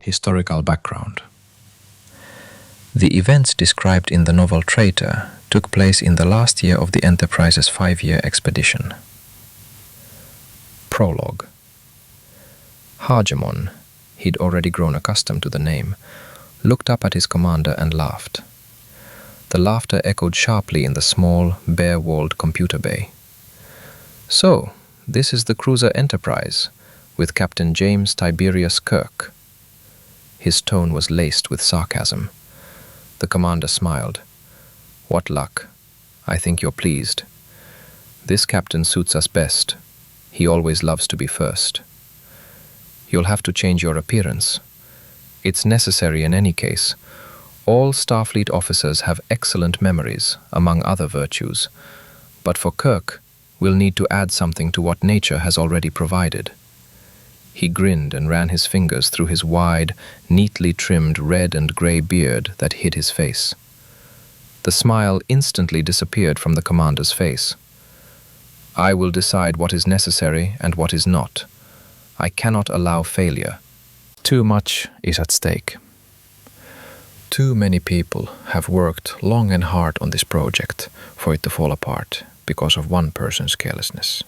Historical background. The events described in the novel Traitor took place in the last year of the Enterprise's 5-year expedition. Prologue. Hargemon, he'd already grown accustomed to the name, looked up at his commander and laughed. The laughter echoed sharply in the small, bare-walled computer bay. "So, this is the cruiser Enterprise, with Captain James Tiberius Kirk." His tone was laced with sarcasm. The commander smiled. "What luck. I think you're pleased. This captain suits us best. He always loves to be first. You'll have to change your appearance. It's necessary in any case. All Starfleet officers have excellent memories, among other virtues. But for Kirk, we'll need to add something to what nature has already provided." He grinned and ran his fingers through his wide, neatly trimmed red and gray beard that hid his face. The smile instantly disappeared from the commander's face. "I will decide what is necessary and what is not. I cannot allow failure. Too much is at stake. Too many people have worked long and hard on this project for it to fall apart because of one person's carelessness."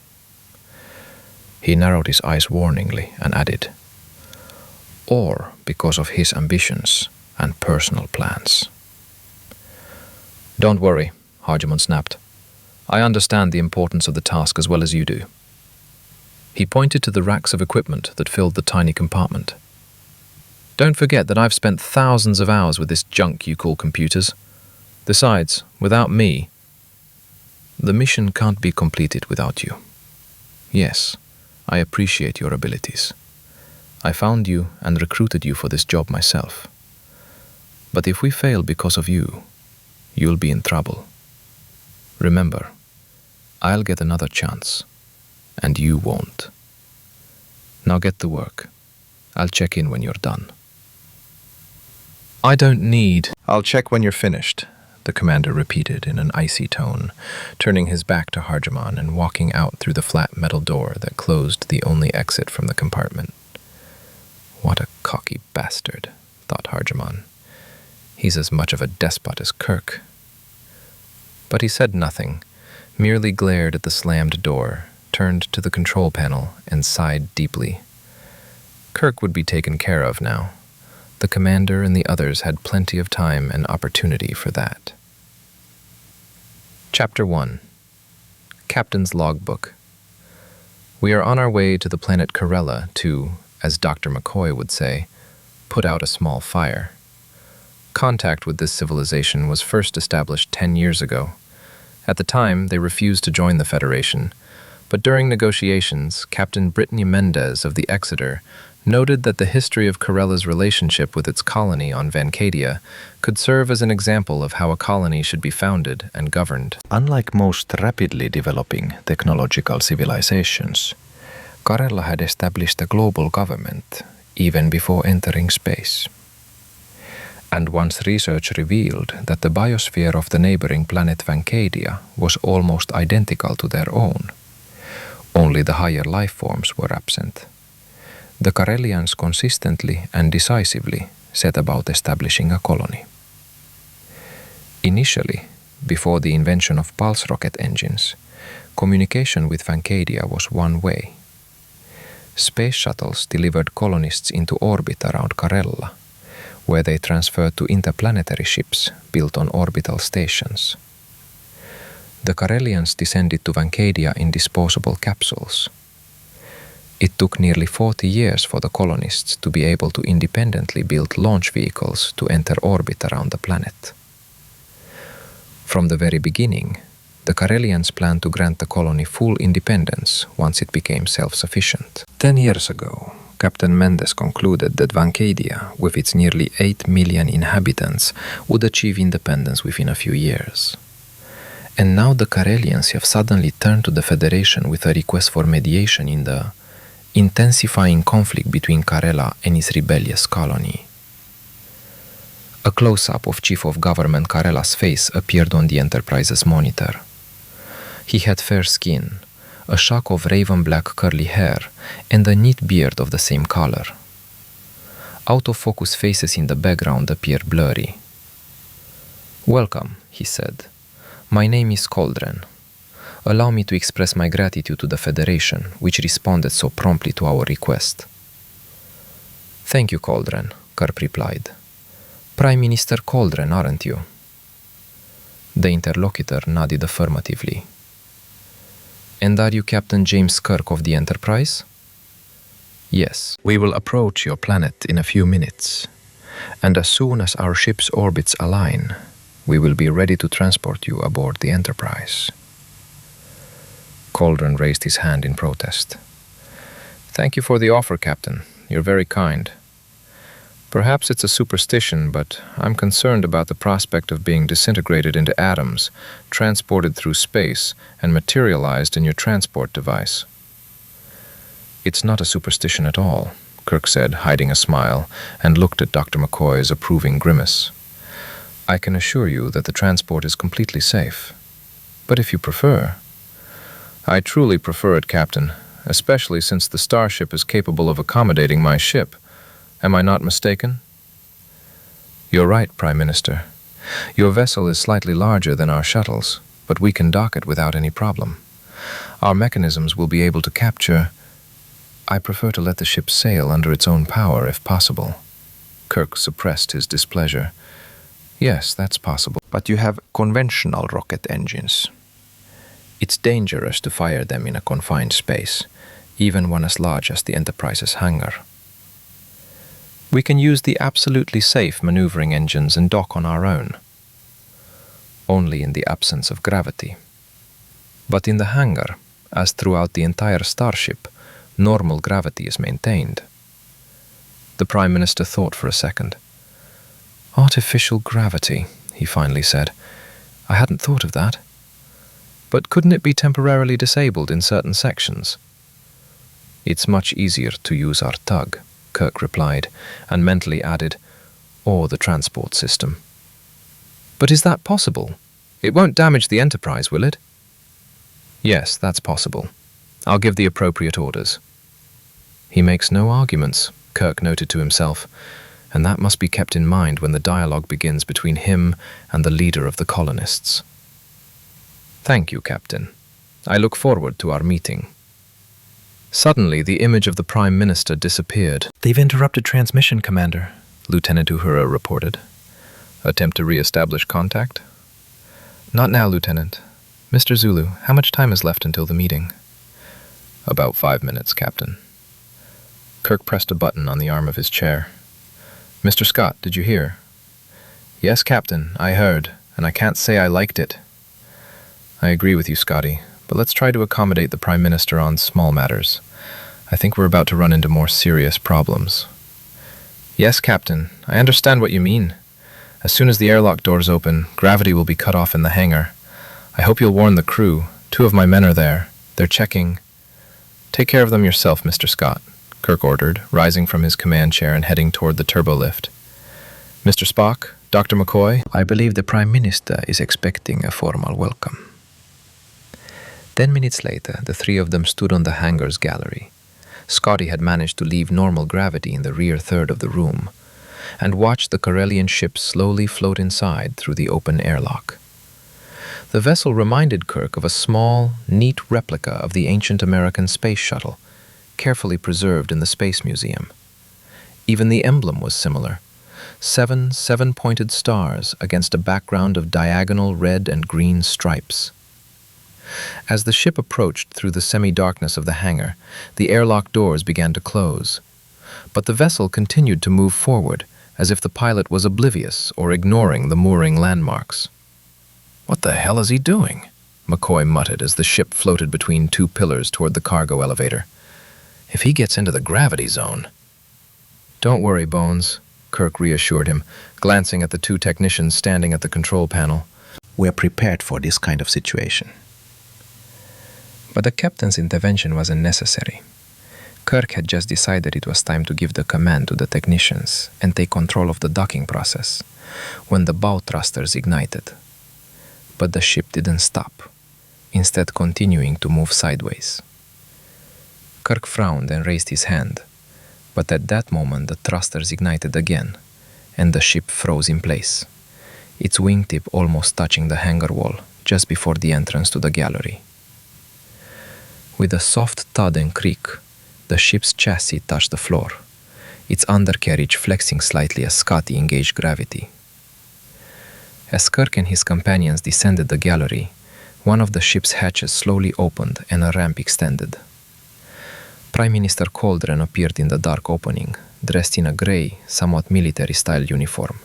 He narrowed his eyes warningly and added, "Or because of his ambitions and personal plans." "Don't worry," Hargemon snapped. "I understand the importance of the task as well as you do." He pointed to the racks of equipment that filled the tiny compartment. "Don't forget that I've spent thousands of hours with this junk you call computers. Besides, without me, the mission can't be completed without you. Yes, I appreciate your abilities. I found you and recruited you for this job myself. But if we fail because of you, you'll be in trouble. Remember, I'll get another chance, and you won't. Now get to work. I'll check in when you're done." "I don't need—" "I'll check when you're finished," the commander repeated in an icy tone, turning his back to Hargemon and walking out through the flat metal door that closed the only exit from the compartment. "What a cocky bastard," thought Hargemon. "He's as much of a despot as Kirk." But he said nothing, merely glared at the slammed door, turned to the control panel, and sighed deeply. Kirk would be taken care of now. The commander and the others had plenty of time and opportunity for that. Chapter 1. Captain's Logbook. We are on our way to the planet Karella to, as Dr. McCoy would say, put out a small fire. Contact with this civilization was first established 10 years ago. At the time, they refused to join the Federation, but during negotiations, Captain Brittany Mendez of the Exeter noted that the history of Karella's relationship with its colony on Vancadia could serve as an example of how a colony should be founded and governed. Unlike most rapidly developing technological civilizations, Karella had established a global government even before entering space. And once research revealed that the biosphere of the neighboring planet Vancadia was almost identical to their own, only the higher life forms were absent. The Karellians consistently and decisively set about establishing a colony. Initially, before the invention of pulse rocket engines, communication with Vancadia was one way. Space shuttles delivered colonists into orbit around Karella, where they transferred to interplanetary ships built on orbital stations. The Karellians descended to Vancadia in disposable capsules. It took nearly 40 years for the colonists to be able to independently build launch vehicles to enter orbit around the planet. From the very beginning, the Karellians planned to grant the colony full independence once it became self-sufficient. 10 years ago, Captain Mendez concluded that Vancadia, with its nearly 8 million inhabitants, would achieve independence within a few years. And now the Karellians have suddenly turned to the Federation with a request for mediation in the intensifying conflict between Karella and its rebellious colony. A close-up of Chief of Government Karella's face appeared on the Enterprise's monitor. He had fair skin, a shock of raven-black curly hair, and a neat beard of the same color. Autofocus faces in the background appear blurry. "Welcome," he said. "My name is Coldren. Allow me to express my gratitude to the Federation, which responded so promptly to our request." "Thank you, Coldren," Kirk replied. "Prime Minister Coldren, aren't you?" The interlocutor nodded affirmatively. "And are you Captain James Kirk of the Enterprise?" "Yes. We will approach your planet in a few minutes, and as soon as our ship's orbits align, we will be ready to transport you aboard the Enterprise." Coldren raised his hand in protest. "Thank you for the offer, Captain. You're very kind. Perhaps it's a superstition, but I'm concerned about the prospect of being disintegrated into atoms, transported through space, and materialized in your transport device." "It's not a superstition at all," Kirk said, hiding a smile, and looked at Dr. McCoy's approving grimace. "I can assure you that the transport is completely safe. But if you prefer—" "I truly prefer it, Captain, especially since the starship is capable of accommodating my ship. Am I not mistaken?" "You're right, Prime Minister. Your vessel is slightly larger than our shuttles, but we can dock it without any problem. Our mechanisms will be able to capture—" "I prefer to let the ship sail under its own power, if possible." Kirk suppressed his displeasure. "Yes, that's possible. But you have conventional rocket engines. It's dangerous to fire them in a confined space, even one as large as the Enterprise's hangar. We can use the absolutely safe maneuvering engines and dock on our own. Only in the absence of gravity. But in the hangar, as throughout the entire starship, normal gravity is maintained." The Prime Minister thought for a second. "Artificial gravity," he finally said. "I hadn't thought of that. But couldn't it be temporarily disabled in certain sections?" "It's much easier to use our tug," Kirk replied, and mentally added, "or the transport system." "But is that possible? It won't damage the Enterprise, will it?" "Yes, that's possible. I'll give the appropriate orders." He makes no arguments, Kirk noted to himself, and that must be kept in mind when the dialogue begins between him and the leader of the colonists. "Thank you, Captain. I look forward to our meeting." Suddenly, the image of the Prime Minister disappeared. "They've interrupted transmission, Commander," Lieutenant Uhura reported. "Attempt to re-establish contact?" "Not now, Lieutenant. Mr. Zulu, how much time is left until the meeting?" "About 5 minutes, Captain." Kirk pressed a button on the arm of his chair. "Mr. Scott, did you hear?" "Yes, Captain, I heard, and I can't say I liked it." "I agree with you, Scotty, but let's try to accommodate the Prime Minister on small matters. I think we're about to run into more serious problems." "Yes, Captain, I understand what you mean. As soon as the airlock doors open, gravity will be cut off in the hangar. I hope you'll warn the crew. 2 of my men are there. They're checking—" "Take care of them yourself, Mr. Scott," Kirk ordered, rising from his command chair and heading toward the turbolift. "Mr. Spock, Dr. McCoy, I believe the Prime Minister is expecting a formal welcome." 10 minutes later, the 3 of them stood on the hangar's gallery. Scotty had managed to leave normal gravity in the rear third of the room and watched the Karellian ship slowly float inside through the open airlock. The vessel reminded Kirk of a small, neat replica of the ancient American space shuttle, carefully preserved in the Space Museum. Even the emblem was similar. 7 seven-pointed stars against a background of diagonal red and green stripes. As the ship approached through the semi-darkness of the hangar, the airlock doors began to close. But the vessel continued to move forward, as if the pilot was oblivious or ignoring the mooring landmarks. "What the hell is he doing?" McCoy muttered as the ship floated between 2 pillars toward the cargo elevator. "If he gets into the gravity zone—" "Don't worry, Bones," Kirk reassured him, glancing at the 2 technicians standing at the control panel. "We're prepared for this kind of situation." But the captain's intervention was unnecessary. Kirk had just decided it was time to give the command to the technicians and take control of the docking process when the bow thrusters ignited. But the ship didn't stop, instead continuing to move sideways. Kirk frowned and raised his hand. But at that moment the thrusters ignited again, and the ship froze in place, its wingtip almost touching the hangar wall just before the entrance to the gallery. With a soft thud and creak, the ship's chassis touched the floor, its undercarriage flexing slightly as Scotty engaged gravity. As Kirk and his companions descended the gallery, one of the ship's hatches slowly opened and a ramp extended. Prime Minister Coldren appeared in the dark opening, dressed in a grey, somewhat military-style uniform.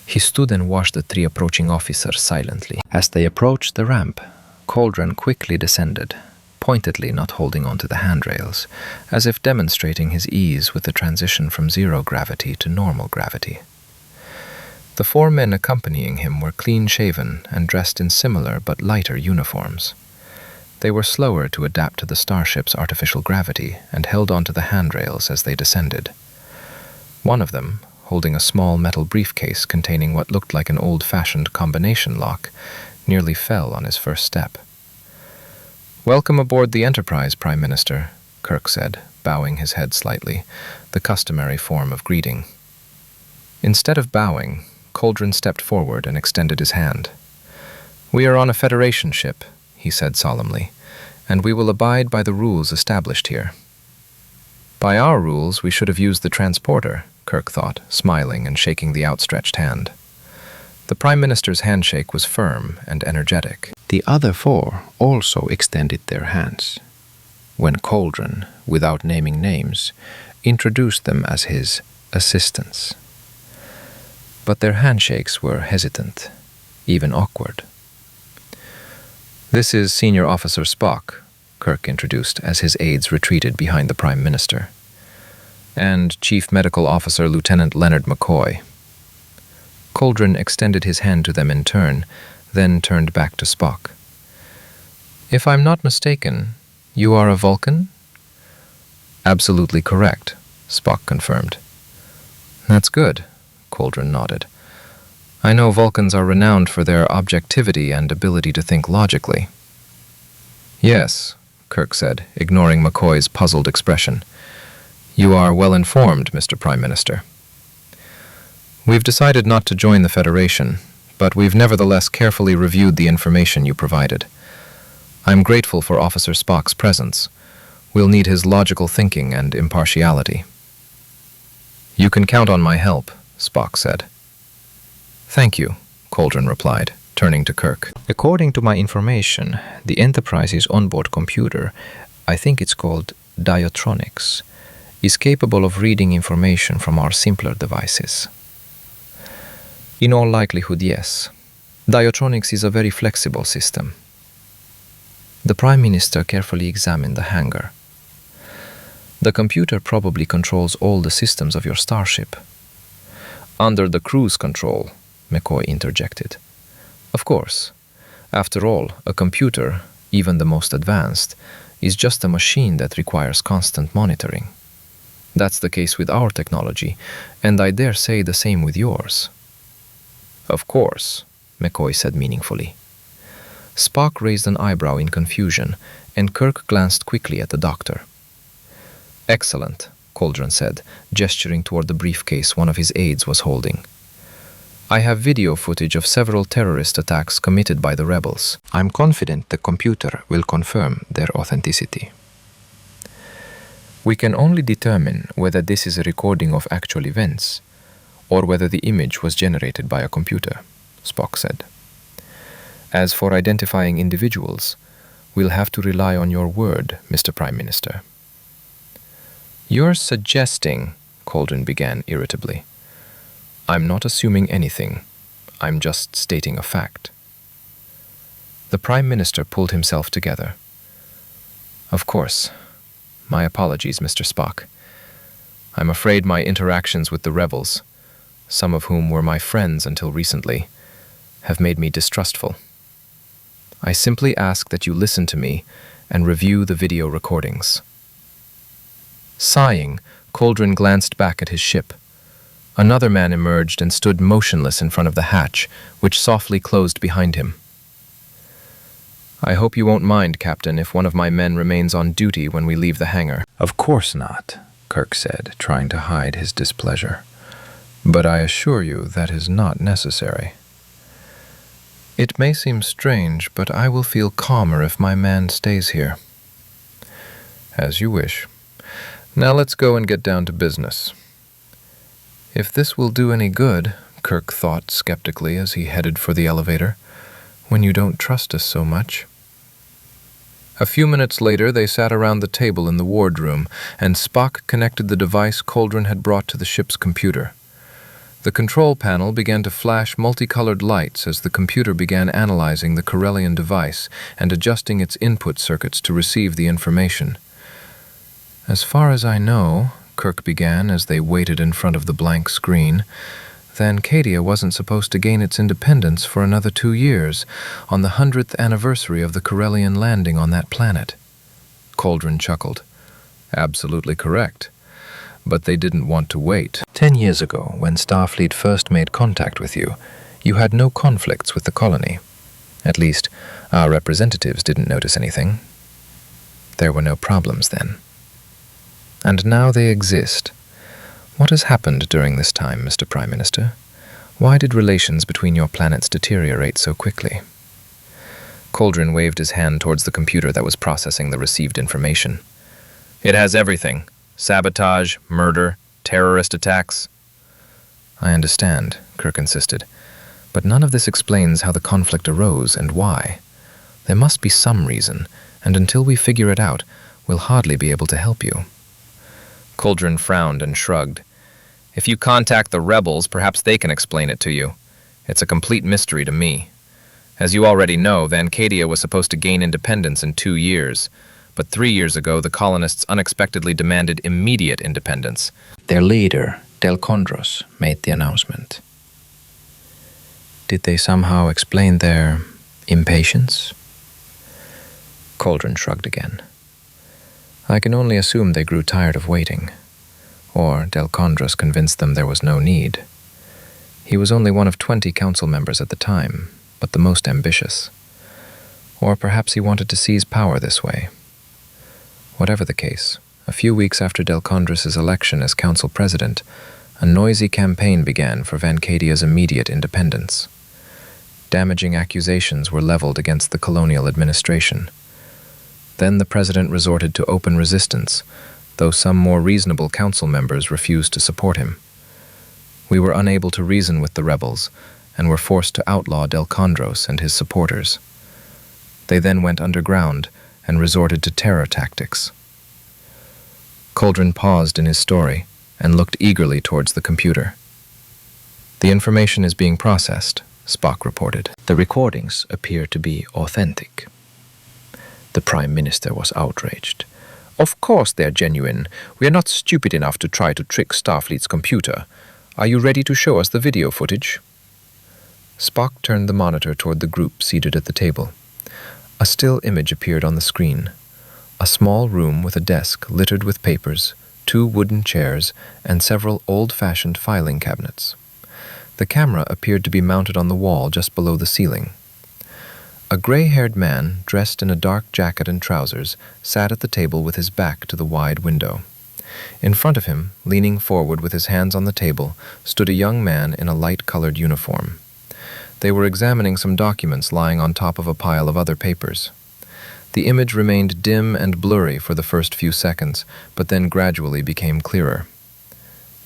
He stood and watched the three approaching officers silently. As they approached the ramp, Coldren quickly descended, pointedly not holding onto the handrails, as if demonstrating his ease with the transition from zero gravity to normal gravity. The four men accompanying him were clean-shaven and dressed in similar but lighter uniforms. They were slower to adapt to the starship's artificial gravity and held onto the handrails as they descended. One of them, holding a small metal briefcase containing what looked like an old-fashioned combination lock, nearly fell on his first step. "Welcome aboard the Enterprise, Prime Minister," Kirk said, bowing his head slightly, the customary form of greeting. Instead of bowing, Coldren stepped forward and extended his hand. "We are on a Federation ship," he said solemnly, "and we will abide by the rules established here." "By our rules, we should have used the transporter," Kirk thought, smiling and shaking the outstretched hand. The Prime Minister's handshake was firm and energetic. The other four also extended their hands, when Coldren, without naming names, introduced them as his assistants. But their handshakes were hesitant, even awkward. "This is Senior Officer Spock," Kirk introduced as his aides retreated behind the Prime Minister. "And Chief Medical Officer Lieutenant Leonard McCoy." Coldren extended his hand to them in turn, then turned back to Spock. "If I'm not mistaken, you are a Vulcan?" "Absolutely correct," Spock confirmed. "That's good," Coldren nodded. "I know Vulcans are renowned for their objectivity and ability to think logically." "Yes," Kirk said, ignoring McCoy's puzzled expression. "You are well informed, Mr. Prime Minister." "We've decided not to join the Federation, but we've nevertheless carefully reviewed the information you provided. I'm grateful for Officer Spock's presence. We'll need his logical thinking and impartiality." "You can count on my help," Spock said. "Thank you," Coldren replied, turning to Kirk. "According to my information, the Enterprise's onboard computer, I think it's called Diotronics, is capable of reading information from our simpler devices." "In all likelihood, yes. Diotronics is a very flexible system." The Prime Minister carefully examined the hangar. "The computer probably controls all the systems of your starship." "Under the crew's control," McCoy interjected. "Of course. After all, a computer, even the most advanced, is just a machine that requires constant monitoring. That's the case with our technology, and I dare say the same with yours." "Of course," McCoy said meaningfully. Spock raised an eyebrow in confusion, and Kirk glanced quickly at the doctor. "Excellent," Coldren said, gesturing toward the briefcase one of his aides was holding. "I have video footage of several terrorist attacks committed by the rebels. I'm confident the computer will confirm their authenticity." "We can only determine whether this is a recording of actual events, or whether the image was generated by a computer," Spock said. "As for identifying individuals, we'll have to rely on your word, Mr. Prime Minister." "You're suggesting," Coldren began irritably. "I'm not assuming anything. I'm just stating a fact." The Prime Minister pulled himself together. "Of course. My apologies, Mr. Spock. I'm afraid my interactions with the rebels, some of whom were my friends until recently, have made me distrustful. I simply ask that you listen to me and review the video recordings." Sighing, Coldren glanced back at his ship. Another man emerged and stood motionless in front of the hatch, which softly closed behind him. "I hope you won't mind, Captain, if one of my men remains on duty when we leave the hangar." "Of course not," Kirk said, trying to hide his displeasure. "But I assure you that is not necessary. It may seem strange, but I will feel calmer if my man stays here." "As you wish. Now let's go and get down to business." "If this will do any good," Kirk thought skeptically as he headed for the elevator, "when you don't trust us so much." A few minutes later, they sat around the table in the wardroom, and Spock connected the device Coldren had brought to the ship's computer. The control panel began to flash multicolored lights as the computer began analyzing the Karellian device and adjusting its input circuits to receive the information. "As far as I know," Kirk began as they waited in front of the blank screen, "Vancadia wasn't supposed to gain its independence for another 2 years, on the 100th anniversary of the Karellian landing on that planet." Coldren chuckled. "Absolutely correct. But they didn't want to wait. 10 years ago, when Starfleet first made contact with you, you had no conflicts with the colony. At least, our representatives didn't notice anything. There were no problems then. And now they exist. What has happened during this time, Mr. Prime Minister? Why did relations between your planets deteriorate so quickly?" Coldren waved his hand towards the computer that was processing the received information. "It has everything. Sabotage, murder, terrorist attacks." "I understand," Kirk insisted, "but none of this explains how the conflict arose and why. There must be some reason, and until we figure it out, we'll hardly be able to help you." Coldren frowned and shrugged. "If you contact the rebels, perhaps they can explain it to you. It's a complete mystery to me. As you already know, Vancadia was supposed to gain independence in 2 years, but 3 years ago the colonists unexpectedly demanded immediate independence. Their leader, Delkondros, made the announcement. Did they somehow explain their impatience?" Coldren shrugged again. "I can only assume they grew tired of waiting. Or Delkondros convinced them there was no need. He was only one of 20 council members at the time, but the most ambitious. Or perhaps he wanted to seize power this way. Whatever the case, a few weeks after Delkondros' election as council president, a noisy campaign began for Vancadia's immediate independence. Damaging accusations were leveled against the colonial administration. Then the president resorted to open resistance, though some more reasonable council members refused to support him. We were unable to reason with the rebels, and were forced to outlaw Delkondros and his supporters. They then went underground and resorted to terror tactics." Coldren paused in his story and looked eagerly towards the computer. "The information is being processed," Spock reported. "The recordings appear to be authentic." The Prime Minister was outraged. "Of course they're genuine. We are not stupid enough to try to trick Starfleet's computer. Are you ready to show us the video footage?" Spock turned the monitor toward the group seated at the table. A still image appeared on the screen. A small room with a desk littered with papers, 2 wooden chairs, and several old-fashioned filing cabinets. The camera appeared to be mounted on the wall just below the ceiling. A gray-haired man, dressed in a dark jacket and trousers, sat at the table with his back to the wide window. In front of him, leaning forward with his hands on the table, stood a young man in a light-colored uniform. They were examining some documents lying on top of a pile of other papers. The image remained dim and blurry for the first few seconds, but then gradually became clearer.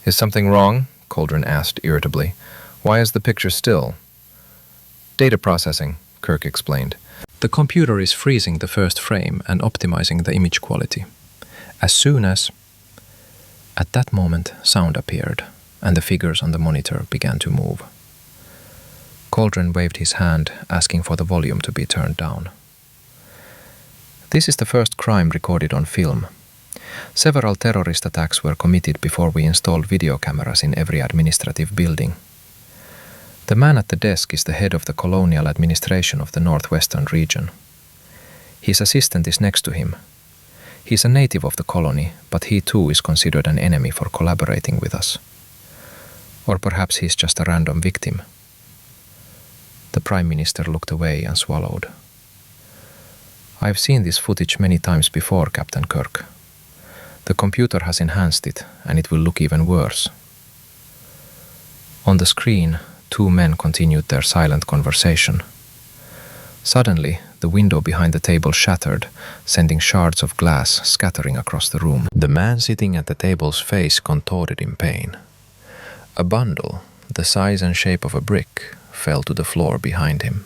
"Is something wrong?" Coldren asked irritably. "Why is the picture still?" "Data processing," Kirk explained. "The computer is freezing the first frame and optimizing the image quality. As soon as..." At that moment, sound appeared, and the figures on the monitor began to move. Coldren waved his hand, asking for the volume to be turned down. "This is the first crime recorded on film. Several terrorist attacks were committed before we installed video cameras in every administrative building. The man at the desk is the head of the colonial administration of the northwestern region. His assistant is next to him. He's a native of the colony, but he too is considered an enemy for collaborating with us. Or perhaps he's just a random victim." The Prime Minister looked away and swallowed. "I've seen this footage many times before, Captain Kirk. The The computer has enhanced it, and it will look even worse. On the screen, two men continued their silent conversation. Suddenly, the window behind the table shattered, sending shards of glass scattering across the room. The man sitting at the table's face contorted in pain. A bundle, the size and shape of a brick, fell to the floor behind him.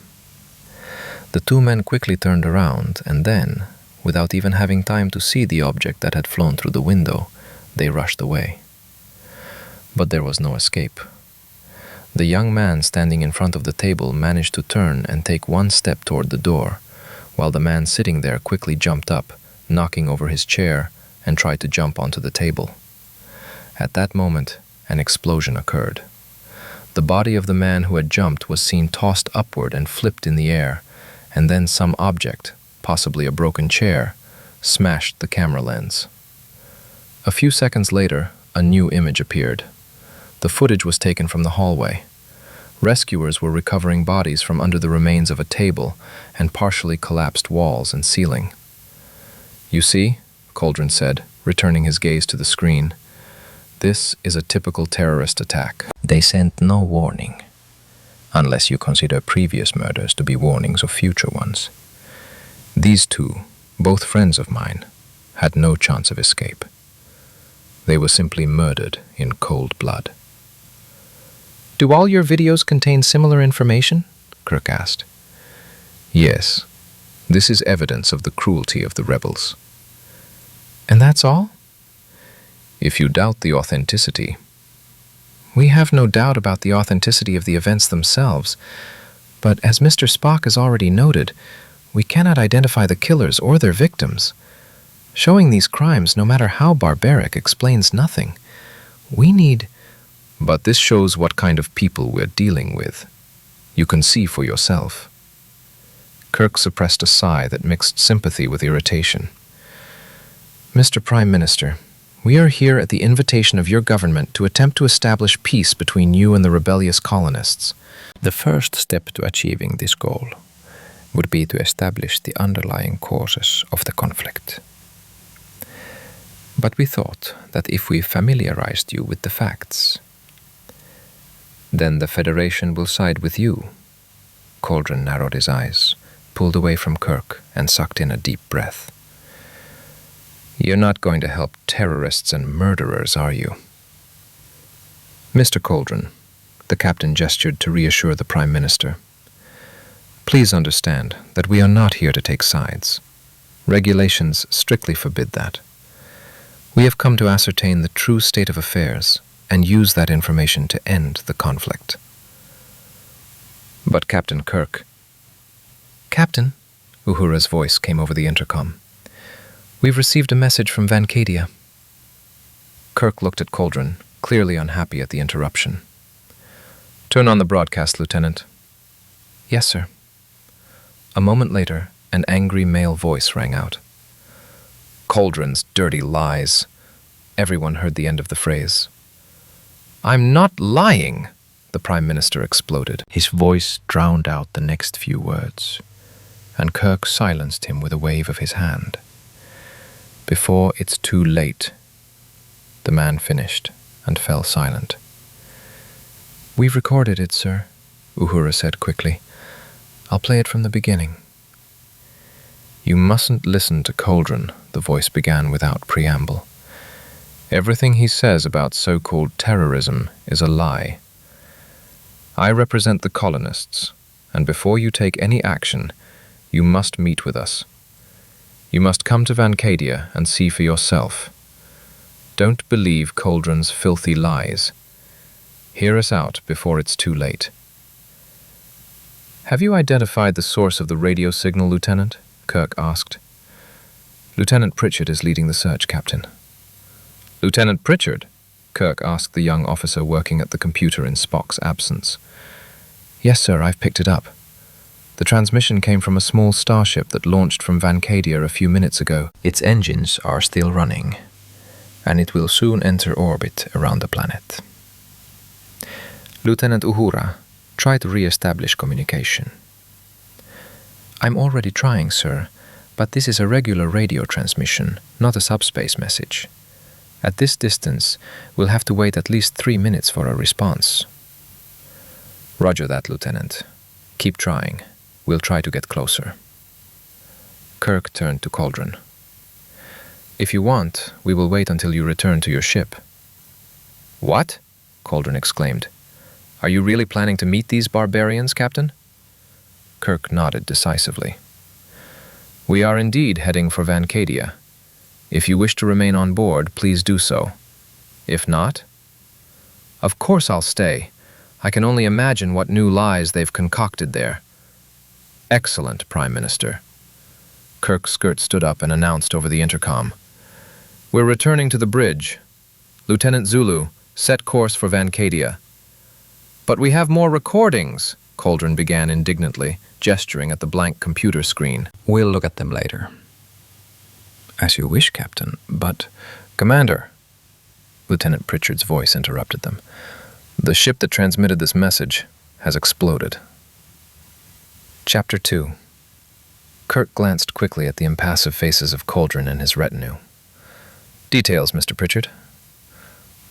The two men quickly turned around, and then, without even having time to see the object that had flown through the window, they rushed away. But there was no escape. The young man standing in front of the table managed to turn and take one step toward the door, while the man sitting there quickly jumped up, knocking over his chair, and tried to jump onto the table. At that moment, an explosion occurred. The body of the man who had jumped was seen tossed upward and flipped in the air, and then some object, possibly a broken chair, smashed the camera lens. A few seconds later, a new image appeared. The footage was taken from the hallway. Rescuers were recovering bodies from under the remains of a table and partially collapsed walls and ceiling. "You see," Coldren said, returning his gaze to the screen, "this is a typical terrorist attack. They sent no warning, unless you consider previous murders to be warnings of future ones. These two, both friends of mine, had no chance of escape. They were simply murdered in cold blood." "Do all your videos contain similar information?" Kirk asked. "Yes. This is evidence of the cruelty of the rebels." "And that's all?" "If you doubt the authenticity." "We have no doubt about the authenticity of the events themselves, but as Mr. Spock has already noted, we cannot identify the killers or their victims. Showing these crimes, no matter how barbaric, explains nothing. We need..." "But this shows what kind of people we're dealing with. You can see for yourself." Kirk suppressed a sigh that mixed sympathy with irritation. "Mr. Prime Minister, we are here at the invitation of your government to attempt to establish peace between you and the rebellious colonists. The first step to achieving this goal would be to establish the underlying causes of the conflict. But we thought that if we familiarized you with the facts, then the Federation will side with you." Coldren narrowed his eyes, pulled away from Kirk, and sucked in a deep breath. "You're not going to help terrorists and murderers, are you?" "Mr. Coldren," the captain gestured to reassure the Prime Minister, "please understand that we are not here to take sides. Regulations strictly forbid that. We have come to ascertain the true state of affairs and use that information to end the conflict." "But Captain Kirk..." "Captain," Uhura's voice came over the intercom, "we've received a message from Vancadia." Kirk looked at Coldren, clearly unhappy at the interruption. "Turn on the broadcast, Lieutenant." "Yes, sir." A moment later, an angry male voice rang out. "Coldren's dirty lies." Everyone heard the end of the phrase. "I'm not lying," the Prime Minister exploded. His voice drowned out the next few words, and Kirk silenced him with a wave of his hand. "Before it's too late," the man finished and fell silent. "We've recorded it, sir," Uhura said quickly. "I'll play it from the beginning." "You mustn't listen to Coldren," the voice began without preamble. "Everything he says about so-called terrorism is a lie. I represent the colonists, and before you take any action, you must meet with us. You must come to Vancadia and see for yourself. Don't believe Coldren's filthy lies. Hear us out before it's too late." "Have you identified the source of the radio signal, Lieutenant?" Kirk asked. "Lieutenant Pritchard is leading the search, Captain." "Lieutenant Pritchard?" Kirk asked the young officer working at the computer in Spock's absence. "Yes, sir, I've picked it up. The transmission came from a small starship that launched from Vancadia a few minutes ago. Its engines are still running, and it will soon enter orbit around the planet. Lieutenant Uhura, try to re-establish communication." "I'm already trying, sir, but this is a regular radio transmission, not a subspace message. At this distance, we'll have to wait at least 3 minutes for a response. Roger that, Lieutenant. Keep trying. We'll try to get closer. Kirk turned to Coldren. If you want, we will wait until you return to your ship. What? Coldren exclaimed. Are you really planning to meet these barbarians, Captain? Kirk nodded decisively. We are indeed heading for Vancadia. If you wish to remain on board, please do so. If not, of course I'll stay. I can only imagine what new lies they've concocted there. Excellent, Prime Minister. Kirk's skirt stood up and announced over the intercom. We're returning to the bridge. Lieutenant Zulu, set course for Vancadia. But we have more recordings, Coldren began indignantly, gesturing at the blank computer screen. We'll look at them later. As you wish, Captain, but... Commander, Lieutenant Pritchard's voice interrupted them. The ship that transmitted this message has exploded. Chapter 2. Kirk glanced quickly at the impassive faces of Coldren and his retinue. Details, Mr. Pritchard.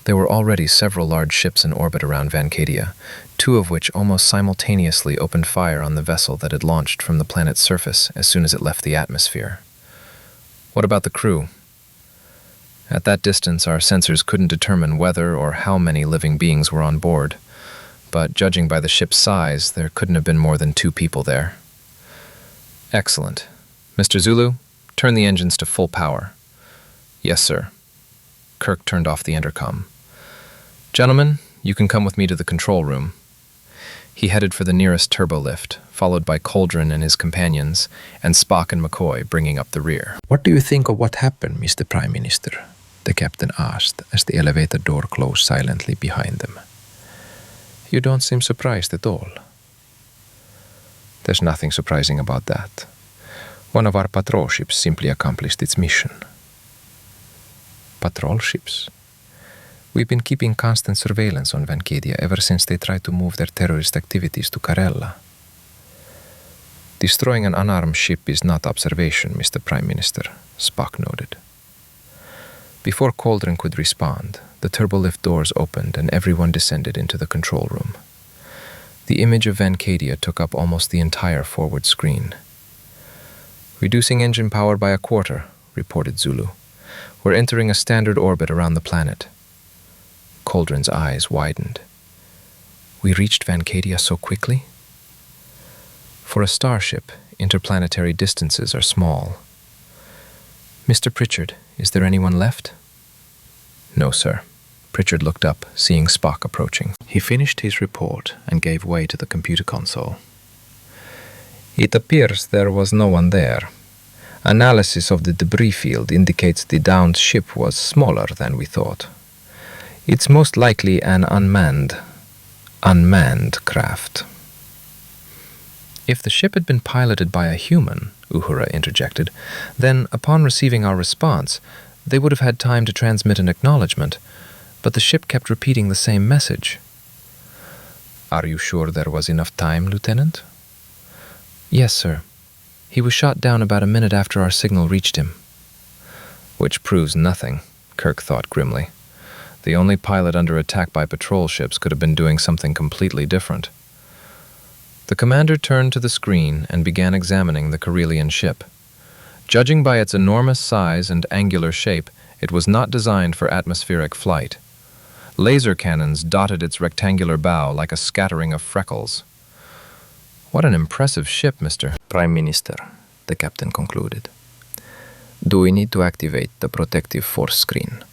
There were already several large ships in orbit around Vancadia, 2 of which almost simultaneously opened fire on the vessel that had launched from the planet's surface as soon as it left the atmosphere. What about the crew? At that distance, our sensors couldn't determine whether or how many living beings were on board, but judging by the ship's size, there couldn't have been more than 2 people there. Excellent. Mr. Zulu, turn the engines to full power. Yes, sir. Kirk turned off the intercom. Gentlemen, you can come with me to the control room. He headed for the nearest turbolift, followed by Coldren and his companions, and Spock and McCoy bringing up the rear. What do you think of what happened, Mr. Prime Minister? The captain asked as the elevator door closed silently behind them. You don't seem surprised at all. There's nothing surprising about that. One of our patrol ships simply accomplished its mission. Patrol ships? We've been keeping constant surveillance on Vancadia ever since they tried to move their terrorist activities to Karella. Destroying an unarmed ship is not observation, Mr. Prime Minister, Spock noted. Before Coldren could respond, the turbolift doors opened and everyone descended into the control room. The image of Vancadia took up almost the entire forward screen. Reducing engine power by 1/4, reported Zulu. We're entering a standard orbit around the planet. Coldren's eyes widened. We reached Vancadia so quickly? For a starship, interplanetary distances are small. Mr. Pritchard, is there anyone left? No, sir. Pritchard looked up, seeing Spock approaching. He finished his report and gave way to the computer console. It appears there was no one there. Analysis of the debris field indicates the downed ship was smaller than we thought. It's most likely an unmanned craft. If the ship had been piloted by a human, Uhura interjected, then upon receiving our response, they would have had time to transmit an acknowledgement, but the ship kept repeating the same message. Are you sure there was enough time, Lieutenant? Yes, sir. He was shot down about a minute after our signal reached him. Which proves nothing, Kirk thought grimly. The only pilot under attack by patrol ships could have been doing something completely different. The commander turned to the screen and began examining the Karelian ship. Judging by its enormous size and angular shape, it was not designed for atmospheric flight. Laser cannons dotted its rectangular bow like a scattering of freckles. What an impressive ship, Mr. Prime Minister, the captain concluded. Do we need to activate the protective force screen?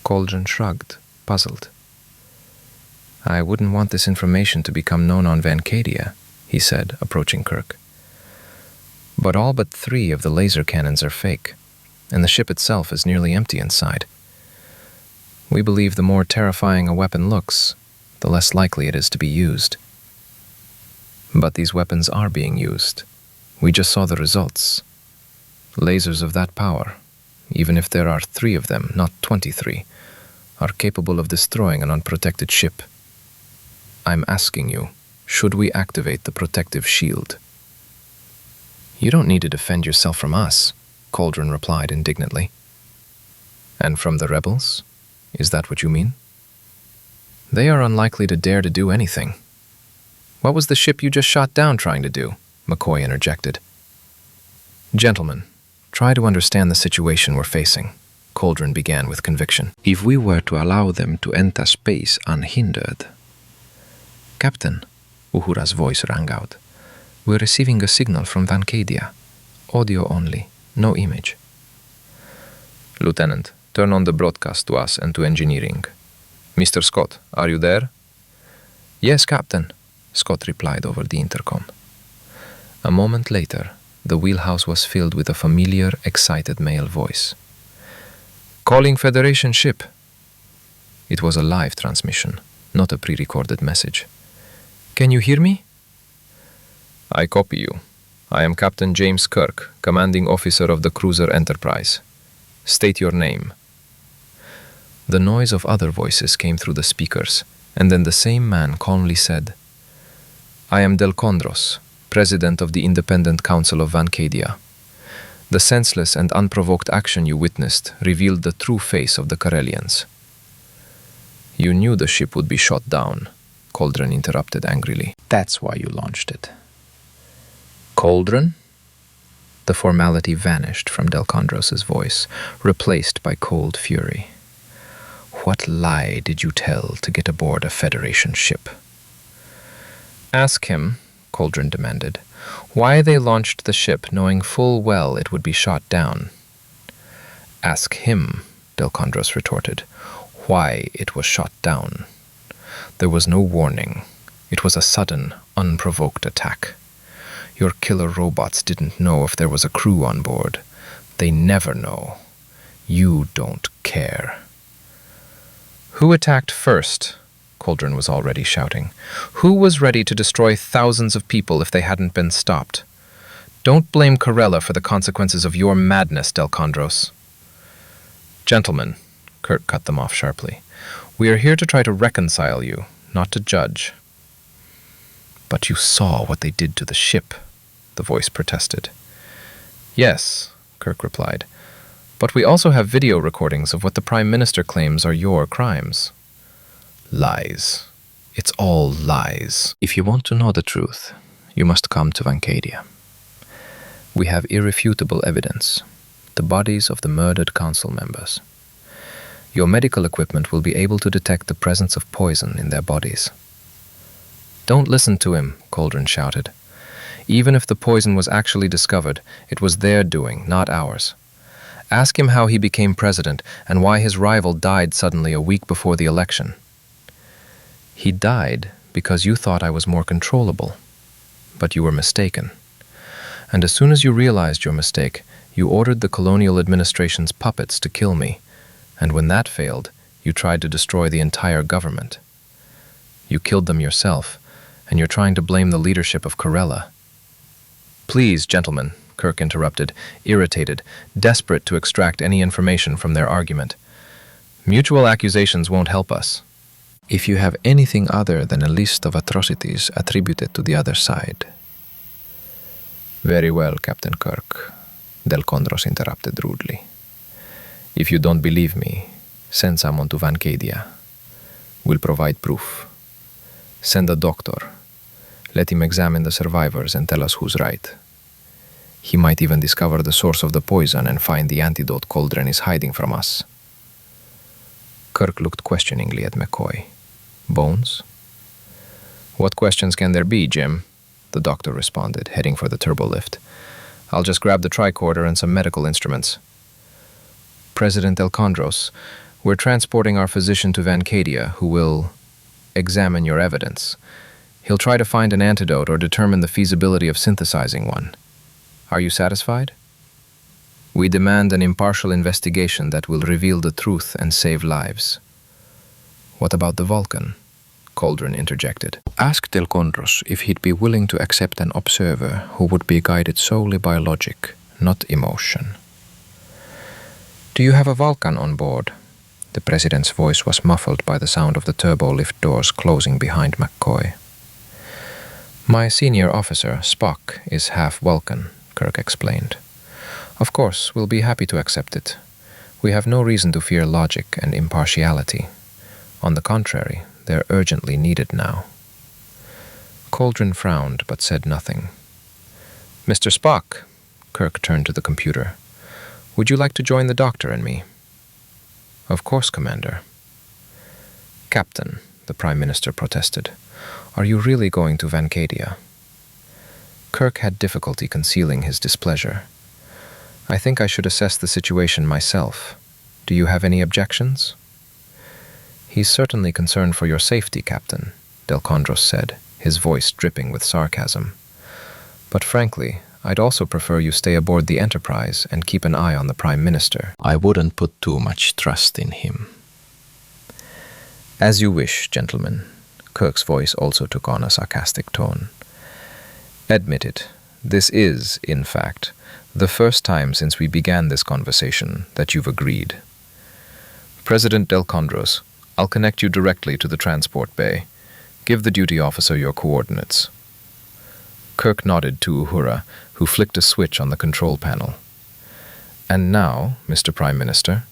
Coldren shrugged, puzzled. I wouldn't want this information to become known on Vancadia, he said, approaching Kirk. But all but 3 of the laser cannons are fake, and the ship itself is nearly empty inside. We believe the more terrifying a weapon looks, the less likely it is to be used. But these weapons are being used. We just saw the results. Lasers of that power, even if there are 3 of them, not 23, are capable of destroying an unprotected ship. I'm asking you, should we activate the protective shield? You don't need to defend yourself from us, Coldren replied indignantly. And from the rebels? Is that what you mean? They are unlikely to dare to do anything. What was the ship you just shot down trying to do? McCoy interjected. Gentlemen, try to understand the situation we're facing, Coldren began with conviction. If we were to allow them to enter space unhindered... Captain, Uhura's voice rang out. We're receiving a signal from Vancadia. Audio only, no image. Lieutenant, turn on the broadcast to us and to engineering. Mr. Scott, are you there? Yes, Captain, Scott replied over the intercom. A moment later, the wheelhouse was filled with a familiar, excited male voice. Calling Federation ship. It was a live transmission, not a pre-recorded message. Can you hear me? I copy you. I am Captain James Kirk, commanding officer of the cruiser Enterprise. State your name. The noise of other voices came through the speakers, and then the same man calmly said, I am Delkondros, President of the Independent Council of Vancadia. The senseless and unprovoked action you witnessed revealed the true face of the Karellians. You knew the ship would be shot down, Coldren interrupted angrily. That's why you launched it. Coldren? The formality vanished from Delkondros' voice, replaced by cold fury. What lie did you tell to get aboard a Federation ship? Ask him, Coldren demanded, why they launched the ship knowing full well it would be shot down. Ask him, Delkondros retorted, why it was shot down. There was no warning. It was a sudden, unprovoked attack. Your killer robots didn't know if there was a crew on board. They never know. You don't care. Who attacked first? Coldren was already shouting. Who was ready to destroy thousands of people if they hadn't been stopped? Don't blame Karella for the consequences of your madness, Delkondros. Gentlemen, Kirk cut them off sharply, we are here to try to reconcile you, not to judge. But you saw what they did to the ship, the voice protested. Yes, Kirk replied, but we also have video recordings of what the Prime Minister claims are your crimes. Lies. It's all lies. If you want to know the truth, you must come to Vancadia. We have irrefutable evidence, the bodies of the murdered council members. Your medical equipment will be able to detect the presence of poison in their bodies. Don't listen to him, Coldren shouted. Even if the poison was actually discovered, it was their doing, not ours. Ask him how he became president and why his rival died suddenly a week before the election. He died because you thought I was more controllable. But you were mistaken. And as soon as you realized your mistake, you ordered the colonial administration's puppets to kill me. And when that failed, you tried to destroy the entire government. You killed them yourself, and you're trying to blame the leadership of Karella. Please, gentlemen, Kirk interrupted, irritated, desperate to extract any information from their argument. Mutual accusations won't help us. If you have anything other than a list of atrocities attributed to the other side. Very well, Captain Kirk, Delkondros interrupted rudely. If you don't believe me, send someone to Vancadia. We'll provide proof. Send a doctor. Let him examine the survivors and tell us who's right. He might even discover the source of the poison and find the antidote Coldren is hiding from us. Kirk looked questioningly at McCoy. Bones? What questions can there be, Jim? The doctor responded, heading for the turbolift. I'll just grab the tricorder and some medical instruments. President Delkondros, we're transporting our physician to Vancadia, who will examine your evidence. He'll try to find an antidote or determine the feasibility of synthesizing one. Are you satisfied? We demand an impartial investigation that will reveal the truth and save lives. What about the Vulcan? Coldren interjected. Ask Delkondros if he'd be willing to accept an observer who would be guided solely by logic, not emotion. Do you have a Vulcan on board? The president's voice was muffled by the sound of the turbolift doors closing behind McCoy. My senior officer, Spock, is half Vulcan, Kirk explained. Of course, we'll be happy to accept it. We have no reason to fear logic and impartiality. On the contrary, they're urgently needed now. Coldren frowned but said nothing. Mr. Spock, Kirk turned to the computer. Would you like to join the doctor and me? Of course, Commander. Captain, the Prime Minister protested. Are you really going to Vancadia? Kirk had difficulty concealing his displeasure. I think I should assess the situation myself. Do you have any objections? He's certainly concerned for your safety, Captain, Delkondros said, his voice dripping with sarcasm. But frankly, I'd also prefer you stay aboard the Enterprise and keep an eye on the Prime Minister. I wouldn't put too much trust in him. As you wish, gentlemen. Kirk's voice also took on a sarcastic tone. Admit it, this is, in fact, the first time since we began this conversation that you've agreed. President Delkondros, I'll connect you directly to the transport bay. Give the duty officer your coordinates. Kirk nodded to Uhura, who flicked a switch on the control panel. And now, Mr. Prime Minister.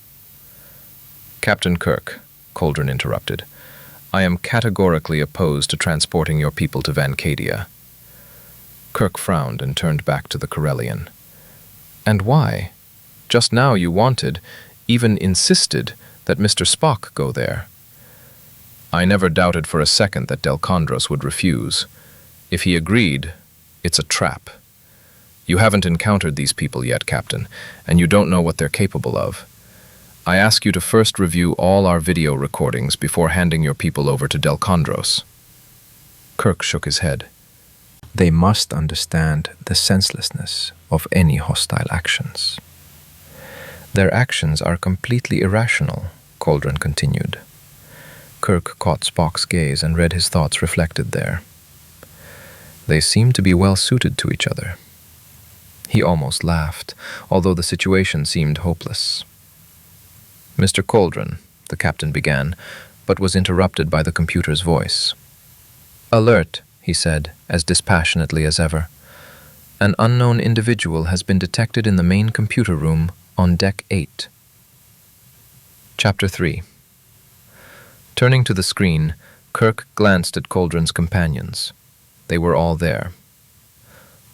Captain Kirk, Coldren interrupted, I am categorically opposed to transporting your people to Vancadia. Kirk frowned and turned back to the Karellian. And why? Just now you wanted, even insisted, that Mr. Spock go there. I never doubted for a second that Delkondros would refuse. If he agreed, it's a trap. You haven't encountered these people yet, Captain, and you don't know what they're capable of. I ask you to first review all our video recordings before handing your people over to Delkondros. Kirk shook his head. They must understand the senselessness of any hostile actions. Their actions are completely irrational, Coldren continued. Kirk caught Spock's gaze and read his thoughts reflected there. They seem to be well suited to each other. He almost laughed, although the situation seemed hopeless. Mr. Coldren, the captain began, but was interrupted by the computer's voice. Alert, he said, as dispassionately as ever. An unknown individual has been detected in the main computer room on Deck 8. Chapter 3. Turning to the screen, Kirk glanced at Coldren's companions. They were all there.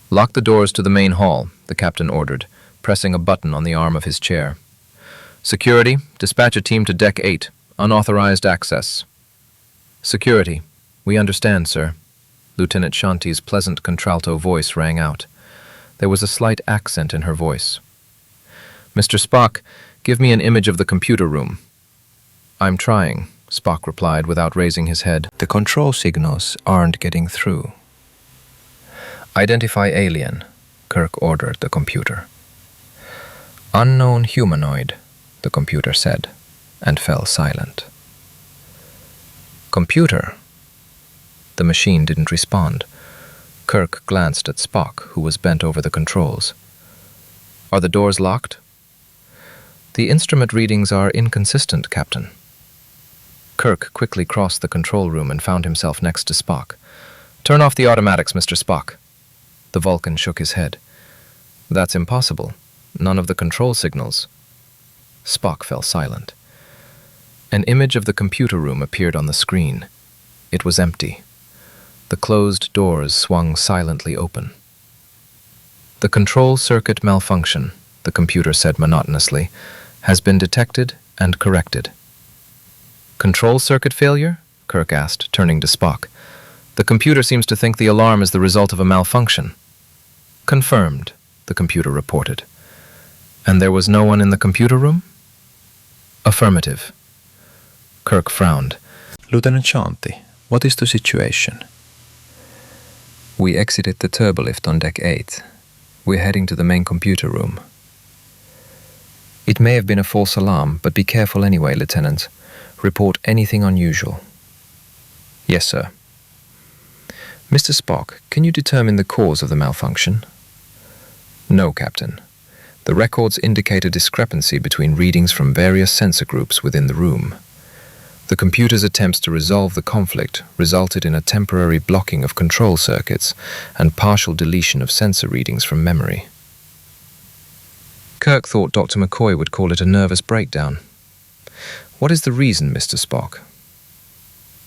Lock the doors to the main hall, the captain ordered, pressing a button on the arm of his chair. Security, dispatch a team to Deck 8. Unauthorized access. Security, we understand, sir. Lieutenant Shanti's pleasant contralto voice rang out. There was a slight accent in her voice. Mr. Spock, give me an image of the computer room. I'm trying, Spock replied without raising his head. The control signals aren't getting through. Identify alien, Kirk ordered the computer. Unknown humanoid, the computer said, and fell silent. Computer. The machine didn't respond. Kirk glanced at Spock, who was bent over the controls. Are the doors locked? The instrument readings are inconsistent, Captain. Kirk quickly crossed the control room and found himself next to Spock. Turn off the automatics, Mr. Spock. The Vulcan shook his head. That's impossible. None of the control signals. Spock fell silent. An image of the computer room appeared on the screen. It was empty. The closed doors swung silently open. The control circuit malfunction, the computer said monotonously, has been detected and corrected. Control circuit failure? Kirk asked, turning to Spock. The computer seems to think the alarm is the result of a malfunction. Confirmed, the computer reported. And there was no one in the computer room? Affirmative. Kirk frowned. Lieutenant Shanti, what is the situation? We exited the turbolift on Deck 8. We're heading to the main computer room. It may have been a false alarm, but be careful anyway, Lieutenant. Report anything unusual. Yes, sir. Mr. Spock, can you determine the cause of the malfunction? No, Captain. The records indicate a discrepancy between readings from various sensor groups within the room. The computer's attempts to resolve the conflict resulted in a temporary blocking of control circuits and partial deletion of sensor readings from memory. Kirk thought Dr. McCoy would call it a nervous breakdown. What is the reason, Mr. Spock?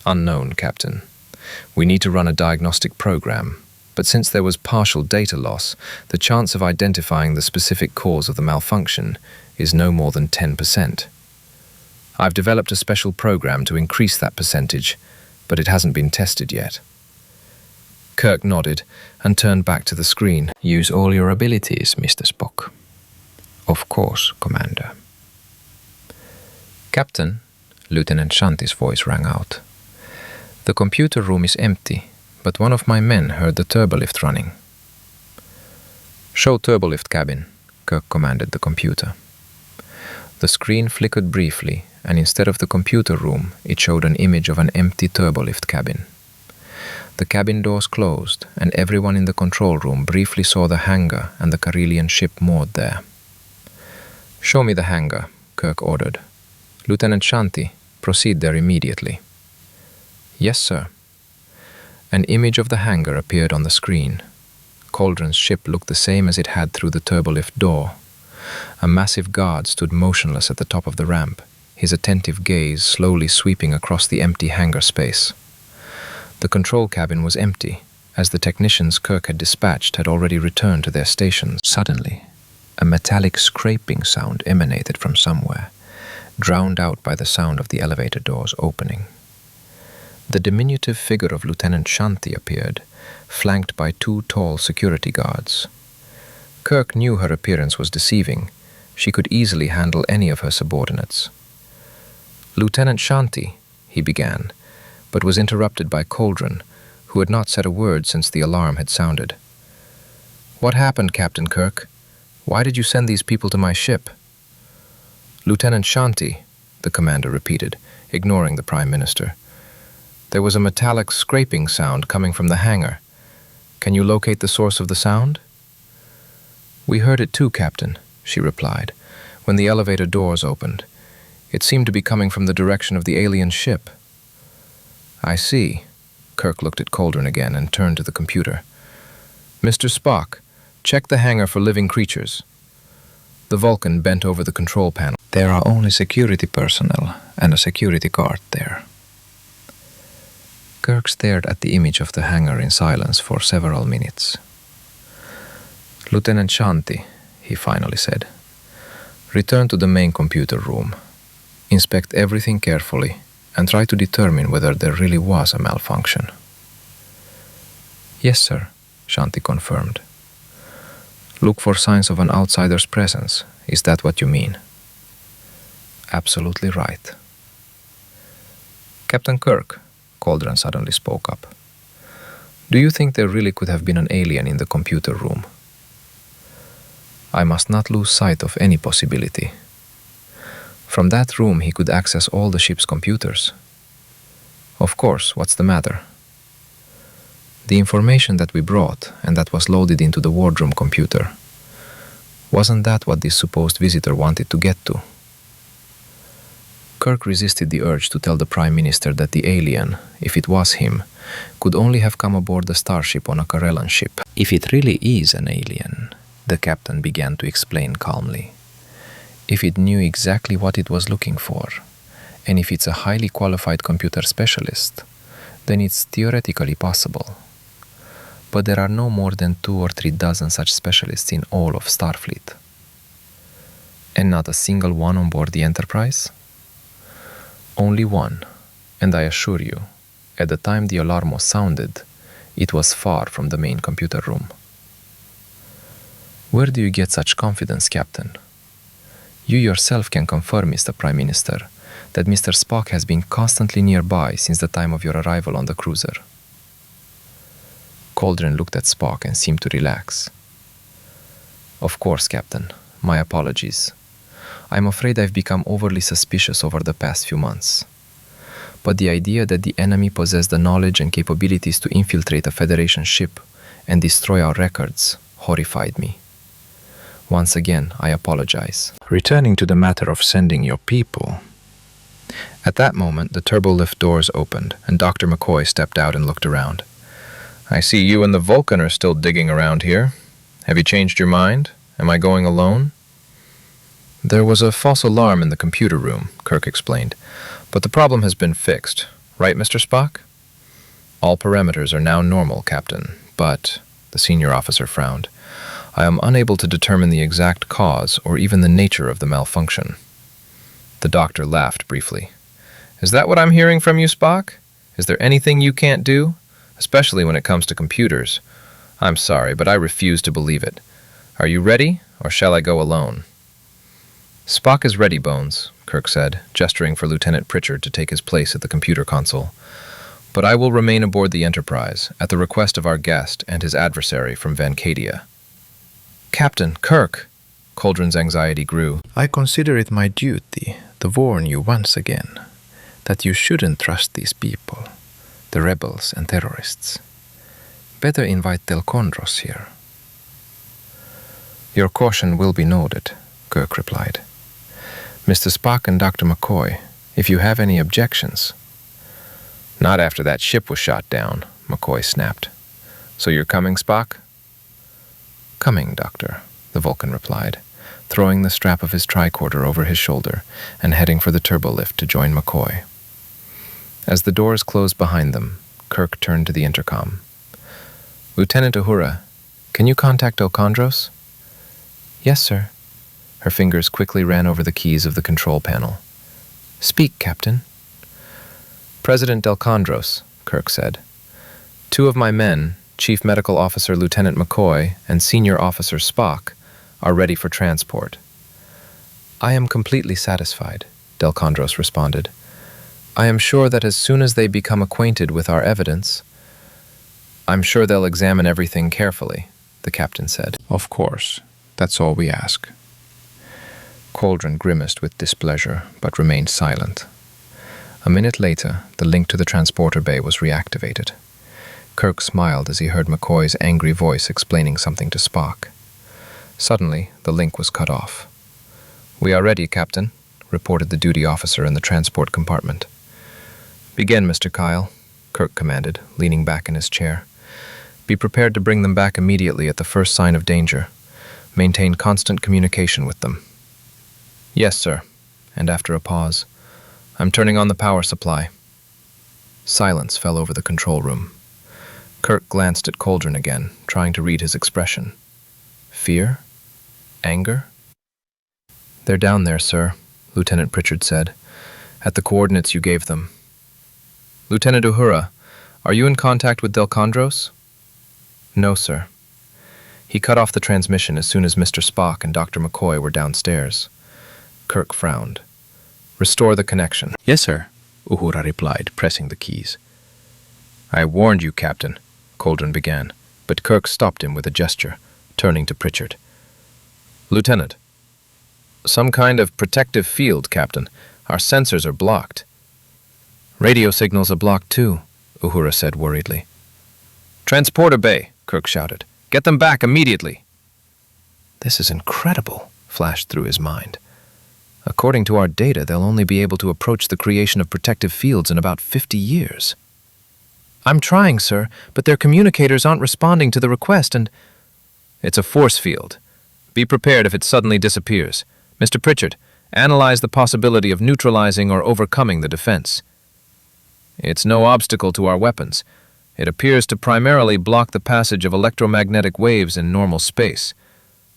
Unknown, Captain. We need to run a diagnostic program, but since there was partial data loss, the chance of identifying the specific cause of the malfunction is no more than 10%. I've developed a special program to increase that percentage, but it hasn't been tested yet. Kirk nodded and turned back to the screen. Use all your abilities, Mr. Spock. Of course, Commander. Captain, Lieutenant Shanti's voice rang out. The computer room is empty, but one of my men heard the turbolift running. Show turbolift cabin, Kirk commanded the computer. The screen flickered briefly, and instead of the computer room, it showed an image of an empty turbolift cabin. The cabin doors closed, and everyone in the control room briefly saw the hangar and the Karelian ship moored there. Show me the hangar, Kirk ordered. Lieutenant Shanti, proceed there immediately. Yes, sir. An image of the hangar appeared on the screen. Coldren's ship looked the same as it had through the turbolift door. A massive guard stood motionless at the top of the ramp, his attentive gaze slowly sweeping across the empty hangar space. The control cabin was empty, as the technicians Kirk had dispatched had already returned to their stations. Suddenly, a metallic scraping sound emanated from somewhere, drowned out by the sound of the elevator doors opening. The diminutive figure of Lieutenant Shanti appeared, flanked by 2 tall security guards. Kirk knew her appearance was deceiving. She could easily handle any of her subordinates. Lieutenant Shanti, he began, but was interrupted by Coldren, who had not said a word since the alarm had sounded. What happened, Captain Kirk? Why did you send these people to my ship? Lieutenant Shanti, the commander repeated, ignoring the Prime Minister. There was a metallic scraping sound coming from the hangar. Can you locate the source of the sound? We heard it too, Captain, she replied, when the elevator doors opened. It seemed to be coming from the direction of the alien ship. I see. Kirk looked at Coldren again and turned to the computer. Mr. Spock, check the hangar for living creatures. The Vulcan bent over the control panel. There are only security personnel and a security guard there. Kirk stared at the image of the hangar in silence for several minutes. Lieutenant Shanti, he finally said, return to the main computer room. Inspect everything carefully and try to determine whether there really was a malfunction. Yes, sir, Shanti confirmed. Look for signs of an outsider's presence. Is that what you mean? Absolutely right. Captain Kirk, Coldren suddenly spoke up. Do you think there really could have been an alien in the computer room? I must not lose sight of any possibility. From that room he could access all the ship's computers. Of course, what's the matter? The information that we brought and that was loaded into the wardroom computer, wasn't that what this supposed visitor wanted to get to? Kirk resisted the urge to tell the Prime Minister that the alien, if it was him, could only have come aboard the starship on a Karellan ship. If it really is an alien, the captain began to explain calmly. If it knew exactly what it was looking for, and if it's a highly qualified computer specialist, then it's theoretically possible. But there are no more than 2 or 3 dozen such specialists in all of Starfleet. And not a single one on board the Enterprise? Only one, and I assure you, at the time the alarm was sounded, it was far from the main computer room. Where do you get such confidence, Captain? You yourself can confirm, Mr. Prime Minister, that Mr. Spock has been constantly nearby since the time of your arrival on the cruiser. Coldren looked at Spock and seemed to relax. Of course, Captain. My apologies. I'm afraid I've become overly suspicious over the past few months. But the idea that the enemy possessed the knowledge and capabilities to infiltrate a Federation ship and destroy our records horrified me. Once again, I apologize. Returning to the matter of sending your people. At that moment, the turbolift doors opened, and Dr. McCoy stepped out and looked around. I see you and the Vulcan are still digging around here. Have you changed your mind? Am I going alone? There was a false alarm in the computer room, Kirk explained, but the problem has been fixed. Right, Mr. Spock? All parameters are now normal, Captain, but, the senior officer frowned, I am unable to determine the exact cause or even the nature of the malfunction. The doctor laughed briefly. Is that what I'm hearing from you, Spock? Is there anything you can't do? Especially when it comes to computers. I'm sorry, but I refuse to believe it. Are you ready, or shall I go alone? Spock is ready, Bones, Kirk said, gesturing for Lieutenant Pritchard to take his place at the computer console. But I will remain aboard the Enterprise, at the request of our guest and his adversary from Vancadia. Captain Kirk! Coldren's anxiety grew. I consider it my duty to warn you once again that you shouldn't trust these people, the rebels and terrorists. Better invite Delkondros here. Your caution will be noted, Kirk replied. Mr. Spock and Dr. McCoy, if you have any objections. Not after that ship was shot down, McCoy snapped. So you're coming, Spock? Coming, Doctor, the Vulcan replied, throwing the strap of his tricorder over his shoulder and heading for the turbolift to join McCoy. As the doors closed behind them, Kirk turned to the intercom. Lieutenant Uhura, can you contact Delkondros? Yes, sir. Her fingers quickly ran over the keys of the control panel. Speak, Captain. President Delkondros, Kirk said. 2 of my men, Chief Medical Officer Lieutenant McCoy and Senior Officer Spock, are ready for transport. I am completely satisfied, Delkondros responded. I am sure that as soon as they become acquainted with our evidence, I'm sure they'll examine everything carefully, the captain said. Of course. That's all we ask. Coldren grimaced with displeasure, but remained silent. A minute later, the link to the transporter bay was reactivated. Kirk smiled as he heard McCoy's angry voice explaining something to Spock. Suddenly, the link was cut off. We are ready, Captain, reported the duty officer in the transport compartment. Begin, Mr. Kyle, Kirk commanded, leaning back in his chair. Be prepared to bring them back immediately at the first sign of danger. Maintain constant communication with them. Yes, sir. And after a pause, I'm turning on the power supply. Silence fell over the control room. Kirk glanced at Coldren again, trying to read his expression. Fear? Anger? They're down there, sir, Lieutenant Pritchard said, at the coordinates you gave them. Lieutenant Uhura, are you in contact with Delkondros? No, sir. He cut off the transmission as soon as Mr. Spock and Dr. McCoy were downstairs. Kirk frowned. Restore the connection. Yes, sir, Uhura replied, pressing the keys. I warned you, Captain, Coldren began, but Kirk stopped him with a gesture, turning to Pritchard. Lieutenant, some kind of protective field, Captain. Our sensors are blocked. Radio signals are blocked too, Uhura said worriedly. Transporter bay, Kirk shouted. Get them back immediately. This is incredible, flashed through his mind. According to our data, they'll only be able to approach the creation of protective fields in about 50 years. I'm trying, sir, but their communicators aren't responding to the request and... It's a force field. Be prepared if it suddenly disappears. Mr. Pritchard, analyze the possibility of neutralizing or overcoming the defense. It's no obstacle to our weapons. It appears to primarily block the passage of electromagnetic waves in normal space.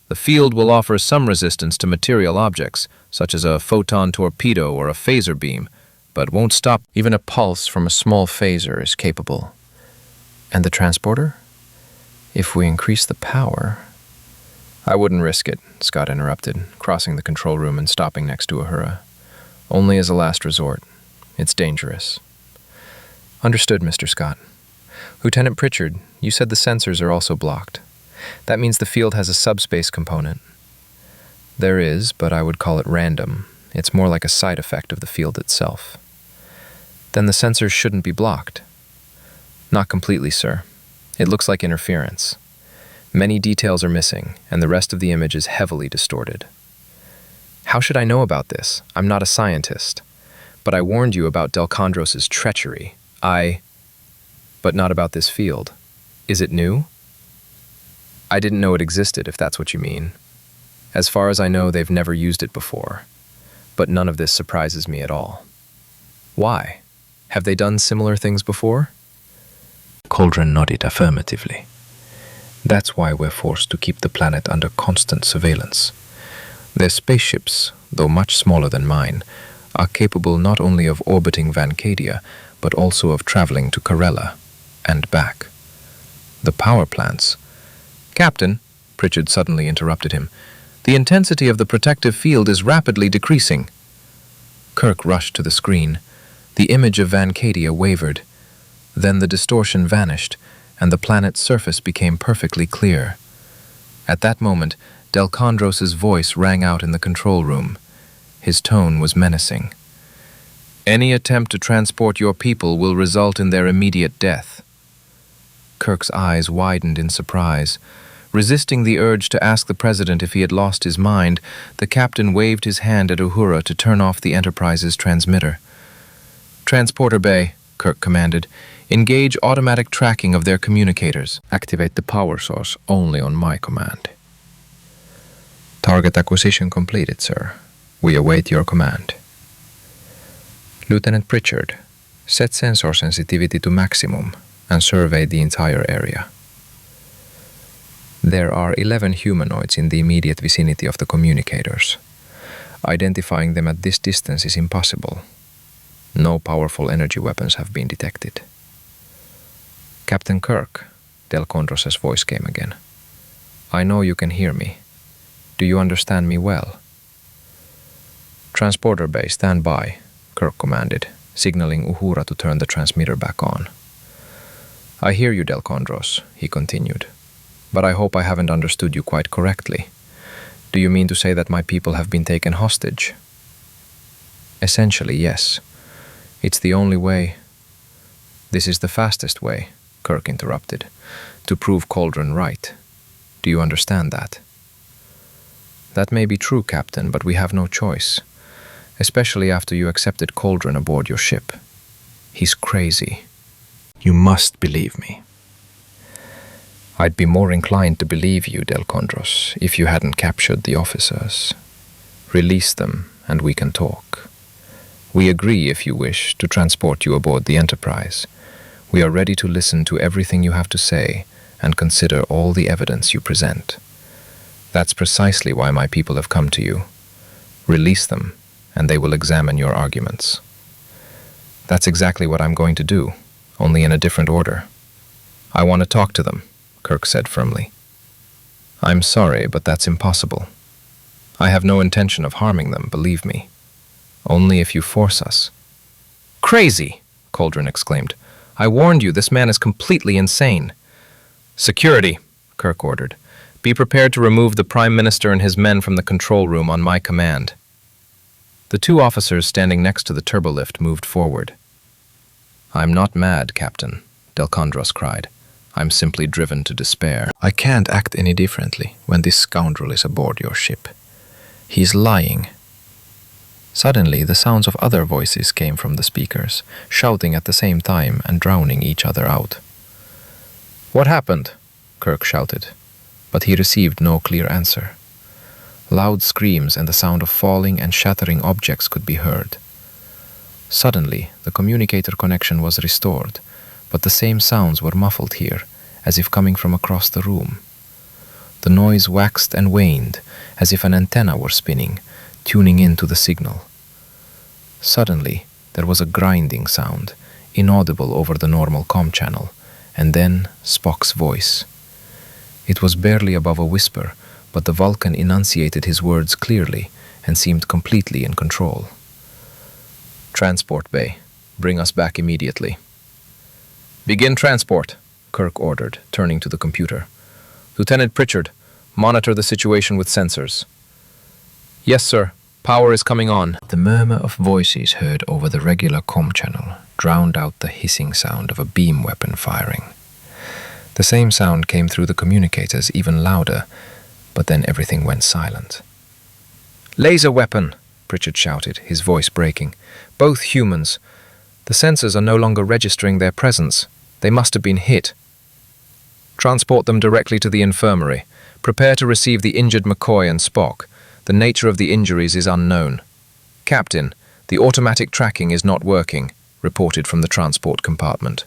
The field will offer some resistance to material objects, such as a photon torpedo or a phaser beam, but won't stop. Even a pulse from a small phaser is capable. And the transporter? If we increase the power... I wouldn't risk it, Scott interrupted, crossing the control room and stopping next to Uhura. Only as a last resort. It's dangerous. Understood, Mr. Scott. Lieutenant Pritchard, you said the sensors are also blocked. That means the field has a subspace component. There is, but I would call it random. It's more like a side effect of the field itself. Then the sensors shouldn't be blocked. Not completely, sir. It looks like interference. Many details are missing, and the rest of the image is heavily distorted. How should I know about this? I'm not a scientist. But I warned you about Delkondros' treachery. But not about this field. Is it new? I didn't know it existed, if that's what you mean. As far as I know, they've never used it before, but none of this surprises me at all. Why? Have they done similar things before? Coldren nodded affirmatively. That's why we're forced to keep the planet under constant surveillance. Their spaceships, though much smaller than mine, are capable not only of orbiting Vancadia, but also of traveling to Karella and back. The power plants... Captain, Pritchard suddenly interrupted him, the intensity of the protective field is rapidly decreasing. Kirk rushed to the screen. The image of Vancadia wavered. Then the distortion vanished, and the planet's surface became perfectly clear. At that moment, Delkondros' voice rang out in the control room. His tone was menacing. Any attempt to transport your people will result in their immediate death. Kirk's eyes widened in surprise. Resisting the urge to ask the president if he had lost his mind, the captain waved his hand at Uhura to turn off the Enterprise's transmitter. Transporter Bay, Kirk commanded. Engage automatic tracking of their communicators. Activate the power source only on my command. Target acquisition completed, sir. We await your command. Lieutenant Pritchard, set sensor sensitivity to maximum and survey the entire area. There are 11 humanoids in the immediate vicinity of the communicators. Identifying them at this distance is impossible. No powerful energy weapons have been detected. Captain Kirk, Delkondros' voice came again. I know you can hear me. Do you understand me well? Transporter Bay, stand by, Kirk commanded, signaling Uhura to turn the transmitter back on. I hear you, Delkondros, he continued. But I hope I haven't understood you quite correctly. Do you mean to say that my people have been taken hostage? Essentially, yes. It's the only way. This is the fastest way, Kirk interrupted, to prove Coldren right. Do you understand that? That may be true, Captain, but we have no choice. Especially after you accepted Coldren aboard your ship. He's crazy. You must believe me. I'd be more inclined to believe you, Delkondros, if you hadn't captured the officers. Release them, and we can talk. We agree, if you wish, to transport you aboard the Enterprise. We are ready to listen to everything you have to say and consider all the evidence you present. That's precisely why my people have come to you. Release them, and they will examine your arguments. That's exactly what I'm going to do, only in a different order. I want to talk to them, Kirk said firmly. I'm sorry, but that's impossible. I have no intention of harming them, believe me. Only if you force us. Crazy, Coldren exclaimed. I warned you, this man is completely insane. Security, Kirk ordered. Be prepared to remove the Prime Minister and his men from the control room on my command. The two officers standing next to the turbolift moved forward. I'm not mad, Captain, Delkondros cried. I'm simply driven to despair. I can't act any differently when this scoundrel is aboard your ship. He's lying. Suddenly, the sounds of other voices came from the speakers, shouting at the same time and drowning each other out. What happened? Kirk shouted, but he received no clear answer. Loud screams and the sound of falling and shattering objects could be heard. Suddenly, the communicator connection was restored, but the same sounds were muffled here, as if coming from across the room. The noise waxed and waned, as if an antenna were spinning, tuning in to the signal. Suddenly, there was a grinding sound, inaudible over the normal comm channel, and then Spock's voice. It was barely above a whisper, but the Vulcan enunciated his words clearly and seemed completely in control. Transport Bay, bring us back immediately. Begin transport, Kirk ordered, turning to the computer. Lieutenant Pritchard, monitor the situation with sensors. Yes, sir. Power is coming on. The murmur of voices heard over the regular comm channel drowned out the hissing sound of a beam weapon firing. The same sound came through the communicators even louder, but then everything went silent. Laser weapon, Pritchard shouted, his voice breaking. Both humans. The sensors are no longer registering their presence. They must have been hit. Transport them directly to the infirmary. Prepare to receive the injured McCoy and Spock. The nature of the injuries is unknown. Captain, the automatic tracking is not working, reported from the transport compartment.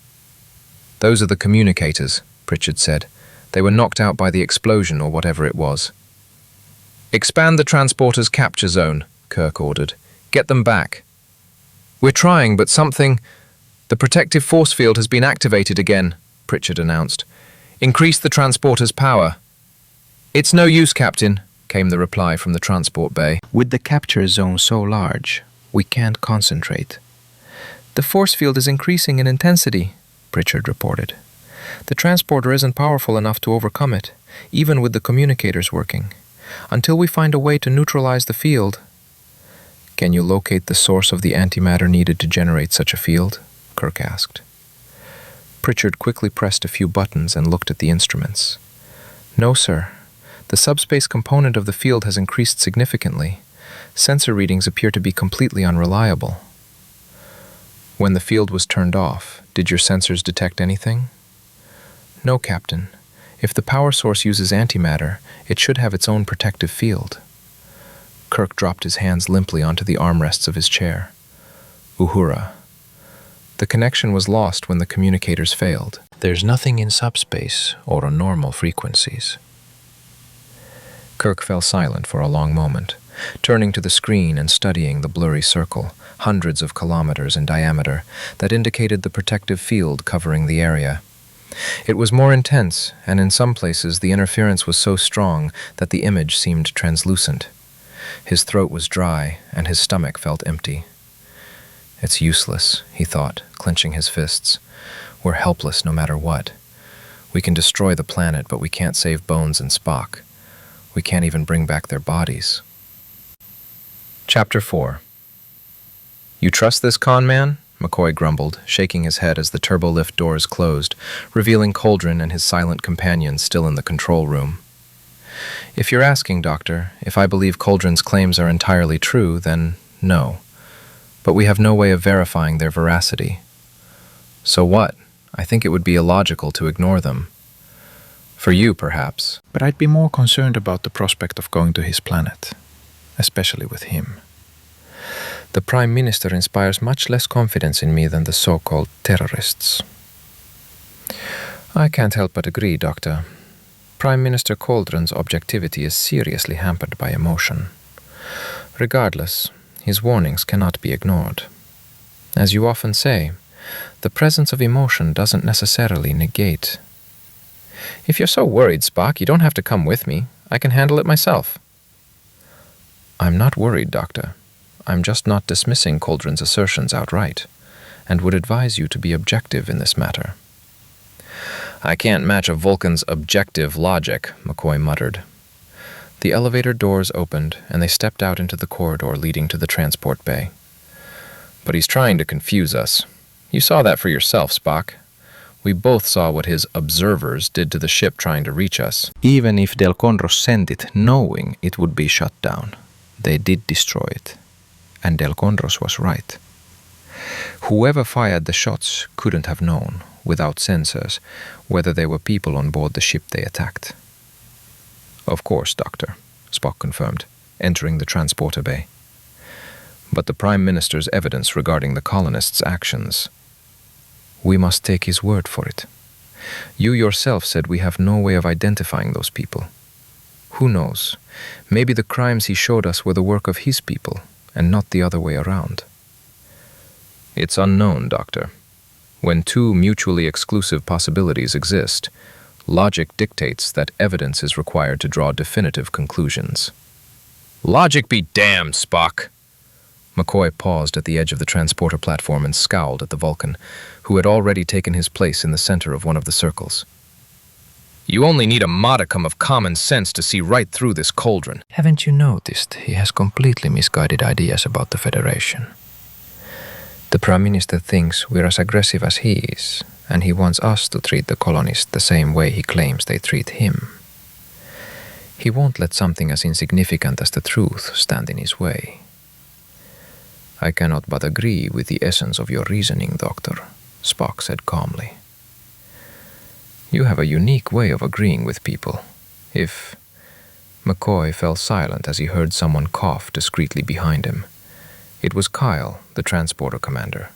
Those are the communicators, Pritchard said. They were knocked out by the explosion or whatever it was. Expand the transporter's capture zone, Kirk ordered. Get them back. We're trying, but something... The protective force field has been activated again, Pritchard announced. Increase the transporter's power. It's no use, Captain, came the reply from the transport bay. With the capture zone so large, we can't concentrate. The force field is increasing in intensity, Pritchard reported. The transporter isn't powerful enough to overcome it, even with the communicators working. Until we find a way to neutralize the field. Can you locate the source of the antimatter needed to generate such a field? Kirk asked. Pritchard quickly pressed a few buttons and looked at the instruments. No, sir. The subspace component of the field has increased significantly. Sensor readings appear to be completely unreliable. When the field was turned off, did your sensors detect anything? No, Captain. If the power source uses antimatter, it should have its own protective field. Kirk dropped his hands limply onto the armrests of his chair. Uhura. The connection was lost when the communicators failed. There's nothing in subspace or on normal frequencies. Kirk fell silent for a long moment, turning to the screen and studying the blurry circle, hundreds of kilometers in diameter, that indicated the protective field covering the area. It was more intense, and in some places the interference was so strong that the image seemed translucent. His throat was dry, and his stomach felt empty. It's useless, he thought, clenching his fists. We're helpless no matter what. We can destroy the planet, but we can't save Bones and Spock. We can't even bring back their bodies. Chapter 4. You trust this con man? McCoy grumbled, shaking his head as the turbolift doors closed, revealing Coldren and his silent companions still in the control room. If you're asking, Doctor, if I believe Coldren's claims are entirely true, then no. But we have no way of verifying their veracity. So what? I think it would be illogical to ignore them. For you, perhaps. But I'd be more concerned about the prospect of going to his planet, especially with him. The Prime Minister inspires much less confidence in me than the so-called terrorists. I can't help but agree, Doctor. Prime Minister Coldren's objectivity is seriously hampered by emotion. Regardless, his warnings cannot be ignored. As you often say, the presence of emotion doesn't necessarily negate. If you're so worried, Spock, you don't have to come with me. I can handle it myself. I'm not worried, Doctor. I'm just not dismissing Coldren's assertions outright, and would advise you to be objective in this matter. I can't match a Vulcan's objective logic, McCoy muttered. The elevator doors opened, and they stepped out into the corridor leading to the transport bay. But he's trying to confuse us. You saw that for yourself, Spock. We both saw what his observers did to the ship trying to reach us. Even if Delkondros sent it knowing it would be shut down, they did destroy it. And Delkondros was right. Whoever fired the shots couldn't have known, without sensors, whether there were people on board the ship they attacked. Of course, Doctor, Spock confirmed, entering the transporter bay. But the Prime Minister's evidence regarding the colonists' actions, we must take his word for it. You yourself said we have no way of identifying those people. Who knows? Maybe the crimes he showed us were the work of his people, and not the other way around. It's unknown, Doctor. When two mutually exclusive possibilities exist, logic dictates that evidence is required to draw definitive conclusions. Logic be damned, Spock! McCoy paused at the edge of the transporter platform and scowled at the Vulcan, who had already taken his place in the center of one of the circles. You only need a modicum of common sense to see right through this Coldren. Haven't you noticed he has completely misguided ideas about the Federation? The Prime Minister thinks we're as aggressive as he is, and he wants us to treat the colonists the same way he claims they treat him. He won't let something as insignificant as the truth stand in his way. I cannot but agree with the essence of your reasoning, Doctor, Spock said calmly. You have a unique way of agreeing with people, if McCoy fell silent as he heard someone cough discreetly behind him. It was Kyle, the transporter commander.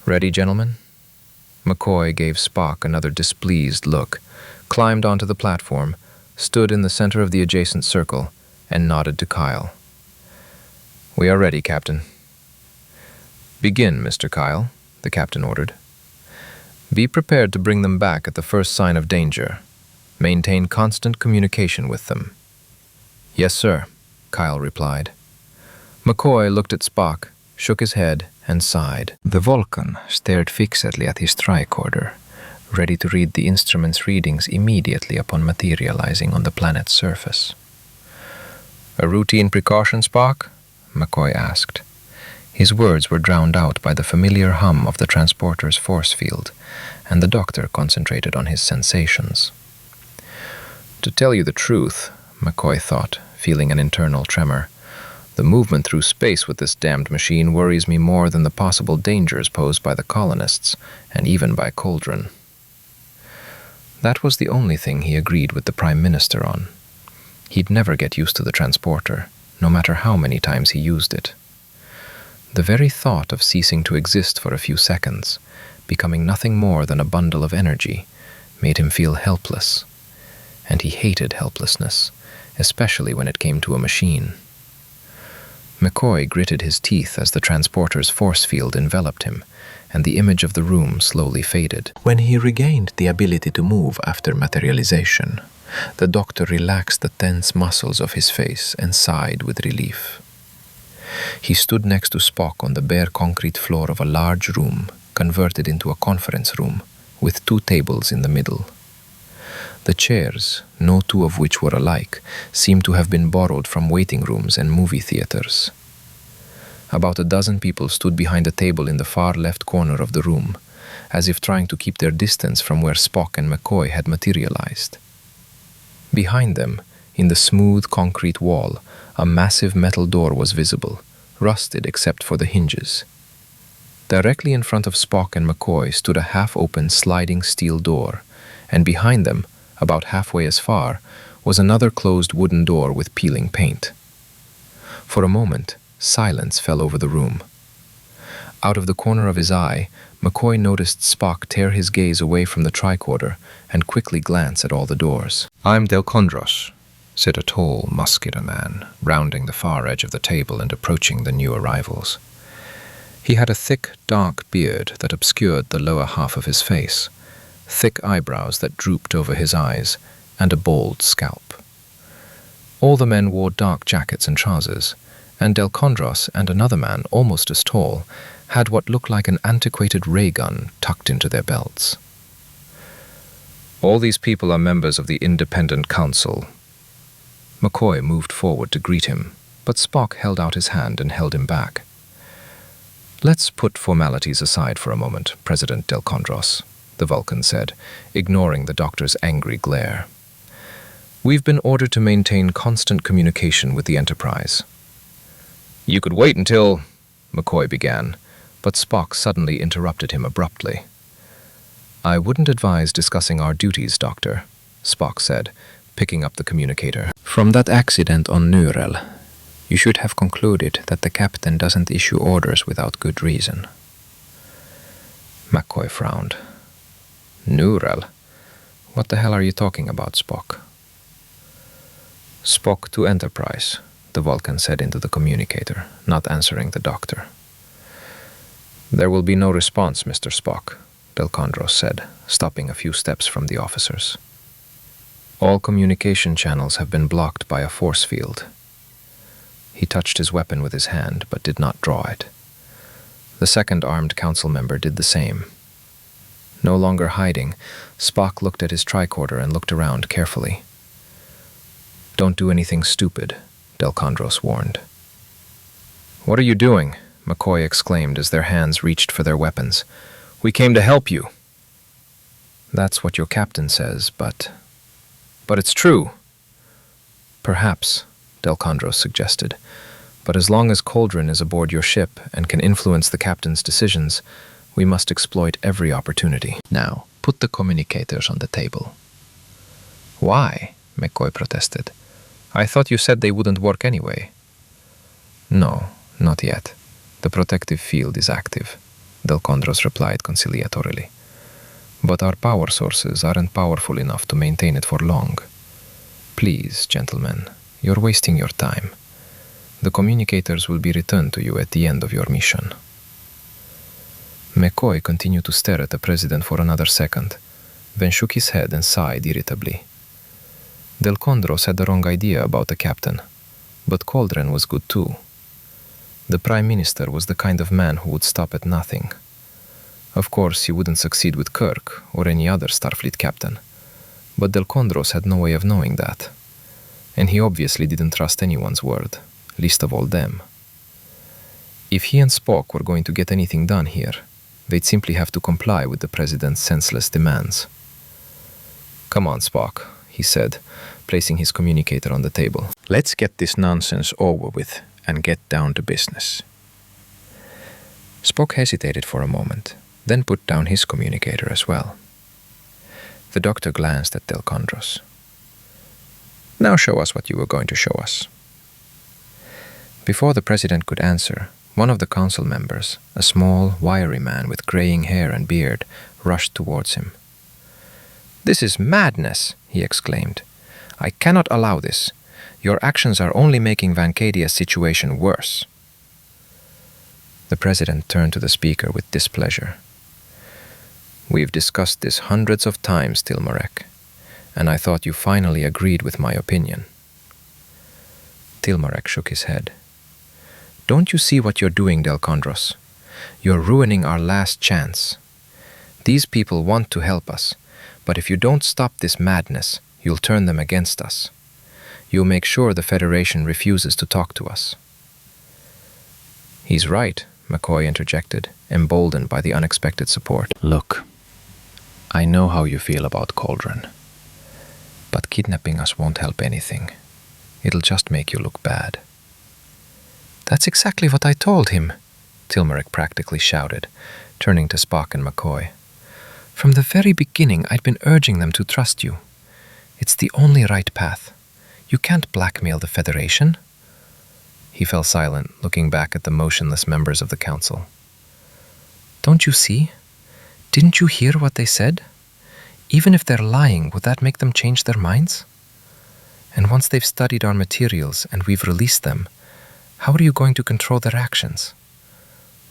"Ready, gentlemen?" McCoy gave Spock another displeased look, climbed onto the platform, stood in the center of the adjacent circle, and nodded to Kyle. "We are ready, Captain." "Begin, Mr. Kyle," the captain ordered. "Be prepared to bring them back at the first sign of danger. Maintain constant communication with them." "Yes, sir," Kyle replied. McCoy looked at Spock, shook his head, and sighed. The Vulcan stared fixedly at his tricorder, ready to read the instrument's readings immediately upon materializing on the planet's surface. "A routine precaution, Spock?" McCoy asked. His words were drowned out by the familiar hum of the transporter's force field, and the doctor concentrated on his sensations. "To tell you the truth," McCoy thought, feeling an internal tremor, "the movement through space with this damned machine worries me more than the possible dangers posed by the colonists, and even by Coldren." That was the only thing he agreed with the Prime Minister on. He'd never get used to the transporter, no matter how many times he used it. The very thought of ceasing to exist for a few seconds, becoming nothing more than a bundle of energy, made him feel helpless. And he hated helplessness, especially when it came to a machine. McCoy gritted his teeth as the transporter's force field enveloped him, and the image of the room slowly faded. When he regained the ability to move after materialization, the doctor relaxed the tense muscles of his face and sighed with relief. He stood next to Spock on the bare concrete floor of a large room, converted into a conference room, with 2 tables in the middle. The chairs, no 2 of which were alike, seemed to have been borrowed from waiting rooms and movie theaters. About a dozen people stood behind a table in the far left corner of the room, as if trying to keep their distance from where Spock and McCoy had materialized. Behind them, in the smooth concrete wall, a massive metal door was visible, rusted except for the hinges. Directly in front of Spock and McCoy stood a half-open sliding steel door, and behind them, about halfway as far, was another closed wooden door with peeling paint. For a moment, silence fell over the room. Out of the corner of his eye, McCoy noticed Spock tear his gaze away from the tricorder and quickly glance at all the doors. "I'm Delkondros," said a tall, muscular man, rounding the far edge of the table and approaching the new arrivals. He had a thick, dark beard that obscured the lower half of his face, thick eyebrows that drooped over his eyes, and a bald scalp. All the men wore dark jackets and trousers, and Delkondros and another man, almost as tall, had what looked like an antiquated ray gun tucked into their belts. "All these people are members of the Independent Council." McCoy moved forward to greet him, but Spock held out his hand and held him back. "Let's put formalities aside for a moment, President Delkondros," the Vulcan said, ignoring the doctor's angry glare. "We've been ordered to maintain constant communication with the Enterprise." "You could wait until—" McCoy began, but Spock suddenly interrupted him abruptly. "I wouldn't advise discussing our duties, Doctor," Spock said, picking up the communicator. "From that accident on Nurel, you should have concluded that the captain doesn't issue orders without good reason." McCoy frowned. "Nurel? What the hell are you talking about, Spock?" "Spock to Enterprise," the Vulcan said into the communicator, not answering the doctor. "There will be no response, Mr. Spock," Delkondros said, stopping a few steps from the officers. "All communication channels have been blocked by a force field." He touched his weapon with his hand, but did not draw it. The second armed council member did the same. No longer hiding, Spock looked at his tricorder and looked around carefully. "Don't do anything stupid," Delkondros warned. "What are you doing?" McCoy exclaimed as their hands reached for their weapons. "We came to help you." "That's what your captain says, but it's true." "Perhaps," Delkondros suggested, "but as long as Coldren is aboard your ship and can influence the captain's decisions, we must exploit every opportunity. Now, put the communicators on the table." "Why?" McCoy protested. I thought you said they wouldn't work anyway. No, not yet. The protective field is active, Delkondros replied conciliatorily. But our power sources aren't powerful enough to maintain it for long. Please, gentlemen, you're wasting your time. The communicators will be returned to you at the end of your mission. McCoy continued to stare at the president for another second, then shook his head and sighed irritably. Delkondros had the wrong idea about the captain, but Coldren was good too. The Prime Minister was the kind of man who would stop at nothing. Of course, he wouldn't succeed with Kirk or any other Starfleet captain, but Delkondros had no way of knowing that, and he obviously didn't trust anyone's word, least of all them. If he and Spock were going to get anything done here, they'd simply have to comply with the president's senseless demands. Come on, Spock, he said, placing his communicator on the table. Let's get this nonsense over with and get down to business. Spock hesitated for a moment, then put down his communicator as well. The doctor glanced at Delkondros. Now show us what you were going to show us. Before the president could answer, one of the council members, a small, wiry man with graying hair and beard, rushed towards him. "This is madness," he exclaimed. "I cannot allow this. Your actions are only making Vancadia's situation worse." The president turned to the speaker with displeasure. "We've discussed this hundreds of times, Tilmarek, and I thought you finally agreed with my opinion." Tilmarek shook his head. "Don't you see what you're doing, Delkondros? You're ruining our last chance. These people want to help us, but if you don't stop this madness, you'll turn them against us. You'll make sure the Federation refuses to talk to us." "He's right," McCoy interjected, emboldened by the unexpected support. Look, I know how you feel about Coldren, but kidnapping us won't help anything. It'll just make you look bad. "That's exactly what I told him," Tilmarek practically shouted, turning to Spock and McCoy. "From the very beginning, I'd been urging them to trust you. It's the only right path. You can't blackmail the Federation." He fell silent, looking back at the motionless members of the council. "Don't you see? Didn't you hear what they said? Even if they're lying, would that make them change their minds? And once they've studied our materials and we've released them, how are you going to control their actions?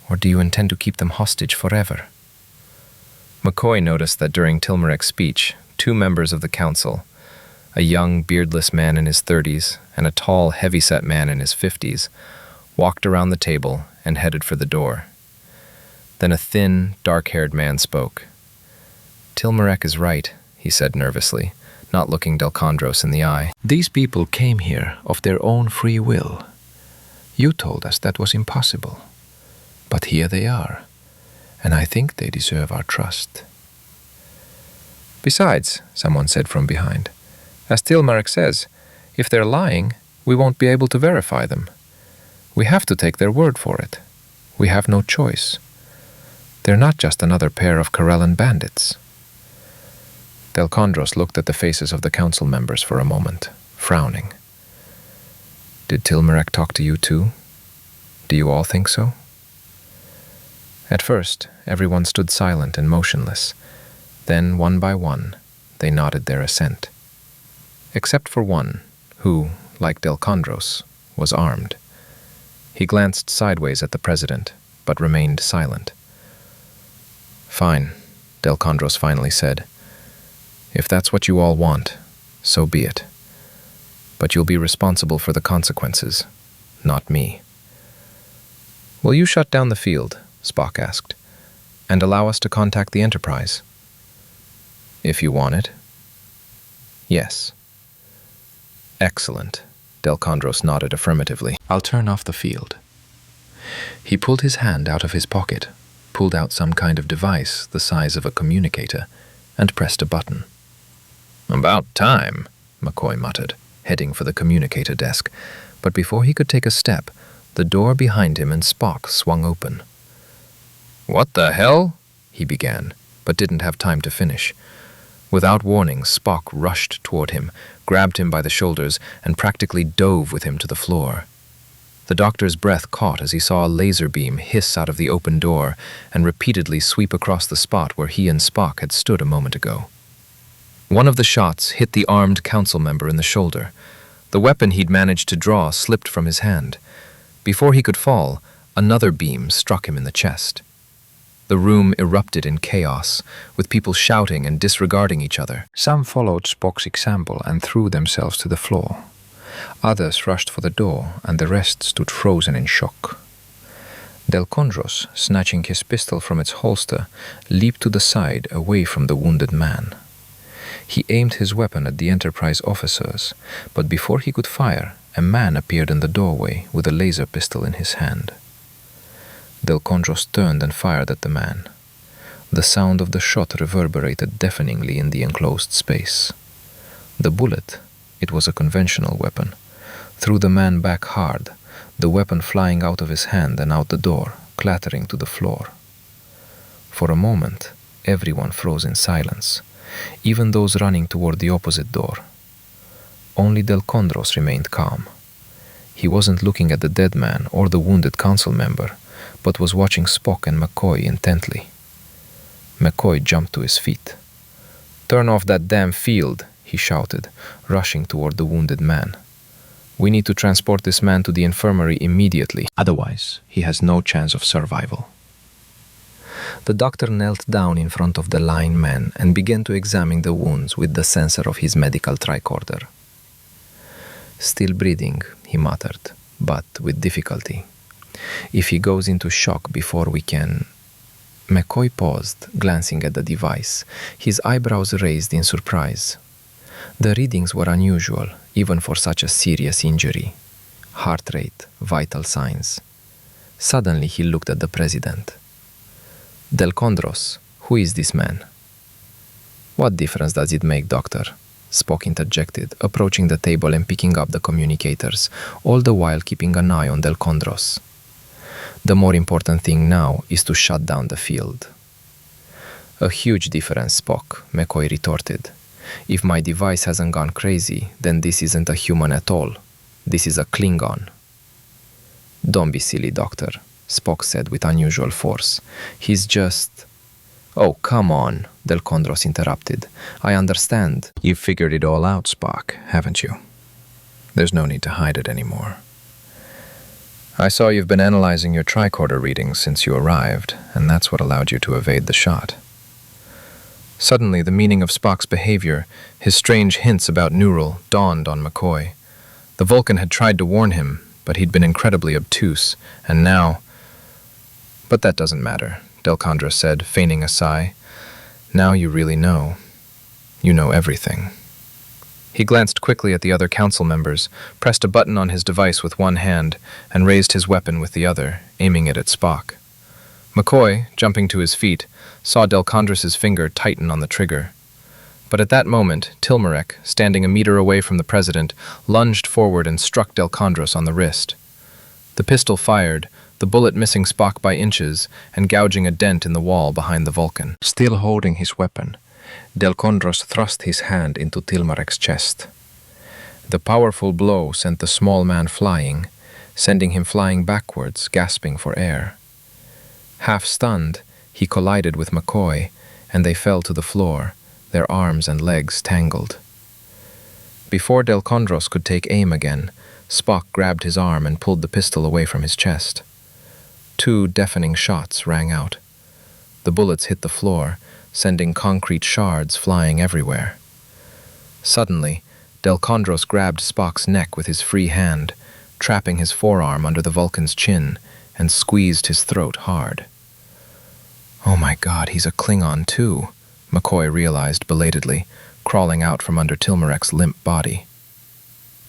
Or do you intend to keep them hostage forever?" McCoy noticed that during Tilmarek's speech, two members of the council, a young, beardless man in his 30s and a tall, heavy-set man in his 50s, walked around the table and headed for the door. Then a thin, dark-haired man spoke. "Tilmarek is right," he said nervously, not looking Delkondros in the eye. These people came here of their own free will. You told us that was impossible. But here they are, and I think they deserve our trust. "Besides," someone said from behind, "as Tilmarek says, if they're lying, we won't be able to verify them. We have to take their word for it. We have no choice. They're not just another pair of Karellan bandits." Delkondros looked at the faces of the council members for a moment, frowning. "Did Tilmarek talk to you too? Do you all think so?" At first, everyone stood silent and motionless. Then, one by one, they nodded their assent. Except for one, who, like Delkondros, was armed. He glanced sideways at the president, but remained silent. "Fine," Delkondros finally said. "If that's what you all want, so be it. But you'll be responsible for the consequences, not me." "Will you shut down the field?" Spock asked, "and allow us to contact the Enterprise?" "If you want it." "Yes." "Excellent." Delkondros nodded affirmatively. I'll turn off the field. He pulled his hand out of his pocket, pulled out some kind of device the size of a communicator, and pressed a button. "About time," McCoy muttered, heading for the communicator desk, but before he could take a step, the door behind him and Spock swung open. "What the hell?" he began, but didn't have time to finish. Without warning, Spock rushed toward him, grabbed him by the shoulders, and practically dove with him to the floor. The doctor's breath caught as he saw a laser beam hiss out of the open door and repeatedly sweep across the spot where he and Spock had stood a moment ago. One of the shots hit the armed council member in the shoulder. The weapon he'd managed to draw slipped from his hand. Before he could fall, another beam struck him in the chest. The room erupted in chaos, with people shouting and disregarding each other. Some followed Spock's example and threw themselves to the floor. Others rushed for the door, and the rest stood frozen in shock. Delkondros, snatching his pistol from its holster, leaped to the side away from the wounded man. He aimed his weapon at the Enterprise officers, but before he could fire, a man appeared in the doorway with a laser pistol in his hand. Delkondros turned and fired at the man. The sound of the shot reverberated deafeningly in the enclosed space. The bullet, it was a conventional weapon, threw the man back hard, the weapon flying out of his hand and out the door, clattering to the floor. For a moment, everyone froze in silence, even those running toward the opposite door. Only Delkondros remained calm. He wasn't looking at the dead man or the wounded council member, but was watching Spock and McCoy intently. McCoy jumped to his feet. "Turn off that damn field," he shouted, rushing toward the wounded man. "We need to transport this man to the infirmary immediately. Otherwise, he has no chance of survival." The doctor knelt down in front of the lying man and began to examine the wounds with the sensor of his medical tricorder. "Still breathing," he muttered, but with difficulty. "If he goes into shock before we can—" McCoy paused, glancing at the device, his eyebrows raised in surprise. The readings were unusual, even for such a serious injury. Heart rate, vital signs. Suddenly he looked at the president. "Delkondros, who is this man?" "What difference does it make, doctor?" Spock interjected, approaching the table and picking up the communicators, all the while keeping an eye on Delkondros. "The more important thing now is to shut down the field." "A huge difference, Spock," McCoy retorted. "If my device hasn't gone crazy, then this isn't a human at all. This is a Klingon." "Don't be silly, doctor," Spock said with unusual force. "He's just—" "Oh, come on," Delkondros interrupted. "I understand." "You've figured it all out, Spock, haven't you? There's no need to hide it anymore. I saw you've been analyzing your tricorder readings since you arrived, and that's what allowed you to evade the shot." Suddenly, the meaning of Spock's behavior, his strange hints about Neural, dawned on McCoy. The Vulcan had tried to warn him, but he'd been incredibly obtuse, and now— "But that doesn't matter," Delkondros said, feigning a sigh. "Now you really know. You know everything." He glanced quickly at the other council members, pressed a button on his device with one hand, and raised his weapon with the other, aiming it at Spock. McCoy, jumping to his feet, saw Delkondros' finger tighten on the trigger. But at that moment, Tilmarek, standing a meter away from the president, lunged forward and struck Delkondros on the wrist. The pistol fired, the bullet missing Spock by inches and gouging a dent in the wall behind the Vulcan. Still holding his weapon, Delkondros thrust his hand into Tilmarek's chest. The powerful blow sent the small man flying, sending him flying backwards, gasping for air. Half stunned, he collided with McCoy, and they fell to the floor, their arms and legs tangled. Before Delkondros could take aim again, Spock grabbed his arm and pulled the pistol away from his chest. 2 deafening shots rang out. The bullets hit the floor, sending concrete shards flying everywhere. Suddenly, Delkondros grabbed Spock's neck with his free hand, trapping his forearm under the Vulcan's chin, and squeezed his throat hard. "Oh my God, he's a Klingon too," McCoy realized belatedly, crawling out from under Tilmarek's limp body.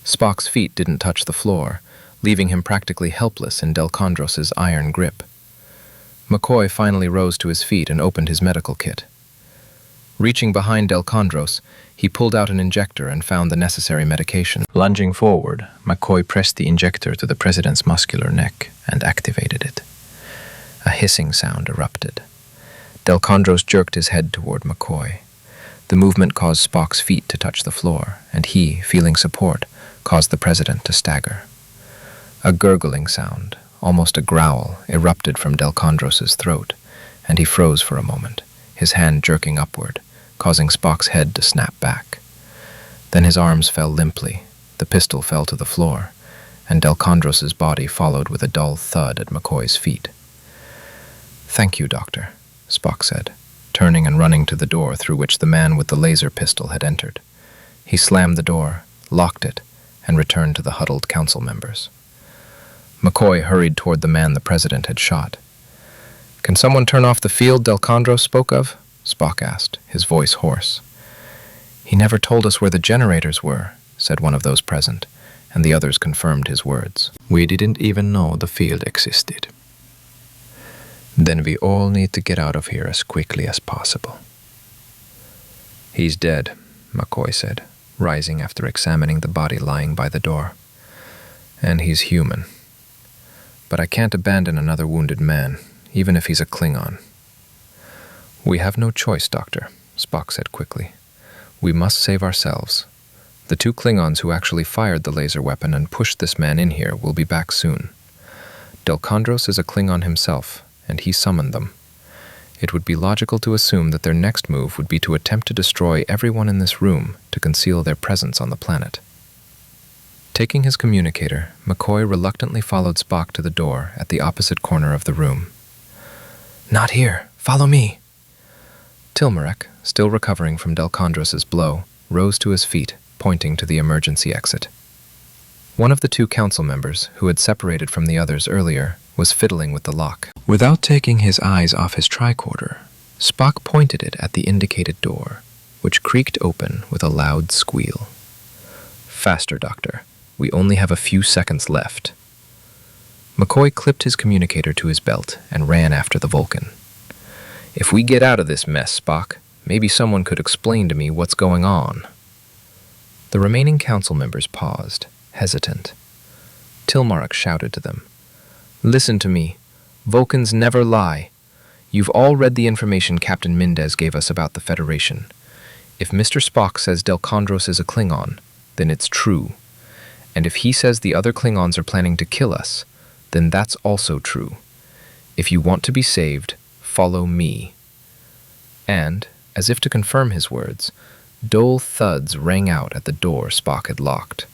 Spock's feet didn't touch the floor, leaving him practically helpless in Delkondros' iron grip. McCoy finally rose to his feet and opened his medical kit. Reaching behind Delkondros, he pulled out an injector and found the necessary medication. Lunging forward, McCoy pressed the injector to the president's muscular neck and activated it. A hissing sound erupted. Delkondros jerked his head toward McCoy. The movement caused Spock's feet to touch the floor, and he, feeling support, caused the president to stagger. A gurgling sound, almost a growl, erupted from Delkondros' throat, and he froze for a moment, his hand jerking upward, causing Spock's head to snap back. Then his arms fell limply, the pistol fell to the floor, and Delkondros' body followed with a dull thud at McCoy's feet. "Thank you, Doctor," Spock said, turning and running to the door through which the man with the laser pistol had entered. He slammed the door, locked it, and returned to the huddled council members. McCoy hurried toward the man the president had shot. "Can someone turn off the field Delkondros spoke of?" Spock asked, his voice hoarse. "He never told us where the generators were," said one of those present, and the others confirmed his words. "We didn't even know the field existed." "Then we all need to get out of here as quickly as possible." "He's dead," McCoy said, rising after examining the body lying by the door. "And he's human. But I can't abandon another wounded man, even if he's a Klingon." "We have no choice, Doctor," Spock said quickly. "We must save ourselves. The 2 Klingons who actually fired the laser weapon and pushed this man in here will be back soon. Delkondros is a Klingon himself, and he summoned them. It would be logical to assume that their next move would be to attempt to destroy everyone in this room to conceal their presence on the planet." Taking his communicator, McCoy reluctantly followed Spock to the door at the opposite corner of the room. "Not here. Follow me." Tilmarek, still recovering from Delkondros' blow, rose to his feet, pointing to the emergency exit. One of the 2 council members, who had separated from the others earlier, was fiddling with the lock. Without taking his eyes off his tricorder, Spock pointed it at the indicated door, which creaked open with a loud squeal. "Faster, Doctor. We only have a few seconds left." McCoy clipped his communicator to his belt and ran after the Vulcan. "If we get out of this mess, Spock, maybe someone could explain to me what's going on." The remaining council members paused, hesitant. Tilmarek shouted to them, "Listen to me. Vulcans never lie. You've all read the information Captain Mendez gave us about the Federation. If Mr. Spock says Delkondros is a Klingon, then it's true. And if he says the other Klingons are planning to kill us, then that's also true. If you want to be saved, follow me." And, as if to confirm his words, dull thuds rang out at the door Spock had locked.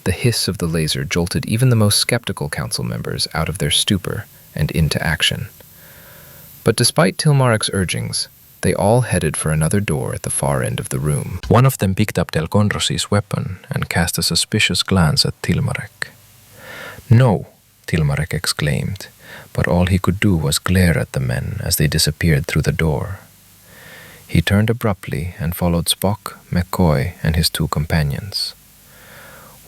The hiss of the laser jolted even the most skeptical council members out of their stupor and into action. But despite Tilmarek's urgings, they all headed for another door at the far end of the room. One of them picked up Delkondros' weapon and cast a suspicious glance at Tilmarek. "No," Tilmarek exclaimed, but all he could do was glare at the men as they disappeared through the door. He turned abruptly and followed Spock, McCoy, and his 2 companions.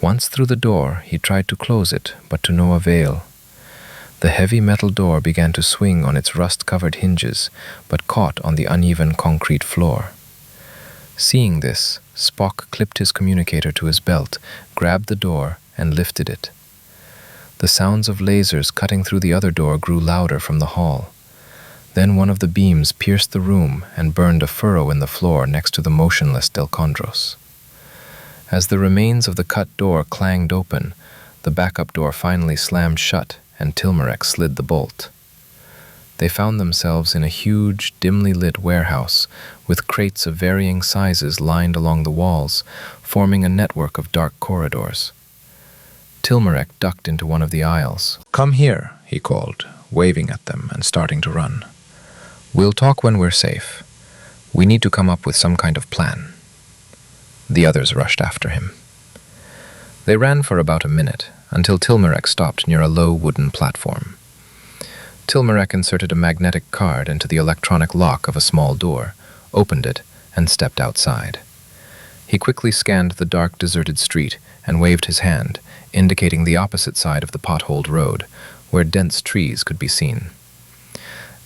Once through the door, he tried to close it, but to no avail. The heavy metal door began to swing on its rust-covered hinges, but caught on the uneven concrete floor. Seeing this, Spock clipped his communicator to his belt, grabbed the door, and lifted it. The sounds of lasers cutting through the other door grew louder from the hall. Then one of the beams pierced the room and burned a furrow in the floor next to the motionless Delkondros. As the remains of the cut door clanged open, the backup door finally slammed shut and Tilmarek slid the bolt. They found themselves in a huge, dimly lit warehouse with crates of varying sizes lined along the walls, forming a network of dark corridors. Tilmarek ducked into one of the aisles. "Come here," he called, waving at them and starting to run. "We'll talk when we're safe. We need to come up with some kind of plan." The others rushed after him. They ran for about a minute, until Tilmarek stopped near a low wooden platform. Tilmarek inserted a magnetic card into the electronic lock of a small door, opened it, and stepped outside. He quickly scanned the dark, deserted street and waved his hand, indicating the opposite side of the potholed road, where dense trees could be seen.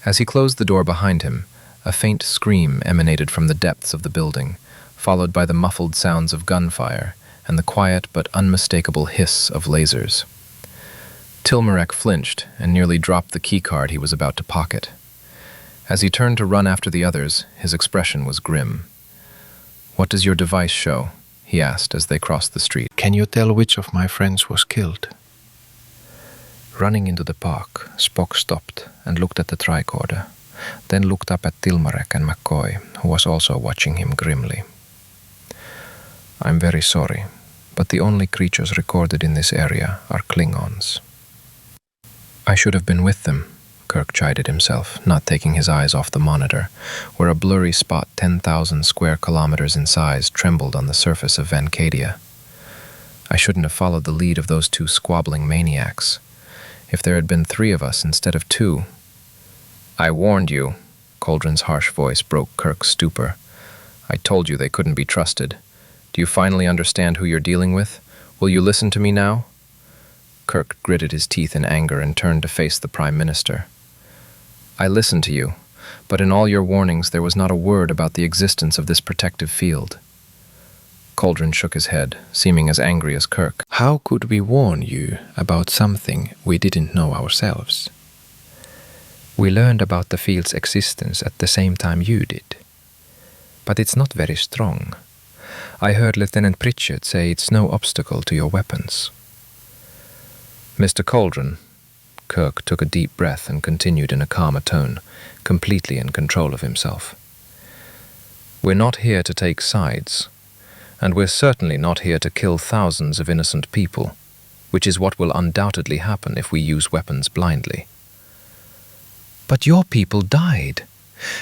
As he closed the door behind him, a faint scream emanated from the depths of the building, followed by the muffled sounds of gunfire and the quiet but unmistakable hiss of lasers. Tilmarek flinched and nearly dropped the keycard he was about to pocket. As he turned to run after the others, his expression was grim. "What does your device show?" he asked as they crossed the street. "Can you tell which of my friends was killed?" Running into the park, Spock stopped and looked at the tricorder, then looked up at Tilmarek and McCoy, who was also watching him grimly. "I'm very sorry, but the only creatures recorded in this area are Klingons." "I should have been with them," Kirk chided himself, not taking his eyes off the monitor, where a blurry spot 10,000 square kilometers in size trembled on the surface of Vancadia. "I shouldn't have followed the lead of those two squabbling maniacs. If there had been 3 of us instead of 2... "I warned you," Coldren's harsh voice broke Kirk's stupor. "I told you they couldn't be trusted. Do you finally understand who you're dealing with? Will you listen to me now?" Kirk gritted his teeth in anger and turned to face the Prime Minister. "I listened to you, but in all your warnings there was not a word about the existence of this protective field." Coldren shook his head, seeming as angry as Kirk. "How could we warn you about something we didn't know ourselves?" "We learned about the field's existence at the same time you did. But it's not very strong. I heard Lieutenant Pritchett say it's no obstacle to your weapons." "Mr. Coldren," Kirk took a deep breath and continued in a calmer tone, completely in control of himself. "We're not here to take sides, and we're certainly not here to kill thousands of innocent people, which is what will undoubtedly happen if we use weapons blindly." "But your people died.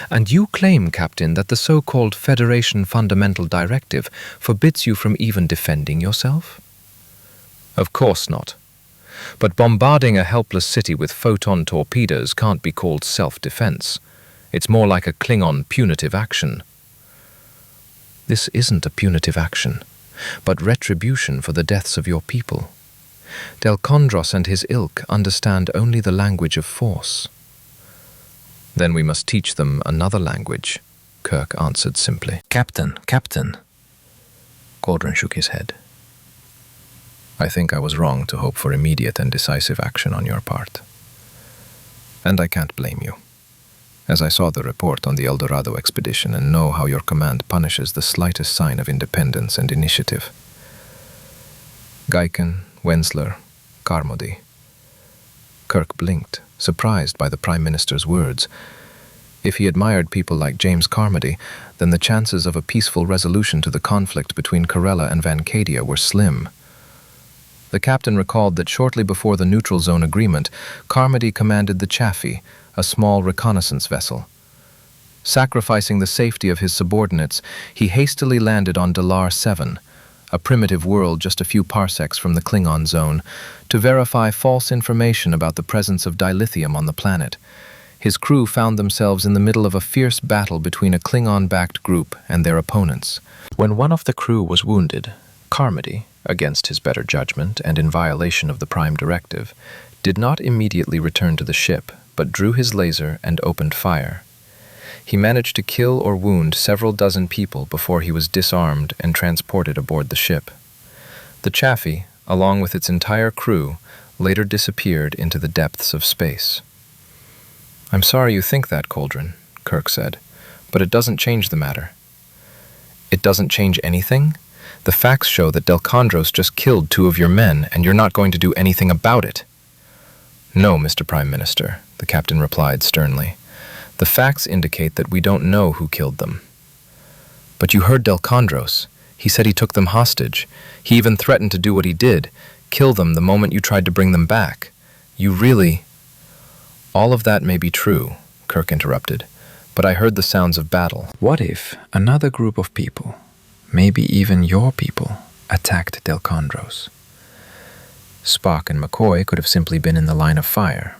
And you claim, Captain, that the so-called Federation Fundamental Directive forbids you from even defending yourself?" "Of course not. But bombarding a helpless city with photon torpedoes can't be called self-defense. It's more like a Klingon punitive action." "This isn't a punitive action, but retribution for the deaths of your people. Delkondros and his ilk understand only the language of force." "Then we must teach them another language," Kirk answered simply. Captain. Coldren shook his head. "I think I was wrong to hope for immediate and decisive action on your part. And I can't blame you, as I saw the report on the El Dorado expedition and know how your command punishes the slightest sign of independence and initiative. Geiken, Wensler, Carmody." Kirk blinked, surprised by the Prime Minister's words. If he admired people like James Carmody, then the chances of a peaceful resolution to the conflict between Karella and Vancadia were slim. The captain recalled that shortly before the neutral zone agreement, Carmody commanded the Chaffee, a small reconnaissance vessel. Sacrificing the safety of his subordinates, he hastily landed on Delar 7, a primitive world just a few parsecs from the Klingon zone, to verify false information about the presence of dilithium on the planet. His crew found themselves in the middle of a fierce battle between a Klingon-backed group and their opponents. When one of the crew was wounded, Carmody, against his better judgment and in violation of the Prime Directive, did not immediately return to the ship, but drew his laser and opened fire. He managed to kill or wound several dozen people before he was disarmed and transported aboard the ship. The Chaffee, along with its entire crew, later disappeared into the depths of space. "I'm sorry you think that, Coldren," Kirk said, "but it doesn't change the matter." "It doesn't change anything? The facts show that Delkondros just killed 2 of your men, and you're not going to do anything about it." "No, Mr. Prime Minister," the captain replied sternly. "The facts indicate that we don't know who killed them." "But you heard Delkondros. He said he took them hostage. He even threatened to do what he did, kill them the moment you tried to bring them back. You really—" "All of that may be true," Kirk interrupted, "but I heard the sounds of battle." What if another group of people, maybe even your people, attacked Delkondros? Spock and McCoy could have simply been in the line of fire.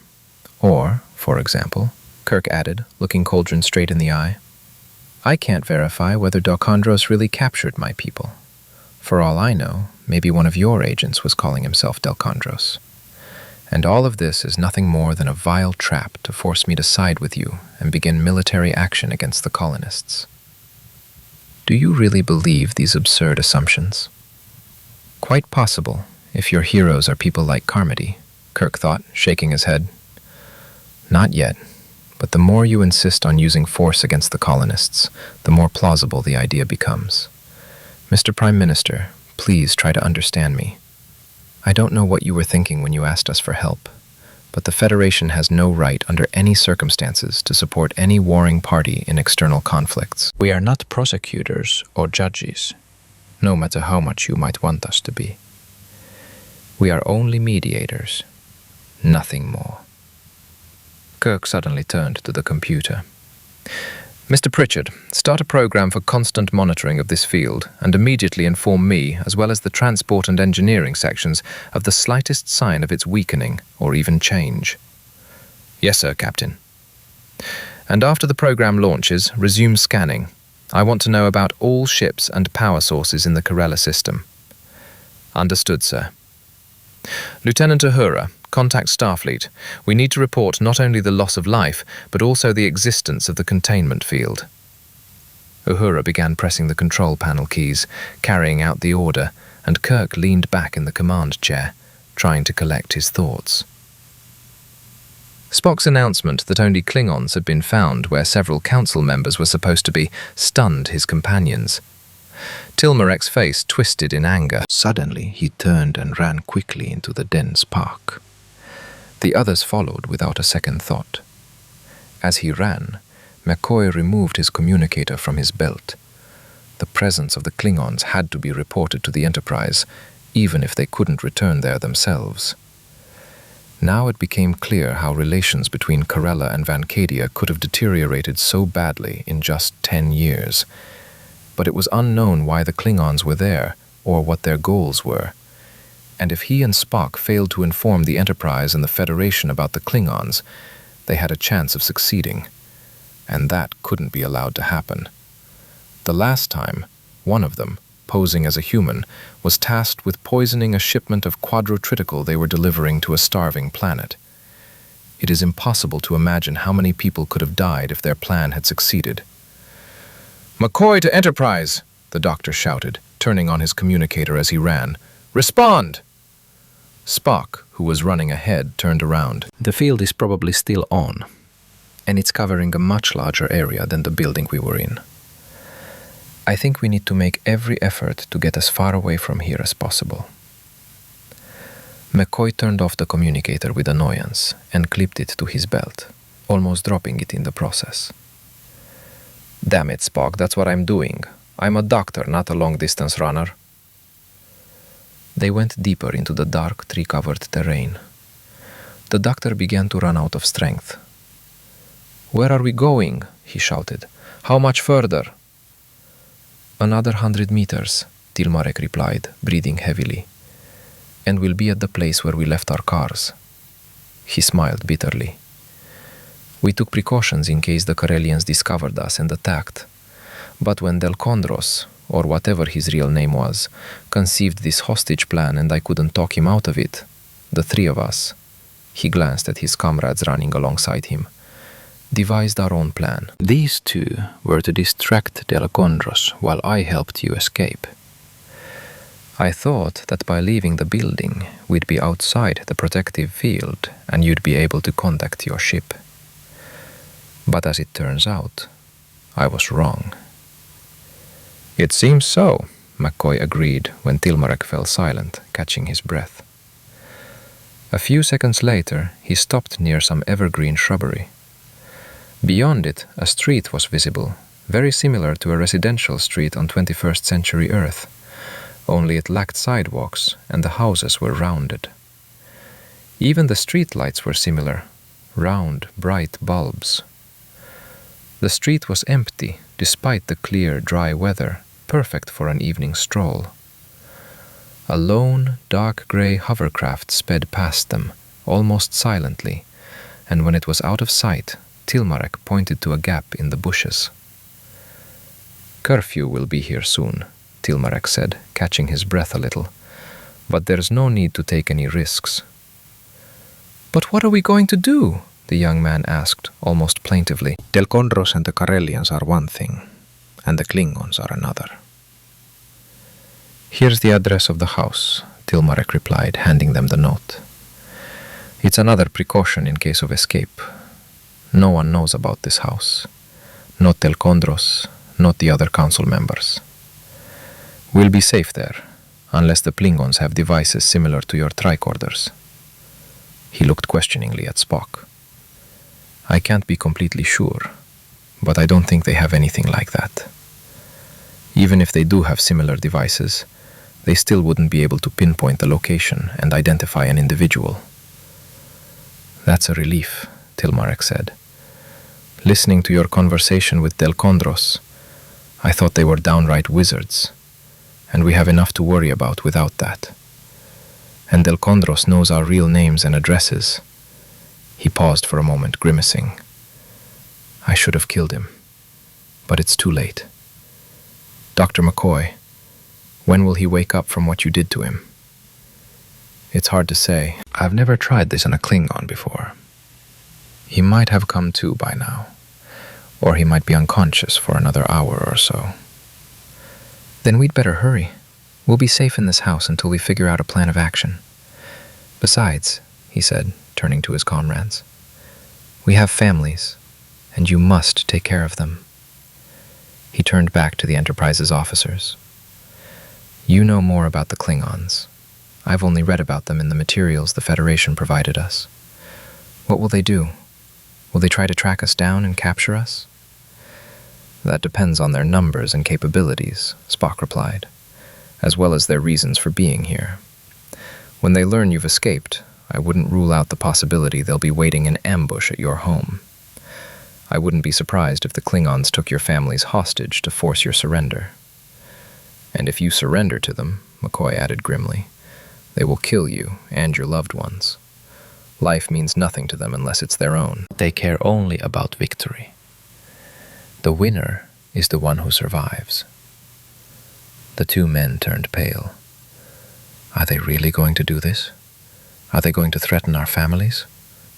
Or, for example, Kirk added, looking Coldren straight in the eye, "I can't verify whether Delkondros really captured my people. For all I know, maybe one of your agents was calling himself Delkondros. And all of this is nothing more than a vile trap to force me to side with you and begin military action against the colonists." "Do you really believe these absurd assumptions?" "Quite possible, if your heroes are people like Carmody," Kirk thought, shaking his head. "Not yet, but the more you insist on using force against the colonists, the more plausible the idea becomes. Mr. Prime Minister, please try to understand me. I don't know what you were thinking when you asked us for help, but the Federation has no right under any circumstances to support any warring party in external conflicts. We are not prosecutors or judges, no matter how much you might want us to be. We are only mediators, nothing more. Kirk suddenly turned to the computer. Mr. Pritchard, start a program for constant monitoring of this field and immediately inform me, as well as the transport and engineering sections, of the slightest sign of its weakening or even change. Yes, sir, Captain. And after the program launches, resume scanning. I want to know about all ships and power sources in the Karella system. Understood, sir. Lieutenant Uhura, contact Starfleet. We need to report not only the loss of life, but also the existence of the containment field. Uhura began pressing the control panel keys, carrying out the order, and Kirk leaned back in the command chair, trying to collect his thoughts. Spock's announcement that only Klingons had been found where several council members were supposed to be stunned his companions. Tilmarek's face twisted in anger. Suddenly, he turned and ran quickly into the dense park. The others followed without a second thought. As he ran, McCoy removed his communicator from his belt. The presence of the Klingons had to be reported to the Enterprise, even if they couldn't return there themselves. Now it became clear how relations between Karella and Vancadia could have deteriorated so badly in just 10 years. But it was unknown why the Klingons were there, or what their goals were. And if he and Spock failed to inform the Enterprise and the Federation about the Klingons, they had a chance of succeeding. And that couldn't be allowed to happen. The last time, one of them, posing as a human, was tasked with poisoning a shipment of quadrotritical they were delivering to a starving planet. It is impossible to imagine how many people could have died if their plan had succeeded. "McCoy to Enterprise!" the doctor shouted, turning on his communicator as he ran. "Respond!" Spock, who was running ahead, turned around. The field is probably still on, And it's covering a much larger area than the building we were in. I think we need to make every effort to get as far away from here as possible. McCoy turned off the communicator with annoyance and clipped it to his belt, almost dropping it in the process. "Damn it, Spock, that's what I'm doing. I'm a doctor, not a long-distance runner." They went deeper into the dark, tree-covered terrain. The doctor began to run out of strength. "Where are we going?" he shouted. "How much further?" "Another 100 meters, Tilmarek replied, breathing heavily. "And we'll be at the place where we left our cars." He smiled bitterly. "We took precautions in case the Karelians discovered us and attacked. But when Delkondros, or whatever his real name was, conceived this hostage plan and I couldn't talk him out of it, the three of us," he glanced at his comrades running alongside him, "devised our own plan. These two were to distract Delkondros while I helped you escape. I thought that by leaving the building, we'd be outside the protective field and you'd be able to contact your ship. But as it turns out, I was wrong." "It seems so," McCoy agreed when Tilmarek fell silent, catching his breath. A few seconds later, he stopped near some evergreen shrubbery. Beyond it, a street was visible, very similar to a residential street on 21st century Earth, only it lacked sidewalks and the houses were rounded. Even the street lights were similar, round, bright bulbs. The street was empty, despite the clear, dry weather, perfect for an evening stroll. A lone, dark gray hovercraft sped past them, almost silently, and when it was out of sight, Tilmarek pointed to a gap in the bushes. "Curfew will be here soon," Tilmarek said, catching his breath a little, "but there's no need to take any risks." "But what are we going to do?" the young man asked, almost plaintively. Delkondros and the Karelians are one thing, and the Klingons are another. "Here's the address of the house," Tilmarek replied, handing them the note. "It's another precaution in case of escape. No one knows about this house. Not Delkondros, not the other council members. We'll be safe there, unless the Klingons have devices similar to your tricorders. He looked questioningly at Spock. I can't be completely sure, but I don't think they have anything like that. Even if they do have similar devices, they still wouldn't be able to pinpoint the location and identify an individual. That's a relief, Tilmarek said. Listening to your conversation with Delkondros, I thought they were downright wizards, and we have enough to worry about without that. And Delkondros knows our real names and addresses. He paused for a moment, grimacing. I should have killed him, but it's too late. Dr. McCoy, when will he wake up from what you did to him? It's hard to say. I've never tried this on a Klingon before. He might have come to by now, or he might be unconscious for another hour or so. Then we'd better hurry. We'll be safe in this house until we figure out a plan of action. Besides, he said, turning to his comrades, we have families, and you must take care of them. He turned back to the Enterprise's officers. You know more about the Klingons. I've only read about them in the materials the Federation provided us. What will they do? Will they try to track us down and capture us? That depends on their numbers and capabilities, Spock replied, as well as their reasons for being here. When they learn you've escaped, I wouldn't rule out the possibility they'll be waiting in ambush at your home. I wouldn't be surprised if the Klingons took your families hostage to force your surrender. And if you surrender to them, McCoy added grimly, they will kill you and your loved ones. Life means nothing to them unless it's their own. They care only about victory. The winner is the one who survives. The two men turned pale. Are they really going to do this? Are they going to threaten our families?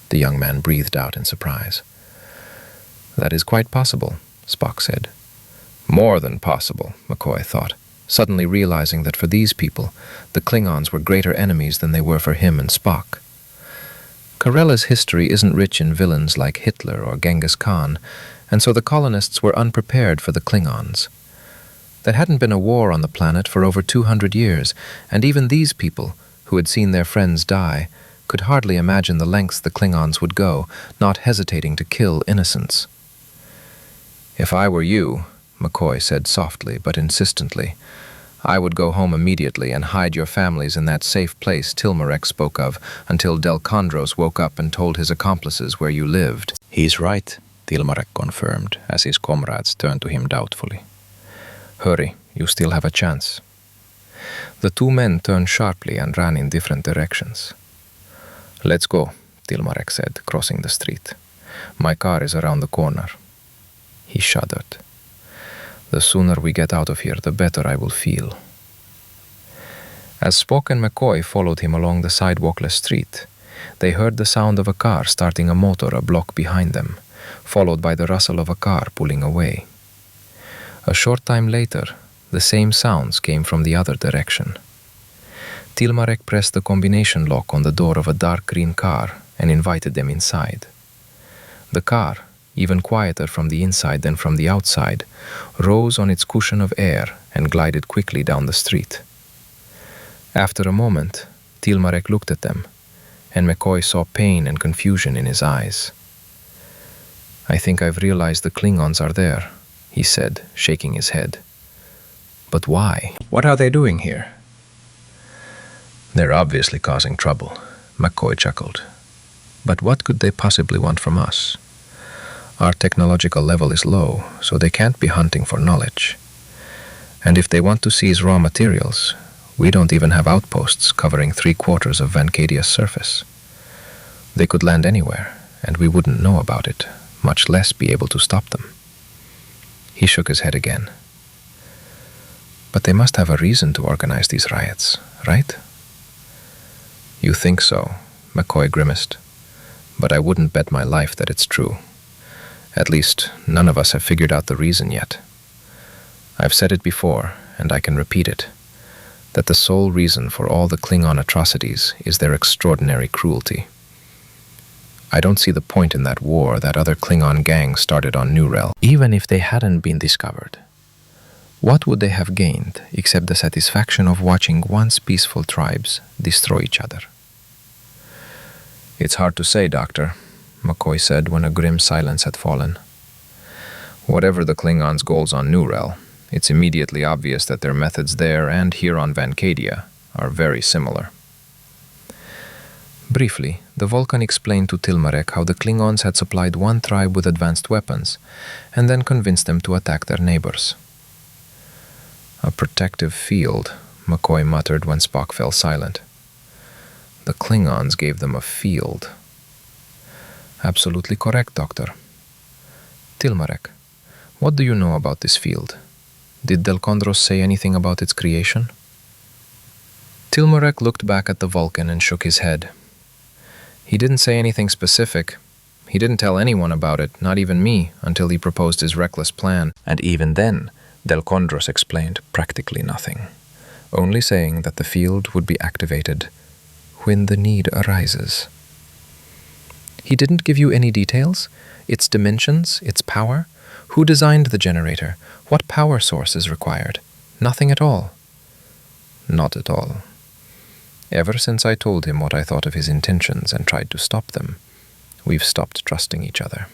The young man breathed out in surprise. That is quite possible, Spock said. More than possible, McCoy thought, suddenly realizing that for these people, the Klingons were greater enemies than they were for him and Spock. Karella's history isn't rich in villains like Hitler or Genghis Khan, and so the colonists were unprepared for the Klingons. There hadn't been a war on the planet for over 200 years, and even these people, who had seen their friends die, could hardly imagine the lengths the Klingons would go, not hesitating to kill innocents. If I were you, McCoy said softly but insistently, I would go home immediately and hide your families in that safe place Tilmarek spoke of until Delkondros woke up and told his accomplices where you lived. He's right, Tilmarek confirmed, as his comrades turned to him doubtfully. Hurry, you still have a chance. The two men turned sharply and ran in different directions. Let's go, Tilmarek said, crossing the street. My car is around the corner. He shuddered. The sooner we get out of here, the better I will feel. As Spock and McCoy followed him along the sidewalkless street, they heard the sound of a car starting a motor a block behind them, followed by the rustle of a car pulling away. A short time later, the same sounds came from the other direction. Tilmarek pressed the combination lock on the door of a dark green car and invited them inside. The car, even quieter from the inside than from the outside, rose on its cushion of air and glided quickly down the street. After a moment, Tilmarek looked at them, and McCoy saw pain and confusion in his eyes. I think I've realized the Klingons are there, he said, shaking his head. But why? What are they doing here? They're obviously causing trouble, McCoy chuckled. But what could they possibly want from us? Our technological level is low, so they can't be hunting for knowledge. And if they want to seize raw materials, we don't even have outposts covering 3/4 of Vancadia's surface. They could land anywhere, and we wouldn't know about it, much less be able to stop them. He shook his head again. But they must have a reason to organize these riots, right? You think so, McCoy grimaced. But I wouldn't bet my life that it's true. At least, none of us have figured out the reason yet. I've said it before, and I can repeat it, that the sole reason for all the Klingon atrocities is their extraordinary cruelty. I don't see the point in that war that other Klingon gangs started on New Realm, even if they hadn't been discovered. What would they have gained except the satisfaction of watching once peaceful tribes destroy each other? It's hard to say, Doctor, McCoy said when a grim silence had fallen. Whatever the Klingons' goals on New Rel, it's immediately obvious that their methods there and here on Vancadia are very similar. Briefly, the Vulcan explained to Tilmarek how the Klingons had supplied one tribe with advanced weapons and then convinced them to attack their neighbors. A protective field, McCoy muttered when Spock fell silent. The Klingons gave them a field. Absolutely correct, Doctor. Tilmarek, what do you know about this field? Did Delkondros say anything about its creation? Tilmarek looked back at the Vulcan and shook his head. He didn't say anything specific. He didn't tell anyone about it, not even me, until he proposed his reckless plan. And even then, Delkondros explained practically nothing, only saying that the field would be activated when the need arises. He didn't give you any details? Its dimensions, its power? Who designed the generator? What power source is required? Nothing at all. Not at all. Ever since I told him what I thought of his intentions and tried to stop them, we've stopped trusting each other.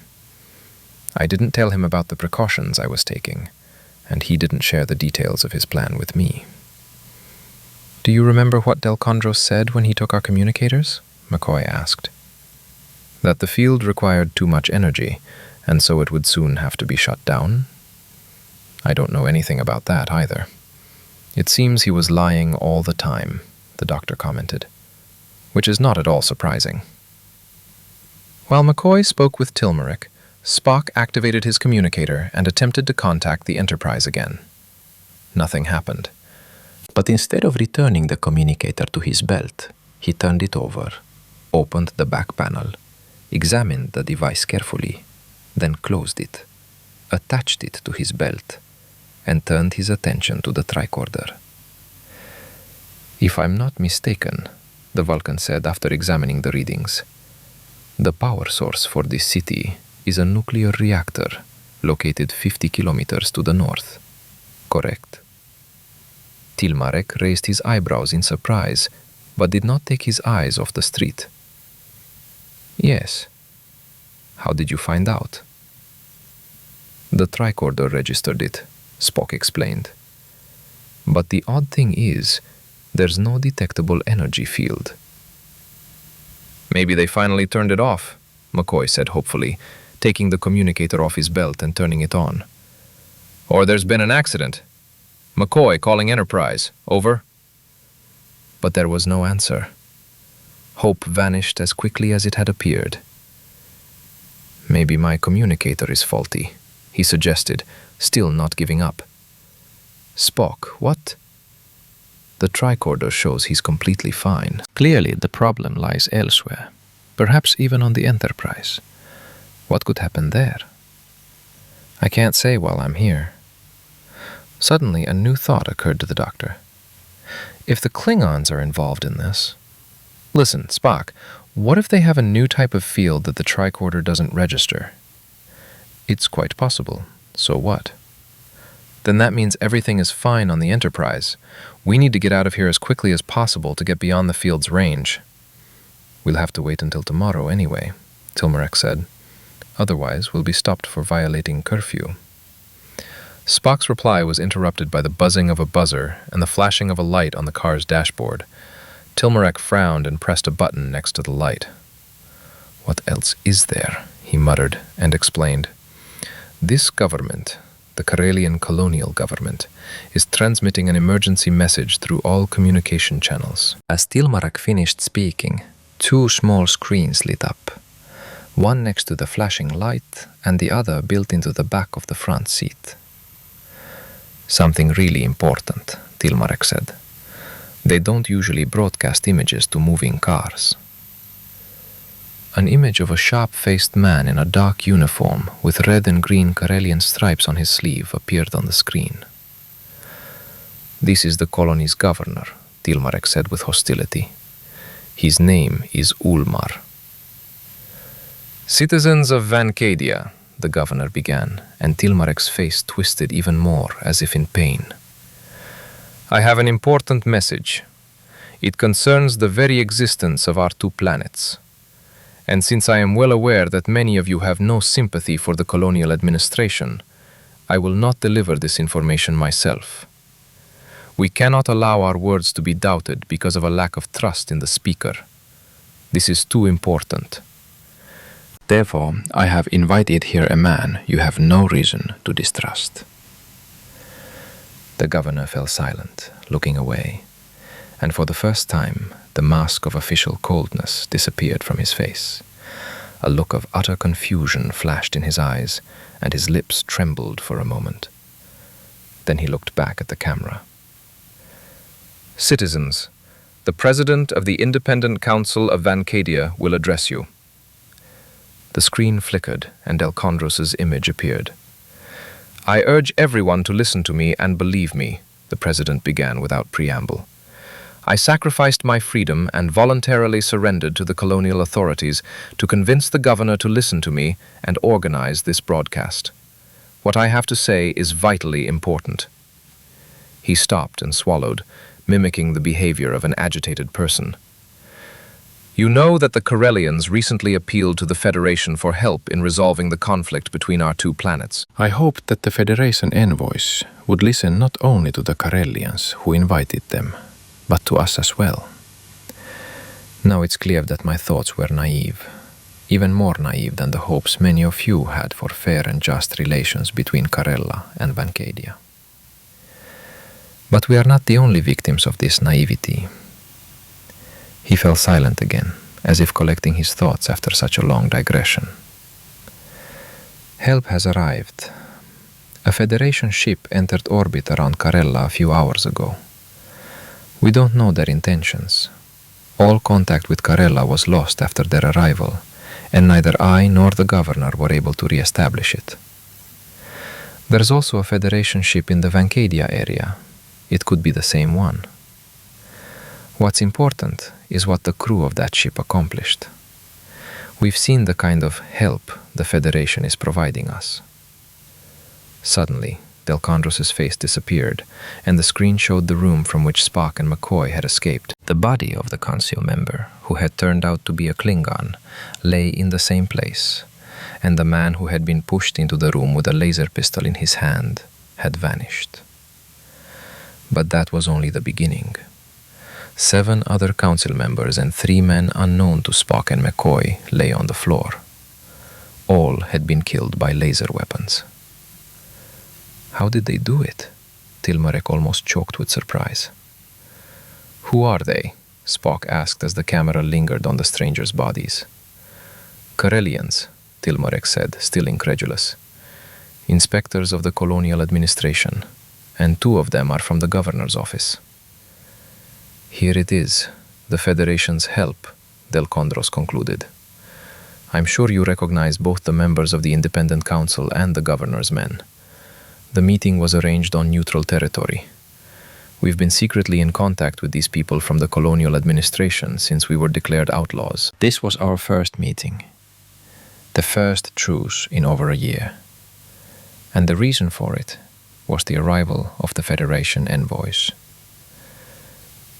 I didn't tell him about the precautions I was taking, and he didn't share the details of his plan with me. Do you remember what Delkondros said when he took our communicators? McCoy asked. That the field required too much energy, and so it would soon have to be shut down? I don't know anything about that either. It seems he was lying all the time, the doctor commented, which is not at all surprising. While McCoy spoke with Tilmarek, Spock activated his communicator and attempted to contact the Enterprise again. Nothing happened. But instead of returning the communicator to his belt, he turned it over, opened the back panel, examined the device carefully, then closed it, attached it to his belt, and turned his attention to the tricorder. If I'm not mistaken, the Vulcan said after examining the readings, the power source for this city is a nuclear reactor located 50 kilometers to the north. Correct? Tilmarek raised his eyebrows in surprise, but did not take his eyes off the street. Yes. How did you find out? The tricorder registered it, Spock explained. But the odd thing is, there's no detectable energy field. Maybe they finally turned it off, McCoy said hopefully, taking the communicator off his belt and turning it on. Or there's been an accident. McCoy calling Enterprise. Over. But there was no answer. Hope vanished as quickly as it had appeared. Maybe my communicator is faulty, he suggested, still not giving up. Spock, what? The tricorder shows he's completely fine. Clearly the problem lies elsewhere, perhaps even on the Enterprise. What could happen there? I can't say while I'm here. Suddenly a new thought occurred to the doctor. If the Klingons are involved in this... Listen, Spock, what if they have a new type of field that the tricorder doesn't register? It's quite possible. So what? Then that means everything is fine on the Enterprise. We need to get out of here as quickly as possible to get beyond the field's range. We'll have to wait until tomorrow anyway, Tilmarek said. Otherwise, we'll be stopped for violating curfew. Spock's reply was interrupted by the buzzing of a buzzer and the flashing of a light on the car's dashboard. Tilmarek frowned and pressed a button next to the light. What else is there? He muttered and explained. This government, the Karelian colonial government, is transmitting an emergency message through all communication channels. As Tilmarek finished speaking, two small screens lit up, one next to the flashing light and the other built into the back of the front seat. Something really important, Tilmarek said. They don't usually broadcast images to moving cars. An image of a sharp-faced man in a dark uniform with red and green Karelian stripes on his sleeve appeared on the screen. This is the colony's governor, Tilmarek said with hostility. His name is Ulmar. Citizens of Vancadia, the governor began, and Tilmarek's face twisted even more, as if in pain. I have an important message. It concerns the very existence of our two planets. And since I am well aware that many of you have no sympathy for the colonial administration, I will not deliver this information myself. We cannot allow our words to be doubted because of a lack of trust in the speaker. This is too important. Therefore, I have invited here a man you have no reason to distrust. The governor fell silent, looking away, and for the first time the mask of official coldness disappeared from his face. A look of utter confusion flashed in his eyes, and his lips trembled for a moment. Then he looked back at the camera. Citizens, the President of the Independent Council of Vancadia will address you. The screen flickered, and Delkondros' image appeared. I urge everyone to listen to me and believe me, the President began without preamble. I sacrificed my freedom and voluntarily surrendered to the colonial authorities to convince the governor to listen to me and organize this broadcast. What I have to say is vitally important. He stopped and swallowed, mimicking the behavior of an agitated person. You know that the Karellians recently appealed to the Federation for help in resolving the conflict between our two planets. I hoped that the Federation envoys would listen not only to the Karellians who invited them, but to us as well. Now it's clear that my thoughts were naive, even more naive than the hopes many of you had for fair and just relations between Karella and Vancadia. But we are not the only victims of this naivety. He fell silent again, as if collecting his thoughts after such a long digression. Help has arrived. A Federation ship entered orbit around Karella a few hours ago. We don't know their intentions. All contact with Karella was lost after their arrival, and neither I nor the governor were able to re-establish it. There's also a Federation ship in the Vancadia area. It could be the same one. What's important is what the crew of that ship accomplished. We've seen the kind of help the Federation is providing us. Suddenly, Delkondros' face disappeared, and the screen showed the room from which Spock and McCoy had escaped. The body of the Council member, who had turned out to be a Klingon, lay in the same place, and the man who had been pushed into the room with a laser pistol in his hand had vanished. But that was only the beginning. 7 other council members and 3 men unknown to Spock and McCoy lay on the floor. All had been killed by laser weapons. How did they do it? Tilmarek almost choked with surprise. Who are they? Spock asked as the camera lingered on the strangers' bodies. Karellians, Tilmarek said, still incredulous. Inspectors of the colonial administration, and 2 of them are from the governor's office. Here it is, the Federation's help, Delkondros concluded. I'm sure you recognize both the members of the Independent Council and the governor's men. The meeting was arranged on neutral territory. We've been secretly in contact with these people from the colonial administration since we were declared outlaws. This was our first meeting. The first truce in over a year. And the reason for it was the arrival of the Federation envoys.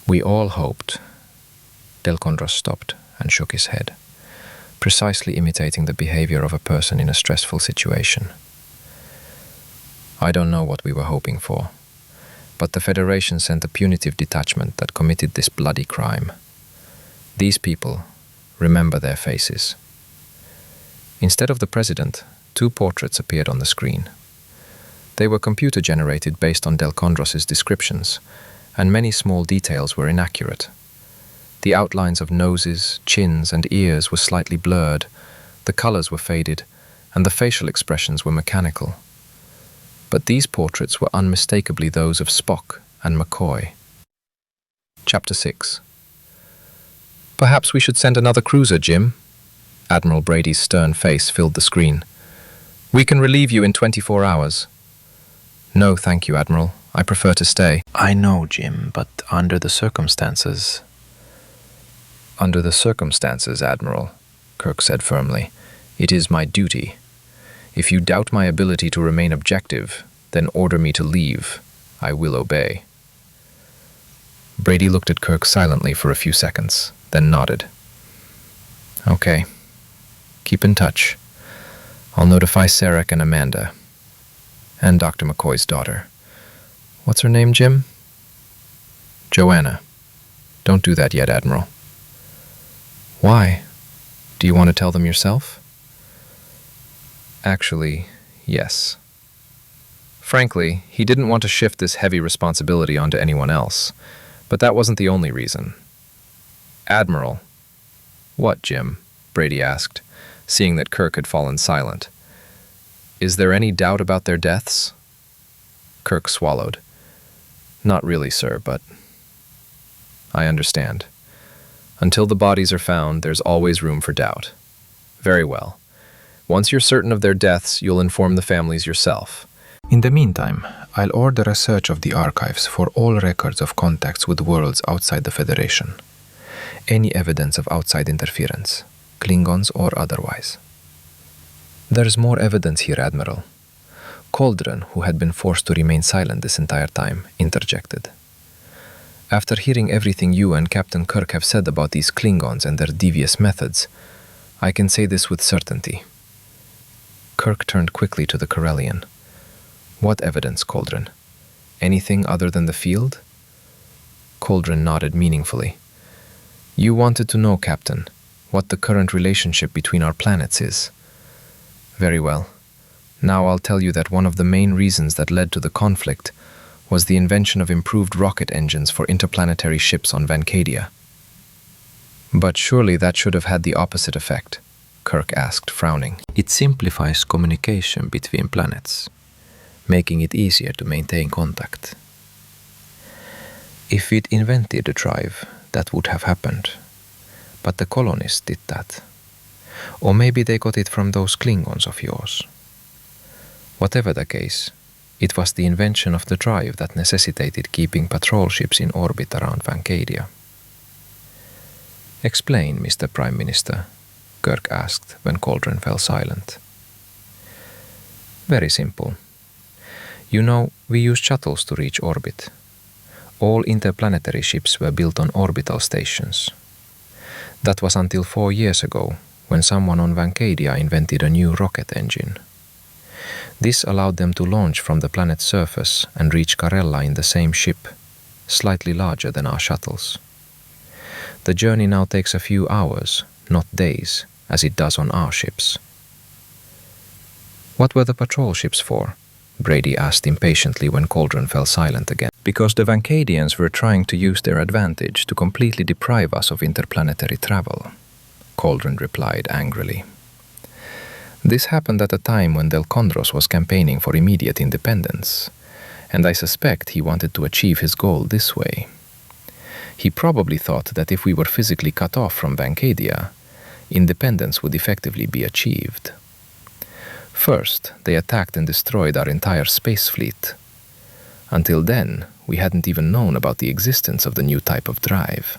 We all hoped. Delkondros stopped and shook his head, precisely imitating the behavior of a person in a stressful situation. I don't know what we were hoping for, but the Federation sent a punitive detachment that committed this bloody crime. These people, remember their faces. Instead of the President, 2 portraits appeared on the screen. They were computer-generated based on Delkondros' descriptions, and many small details were inaccurate. The outlines of noses, chins, and ears were slightly blurred, the colors were faded, and the facial expressions were mechanical. But these portraits were unmistakably those of Spock and McCoy. Chapter 6. Perhaps we should send another cruiser, Jim. Admiral Brady's stern face filled the screen. We can relieve you in 24 hours. No, thank you, Admiral. I prefer to stay. I know, Jim, but under the circumstances... Under the circumstances, Admiral, Kirk said firmly, it is my duty. If you doubt my ability to remain objective, then order me to leave. I will obey. Brady looked at Kirk silently for a few seconds, then nodded. Okay. Keep in touch. I'll notify Sarek and Amanda. And Dr. McCoy's daughter. What's her name, Jim? Joanna. Don't do that yet, Admiral. Why? Do you want to tell them yourself? Actually, yes. Frankly, he didn't want to shift this heavy responsibility onto anyone else, but that wasn't the only reason. Admiral. What, Jim? Brady asked, seeing that Kirk had fallen silent. Is there any doubt about their deaths? Kirk swallowed. Not really, sir, but I understand. Until the bodies are found, there's always room for doubt. Very well. Once you're certain of their deaths, you'll inform the families yourself. In the meantime, I'll order a search of the archives for all records of contacts with worlds outside the Federation. Any evidence of outside interference, Klingons or otherwise. There's more evidence here, Admiral. Coldren, who had been forced to remain silent this entire time, interjected. After hearing everything you and Captain Kirk have said about these Klingons and their devious methods, I can say this with certainty. Kirk turned quickly to the Karellian. What evidence, Coldren? Anything other than the field? Coldren nodded meaningfully. You wanted to know, Captain, what the current relationship between our planets is. Very well. Now I'll tell you that one of the main reasons that led to the conflict was the invention of improved rocket engines for interplanetary ships on Vancadia. But surely that should have had the opposite effect, Kirk asked, frowning. It simplifies communication between planets, making it easier to maintain contact. If we'd invented a drive, that would have happened. But the colonists did that. Or maybe they got it from those Klingons of yours. Whatever the case, it was the invention of the drive that necessitated keeping patrol ships in orbit around Vancadia. Explain, Mr. Prime Minister, Kirk asked when Coldren fell silent. Very simple. You know, we use shuttles to reach orbit. All interplanetary ships were built on orbital stations. That was until 4 years ago, when someone on Vancadia invented a new rocket engine. This allowed them to launch from the planet's surface and reach Karella in the same ship, slightly larger than our shuttles. The journey now takes a few hours, not days, as it does on our ships. What were the patrol ships for? Brady asked impatiently when Coldren fell silent again. Because the Vancadians were trying to use their advantage to completely deprive us of interplanetary travel, Coldren replied angrily. This happened at a time when Delkondros was campaigning for immediate independence, and I suspect he wanted to achieve his goal this way. He probably thought that if we were physically cut off from Vancadia, independence would effectively be achieved. First, they attacked and destroyed our entire space fleet. Until then, we hadn't even known about the existence of the new type of drive.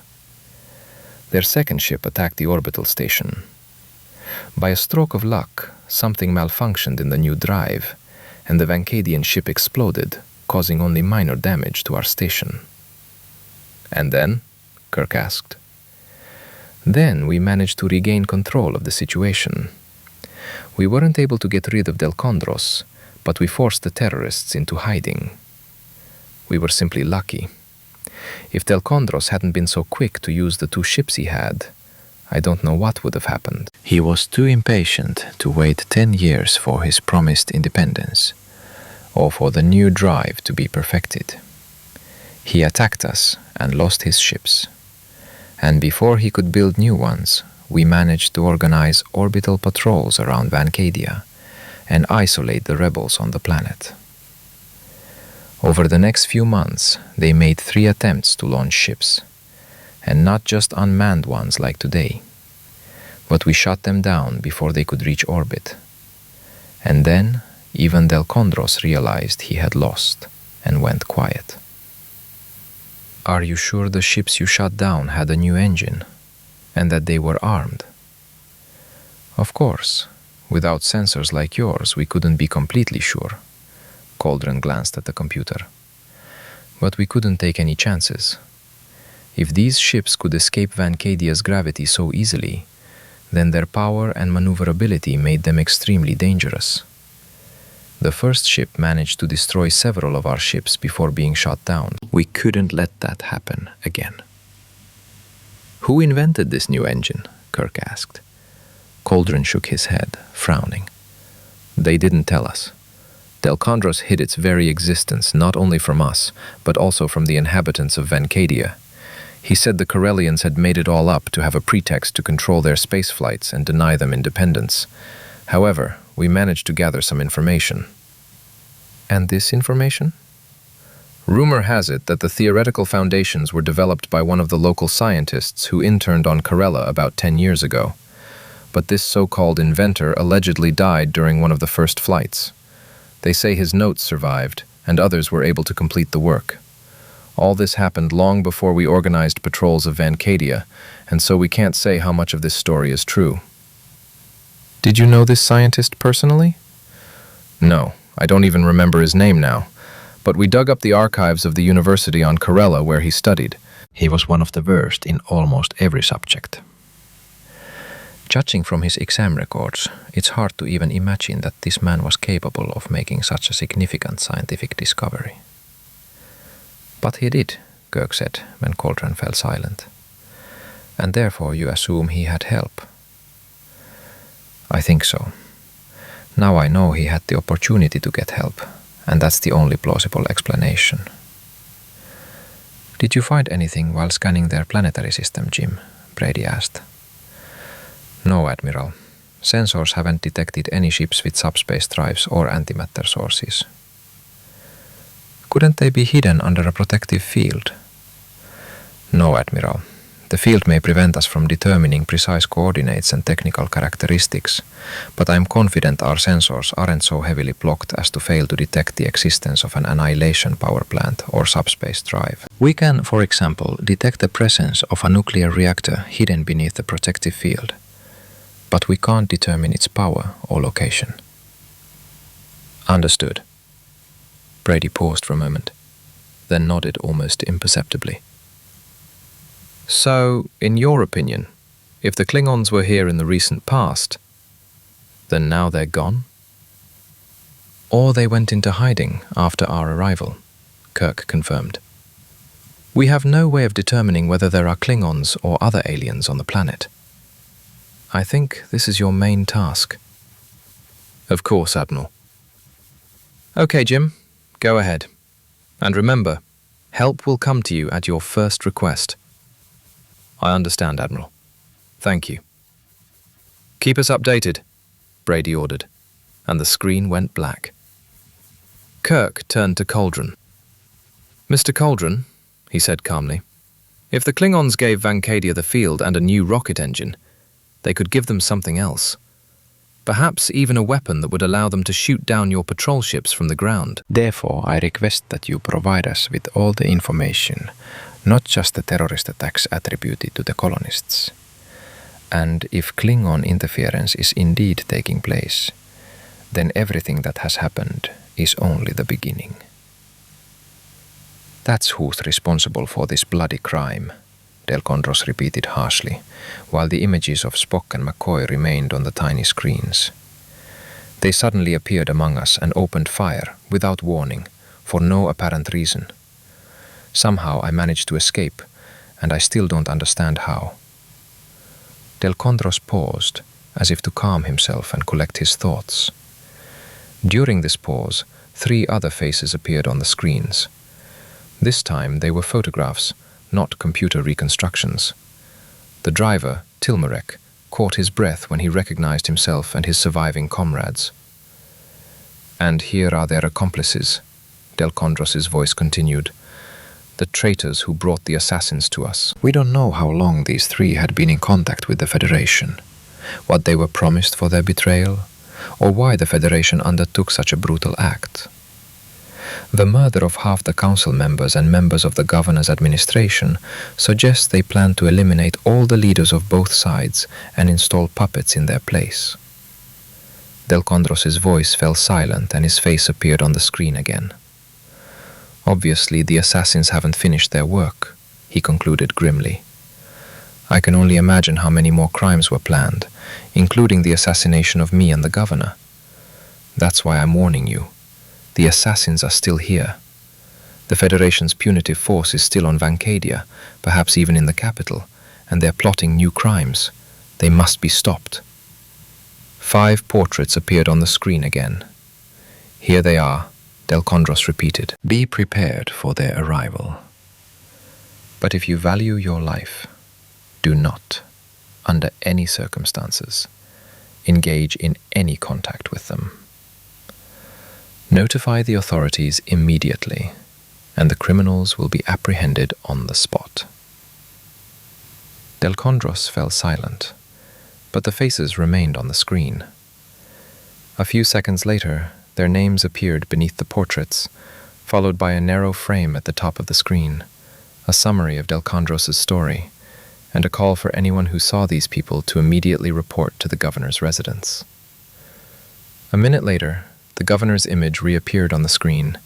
Their second ship attacked the orbital station. By a stroke of luck, something malfunctioned in the new drive, and the Vancadian ship exploded, causing only minor damage to our station. And then? Kirk asked. Then we managed to regain control of the situation. We weren't able to get rid of Delkondros, but we forced the terrorists into hiding. We were simply lucky. If Delkondros hadn't been so quick to use the 2 ships he had, I don't know what would have happened. He was too impatient to wait 10 years for his promised independence, or for the new drive to be perfected. He attacked us and lost his ships. And before he could build new ones, we managed to organize orbital patrols around Vancadia and isolate the rebels on the planet. Over the next few months, they made 3 attempts to launch ships, and not just unmanned ones like today. But we shot them down before they could reach orbit. And then, even Delkondros realized he had lost and went quiet. Are you sure the ships you shot down had a new engine, and that they were armed? Of course. Without sensors like yours, we couldn't be completely sure. Coldren glanced at the computer. But we couldn't take any chances. If these ships could escape Vancadia's gravity so easily, then their power and maneuverability made them extremely dangerous. The first ship managed to destroy several of our ships before being shot down. We couldn't let that happen again. Who invented this new engine? Kirk asked. Coldren shook his head, frowning. They didn't tell us. Delkondros hid its very existence not only from us, but also from the inhabitants of Vancadia. He said the Karellians had made it all up to have a pretext to control their space flights and deny them independence. However, we managed to gather some information. And this information? Rumor has it that the theoretical foundations were developed by one of the local scientists who interned on Karella about 10 years ago. But this so-called inventor allegedly died during one of the first flights. They say his notes survived, and others were able to complete the work. All this happened long before we organized patrols of Vancadia, and so we can't say how much of this story is true. Did you know this scientist personally? No, I don't even remember his name now, but we dug up the archives of the university on Karella where he studied. He was one of the worst in almost every subject. Judging from his exam records, it's hard to even imagine that this man was capable of making such a significant scientific discovery. But he did, Kirk said when Coldren fell silent. And therefore you assume he had help. I think so. Now I know he had the opportunity to get help, and that's the only plausible explanation. Did you find anything while scanning their planetary system, Jim? Brady asked. No, Admiral. Sensors haven't detected any ships with subspace drives or antimatter sources. Couldn't they be hidden under a protective field? No, Admiral. The field may prevent us from determining precise coordinates and technical characteristics, but I'm confident our sensors aren't so heavily blocked as to fail to detect the existence of an annihilation power plant or subspace drive. We can, for example, detect the presence of a nuclear reactor hidden beneath the protective field, but we can't determine its power or location. Understood. Brady paused for a moment, then nodded almost imperceptibly. So, in your opinion, if the Klingons were here in the recent past, then now they're gone? Or they went into hiding after our arrival, Kirk confirmed. We have no way of determining whether there are Klingons or other aliens on the planet. I think this is your main task. Of course, Admiral. Okay, Jim, go ahead. And remember, help will come to you at your first request. I understand, Admiral. Thank you. Keep us updated, Brady ordered, and the screen went black. Kirk turned to Coldren. Mr. Coldren, he said calmly, if the Klingons gave Vancadia the field and a new rocket engine, they could give them something else. Perhaps even a weapon that would allow them to shoot down your patrol ships from the ground. Therefore, I request that you provide us with all the information, not just the terrorist attacks attributed to the colonists. And if Klingon interference is indeed taking place, then everything that has happened is only the beginning. That's who's responsible for this bloody crime, Delkondros repeated harshly, while the images of Spock and McCoy remained on the tiny screens. They suddenly appeared among us and opened fire, without warning, for no apparent reason. Somehow I managed to escape, and I still don't understand how. Delkondros paused, as if to calm himself and collect his thoughts. During this pause, 3 other faces appeared on the screens. This time they were photographs, not computer reconstructions. The driver, Tilmarek, caught his breath when he recognized himself and his surviving comrades. And here are their accomplices, Delkondros' voice continued. The traitors who brought the assassins to us. We don't know how long these 3 had been in contact with the Federation, what they were promised for their betrayal, or why the Federation undertook such a brutal act. The murder of half the council members and members of the governor's administration suggests they plan to eliminate all the leaders of both sides and install puppets in their place. Delkondros' voice fell silent and his face appeared on the screen again. Obviously, the assassins haven't finished their work, he concluded grimly. I can only imagine how many more crimes were planned, including the assassination of me and the governor. That's why I'm warning you. The assassins are still here. The Federation's punitive force is still on Vancadia, perhaps even in the capital, and they're plotting new crimes. They must be stopped. 5 portraits appeared on the screen again. Here they are, Delkondros repeated. Be prepared for their arrival. But if you value your life, do not, under any circumstances, engage in any contact with them. Notify the authorities immediately, and the criminals will be apprehended on the spot. Delkondros fell silent, but the faces remained on the screen. A few seconds later, their names appeared beneath the portraits, followed by a narrow frame at the top of the screen, a summary of Delkondros' story, and a call for anyone who saw these people to immediately report to the governor's residence. A minute later, the governor's image reappeared on the screen,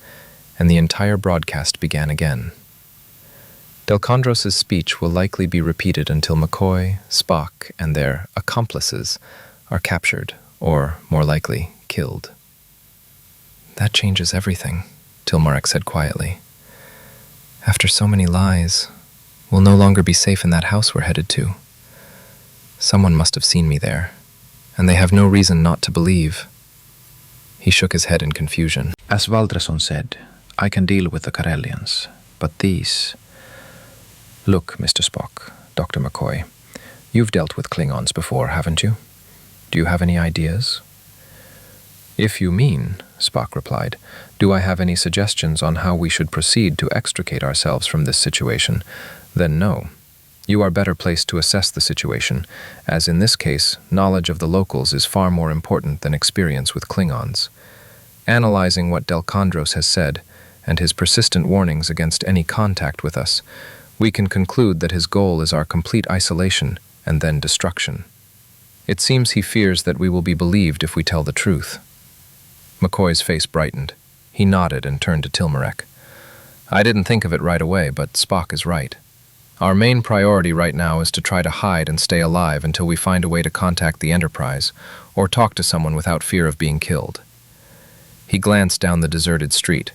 and the entire broadcast began again. Delkondros' speech will likely be repeated until McCoy, Spock, and their accomplices are captured, or, more likely, killed. That changes everything, Tilmarek said quietly. After so many lies, we'll no longer be safe in that house we're headed to. Someone must have seen me there, and they have no reason not to believe. He shook his head in confusion. As Valdreson said, I can deal with the Karelians, but these... Look, Mr. Spock, Dr. McCoy, you've dealt with Klingons before, haven't you? Do you have any ideas? If you mean, Spock replied, do I have any suggestions on how we should proceed to extricate ourselves from this situation? Then no. You are better placed to assess the situation, as in this case, knowledge of the locals is far more important than experience with Klingons. Analyzing what Delkondros has said, and his persistent warnings against any contact with us, we can conclude that his goal is our complete isolation and then destruction. It seems he fears that we will be believed if we tell the truth. McCoy's face brightened. He nodded and turned to Tilmarek. I didn't think of it right away, but Spock is right. Our main priority right now is to try to hide and stay alive until we find a way to contact the Enterprise or talk to someone without fear of being killed. He glanced down the deserted street.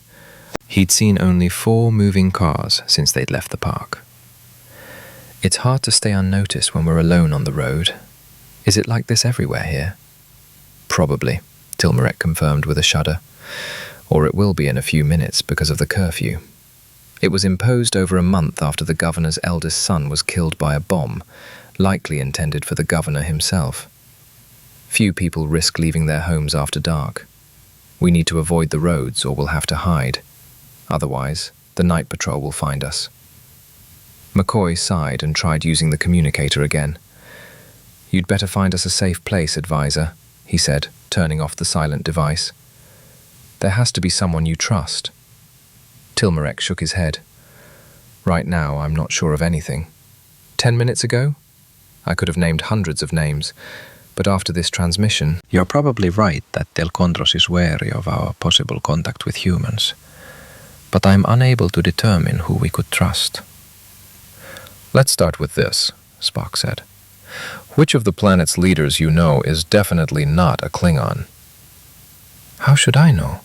He'd seen only 4 moving cars since they'd left the park. It's hard to stay unnoticed when we're alone on the road. Is it like this everywhere here? Probably, Tilmarek confirmed with a shudder. Or it will be in a few minutes because of the curfew. It was imposed over a month after the governor's eldest son was killed by a bomb, likely intended for the governor himself. Few people risk leaving their homes after dark. We need to avoid the roads or we'll have to hide. Otherwise, the night patrol will find us. McCoy sighed and tried using the communicator again. You'd better find us a safe place, advisor, he said, turning off the silent device. There has to be someone you trust. Tilmarek shook his head. Right now, I'm not sure of anything. 10 minutes ago? I could have named hundreds of names, but after this transmission... You're probably right that Delkondros is wary of our possible contact with humans. But I'm unable to determine who we could trust. Let's start with this, Spock said. Which of the planet's leaders you know is definitely not a Klingon? How should I know?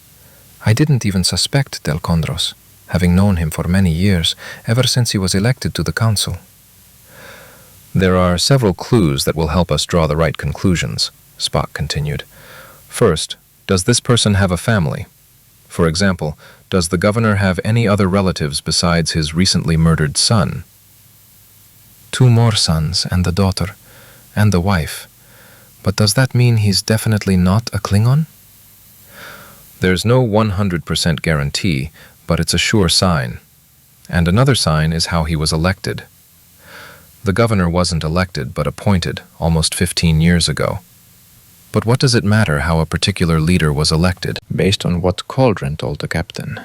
I didn't even suspect Delkondros, having known him for many years, ever since he was elected to the council. There are several clues that will help us draw the right conclusions, Spock continued. First, does this person have a family? For example, does the governor have any other relatives besides his recently murdered son? 2 more sons and the daughter, and the wife. But does that mean he's definitely not a Klingon? There's no 100% guarantee, but it's a sure sign. And another sign is how he was elected. The governor wasn't elected but appointed almost 15 years ago. But what does it matter how a particular leader was elected? Based on what Coldren told the captain,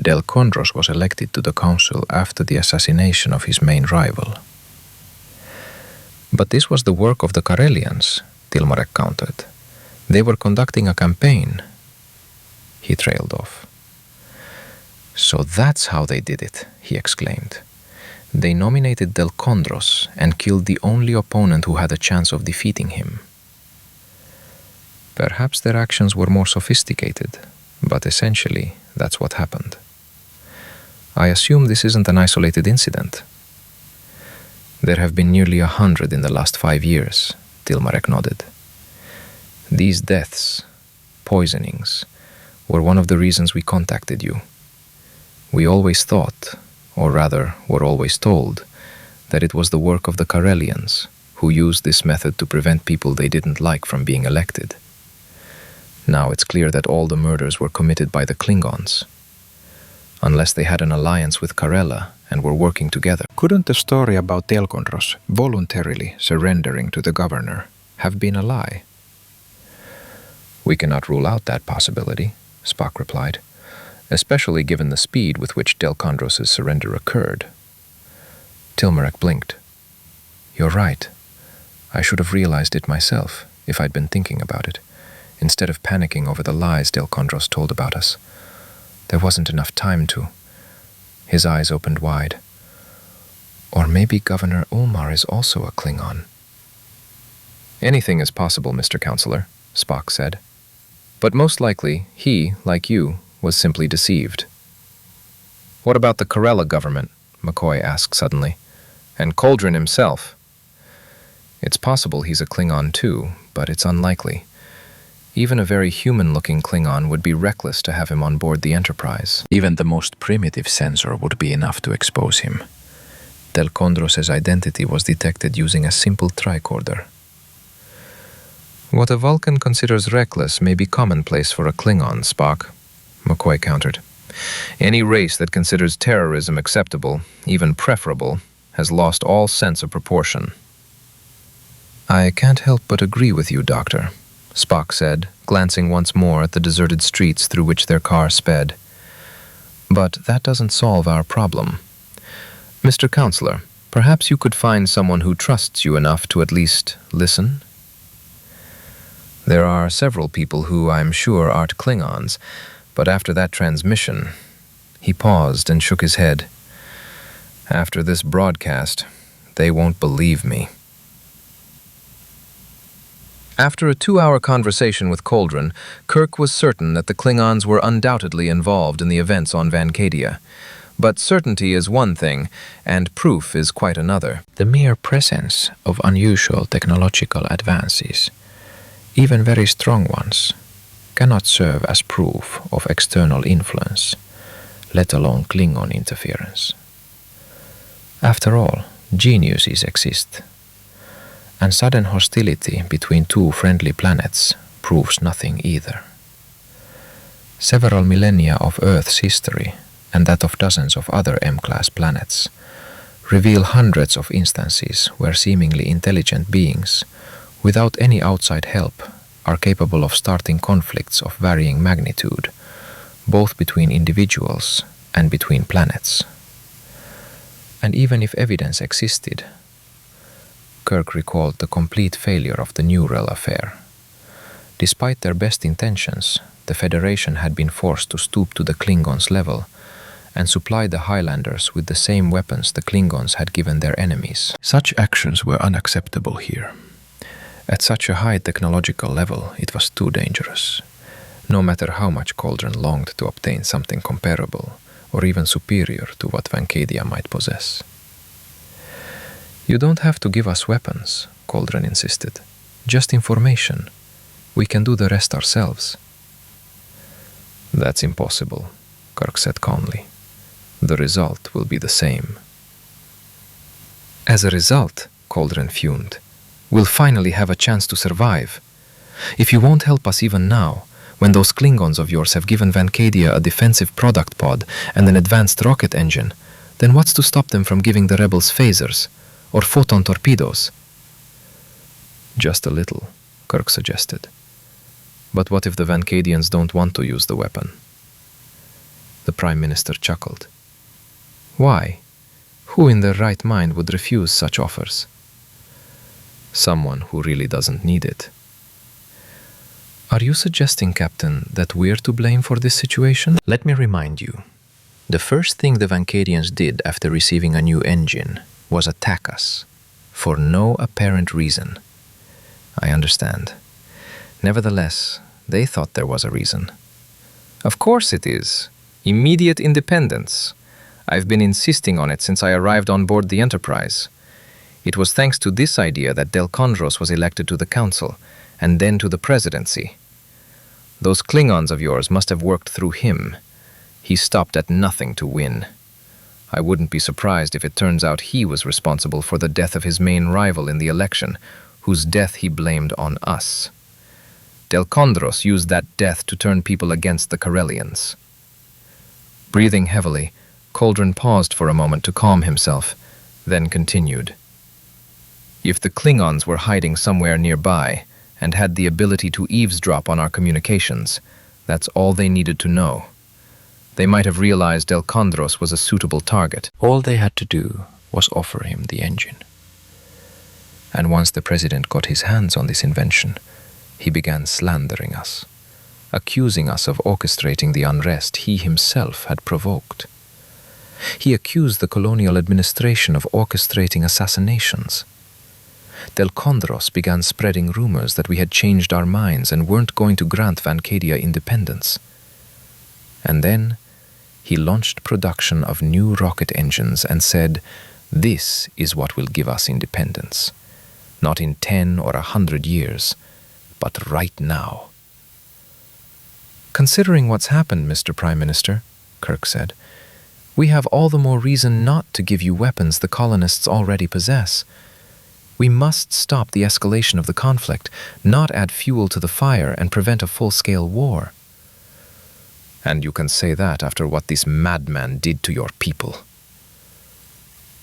Delkondros was elected to the council after the assassination of his main rival. But this was the work of the Karelians, Tilmarek countered. They were conducting a campaign. He trailed off. So that's how they did it, he exclaimed. They nominated Delkondros and killed the only opponent who had a chance of defeating him. Perhaps their actions were more sophisticated, but essentially that's what happened. I assume this isn't an isolated incident. There have been nearly 100 in the last 5 years, Tilmarek nodded. These deaths, poisonings, were one of the reasons we contacted you. We always thought, or rather were always told, that it was the work of the Karellians, who used this method to prevent people they didn't like from being elected. Now it's clear that all the murders were committed by the Klingons. Unless they had an alliance with Karella and were working together. Couldn't the story about Delkondros voluntarily surrendering to the governor have been a lie? We cannot rule out that possibility, Spock replied, especially given the speed with which Delkondros' surrender occurred. Tilmarek blinked. You're right. I should have realized it myself if I'd been thinking about it, instead of panicking over the lies Delkondros told about us. There wasn't enough time to. His eyes opened wide. Or maybe Governor Ulmar is also a Klingon. Anything is possible, Mr. Counselor, Spock said. But most likely, he, like you, was simply deceived. What about the Karella government? McCoy asked suddenly. And Coldren himself? It's possible he's a Klingon too, but it's unlikely. Even a very human-looking Klingon would be reckless to have him on board the Enterprise. Even the most primitive sensor would be enough to expose him. Delkondros' identity was detected using a simple tricorder. What a Vulcan considers reckless may be commonplace for a Klingon, Spock, McCoy countered. Any race that considers terrorism acceptable, even preferable, has lost all sense of proportion. I can't help but agree with you, Doctor, Spock said, glancing once more at the deserted streets through which their car sped. But that doesn't solve our problem. Mr. Counselor, perhaps you could find someone who trusts you enough to at least listen? There are several people who, I'm sure, aren't Klingons, but after that transmission... He paused and shook his head. After this broadcast, they won't believe me. After a 2-hour conversation with Coldren, Kirk was certain that the Klingons were undoubtedly involved in the events on Vancadia. But certainty is one thing, and proof is quite another. The mere presence of unusual technological advances, even very strong ones, cannot serve as proof of external influence, let alone Klingon interference. After all, geniuses exist, and sudden hostility between two friendly planets proves nothing either. Several millennia of Earth's history, and that of dozens of other M-class planets, reveal hundreds of instances where seemingly intelligent beings, without any outside help, are capable of starting conflicts of varying magnitude, both between individuals and between planets. And even if evidence existed, Kirk recalled the complete failure of the New Rel affair. Despite their best intentions, the Federation had been forced to stoop to the Klingons' level and supply the Highlanders with the same weapons the Klingons had given their enemies. Such actions were unacceptable here. At such a high technological level, it was too dangerous, no matter how much Coldren longed to obtain something comparable or even superior to what Vancadia might possess. You don't have to give us weapons, Coldren insisted. Just information. We can do the rest ourselves. That's impossible, Kirk said calmly. The result will be the same. As a result, Coldren fumed, we'll finally have a chance to survive. If you won't help us even now, when those Klingons of yours have given Vancadia a defensive product pod and an advanced rocket engine, then what's to stop them from giving the rebels phasers or photon torpedoes? Just a little, Kirk suggested. But what if the Vancadians don't want to use the weapon? The Prime Minister chuckled. Why? Who in their right mind would refuse such offers? Someone who really doesn't need it. Are you suggesting, Captain, that we're to blame for this situation? Let me remind you. The first thing the Vancadians did after receiving a new engine was attack us, for no apparent reason. I understand. Nevertheless, they thought there was a reason. Of course it is. Immediate independence. I've been insisting on it since I arrived on board the Enterprise. It was thanks to this idea that Delkondros was elected to the Council, and then to the presidency. Those Klingons of yours must have worked through him. He stopped at nothing to win. I wouldn't be surprised if it turns out he was responsible for the death of his main rival in the election, whose death he blamed on us. Delkondros used that death to turn people against the Karellians. Breathing heavily, Coldren paused for a moment to calm himself, then continued. If the Klingons were hiding somewhere nearby and had the ability to eavesdrop on our communications, that's all they needed to know. They might have realized Delkondros was a suitable target. All they had to do was offer him the engine. And once the president got his hands on this invention, he began slandering us, accusing us of orchestrating the unrest he himself had provoked. He accused the colonial administration of orchestrating assassinations. Delkondros began spreading rumors that we had changed our minds and weren't going to grant Vancadia independence. And then he launched production of new rocket engines and said, "This is what will give us independence. Not in 10 or 100 years, but right now." Considering what's happened, Mr. Prime Minister, Kirk said, we have all the more reason not to give you weapons the colonists already possess. We must stop the escalation of the conflict, not add fuel to the fire and prevent a full-scale war. And you can say that after what this madman did to your people.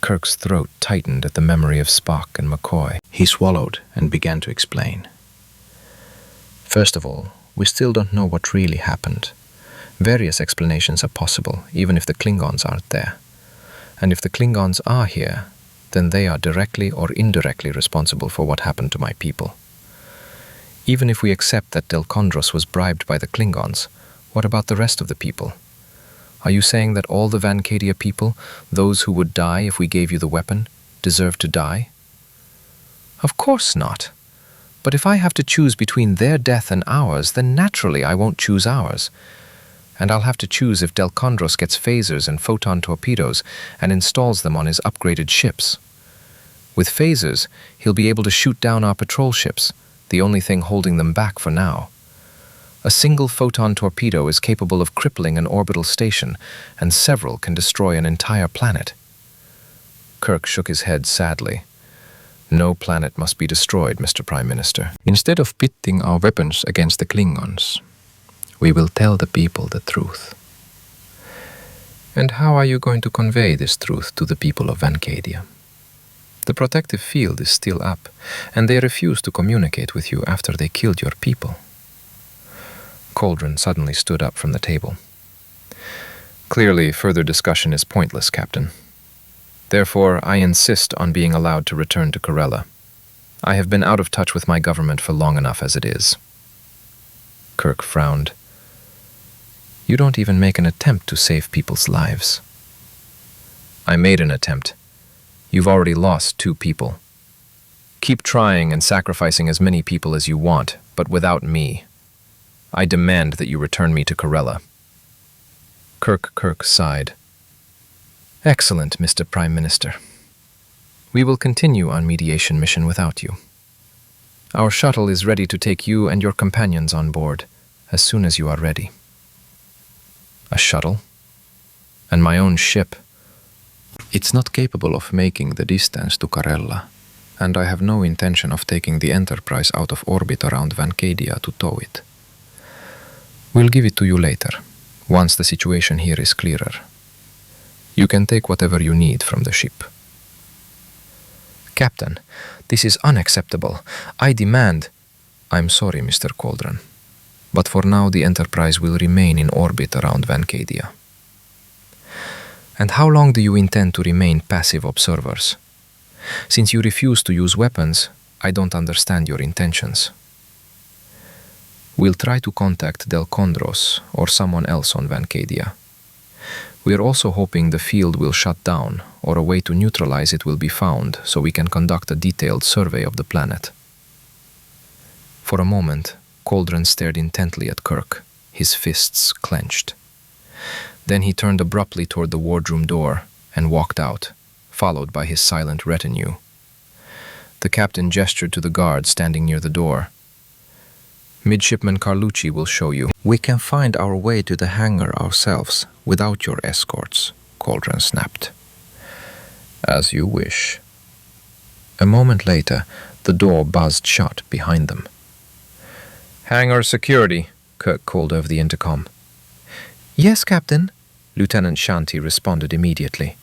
Kirk's throat tightened at the memory of Spock and McCoy. He swallowed and began to explain. First of all, we still don't know what really happened. Various explanations are possible, even if the Klingons aren't there. And if the Klingons are here, then they are directly or indirectly responsible for what happened to my people. Even if we accept that Delkondros was bribed by the Klingons, what about the rest of the people? Are you saying that all the Vancadia people, those who would die if we gave you the weapon, deserve to die? Of course not. But if I have to choose between their death and ours, then naturally I won't choose ours. And I'll have to choose if Delkondros gets phasers and photon torpedoes and installs them on his upgraded ships. With phasers, he'll be able to shoot down our patrol ships, the only thing holding them back for now. A single photon torpedo is capable of crippling an orbital station, and several can destroy an entire planet. Kirk shook his head sadly. No planet must be destroyed, Mr. Prime Minister. Instead of pitting our weapons against the Klingons, we will tell the people the truth. And how are you going to convey this truth to the people of Vancadia? The protective field is still up, and they refuse to communicate with you after they killed your people. Coldren suddenly stood up from the table. Clearly, further discussion is pointless, Captain. Therefore, I insist on being allowed to return to Karella. I have been out of touch with my government for long enough as it is. Kirk frowned. You don't even make an attempt to save people's lives. I made an attempt. You've already lost 2 people. Keep trying and sacrificing as many people as you want, but without me. I demand that you return me to Karella. Kirk sighed. Excellent, Mr. Prime Minister. We will continue on mediation mission without you. Our shuttle is ready to take you and your companions on board as soon as you are ready. A shuttle? And my own ship? It's not capable of making the distance to Karella, and I have no intention of taking the Enterprise out of orbit around Vancadia to tow it. We'll give it to you later, once the situation here is clearer. You can take whatever you need from the ship. Captain, this is unacceptable. I demand... I'm sorry, Mr. Coldren, but for now the Enterprise will remain in orbit around Vancadia. And how long do you intend to remain passive observers? Since you refuse to use weapons, I don't understand your intentions. We'll try to contact Delkondros or someone else on Vancadia. We are also hoping the field will shut down, or a way to neutralize it will be found, so we can conduct a detailed survey of the planet. For a moment, Coldren stared intently at Kirk, his fists clenched. Then he turned abruptly toward the wardroom door and walked out, followed by his silent retinue. The captain gestured to the guard standing near the door. Midshipman Carlucci will show you. We can find our way to the hangar ourselves without your escorts, Coldren snapped. As you wish. A moment later, the door buzzed shut behind them. Hangar security, Kirk called over the intercom. Yes, Captain, Lieutenant Shanti responded immediately.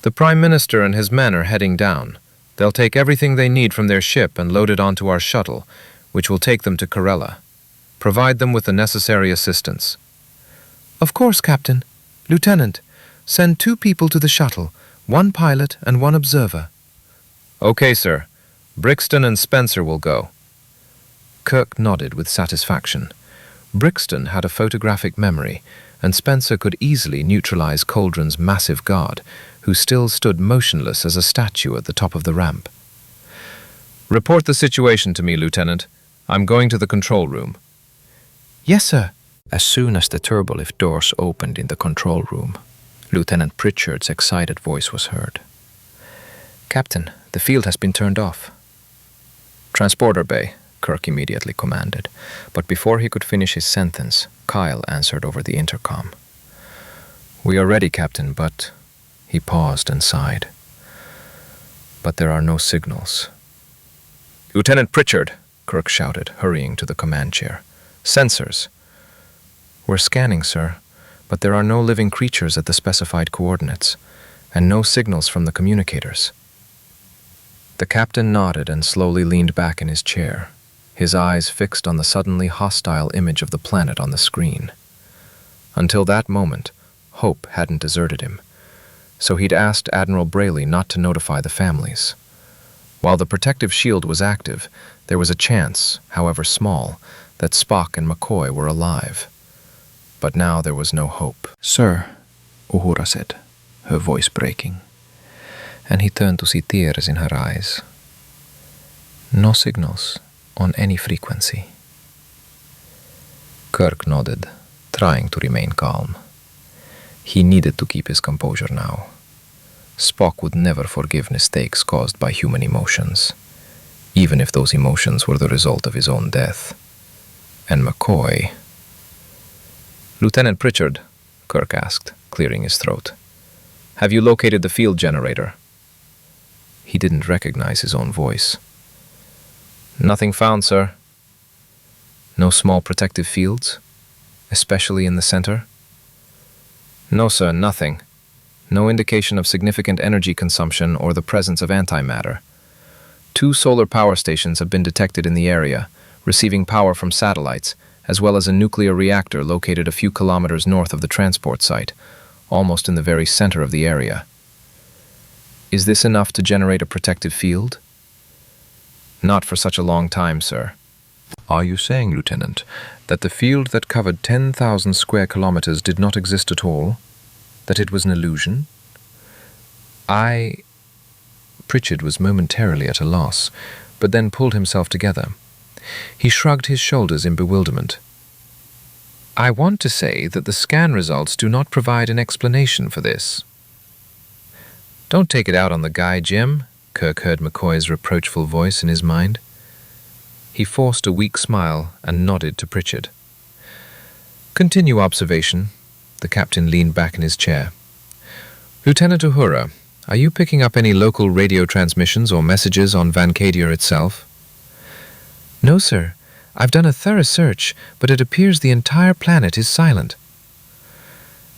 The Prime Minister and his men are heading down. They'll take everything they need from their ship and load it onto our shuttle, which will take them to Karella. Provide them with the necessary assistance. Of course, Captain. Lieutenant, send 2 people to the shuttle, 1 pilot and 1 observer. Okay, sir. Brixton and Spencer will go. Kirk nodded with satisfaction. Brixton had a photographic memory, and Spencer could easily neutralize Coldren's massive guard, who still stood motionless as a statue at the top of the ramp. Report the situation to me, Lieutenant. I'm going to the control room. Yes, sir. As soon as the turbolift doors opened in the control room, Lieutenant Pritchard's excited voice was heard. Captain, the field has been turned off. Transporter bay, Kirk immediately commanded, but before he could finish his sentence, Kyle answered over the intercom. We are ready, Captain, but... He paused and sighed. But there are no signals. Lieutenant Pritchard, Kirk shouted, hurrying to the command chair. Sensors. We're scanning, sir, but there are no living creatures at the specified coordinates, and no signals from the communicators. The captain nodded and slowly leaned back in his chair, his eyes fixed on the suddenly hostile image of the planet on the screen. Until that moment, hope hadn't deserted him, so he'd asked Admiral Brayley not to notify the families. While the protective shield was active, there was a chance, however small, that Spock and McCoy were alive. But now there was no hope. Sir, Uhura said, her voice breaking, and he turned to see tears in her eyes. No signals on any frequency. Kirk nodded, trying to remain calm. He needed to keep his composure now. Spock would never forgive mistakes caused by human emotions, even if those emotions were the result of his own death. And McCoy... Lieutenant Pritchard, Kirk asked, clearing his throat. Have you located the field generator? He didn't recognize his own voice. Nothing found, sir. No small protective fields, especially in the center? No, sir, nothing. No indication of significant energy consumption or the presence of antimatter. 2 solar power stations have been detected in the area, receiving power from satellites, as well as a nuclear reactor located a few kilometers north of the transport site, almost in the very center of the area. Is this enough to generate a protective field? Not for such a long time, sir. Are you saying, Lieutenant, that the field that covered 10,000 square kilometers did not exist at all? That it was an illusion? Pritchard was momentarily at a loss, but then pulled himself together. He shrugged his shoulders in bewilderment. I want to say that the scan results do not provide an explanation for this. Don't take it out on the guy, Jim, Kirk heard McCoy's reproachful voice in his mind. He forced a weak smile and nodded to Pritchard. Continue observation. The captain leaned back in his chair. Lieutenant Uhura, are you picking up any local radio transmissions or messages on Vancadia itself? No, sir. I've done a thorough search, but it appears the entire planet is silent.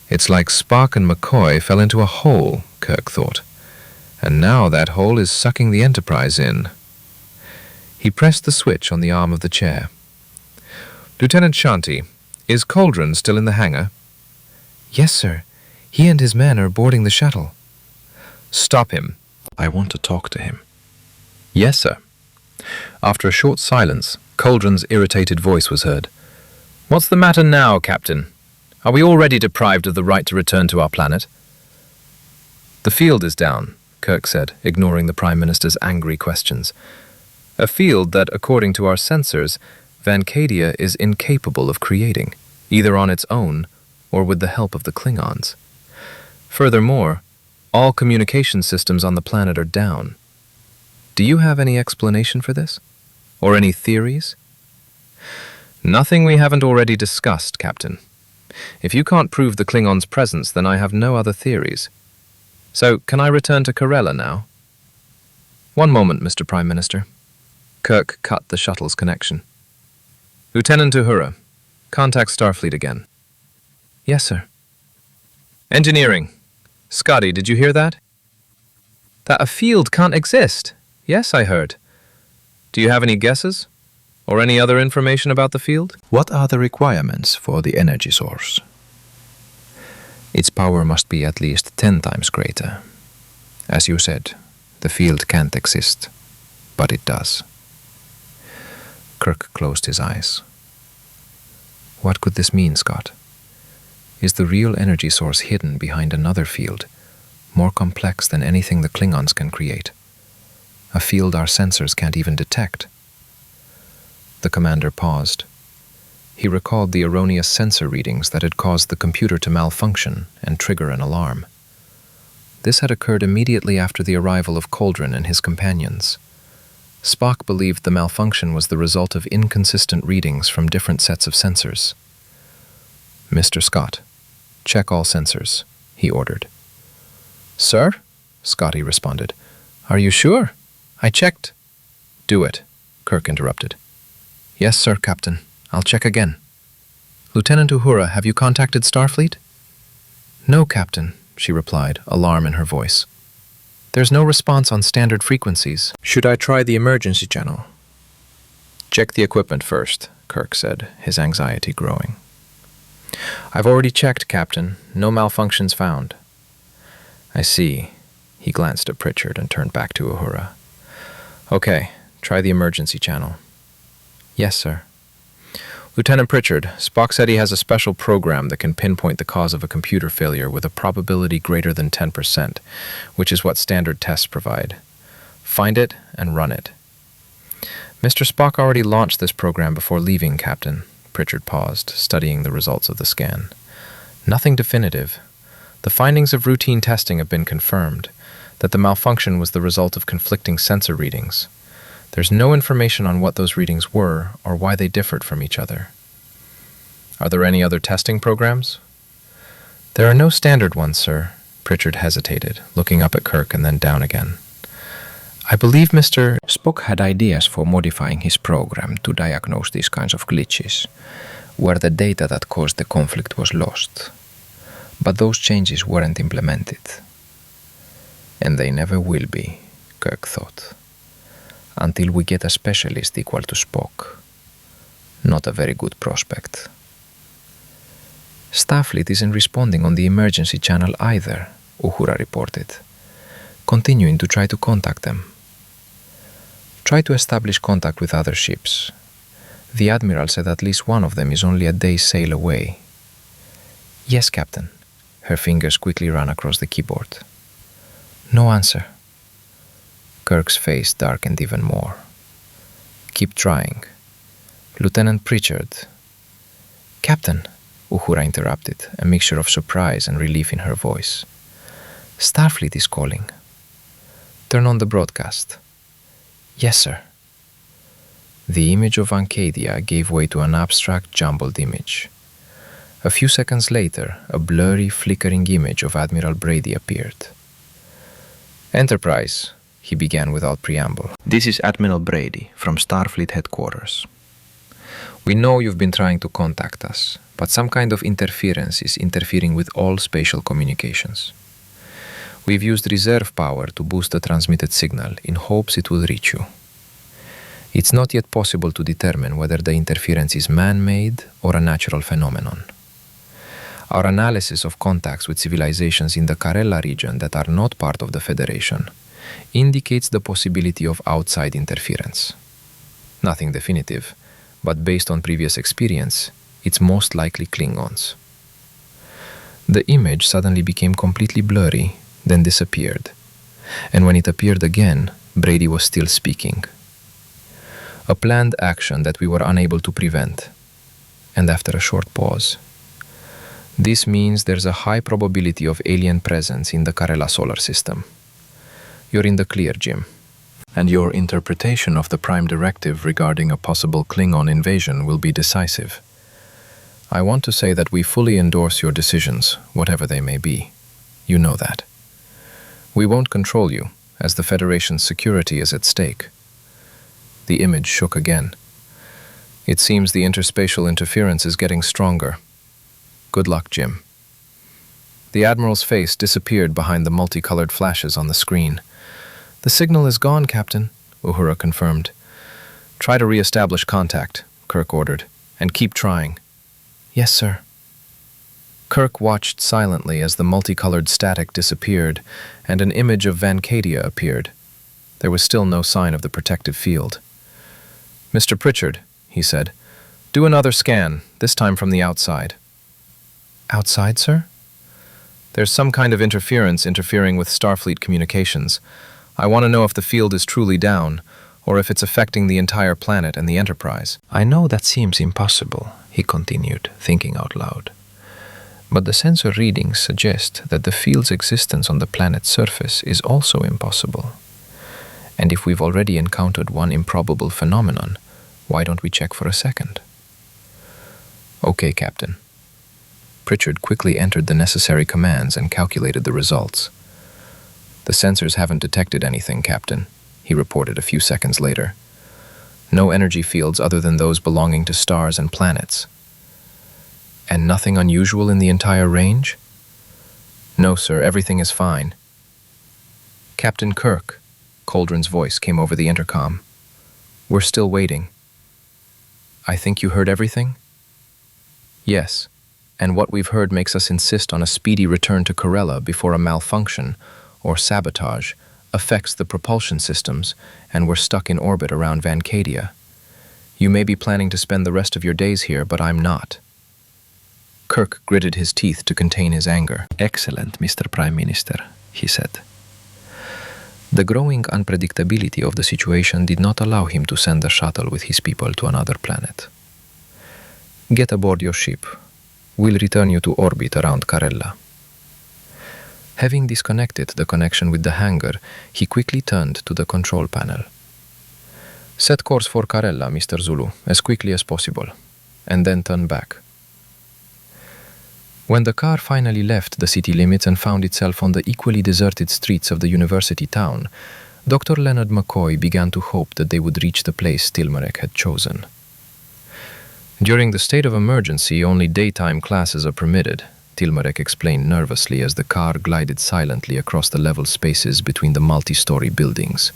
It's like Spock and McCoy fell into a hole, Kirk thought, and now that hole is sucking the Enterprise in. He pressed the switch on the arm of the chair. Lieutenant Shanti, is Coldren still in the hangar? Yes, sir. He and his men are boarding the shuttle. Stop him. I want to talk to him. Yes, sir. After a short silence, Coldren's irritated voice was heard. "What's the matter now, Captain? Are we already deprived of the right to return to our planet?" "The field is down," Kirk said, ignoring the Prime Minister's angry questions. "A field that, according to our sensors, Vancadia is incapable of creating, either on its own or with the help of the Klingons. Furthermore, all communication systems on the planet are down. Do you have any explanation for this? Or any theories?" "Nothing we haven't already discussed, Captain. If you can't prove the Klingons' presence, then I have no other theories. So, can I return to Karella now?" "One moment, Mr. Prime Minister." Kirk cut the shuttle's connection. "Lieutenant Uhura, contact Starfleet again." "Yes, sir." "Engineering. Scotty, did you hear that?" "That a field can't exist. Yes, I heard. Do you have any guesses? Or any other information about the field?" What are the requirements for the energy source? Its power must be at least 10 times greater. As you said, the field can't exist, but it does. Kirk closed his eyes. What could this mean, Scott? Is the real energy source hidden behind another field, more complex than anything the Klingons can create? A field our sensors can't even detect. The commander paused. He recalled the erroneous sensor readings that had caused the computer to malfunction and trigger an alarm. This had occurred immediately after the arrival of Coldren and his companions. Spock believed the malfunction was the result of inconsistent readings from different sets of sensors. "Mr. Scott, check all sensors," he ordered. "Sir?" Scotty responded. "Are you sure? I checked." "Do it," Kirk interrupted. "Yes, sir, Captain. I'll check again." "Lieutenant Uhura, have you contacted Starfleet?" "No, Captain," she replied, alarm in her voice. "There's no response on standard frequencies. Should I try the emergency channel?" "Check the equipment first," Kirk said, his anxiety growing. "I've already checked, Captain. No malfunctions found." "I see." He glanced at Pritchard and turned back to Uhura. "Okay, try the emergency channel." "Yes, sir." "Lieutenant Pritchard, Spock said he has a special program that can pinpoint the cause of a computer failure with a probability greater than 10%, which is what standard tests provide. Find it and run it." "Mr. Spock already launched this program before leaving, Captain." Pritchard paused, studying the results of the scan. "Nothing definitive. The findings of routine testing have been confirmed, that the malfunction was the result of conflicting sensor readings. There's no information on what those readings were or why they differed from each other." "Are there any other testing programs?" "There are no standard ones, sir." Pritchard hesitated, looking up at Kirk and then down again. "I believe Mr. Spock had ideas for modifying his program to diagnose these kinds of glitches, where the data that caused the conflict was lost. But those changes weren't implemented. And they never will be, Kirk thought. Until we get a specialist equal to Spock. Not a very good prospect. "Starfleet isn't responding on the emergency channel either," Uhura reported, continuing to try to contact them. "Try to establish contact with other ships. The Admiral said at least one of them is only a day's sail away." "Yes, Captain." Her fingers quickly ran across the keyboard. No answer. Kirk's face darkened even more. "Keep trying. Lieutenant Pritchard." "Captain," Uhura interrupted, a mixture of surprise and relief in her voice. "Starfleet is calling." "Turn on the broadcast." "Yes, sir." The image of Vancadia gave way to an abstract, jumbled image. A few seconds later, a blurry, flickering image of Admiral Brady appeared. "Enterprise," he began without preamble. "This is Admiral Brady from Starfleet headquarters. We know you've been trying to contact us, but some kind of interference is interfering with all spatial communications. We've used reserve power to boost the transmitted signal in hopes it will reach you. It's not yet possible to determine whether the interference is man-made or a natural phenomenon. Our analysis of contacts with civilizations in the Karella region that are not part of the Federation indicates the possibility of outside interference. Nothing definitive, but based on previous experience, it's most likely Klingons. The image suddenly became completely blurry, then disappeared. And when it appeared again, Brady was still speaking. A planned action that we were unable to prevent. And after a short pause, this means there's a high probability of alien presence in the Karella solar system. You're in the clear, Jim. And your interpretation of the Prime Directive regarding a possible Klingon invasion will be decisive. I want to say that we fully endorse your decisions, whatever they may be. You know that. We won't control you, as the Federation's security is at stake. The image shook again. It seems the interspatial interference is getting stronger. Good luck, Jim. The Admiral's face disappeared behind the multicolored flashes on the screen. The signal is gone, Captain, Uhura confirmed. Try to re-establish contact, Kirk ordered, and keep trying. Yes, sir. Kirk watched silently as the multicolored static disappeared and an image of Vancadia appeared. There was still no sign of the protective field. Mr. Pritchard, he said, do another scan, this time from the outside. Outside, sir? There's some kind of interfering with Starfleet communications. I want to know if the field is truly down, or if it's affecting the entire planet and the Enterprise. I know that seems impossible, he continued, thinking out loud. But the sensor readings suggest that the field's existence on the planet's surface is also impossible. And if we've already encountered one improbable phenomenon, why don't we check for a second? Okay, Captain. Pritchard quickly entered the necessary commands and calculated the results. The sensors haven't detected anything, Captain, he reported a few seconds later. No energy fields other than those belonging to stars and planets. And nothing unusual in the entire range? No, sir, everything is fine. Captain Kirk, Coldren's voice came over the intercom. We're still waiting. I think you heard everything? Yes, and what we've heard makes us insist on a speedy return to Karella before a malfunction, or sabotage, affects the propulsion systems and we're stuck in orbit around Vancadia. You may be planning to spend the rest of your days here, but I'm not. Kirk gritted his teeth to contain his anger. Excellent, Mr. Prime Minister, he said. The growing unpredictability of the situation did not allow him to send a shuttle with his people to another planet. Get aboard your ship. We'll return you to orbit around Karella. Having disconnected the connection with the hangar, he quickly turned to the control panel. Set course for Karella, Mr. Zulu, as quickly as possible, and then turn back. When the car finally left the city limits and found itself on the equally deserted streets of the university town, Dr. Leonard McCoy began to hope that they would reach the place Tilmarek had chosen. During the state of emergency, only daytime classes are permitted, Tilmarek explained nervously as the car glided silently across the level spaces between the multi-story buildings.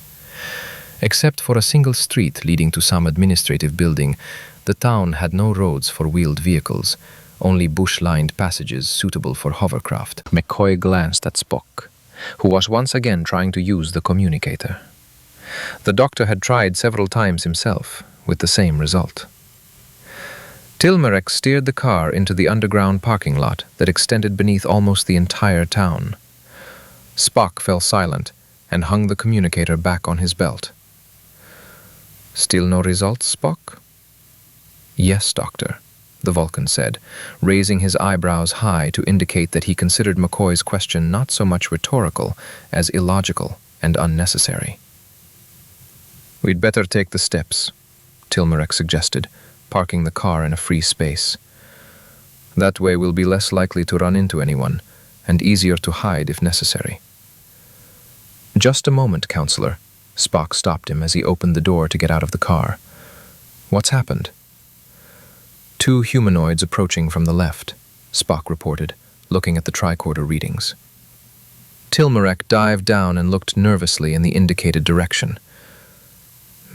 Except for a single street leading to some administrative building, the town had no roads for wheeled vehicles, only bush-lined passages suitable for hovercraft. McCoy glanced at Spock, who was once again trying to use the communicator. The doctor had tried several times himself, with the same result. Tilmarek steered the car into the underground parking lot that extended beneath almost the entire town. Spock fell silent and hung the communicator back on his belt. Still no results, Spock? Yes, Doctor, the Vulcan said, raising his eyebrows high to indicate that he considered McCoy's question not so much rhetorical as illogical and unnecessary. We'd better take the steps, Tilmarek suggested, parking the car in a free space. That way we'll be less likely to run into anyone, and easier to hide if necessary. Just a moment, Counselor. Spock stopped him as he opened the door to get out of the car. What's happened? 2 humanoids approaching from the left, Spock reported, looking at the tricorder readings. Tilmarek dived down and looked nervously in the indicated direction.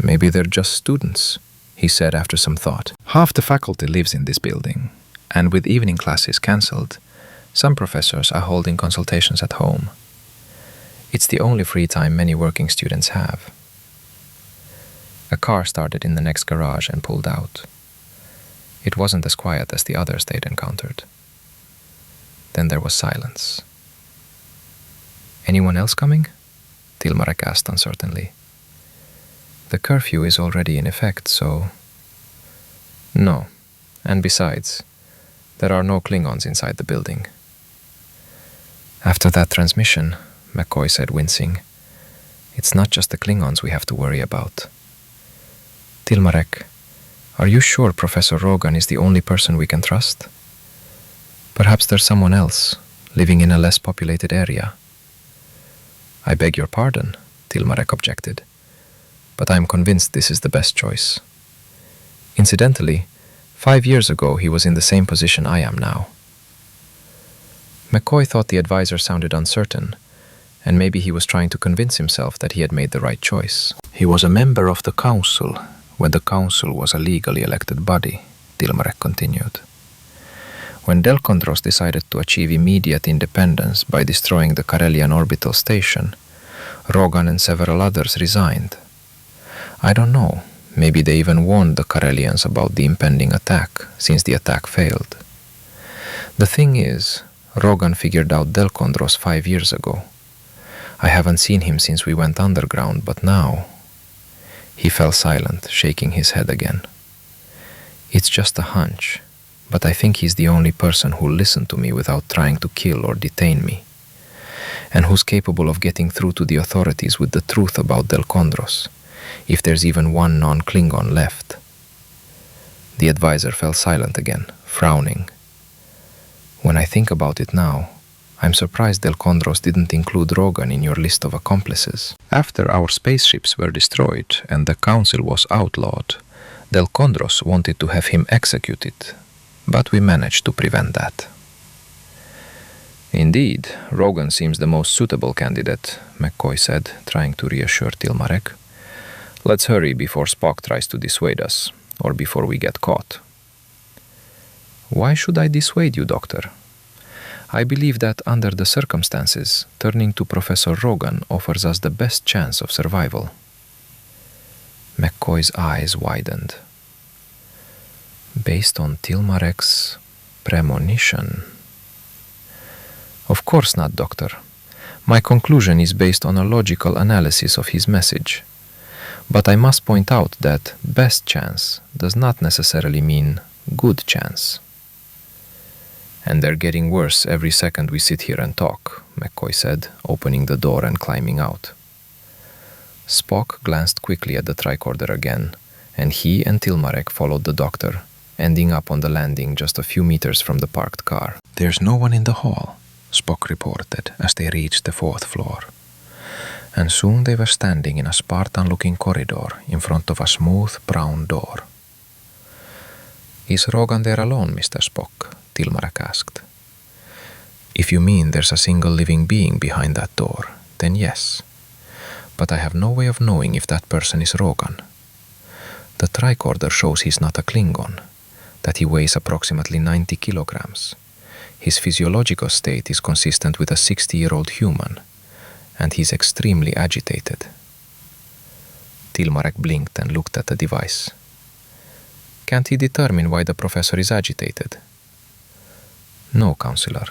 Maybe they're just students, he said after some thought. Half the faculty lives in this building, and with evening classes cancelled, some professors are holding consultations at home. It's the only free time many working students have. A car started in the next garage and pulled out. It wasn't as quiet as the others they'd encountered. Then there was silence. "Anyone else coming?" Tilmarek asked uncertainly. "The curfew is already in effect, so—" "No, and besides, there are no Klingons inside the building." "After that transmission," McCoy said, wincing, "it's not just the Klingons we have to worry about." "Tilmarek, are you sure Professor Rogan is the only person we can trust? Perhaps there's someone else, living in a less populated area." "I beg your pardon," Tilmarek objected, "but I'm convinced this is the best choice. Incidentally, 5 years ago he was in the same position I am now." McCoy thought the advisor sounded uncertain, and maybe he was trying to convince himself that he had made the right choice. "He was a member of the council when the council was a legally elected body," Tilmarek continued. "When Delkondros decided to achieve immediate independence by destroying the Karelian orbital station, Rogan and several others resigned. I don't know, maybe they even warned the Karelians about the impending attack, since the attack failed. The thing is, Rogan figured out Delkondros 5 years ago. I haven't seen him since we went underground, but now—" He fell silent, shaking his head again. "It's just a hunch, but I think he's the only person who'll listen to me without trying to kill or detain me, and who's capable of getting through to the authorities with the truth about Delkondros, if there's even one non-Klingon left." The advisor fell silent again, frowning. "When I think about it now, I'm surprised Delkondros didn't include Rogan in your list of accomplices. After our spaceships were destroyed and the council was outlawed, Delkondros wanted to have him executed, but we managed to prevent that." "Indeed, Rogan seems the most suitable candidate," McCoy said, trying to reassure Tilmarek. "Let's hurry before Spock tries to dissuade us, or before we get caught." "Why should I dissuade you, Doctor? I believe that under the circumstances, turning to Professor Rogan offers us the best chance of survival." McCoy's eyes widened. "Based on Tilmarek's premonition?" "Of course not, Doctor. My conclusion is based on a logical analysis of his message. But I must point out that best chance does not necessarily mean good chance." "And they're getting worse every second we sit here and talk," McCoy said, opening the door and climbing out. Spock glanced quickly at the tricorder again, and he and Tilmarek followed the doctor, ending up on the landing just a few meters from the parked car. "There's no one in the hall," Spock reported as they reached the 4th floor. And soon they were standing in a Spartan-looking corridor in front of a smooth brown door. "Is Rogan there alone, Mr. Spock?" Tilmarek asked. "If you mean there's a single living being behind that door, then yes. But I have no way of knowing if that person is Rogan. The tricorder shows he's not a Klingon, that he weighs approximately 90 kilograms. His physiological state is consistent with a 60-year-old human, and he's extremely agitated." Tilmarek blinked and looked at the device. "Can't he determine why the professor is agitated?" "No, Counselor.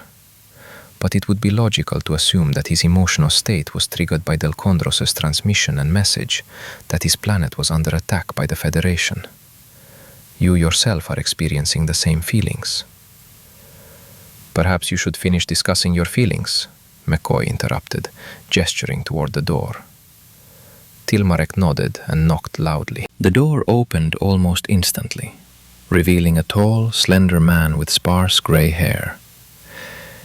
But it would be logical to assume that his emotional state was triggered by Delkondros' transmission and message that his planet was under attack by the Federation. You yourself are experiencing the same feelings." "Perhaps you should finish discussing your feelings," McCoy interrupted, gesturing toward the door. Tilmarek nodded and knocked loudly. The door opened almost instantly, revealing a tall, slender man with sparse gray hair.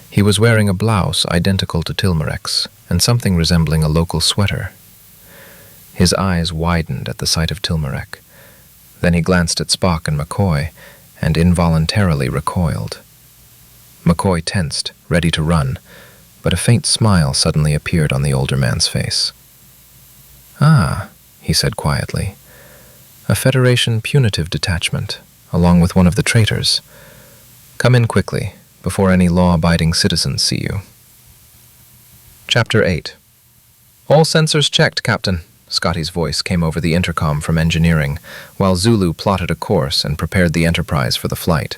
He was wearing a blouse identical to Tilmarek's and something resembling a local sweater. His eyes widened at the sight of Tilmarek. Then he glanced at Spock and McCoy and involuntarily recoiled. McCoy tensed, ready to run, but a faint smile suddenly appeared on the older man's face. "Ah," he said quietly, "a Federation punitive detachment, along with one of the traitors. Come in quickly, before any law-abiding citizens see you." Chapter 8. "All sensors checked, Captain. Scotty's voice came over the intercom from engineering, while Zulu plotted a course and prepared the Enterprise for the flight.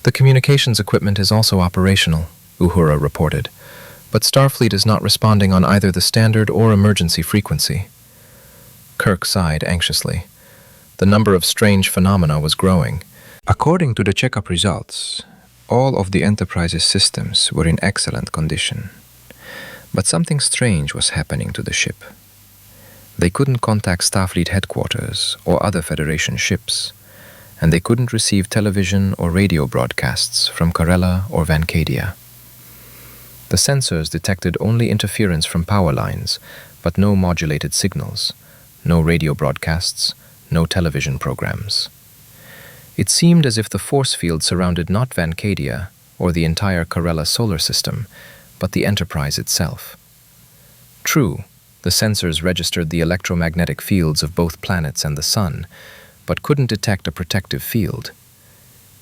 The communications equipment is also operational, Uhura reported, but Starfleet is not responding on either the standard or emergency frequency. Kirk sighed anxiously. The number of strange phenomena was growing. According to the checkup results, all of the Enterprise's systems were in excellent condition. But something strange was happening to the ship. They couldn't contact Starfleet headquarters or other Federation ships, and they couldn't receive television or radio broadcasts from Karella or Vancadia. The sensors detected only interference from power lines, but no modulated signals, no radio broadcasts, no television programs. It seemed as if the force field surrounded not Vancadia or the entire Karella solar system, but the Enterprise itself. True, the sensors registered the electromagnetic fields of both planets and the Sun, but couldn't detect a protective field.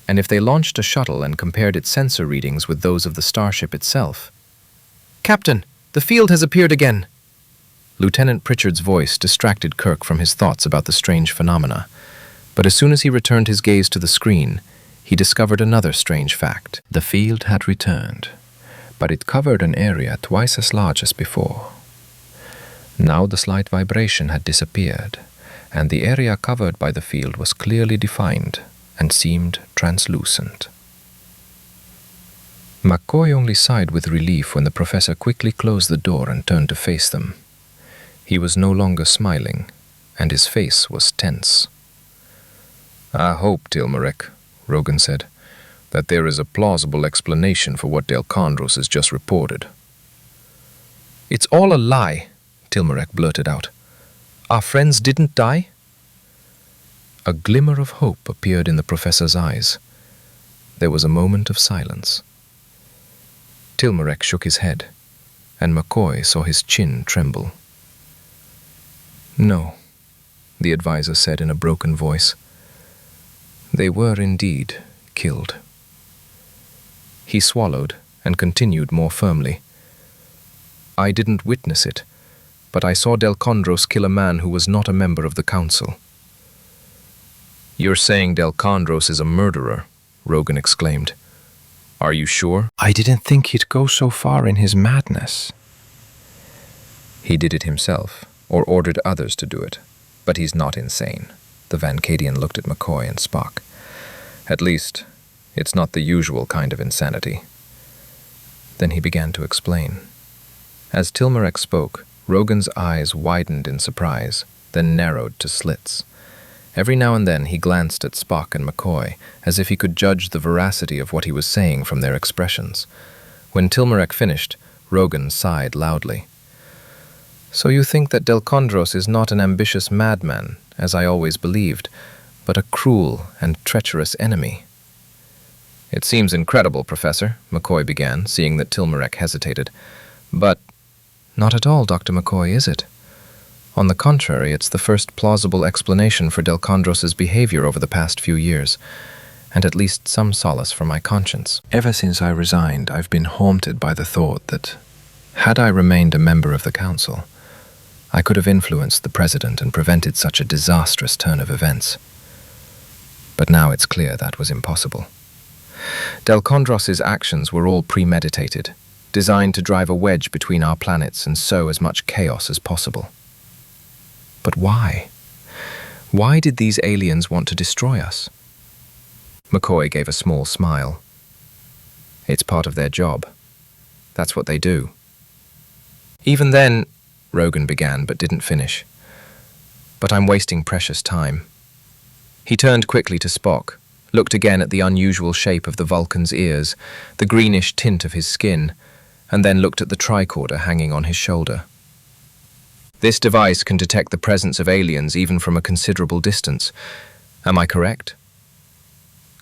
And if they launched a shuttle and compared its sensor readings with those of the starship itself... "Captain, the field has appeared again!" Lieutenant Pritchard's voice distracted Kirk from his thoughts about the strange phenomena, but as soon as he returned his gaze to the screen, he discovered another strange fact. The field had returned, but it covered an area twice as large as before. Now the slight vibration had disappeared, and the area covered by the field was clearly defined and seemed translucent. McCoy only sighed with relief when the professor quickly closed the door and turned to face them. He was no longer smiling, and his face was tense. "I hope, Tilmarek," Rogan said, "that there is a plausible explanation for what Delkondros has just reported." "It's all a lie," Tilmarek blurted out. "Our friends didn't die?" A glimmer of hope appeared in the professor's eyes. There was a moment of silence. Tilmarek shook his head, and McCoy saw his chin tremble. "No," the advisor said in a broken voice. "They were indeed killed." He swallowed and continued more firmly. "I didn't witness it, but I saw Delkondros kill a man who was not a member of the Council." "You're saying Delkondros is a murderer?" Rogan exclaimed. "Are you sure?" I didn't think he'd go so far in his madness. He did it himself, or ordered others to do it, but he's not insane. The Vancadian looked at McCoy and Spock. "At least, it's not the usual kind of insanity." Then he began to explain. As Tilmarek spoke, Rogan's eyes widened in surprise, then narrowed to slits. Every now and then he glanced at Spock and McCoy, as if he could judge the veracity of what he was saying from their expressions. When Tilmarek finished, Rogan sighed loudly. "So you think that Delkondros is not an ambitious madman, as I always believed, but a cruel and treacherous enemy?" "It seems incredible, Professor," McCoy began, seeing that Tilmarek hesitated. "But—" "Not at all, Dr. McCoy, is it? On the contrary, it's the first plausible explanation for Delkondros' behavior over the past few years, and at least some solace for my conscience. Ever since I resigned, I've been haunted by the thought that, had I remained a member of the Council, I could have influenced the President and prevented such a disastrous turn of events. But now it's clear that was impossible. Delkondros' actions were all premeditated, designed to drive a wedge between our planets and sow as much chaos as possible. But why? Why did these aliens want to destroy us?" McCoy gave a small smile. "It's part of their job. That's what they do." "Even then," Rogan began but didn't finish. "But I'm wasting precious time." He turned quickly to Spock, looked again at the unusual shape of the Vulcan's ears, the greenish tint of his skin, and then looked at the tricorder hanging on his shoulder. "This device can detect the presence of aliens even from a considerable distance. Am I correct?"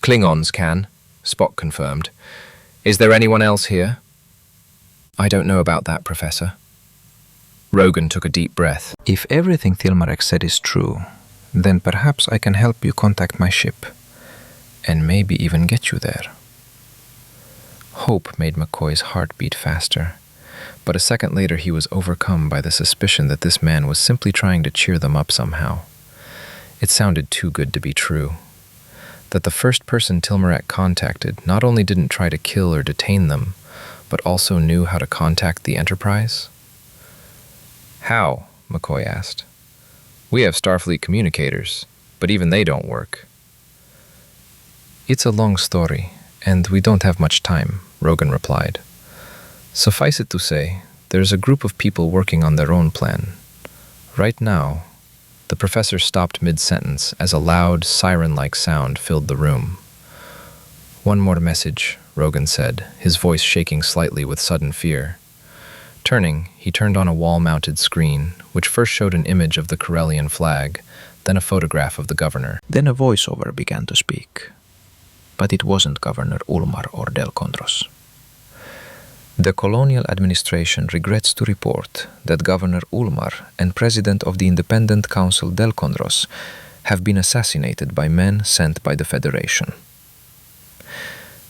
"Klingons can," Spock confirmed. "Is there anyone else here?" "I don't know about that, Professor." Rogan took a deep breath. If everything Tilmarek said is true, then perhaps I can help you contact my ship, and maybe even get you there. Hope made McCoy's heart beat faster, But a second later he was overcome by the suspicion that this man was simply trying to cheer them up somehow. It sounded too good to be true. That the first person Tilmarek contacted not only didn't try to kill or detain them, but also knew how to contact the Enterprise? How? McCoy asked. We have Starfleet communicators, but even they don't work. It's a long story, and we don't have much time, Rogan replied. Suffice it to say, there's a group of people working on their own plan. Right now, the professor stopped mid-sentence as a loud, siren-like sound filled the room. One more message, Rogan said, his voice shaking slightly with sudden fear. Turning, he turned on a wall-mounted screen, which first showed an image of the Karellian flag, then a photograph of the governor. Then a voiceover began to speak. But it wasn't Governor Ulmar or Delkondros. The colonial administration regrets to report that Governor Ulmar and President of the Independent Council Delkondros have been assassinated by men sent by the Federation.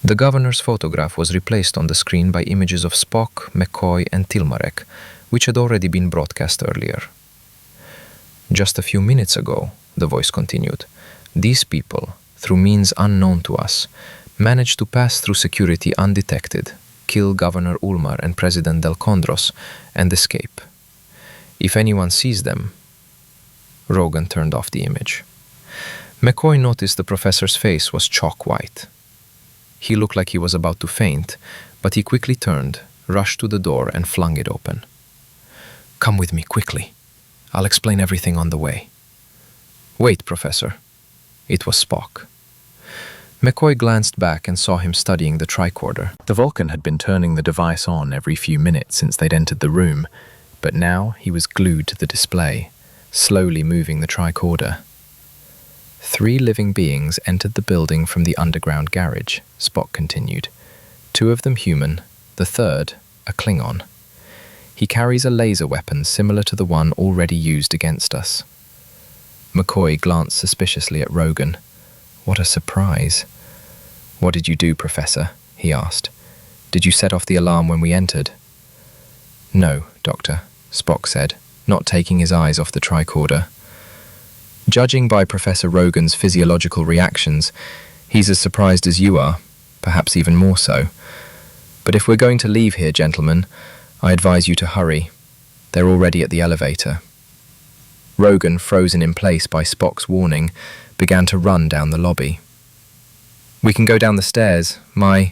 The governor's photograph was replaced on the screen by images of Spock, McCoy, and Tilmarek, which had already been broadcast earlier. Just a few minutes ago, the voice continued, these people, through means unknown to us, managed to pass through security undetected, kill Governor Ulmar and President Delkondros, and escape. If anyone sees them... Rogan turned off the image. McCoy noticed the professor's face was chalk white. He looked like he was about to faint, but he quickly turned, rushed to the door, and flung it open. Come with me, quickly. I'll explain everything on the way. Wait, Professor. It was Spock. McCoy glanced back and saw him studying the tricorder. The Vulcan had been turning the device on every few minutes since they'd entered the room, but now he was glued to the display, slowly moving the tricorder. 3 living beings entered the building from the underground garage, Spock continued. 2 of them human, the third, a Klingon. He carries a laser weapon similar to the one already used against us. McCoy glanced suspiciously at Rogan. What a surprise. What did you do, Professor? He asked. Did you set off the alarm when we entered? No, Doctor, Spock said, not taking his eyes off the tricorder. Judging by Professor Rogan's physiological reactions, he's as surprised as you are, perhaps even more so. But if we're going to leave here, gentlemen, I advise you to hurry. They're already at the elevator. Rogan, frozen in place by Spock's warning, began to run down the lobby. We can go down the stairs. A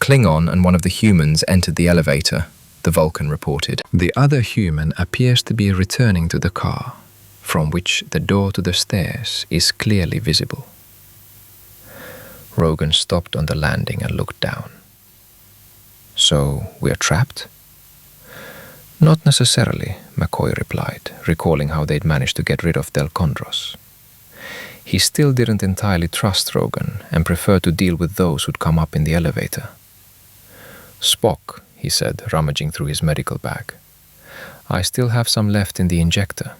Klingon and one of the humans entered the elevator, the Vulcan reported. The other human appears to be returning to the car, from which the door to the stairs is clearly visible. Rogan stopped on the landing and looked down. So, we're trapped? Not necessarily, McCoy replied, recalling how they'd managed to get rid of Delkondros. He still didn't entirely trust Rogan and preferred to deal with those who'd come up in the elevator. Spock, he said, rummaging through his medical bag. I still have some left in the injector.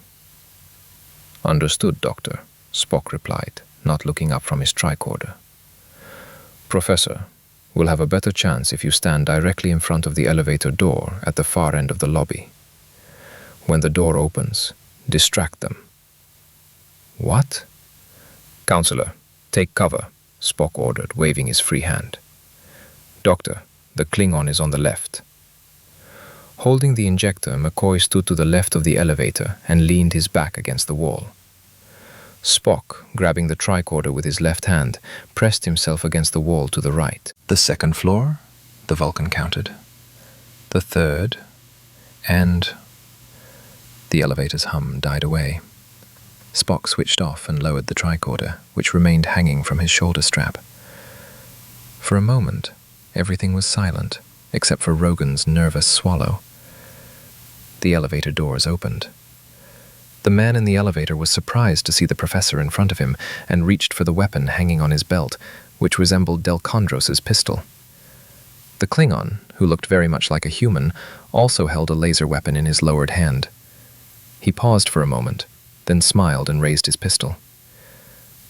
Understood, Doctor, Spock replied, not looking up from his tricorder. Professor, we'll have a better chance if you stand directly in front of the elevator door at the far end of the lobby. When the door opens, distract them. What? Counselor, take cover, Spock ordered, waving his free hand. Doctor, the Klingon is on the left. Holding the injector, McCoy stood to the left of the elevator and leaned his back against the wall. Spock, grabbing the tricorder with his left hand, pressed himself against the wall to the right. The second floor, the Vulcan counted. The third, and... The elevator's hum died away. Spock switched off and lowered the tricorder, which remained hanging from his shoulder strap. For a moment, everything was silent, except for Rogan's nervous swallow. The elevator doors opened. The man in the elevator was surprised to see the professor in front of him and reached for the weapon hanging on his belt, which resembled Delkondros' pistol. The Klingon, who looked very much like a human, also held a laser weapon in his lowered hand. He paused for a moment, then smiled and raised his pistol.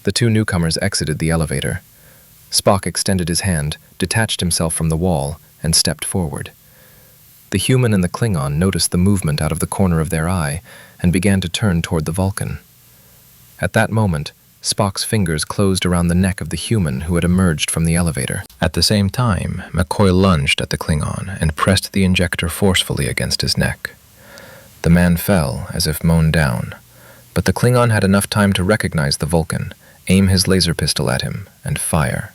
The 2 newcomers exited the elevator. Spock extended his hand, detached himself from the wall, and stepped forward. The human and the Klingon noticed the movement out of the corner of their eye and began to turn toward the Vulcan. At that moment, Spock's fingers closed around the neck of the human who had emerged from the elevator. At the same time, McCoy lunged at the Klingon and pressed the injector forcefully against his neck. The man fell as if mown down, but the Klingon had enough time to recognize the Vulcan, aim his laser pistol at him, and fire.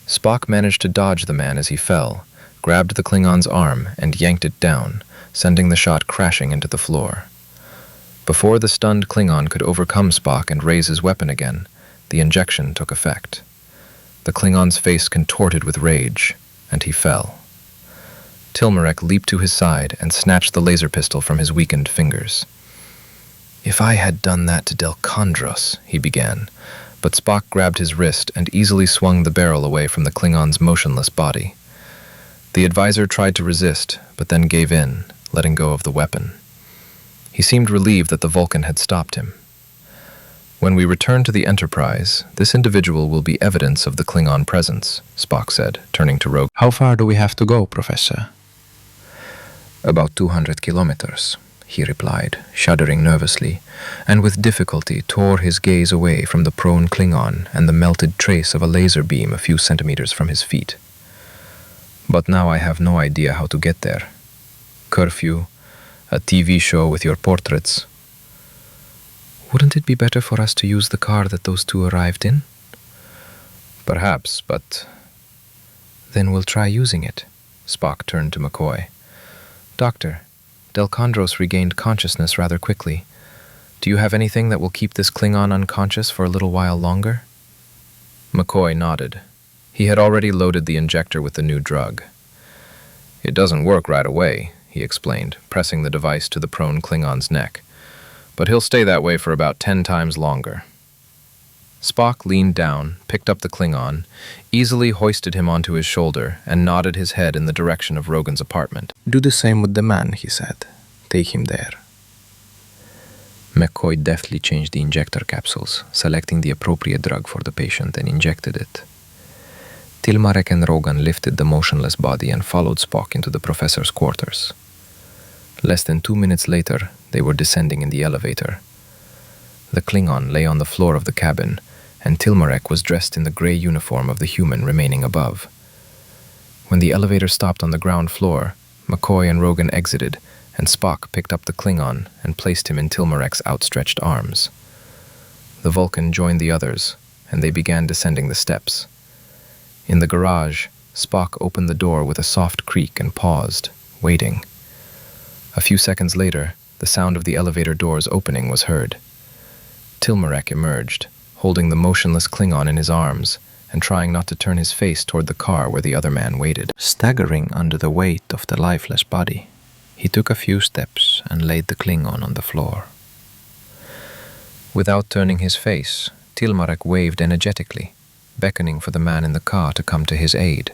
Spock managed to dodge the man as he fell, grabbed the Klingon's arm, and yanked it down, sending the shot crashing into the floor. Before the stunned Klingon could overcome Spock and raise his weapon again, the injection took effect. The Klingon's face contorted with rage, and he fell. Tilmarek leaped to his side and snatched the laser pistol from his weakened fingers. "If I had done that to Delkondros," he began, but Spock grabbed his wrist and easily swung the barrel away from the Klingon's motionless body. The advisor tried to resist, but then gave in, letting go of the weapon. He seemed relieved that the Vulcan had stopped him. "When we return to the Enterprise, this individual will be evidence of the Klingon presence," Spock said, turning to Rogue. "How far do we have to go, Professor?" "About 200 kilometers, he replied, shuddering nervously, and with difficulty tore his gaze away from the prone Klingon and the melted trace of a laser beam a few centimeters from his feet. "But now I have no idea how to get there. Curfew, a TV show with your portraits." "Wouldn't it be better for us to use the car that those two arrived in?" "Perhaps, but—" "Then we'll try using it." Spock turned to McCoy. "Doctor, Delkondros regained consciousness rather quickly. Do you have anything that will keep this Klingon unconscious for a little while longer?" McCoy nodded. He had already loaded the injector with the new drug. "It doesn't work right away," he explained, pressing the device to the prone Klingon's neck. "But he'll stay that way for about 10 times longer." Spock leaned down, picked up the Klingon, easily hoisted him onto his shoulder, and nodded his head in the direction of Rogan's apartment. "Do the same with the man," he said. "Take him there." McCoy deftly changed the injector capsules, selecting the appropriate drug for the patient, and injected it. Tilmarek and Rogan lifted the motionless body and followed Spock into the professor's quarters. Less than 2 minutes later, they were descending in the elevator. The Klingon lay on the floor of the cabin, and Tilmarek was dressed in the gray uniform of the human remaining above. When the elevator stopped on the ground floor, McCoy and Rogan exited, and Spock picked up the Klingon and placed him in Tilmarek's outstretched arms. The Vulcan joined the others, and they began descending the steps. In the garage, Spock opened the door with a soft creak and paused, waiting. A few seconds later, the sound of the elevator doors opening was heard. Tilmarek emerged, holding the motionless Klingon in his arms and trying not to turn his face toward the car where the other man waited. Staggering under the weight of the lifeless body, he took a few steps and laid the Klingon on the floor. Without turning his face, Tilmarek waved energetically, beckoning for the man in the car to come to his aid.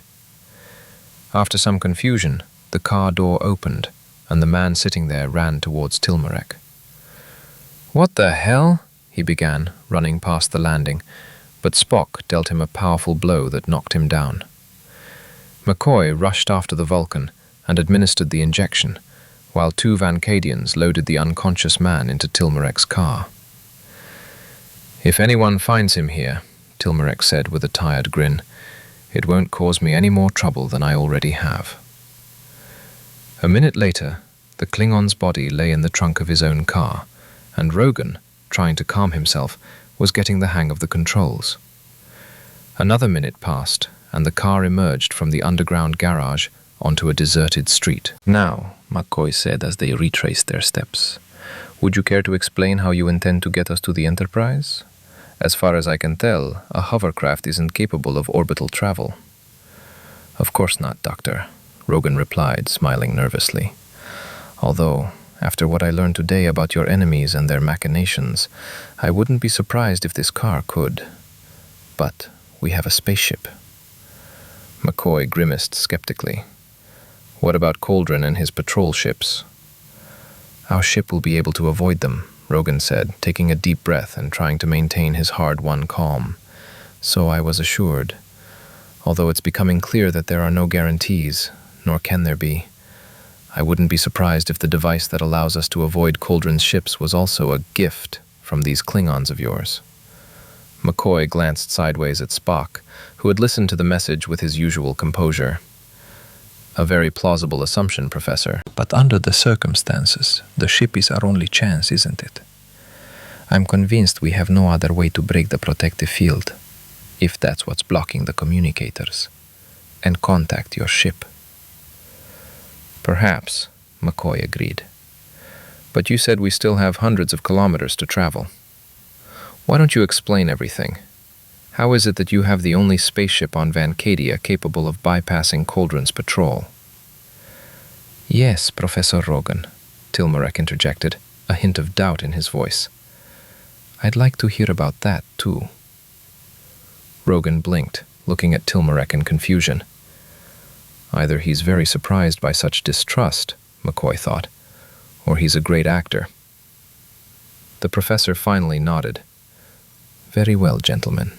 After some confusion, the car door opened, and the man sitting there ran towards Tilmarek. "What the hell?" he began, running past the landing, but Spock dealt him a powerful blow that knocked him down. McCoy rushed after the Vulcan and administered the injection, while 2 Vancadians loaded the unconscious man into Tilmarek's car. "If anyone finds him here," Tilmarek said with a tired grin, "it won't cause me any more trouble than I already have." A minute later, the Klingon's body lay in the trunk of his own car, and Rogan, trying to calm himself, was getting the hang of the controls. Another minute passed, and the car emerged from the underground garage onto a deserted street. "Now," McCoy said as they retraced their steps, "would you care to explain how you intend to get us to the Enterprise? As far as I can tell, a hovercraft isn't capable of orbital travel." "Of course not, Doctor," Rogan replied, smiling nervously. "Although, after what I learned today about your enemies and their machinations, I wouldn't be surprised if this car could. But we have a spaceship." McCoy grimaced skeptically. "What about Coldren and his patrol ships?" "Our ship will be able to avoid them," Rogan said, taking a deep breath and trying to maintain his hard-won calm. "So I was assured. Although it's becoming clear that there are no guarantees, nor can there be. I wouldn't be surprised if the device that allows us to avoid Coldren's ships was also a gift from these Klingons of yours. McCoy glanced sideways at Spock, who had listened to the message with his usual composure. A very plausible assumption, Professor. But under the circumstances, the ship is our only chance, isn't it? I'm convinced we have no other way to break the protective field, if that's what's blocking the communicators, and contact your ship. Perhaps, McCoy agreed. But you said we still have hundreds of kilometers to travel. Why don't you explain everything? How is it that you have the only spaceship on Vancadia capable of bypassing Coldren's patrol? Yes, Professor Rogan, Tilmarek interjected, a hint of doubt in his voice. I'd like to hear about that, too. Rogan blinked, looking at Tilmarek in confusion. Either he's very surprised by such distrust, McCoy thought, or he's a great actor. The professor finally nodded. Very well, gentlemen,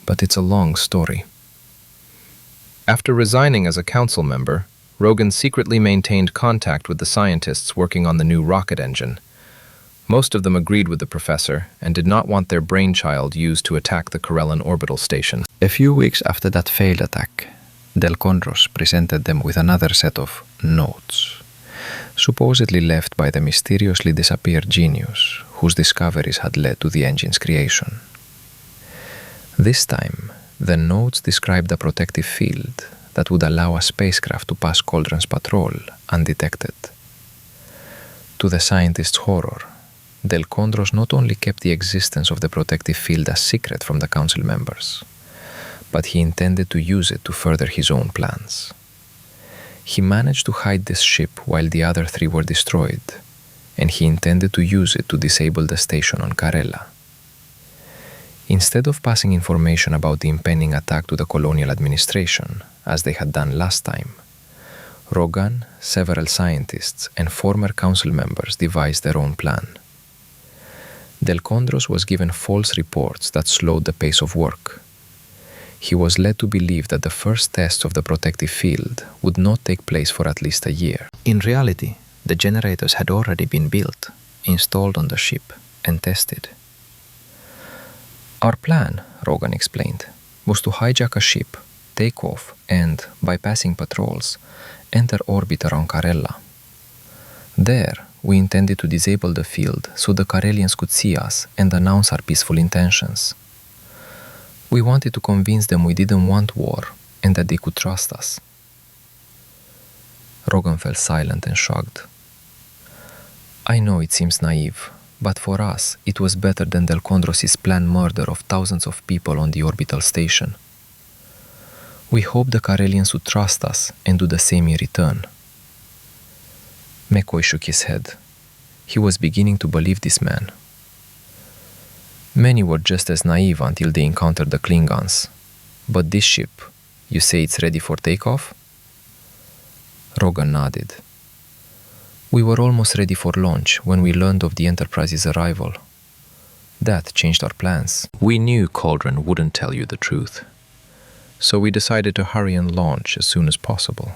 but it's a long story. After resigning as a council member, Rogan secretly maintained contact with the scientists working on the new rocket engine. Most of them agreed with the professor and did not want their brainchild used to attack the Karellan orbital station. A few weeks after that failed attack, Delkondros presented them with another set of notes, supposedly left by the mysteriously disappeared genius whose discoveries had led to the engine's creation. This time, the notes described a protective field that would allow a spacecraft to pass Coldren's patrol undetected. To the scientist's horror, Delkondros not only kept the existence of the protective field a secret from the council members, but he intended to use it to further his own plans. He managed to hide this ship while the other three were destroyed, and he intended to use it to disable the station on Karella. Instead of passing information about the impending attack to the colonial administration, as they had done last time, Rogan, several scientists, and former council members devised their own plan. Delkondros was given false reports that slowed the pace of work. He was led to believe that the first tests of the protective field would not take place for at least a year. In reality, the generators had already been built, installed on the ship, and tested. Our plan, Rogan explained, was to hijack a ship, take off, and, bypassing patrols, enter orbit around Karella. There, we intended to disable the field so the Karellians could see us and announce our peaceful intentions. We wanted to convince them we didn't want war and that they could trust us. Rogan fell silent and shrugged. I know it seems naive, but for us it was better than Delkondros' planned murder of thousands of people on the orbital station. We hoped the Karellians would trust us and do the same in return. McCoy shook his head. He was beginning to believe this man. Many were just as naive until they encountered the Klingons. But this ship, you say it's ready for takeoff? Rogan nodded. We were almost ready for launch when we learned of the Enterprise's arrival. That changed our plans. We knew Coldren wouldn't tell you the truth. So we decided to hurry and launch as soon as possible,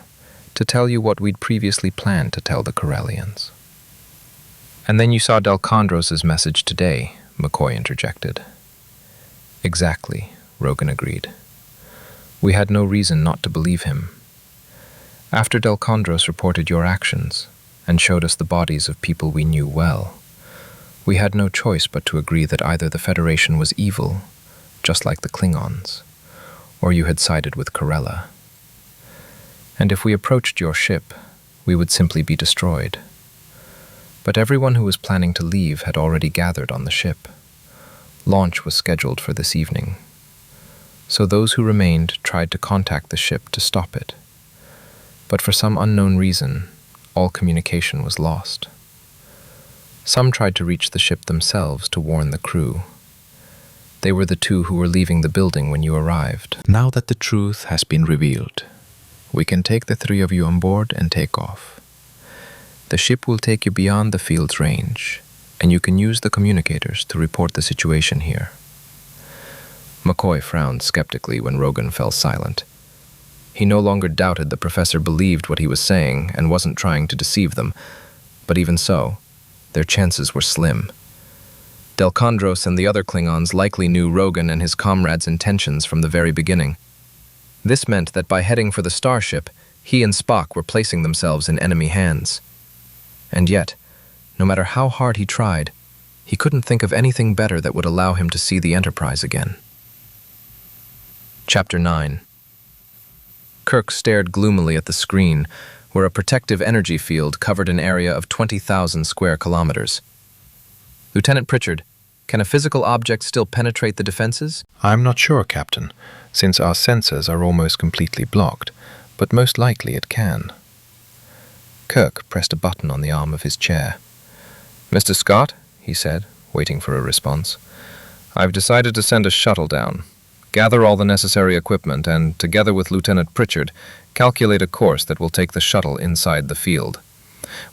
to tell you what we'd previously planned to tell the Karellians. And then you saw Delkondros' message today, McCoy interjected. Exactly, Rogan agreed. We had no reason not to believe him. After Delkondros reported your actions and showed us the bodies of people we knew well, we had no choice but to agree that either the Federation was evil, just like the Klingons, or you had sided with Karella. And if we approached your ship, we would simply be destroyed. But everyone who was planning to leave had already gathered on the ship. Launch was scheduled for this evening. So those who remained tried to contact the ship to stop it. But for some unknown reason, all communication was lost. Some tried to reach the ship themselves to warn the crew. They were the two who were leaving the building when you arrived. Now that the truth has been revealed, we can take the three of you on board and take off. The ship will take you beyond the field's range, and you can use the communicators to report the situation here. McCoy frowned skeptically when Rogan fell silent. He no longer doubted the professor believed what he was saying and wasn't trying to deceive them, but even so, their chances were slim. Delkondros and the other Klingons likely knew Rogan and his comrades' intentions from the very beginning. This meant that by heading for the starship, he and Spock were placing themselves in enemy hands. And yet, no matter how hard he tried, he couldn't think of anything better that would allow him to see the Enterprise again. Chapter 9. Kirk stared gloomily at the screen, where a protective energy field covered an area of 20,000 square kilometers. Lieutenant Pritchard, can a physical object still penetrate the defenses? I'm not sure, Captain, since our sensors are almost completely blocked, but most likely it can. Kirk pressed a button on the arm of his chair. Mr. Scott, he said, waiting for a response, I've decided to send a shuttle down. Gather all the necessary equipment and, together with Lieutenant Pritchard, calculate a course that will take the shuttle inside the field.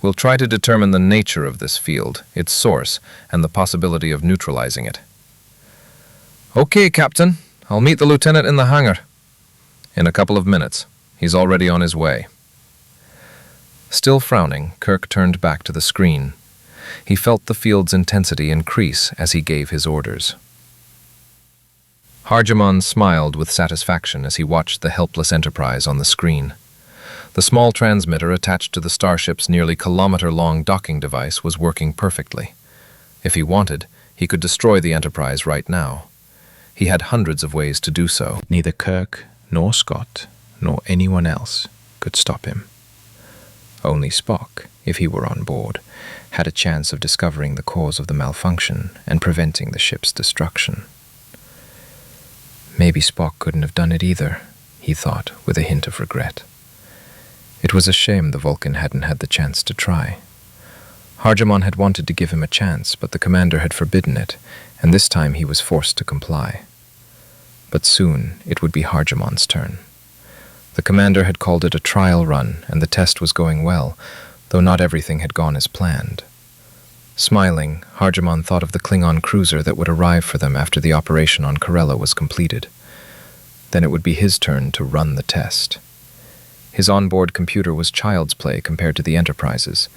We'll try to determine the nature of this field, its source, and the possibility of neutralizing it. Okay, Captain. I'll meet the lieutenant in the hangar. In a couple of minutes. He's already on his way. Still frowning, Kirk turned back to the screen. He felt the field's intensity increase as he gave his orders. Harjamon smiled with satisfaction as he watched the helpless Enterprise on the screen. The small transmitter attached to the starship's nearly kilometer-long docking device was working perfectly. If he wanted, he could destroy the Enterprise right now. He had hundreds of ways to do so. Neither Kirk, nor Scott, nor anyone else could stop him. Only Spock, if he were on board, had a chance of discovering the cause of the malfunction and preventing the ship's destruction. Maybe Spock couldn't have done it either, he thought, with a hint of regret. It was a shame the Vulcan hadn't had the chance to try. Harjamon had wanted to give him a chance, but the commander had forbidden it, and this time he was forced to comply. But soon it would be Harjamon's turn. The commander had called it a trial run, and the test was going well, though not everything had gone as planned. Smiling, Harjamon thought of the Klingon cruiser that would arrive for them after the operation on Karella was completed. Then it would be his turn to run the test. His onboard computer was child's play compared to the Enterprise's.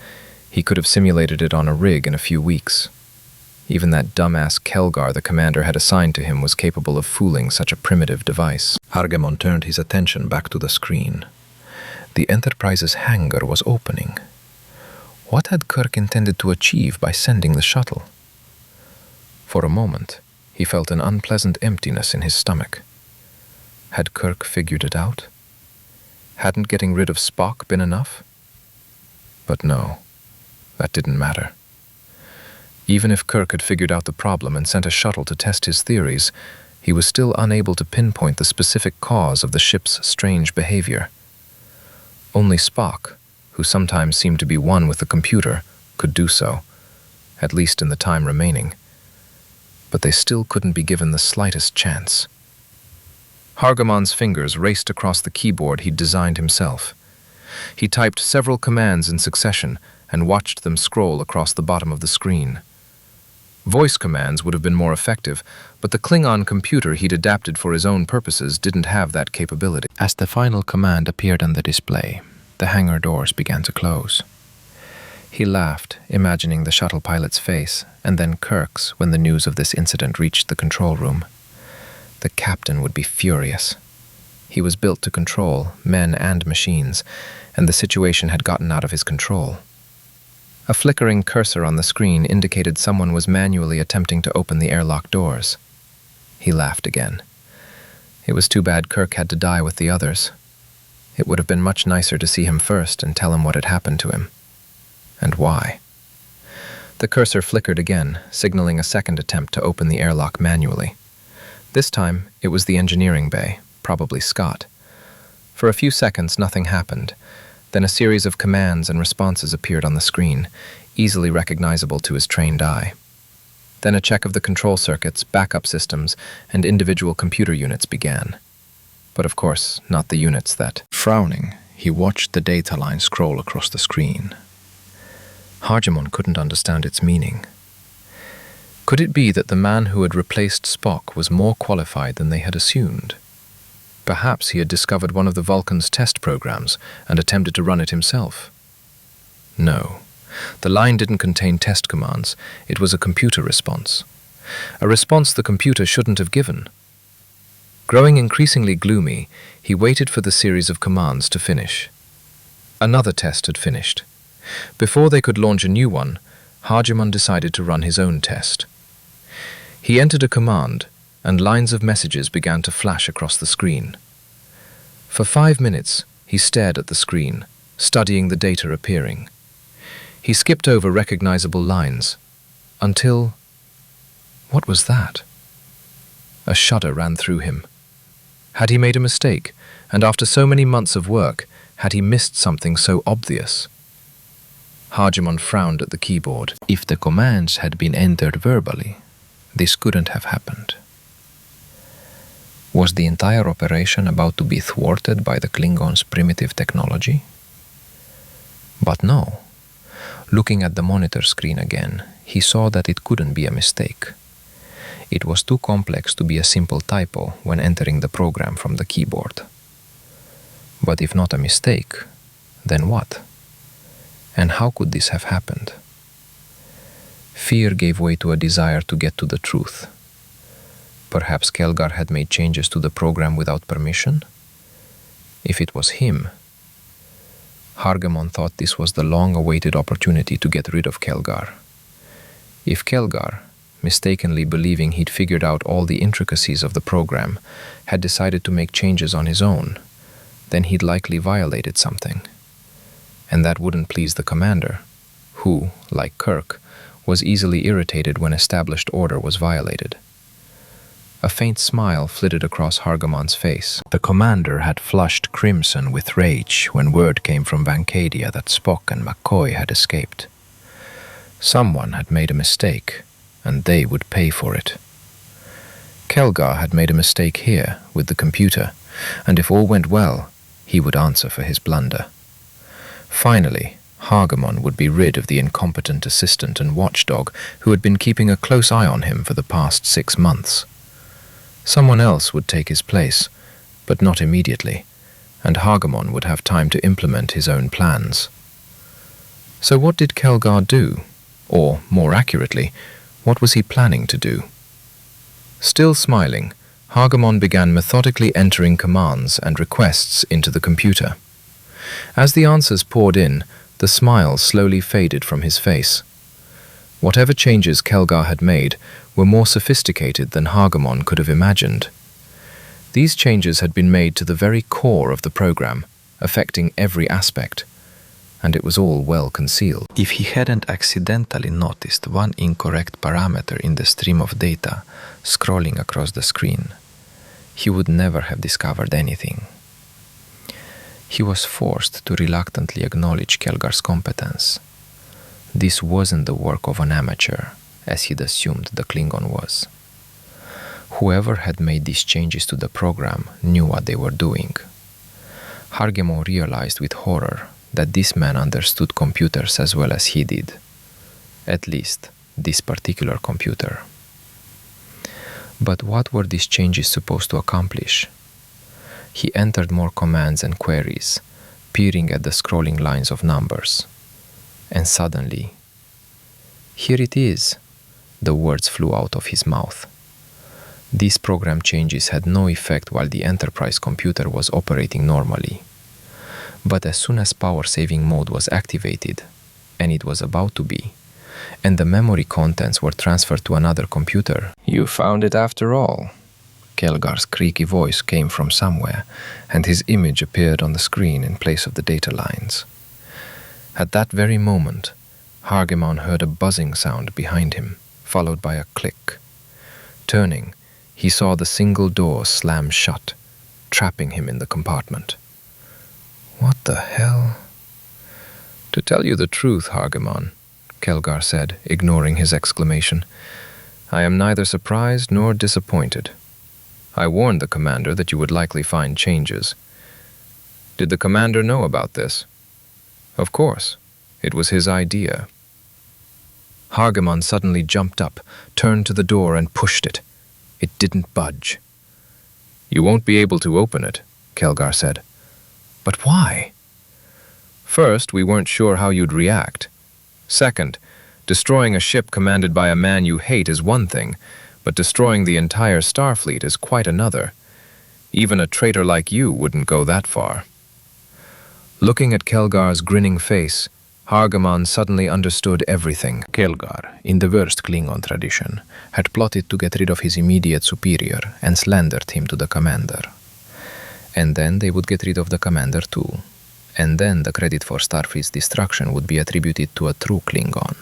He could have simulated it on a rig in a few weeks. Even that dumbass Kelgar the commander had assigned to him was capable of fooling such a primitive device. Harjamon turned his attention back to the screen. The Enterprise's hangar was opening. What had Kirk intended to achieve by sending the shuttle? For a moment, he felt an unpleasant emptiness in his stomach. Had Kirk figured it out? Hadn't getting rid of Spock been enough? But no, that didn't matter. Even if Kirk had figured out the problem and sent a shuttle to test his theories, he was still unable to pinpoint the specific cause of the ship's strange behavior. Only Spock, who sometimes seemed to be one with the computer, could do so, at least in the time remaining. But they still couldn't be given the slightest chance. Harjamon's fingers raced across the keyboard he'd designed himself. He typed several commands in succession and watched them scroll across the bottom of the screen. Voice commands would have been more effective, but the Klingon computer he'd adapted for his own purposes didn't have that capability. As the final command appeared on the display, the hangar doors began to close. He laughed, imagining the shuttle pilot's face, and then Kirk's when the news of this incident reached the control room. The captain would be furious. He was built to control men and machines, and the situation had gotten out of his control. A flickering cursor on the screen indicated someone was manually attempting to open the airlock doors. He laughed again. It was too bad Kirk had to die with the others. It would have been much nicer to see him first and tell him what had happened to him. And why. The cursor flickered again, signaling a second attempt to open the airlock manually. This time, it was the engineering bay, probably Scott. For a few seconds, nothing happened. Then a series of commands and responses appeared on the screen, easily recognizable to his trained eye. Then a check of the control circuits, backup systems, and individual computer units began. But of course, not the units that... Frowning, he watched the data line scroll across the screen. Harjamon couldn't understand its meaning. Could it be that the man who had replaced Spock was more qualified than they had assumed? Perhaps he had discovered one of the Vulcan's test programs and attempted to run it himself. No, the line didn't contain test commands. It was a computer response. A response the computer shouldn't have given. Growing increasingly gloomy, he waited for the series of commands to finish. Another test had finished. Before they could launch a new one, Hargemon decided to run his own test. He entered a command, and lines of messages began to flash across the screen. For 5 minutes, he stared at the screen, studying the data appearing. He skipped over recognizable lines, until... What was that? A shudder ran through him. Had he made a mistake, and after so many months of work, had he missed something so obvious? Hargemon frowned at the keyboard. If the commands had been entered verbally, this couldn't have happened. Was the entire operation about to be thwarted by the Klingons' primitive technology? But no. Looking at the monitor screen again, he saw that it couldn't be a mistake. It was too complex to be a simple typo when entering the program from the keyboard. But if not a mistake, then what? And how could this have happened? Fear gave way to a desire to get to the truth. Perhaps Kelgar had made changes to the program without permission? If it was him, Hargemon thought this was the long-awaited opportunity to get rid of Kelgar. If Kelgar, mistakenly believing he'd figured out all the intricacies of the program, had decided to make changes on his own, then he'd likely violated something. And that wouldn't please the commander, who, like Kirk, was easily irritated when established order was violated. A faint smile flitted across Hargemon's face. The commander had flushed crimson with rage when word came from Vancadia that Spock and McCoy had escaped. Someone had made a mistake, and they would pay for it. Kelgar had made a mistake here with the computer, and if all went well, he would answer for his blunder. Finally, Hargemon would be rid of the incompetent assistant and watchdog who had been keeping a close eye on him for the past 6 months. Someone else would take his place, but not immediately, and Hargemon would have time to implement his own plans. So what did Kelgar do? Or, more accurately, what was he planning to do? Still smiling, Hargemon began methodically entering commands and requests into the computer. As the answers poured in, the smile slowly faded from his face. Whatever changes Kelgar had made were more sophisticated than Hargemon could have imagined. These changes had been made to the very core of the program, affecting every aspect, and it was all well concealed. If he hadn't accidentally noticed one incorrect parameter in the stream of data scrolling across the screen, he would never have discovered anything. He was forced to reluctantly acknowledge Kelgar's competence. This wasn't the work of an amateur, as he'd assumed the Klingon was. Whoever had made these changes to the program knew what they were doing. Hargemon realized with horror that this man understood computers as well as he did. At least, this particular computer. But what were these changes supposed to accomplish? He entered more commands and queries, peering at the scrolling lines of numbers. And suddenly, "Here it is," the words flew out of his mouth. These program changes had no effect while the Enterprise computer was operating normally. But as soon as power-saving mode was activated, and it was about to be, and the memory contents were transferred to another computer. "You found it after all." Kelgar's creaky voice came from somewhere, and his image appeared on the screen in place of the data lines. At that very moment, Hargemon heard a buzzing sound behind him, followed by a click. Turning, he saw the single door slam shut, trapping him in the compartment. "What the hell?" "To tell you the truth, Hargemon," Kelgar said, ignoring his exclamation, "I am neither surprised nor disappointed. I warned the commander that you would likely find changes. Did the commander know about this?" "Of course. It was his idea." Hargemon suddenly jumped up, turned to the door and pushed it. It didn't budge. You won't be able to open it, Kelgar said. But why? First, we weren't sure how you'd react. Second, destroying a ship commanded by a man you hate is one thing, but destroying the entire Starfleet is quite another. Even a traitor like you wouldn't go that far. Looking at Kelgar's grinning face, Hargaman suddenly understood everything. Kelgar, in the worst Klingon tradition, had plotted to get rid of his immediate superior and slandered him to the commander. And then they would get rid of the commander too. And then the credit for Starfleet's destruction would be attributed to a true Klingon.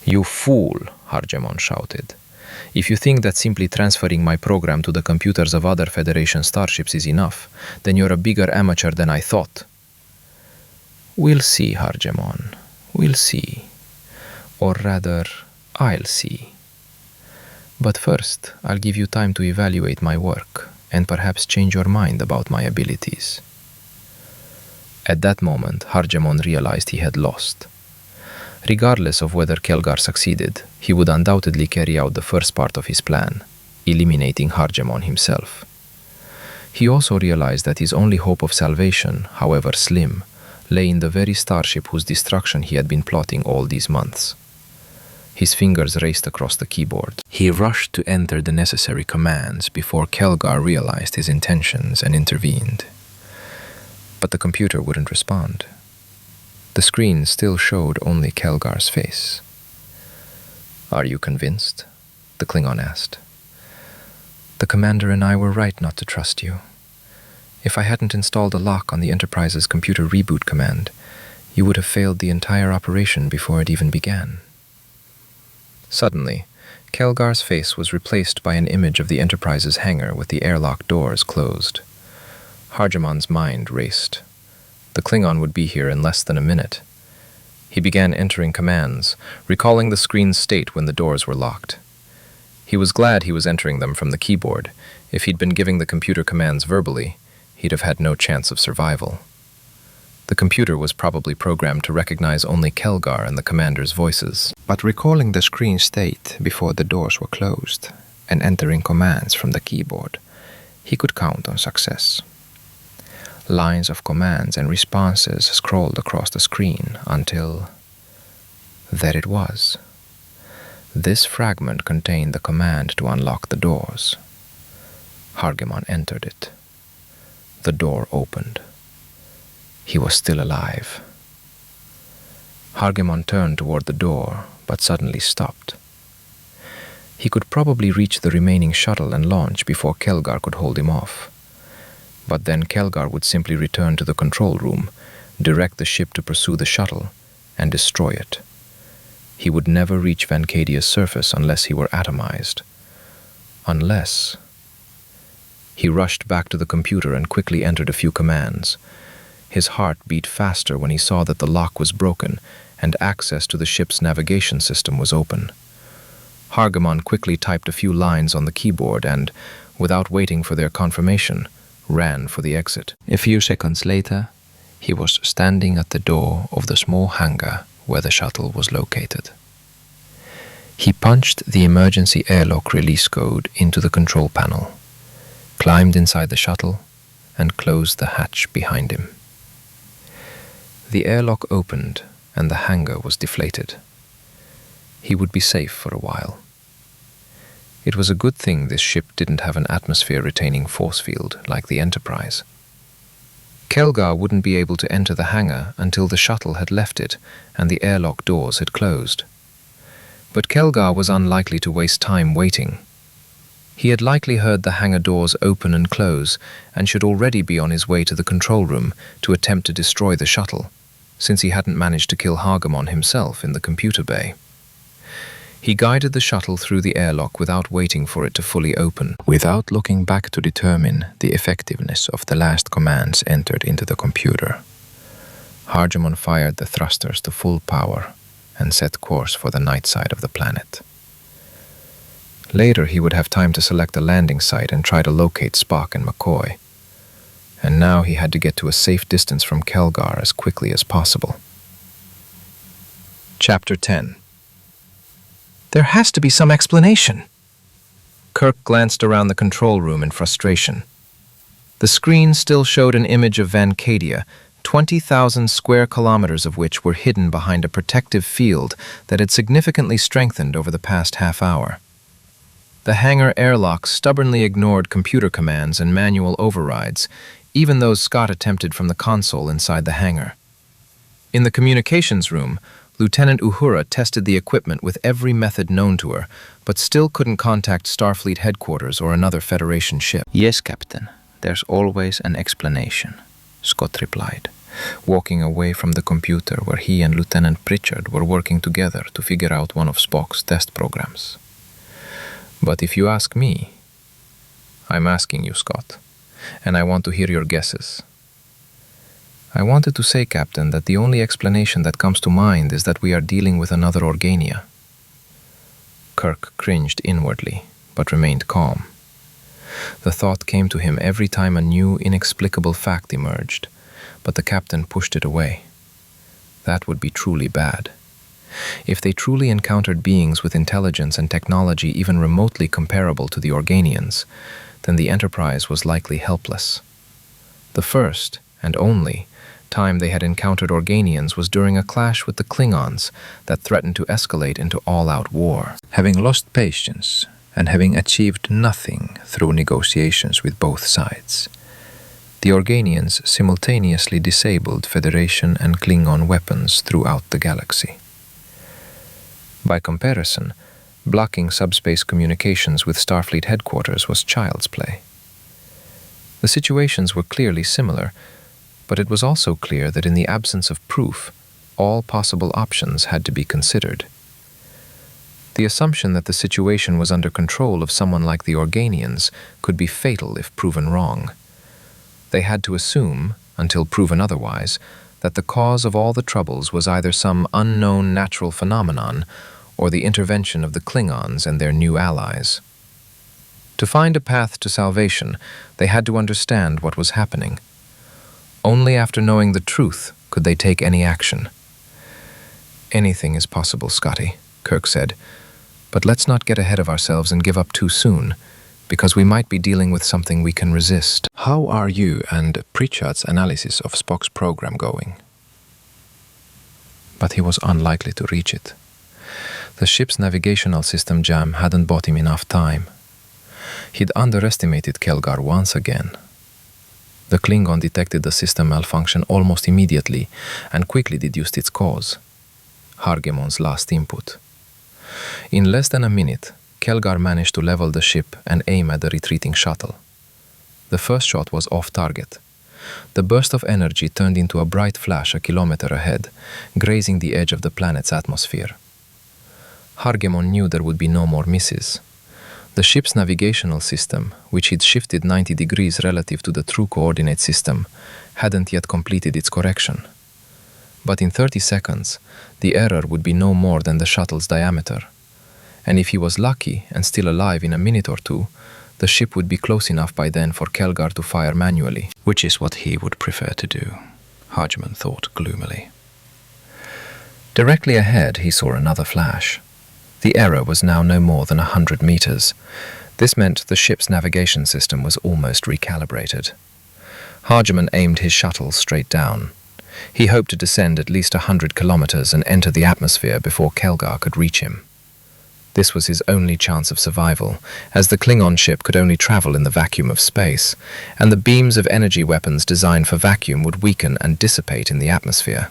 "You fool," Hargemon shouted. "If you think that simply transferring my program to the computers of other Federation starships is enough, then you're a bigger amateur than I thought." "We'll see, Hargemon. We'll see. Or rather, I'll see. But first, I'll give you time to evaluate my work and perhaps change your mind about my abilities." At that moment, Hargemon realized he had lost. Regardless of whether Kelgar succeeded, he would undoubtedly carry out the first part of his plan, eliminating Hargemon himself. He also realized that his only hope of salvation, however slim, lay in the very starship whose destruction he had been plotting all these months. His fingers raced across the keyboard. He rushed to enter the necessary commands before Kelgar realized his intentions and intervened. But the computer wouldn't respond. The screen still showed only Kelgar's face. "Are you convinced?" the Klingon asked. "The commander and I were right not to trust you. If I hadn't installed a lock on the Enterprise's computer reboot command, you would have failed the entire operation before it even began." Suddenly, Kelgar's face was replaced by an image of the Enterprise's hangar with the airlock doors closed. Hargemon's mind raced. The Klingon would be here in less than a minute. He began entering commands, recalling the screen's state when the doors were locked. He was glad he was entering them from the keyboard. If he'd been giving the computer commands verbally, he'd have had no chance of survival. The computer was probably programmed to recognize only Kelgar and the commander's voices. But recalling the screen state before the doors were closed and entering commands from the keyboard, he could count on success. Lines of commands and responses scrolled across the screen until... there it was. This fragment contained the command to unlock the doors. Hargemon entered it. The door opened. He was still alive. Hargemon turned toward the door, but suddenly stopped. He could probably reach the remaining shuttle and launch before Kelgar could hold him off. But then Kelgar would simply return to the control room, direct the ship to pursue the shuttle, and destroy it. He would never reach Vancadia's surface unless he were atomized. Unless... He rushed back to the computer and quickly entered a few commands. His heart beat faster when he saw that the lock was broken and access to the ship's navigation system was open. Hargemon quickly typed a few lines on the keyboard and, without waiting for their confirmation, ran for the exit. A few seconds later, he was standing at the door of the small hangar where the shuttle was located. He punched the emergency airlock release code into the control panel, climbed inside the shuttle, and closed the hatch behind him. The airlock opened and the hangar was deflated. He would be safe for a while. It was a good thing this ship didn't have an atmosphere-retaining force field like the Enterprise. Kelgar wouldn't be able to enter the hangar until the shuttle had left it and the airlock doors had closed. But Kelgar was unlikely to waste time waiting. He had likely heard the hangar doors open and close and should already be on his way to the control room to attempt to destroy the shuttle, since he hadn't managed to kill Hargemon himself in the computer bay. He guided the shuttle through the airlock without waiting for it to fully open, without looking back to determine the effectiveness of the last commands entered into the computer. Hargemon fired the thrusters to full power and set course for the night side of the planet. Later he would have time to select a landing site and try to locate Spock and McCoy. And now he had to get to a safe distance from Kelgar as quickly as possible. Chapter 10. There has to be some explanation. Kirk glanced around the control room in frustration. The screen still showed an image of Vancadia, 20,000 square kilometers of which were hidden behind a protective field that had significantly strengthened over the past half hour. The hangar airlock stubbornly ignored computer commands and manual overrides, even those Scott attempted from the console inside the hangar. In the communications room, Lieutenant Uhura tested the equipment with every method known to her, but still couldn't contact Starfleet headquarters or another Federation ship. "Yes, Captain. There's always an explanation," Scott replied, walking away from the computer where he and Lieutenant Pritchard were working together to figure out one of Spock's test programs. "But if you ask me, I'm asking you, Scott, and I want to hear your guesses. I wanted to say, Captain, that the only explanation that comes to mind is that we are dealing with another Organia." Kirk cringed inwardly, but remained calm. The thought came to him every time a new, inexplicable fact emerged, but the captain pushed it away. That would be truly bad. If they truly encountered beings with intelligence and technology even remotely comparable to the Organians, then the Enterprise was likely helpless. The first, and only, time they had encountered Organians was during a clash with the Klingons that threatened to escalate into all-out war. Having lost patience and having achieved nothing through negotiations with both sides, the Organians simultaneously disabled Federation and Klingon weapons throughout the galaxy. By comparison, blocking subspace communications with Starfleet headquarters was child's play. The situations were clearly similar, but it was also clear that in the absence of proof, all possible options had to be considered. The assumption that the situation was under control of someone like the Organians could be fatal if proven wrong. They had to assume, until proven otherwise, that the cause of all the troubles was either some unknown natural phenomenon or the intervention of the Klingons and their new allies. To find a path to salvation, they had to understand what was happening. Only after knowing the truth could they take any action. "Anything is possible, Scotty," Kirk said, "but let's not get ahead of ourselves and give up too soon, because we might be dealing with something we can resist." "How are you and Pritchard's analysis of Spock's program going?" But he was unlikely to reach it. The ship's navigational system jam hadn't bought him enough time. He'd underestimated Kelgar once again. The Klingon detected the system malfunction almost immediately and quickly deduced its cause: Hargemon's last input. In less than a minute, Kelgar managed to level the ship and aim at the retreating shuttle. The first shot was off target. The burst of energy turned into a bright flash a kilometer ahead, grazing the edge of the planet's atmosphere. Hargemon knew there would be no more misses. The ship's navigational system, which he'd shifted 90 degrees relative to the true coordinate system, hadn't yet completed its correction. But in 30 seconds, the error would be no more than the shuttle's diameter. And if he was lucky and still alive in a minute or two, the ship would be close enough by then for Kelgar to fire manually. Which is what he would prefer to do, Hargeman thought gloomily. Directly ahead, he saw another flash. The error was now no more than 100 meters. This meant the ship's navigation system was almost recalibrated. Hargeman aimed his shuttle straight down. He hoped to descend at least 100 kilometers and enter the atmosphere before Kelgar could reach him. This was his only chance of survival, as the Klingon ship could only travel in the vacuum of space, and the beams of energy weapons designed for vacuum would weaken and dissipate in the atmosphere.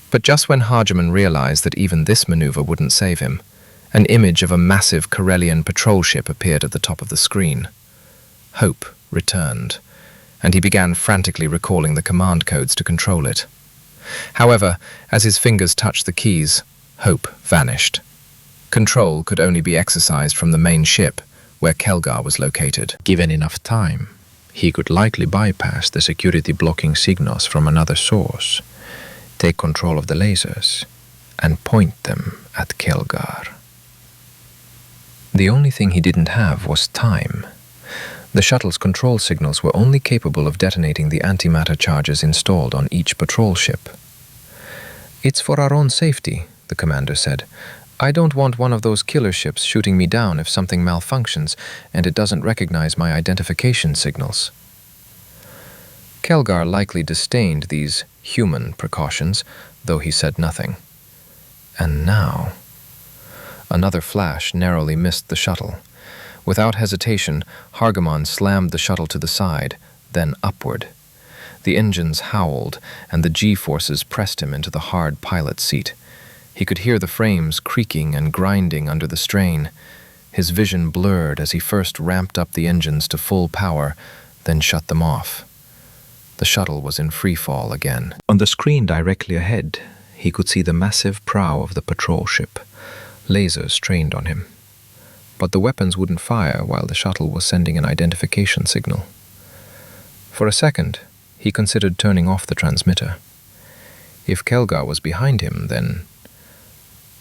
But just when Hargeman realized that even this maneuver wouldn't save him, an image of a massive Karellian patrol ship appeared at the top of the screen. Hope returned, and he began frantically recalling the command codes to control it. However, as his fingers touched the keys, hope vanished. Control could only be exercised from the main ship, where Kelgar was located. Given enough time, he could likely bypass the security blocking signals from another source, take control of the lasers, and point them at Kelgar. The only thing he didn't have was time. The shuttle's control signals were only capable of detonating the antimatter charges installed on each patrol ship. "It's for our own safety," the commander said. I don't want one of those killer ships shooting me down if something malfunctions and it doesn't recognize my identification signals. Kelgar likely disdained these human precautions, though he said nothing. And now... Another flash narrowly missed the shuttle. Without hesitation, Hargamon slammed the shuttle to the side, then upward. The engines howled, and the G-forces pressed him into the hard pilot seat. He could hear the frames creaking and grinding under the strain. His vision blurred as he first ramped up the engines to full power, then shut them off. The shuttle was in free fall again. On the screen directly ahead, he could see the massive prow of the patrol ship. Lasers trained on him. But the weapons wouldn't fire while the shuttle was sending an identification signal. For a second, he considered turning off the transmitter. If Kelgar was behind him, then...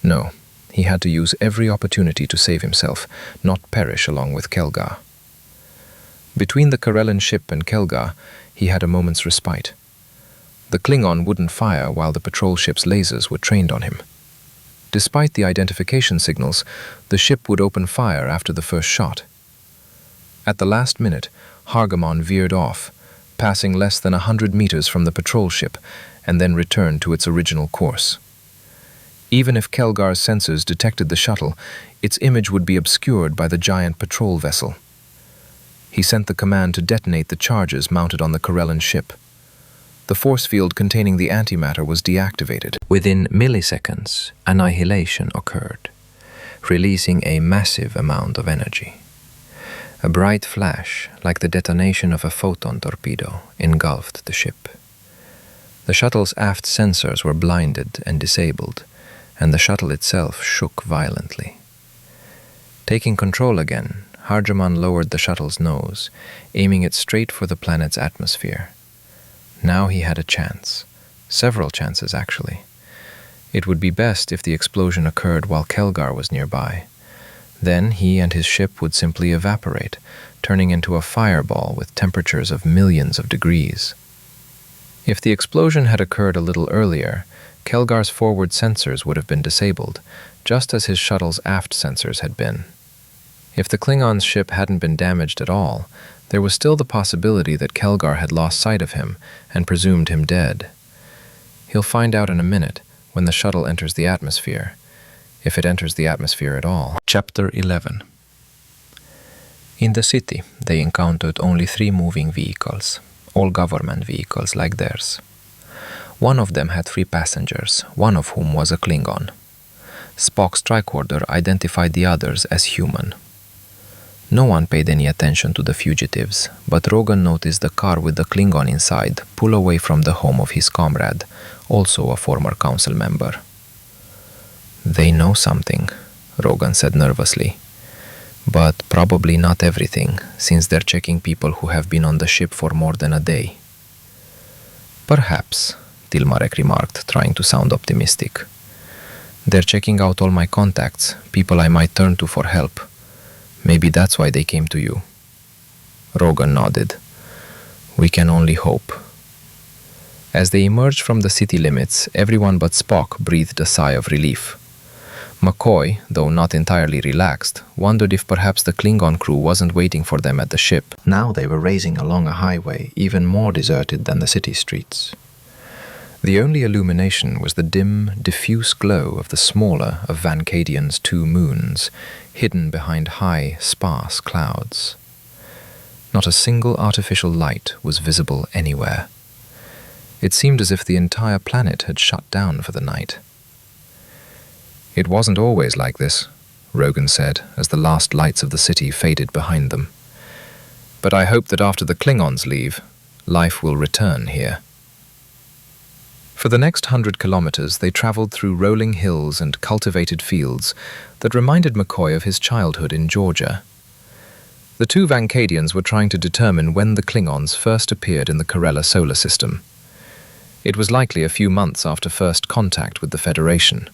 No, he had to use every opportunity to save himself, not perish along with Kelgar. Between the Karellan ship and Kelgar, he had a moment's respite. The Klingon wouldn't fire while the patrol ship's lasers were trained on him. Despite the identification signals, the ship would open fire after the first shot. At the last minute, Hargamon veered off, passing less than 100 meters from the patrol ship, and then returned to its original course. Even if Kelgar's sensors detected the shuttle, its image would be obscured by the giant patrol vessel. He sent the command to detonate the charges mounted on the Karellan ship. The force field containing the antimatter was deactivated. Within milliseconds, annihilation occurred, releasing a massive amount of energy. A bright flash, like the detonation of a photon torpedo, engulfed the ship. The shuttle's aft sensors were blinded and disabled, and the shuttle itself shook violently. Taking control again, Hargamon lowered the shuttle's nose, aiming it straight for the planet's atmosphere. Now he had a chance. Several chances, actually. It would be best if the explosion occurred while Kelgar was nearby. Then he and his ship would simply evaporate, turning into a fireball with temperatures of millions of degrees. If the explosion had occurred a little earlier, Kelgar's forward sensors would have been disabled, just as his shuttle's aft sensors had been. If the Klingon's ship hadn't been damaged at all, there was still the possibility that Kelgar had lost sight of him and presumed him dead. He'll find out in a minute when the shuttle enters the atmosphere, if it enters the atmosphere at all. Chapter 11. In the city, they encountered only 3 moving vehicles, all government vehicles like theirs. One of them had 3 passengers, one of whom was a Klingon. Spock's tricorder identified the others as human. No one paid any attention to the fugitives, but Rogan noticed the car with the Klingon inside pull away from the home of his comrade, also a former council member. "They know something," Rogan said nervously. "But probably not everything, since they're checking people who have been on the ship for more than a day." "Perhaps," Tilmarek remarked, trying to sound optimistic. "They're checking out all my contacts, people I might turn to for help. Maybe that's why they came to you." Rogan nodded. "We can only hope." As they emerged from the city limits, everyone but Spock breathed a sigh of relief. McCoy, though not entirely relaxed, wondered if perhaps the Klingon crew wasn't waiting for them at the ship. Now they were racing along a highway even more deserted than the city streets. The only illumination was the dim, diffuse glow of the smaller of Vancadian's 2 moons, hidden behind high, sparse clouds. Not a single artificial light was visible anywhere. It seemed as if the entire planet had shut down for the night. "It wasn't always like this," Rogan said, as the last lights of the city faded behind them. "But I hope that after the Klingons leave, life will return here." For the next 100 kilometers, they traveled through rolling hills and cultivated fields that reminded McCoy of his childhood in Georgia. The 2 Vancadians were trying to determine when the Klingons first appeared in the Karella solar system. It was likely a few months after first contact with the Federation.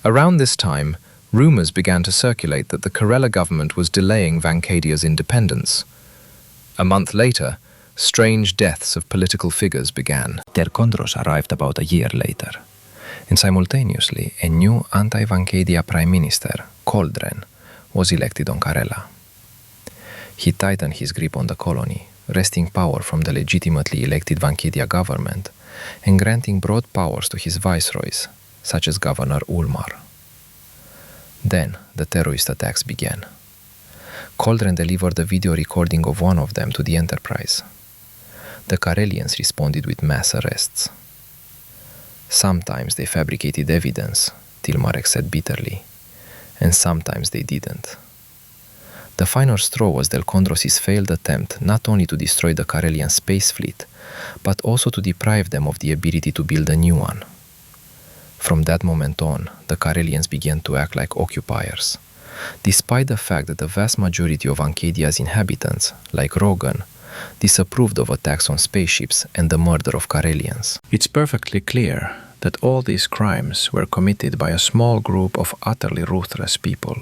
Around this time, rumors began to circulate that the Karella government was delaying Vancadia's independence. A month later, strange deaths of political figures began. Delkondros arrived about a year later. And simultaneously, a new anti-Vancadia Prime Minister, Coldren, was elected on Karella. He tightened his grip on the colony, wresting power from the legitimately elected Vancadia government and granting broad powers to his viceroys, such as Governor Ulmar. Then the terrorist attacks began. Coldren delivered a video recording of one of them to the Enterprise. The Karellians responded with mass arrests. Sometimes they fabricated evidence, Tilmarek said bitterly, and sometimes they didn't. The final straw was Delkondros' failed attempt not only to destroy the Karellian space fleet, but also to deprive them of the ability to build a new one. From that moment on, the Karellians began to act like occupiers, despite the fact that the vast majority of Vancadia's inhabitants, like Rogan, disapproved of attacks on spaceships and the murder of Karellians. It's perfectly clear that all these crimes were committed by a small group of utterly ruthless people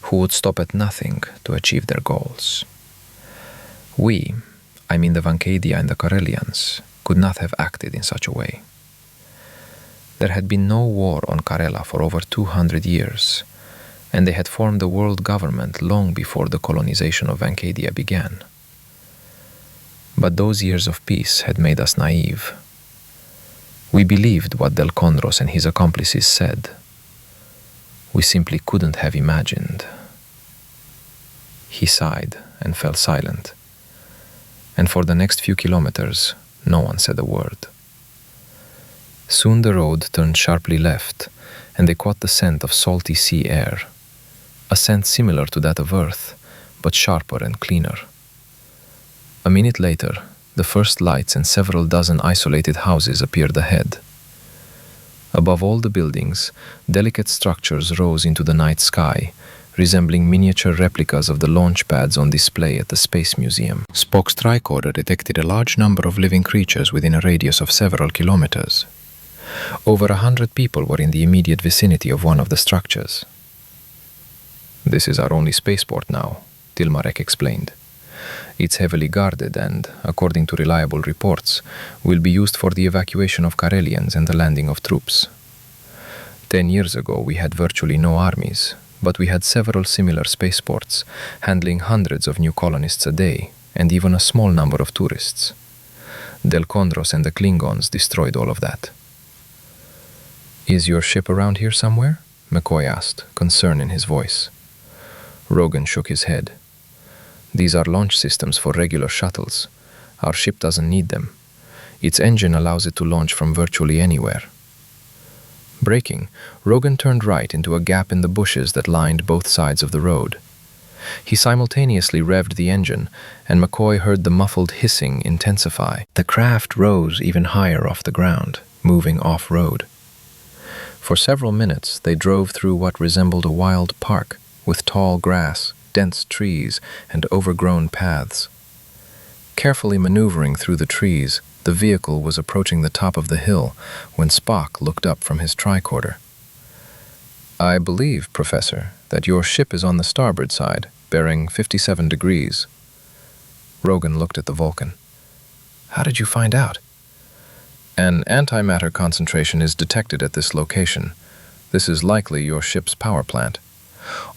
who would stop at nothing to achieve their goals. We, I mean the Vancadia and the Karellians, could not have acted in such a way. There had been no war on Karella for over 200 years, and they had formed the world government long before the colonization of Vancadia began. But those years of peace had made us naive. We believed what Delkondros and his accomplices said. We simply couldn't have imagined. He sighed and fell silent, and for the next few kilometers, no one said a word. Soon the road turned sharply left, and they caught the scent of salty sea air, a scent similar to that of Earth, but sharper and cleaner. A minute later, the first lights and several dozen isolated houses appeared ahead. Above all the buildings, delicate structures rose into the night sky, resembling miniature replicas of the launch pads on display at the Space Museum. Spock's tricorder detected a large number of living creatures within a radius of several kilometers. Over 100 people were in the immediate vicinity of one of the structures. "This is our only spaceport now," Tilmarek explained. "It's heavily guarded and, according to reliable reports, will be used for the evacuation of Karellians and the landing of troops. 10 years ago we had virtually no armies, but we had several similar spaceports, handling hundreds of new colonists a day, and even a small number of tourists. Delkondros and the Klingons destroyed all of that." "Is your ship around here somewhere?" McCoy asked, concern in his voice. Rogan shook his head. "These are launch systems for regular shuttles. Our ship doesn't need them. Its engine allows it to launch from virtually anywhere." Braking, Rogan turned right into a gap in the bushes that lined both sides of the road. He simultaneously revved the engine, and McCoy heard the muffled hissing intensify. The craft rose even higher off the ground, moving off-road. For several minutes, they drove through what resembled a wild park, with tall grass, dense trees, and overgrown paths. Carefully maneuvering through the trees, the vehicle was approaching the top of the hill when Spock looked up from his tricorder. "I believe, Professor, that your ship is on the starboard side, bearing 57 degrees. Rogan looked at the Vulcan. "How did you find out?" "An antimatter concentration is detected at this location. This is likely your ship's power plant.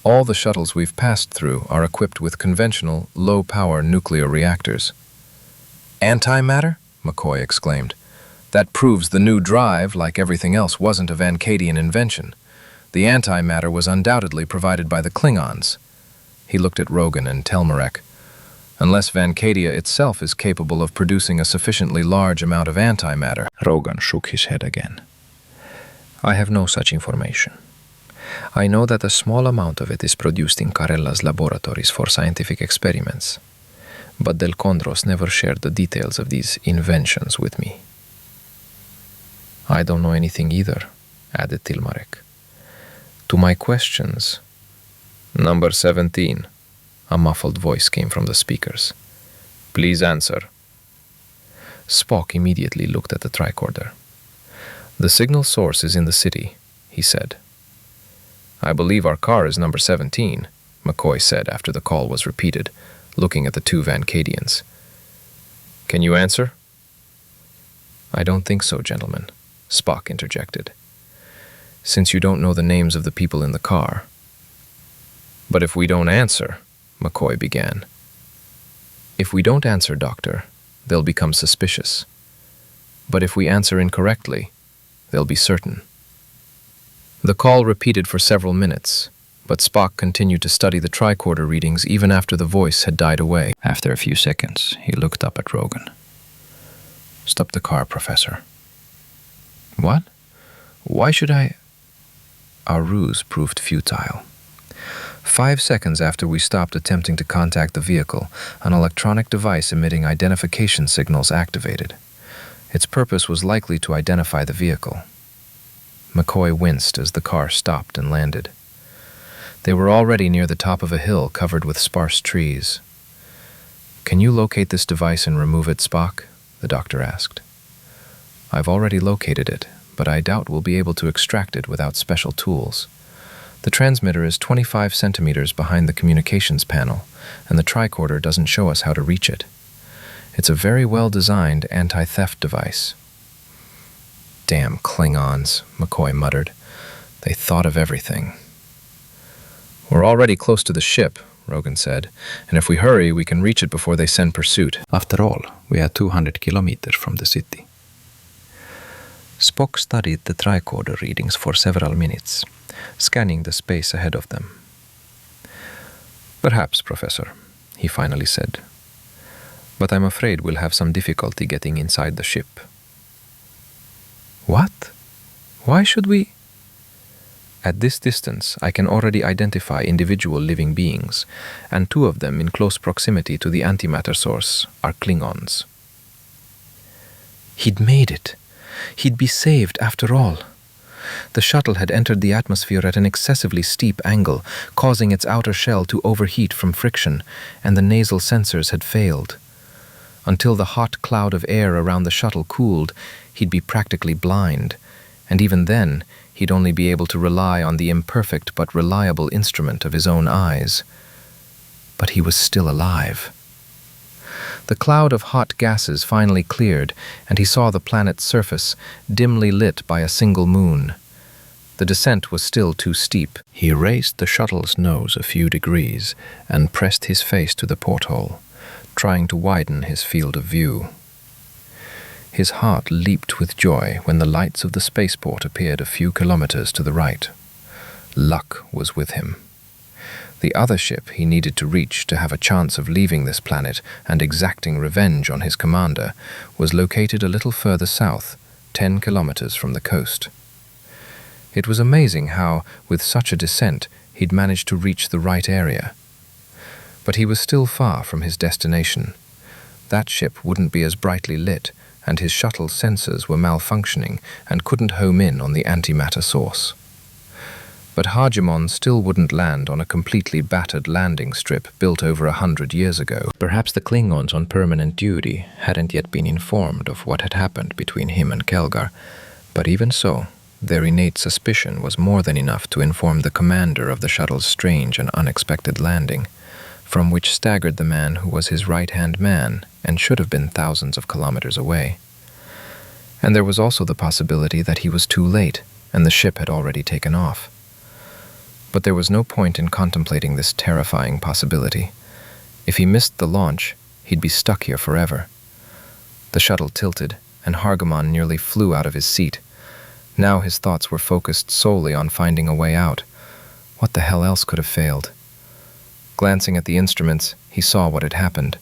All the shuttles we've passed through are equipped with conventional, low-power nuclear reactors." "Antimatter?" McCoy exclaimed. "That proves the new drive, like everything else, wasn't a Vancadian invention. The antimatter was undoubtedly provided by the Klingons." He looked at Rogan and Telmarek. "Unless Vancadia itself is capable of producing a sufficiently large amount of antimatter." Rogan shook his head again. "I have no such information. I know that a small amount of it is produced in Karella's laboratories for scientific experiments, but Delkondros never shared the details of these inventions with me." "I don't know anything either," added Tilmarek. "To my questions—" "Number 17, a muffled voice came from the speakers. "Please answer." Spock immediately looked at the tricorder. "The signal source is in the city," he said. "I believe our car is number 17, McCoy said after the call was repeated, looking at the two Vancadians. "Can you answer?" "I don't think so, gentlemen," Spock interjected. since you don't know the names of the people in the car. But if we don't answer, McCoy began. If we don't answer, Doctor, they'll become suspicious. But if we answer incorrectly, they'll be certain. The call repeated for several minutes, but Spock continued to study the tricorder readings even after the voice had died away. After a few seconds, he looked up at Rogan. Stop the car, Professor. What? Why should I? Our ruse proved futile. 5 seconds after we stopped attempting to contact the vehicle, an electronic device emitting identification signals activated. Its purpose was likely to identify the vehicle. McCoy winced as the car stopped and landed. They were already near the top of a hill covered with sparse trees. Can you locate this device and remove it, Spock? The doctor asked. I've already located it, but I doubt we'll be able to extract it without special tools. The transmitter is 25 centimeters behind the communications panel, and the tricorder doesn't show us how to reach it. It's a very well-designed anti-theft device. Damn Klingons, McCoy muttered. They thought of everything. We're already close to the ship, Rogan said, and if we hurry, we can reach it before they send pursuit. After all, we are 200 kilometers from the city. Spock studied the tricorder readings for several minutes, scanning the space ahead of them. Perhaps, Professor, he finally said. But I'm afraid we'll have some difficulty getting inside the ship. What? Why should we? At this distance, I can already identify individual living beings, and 2 of them in close proximity to the antimatter source are Klingons. He'd made it. He'd be saved after all. The shuttle had entered the atmosphere at an excessively steep angle, causing its outer shell to overheat from friction, and the nasal sensors had failed. Until the hot cloud of air around the shuttle cooled, he'd be practically blind, and even then, he'd only be able to rely on the imperfect but reliable instrument of his own eyes. But he was still alive. The cloud of hot gases finally cleared, and he saw the planet's surface, dimly lit by a single moon. The descent was still too steep. He raised the shuttle's nose a few degrees and pressed his face to the porthole, trying to widen his field of view. His heart leaped with joy when the lights of the spaceport appeared a few kilometers to the right. Luck was with him. The other ship he needed to reach to have a chance of leaving this planet and exacting revenge on his commander was located a little further south, 10 kilometers from the coast. It was amazing how, with such a descent, he'd managed to reach the right area. But he was still far from his destination. That ship wouldn't be as brightly lit, and his shuttle's sensors were malfunctioning and couldn't home in on the antimatter source. But Hargemon still wouldn't land on a completely battered landing strip built over 100 years ago. Perhaps the Klingons on permanent duty hadn't yet been informed of what had happened between him and Kelgar, but even so, their innate suspicion was more than enough to inform the commander of the shuttle's strange and unexpected landing, from which staggered the man who was his right-hand man and should have been thousands of kilometers away. And there was also the possibility that he was too late and the ship had already taken off. But there was no point in contemplating this terrifying possibility. If he missed the launch, he'd be stuck here forever. The shuttle tilted, and Hargemon nearly flew out of his seat. Now his thoughts were focused solely on finding a way out. What the hell else could have failed? Glancing at the instruments, he saw what had happened.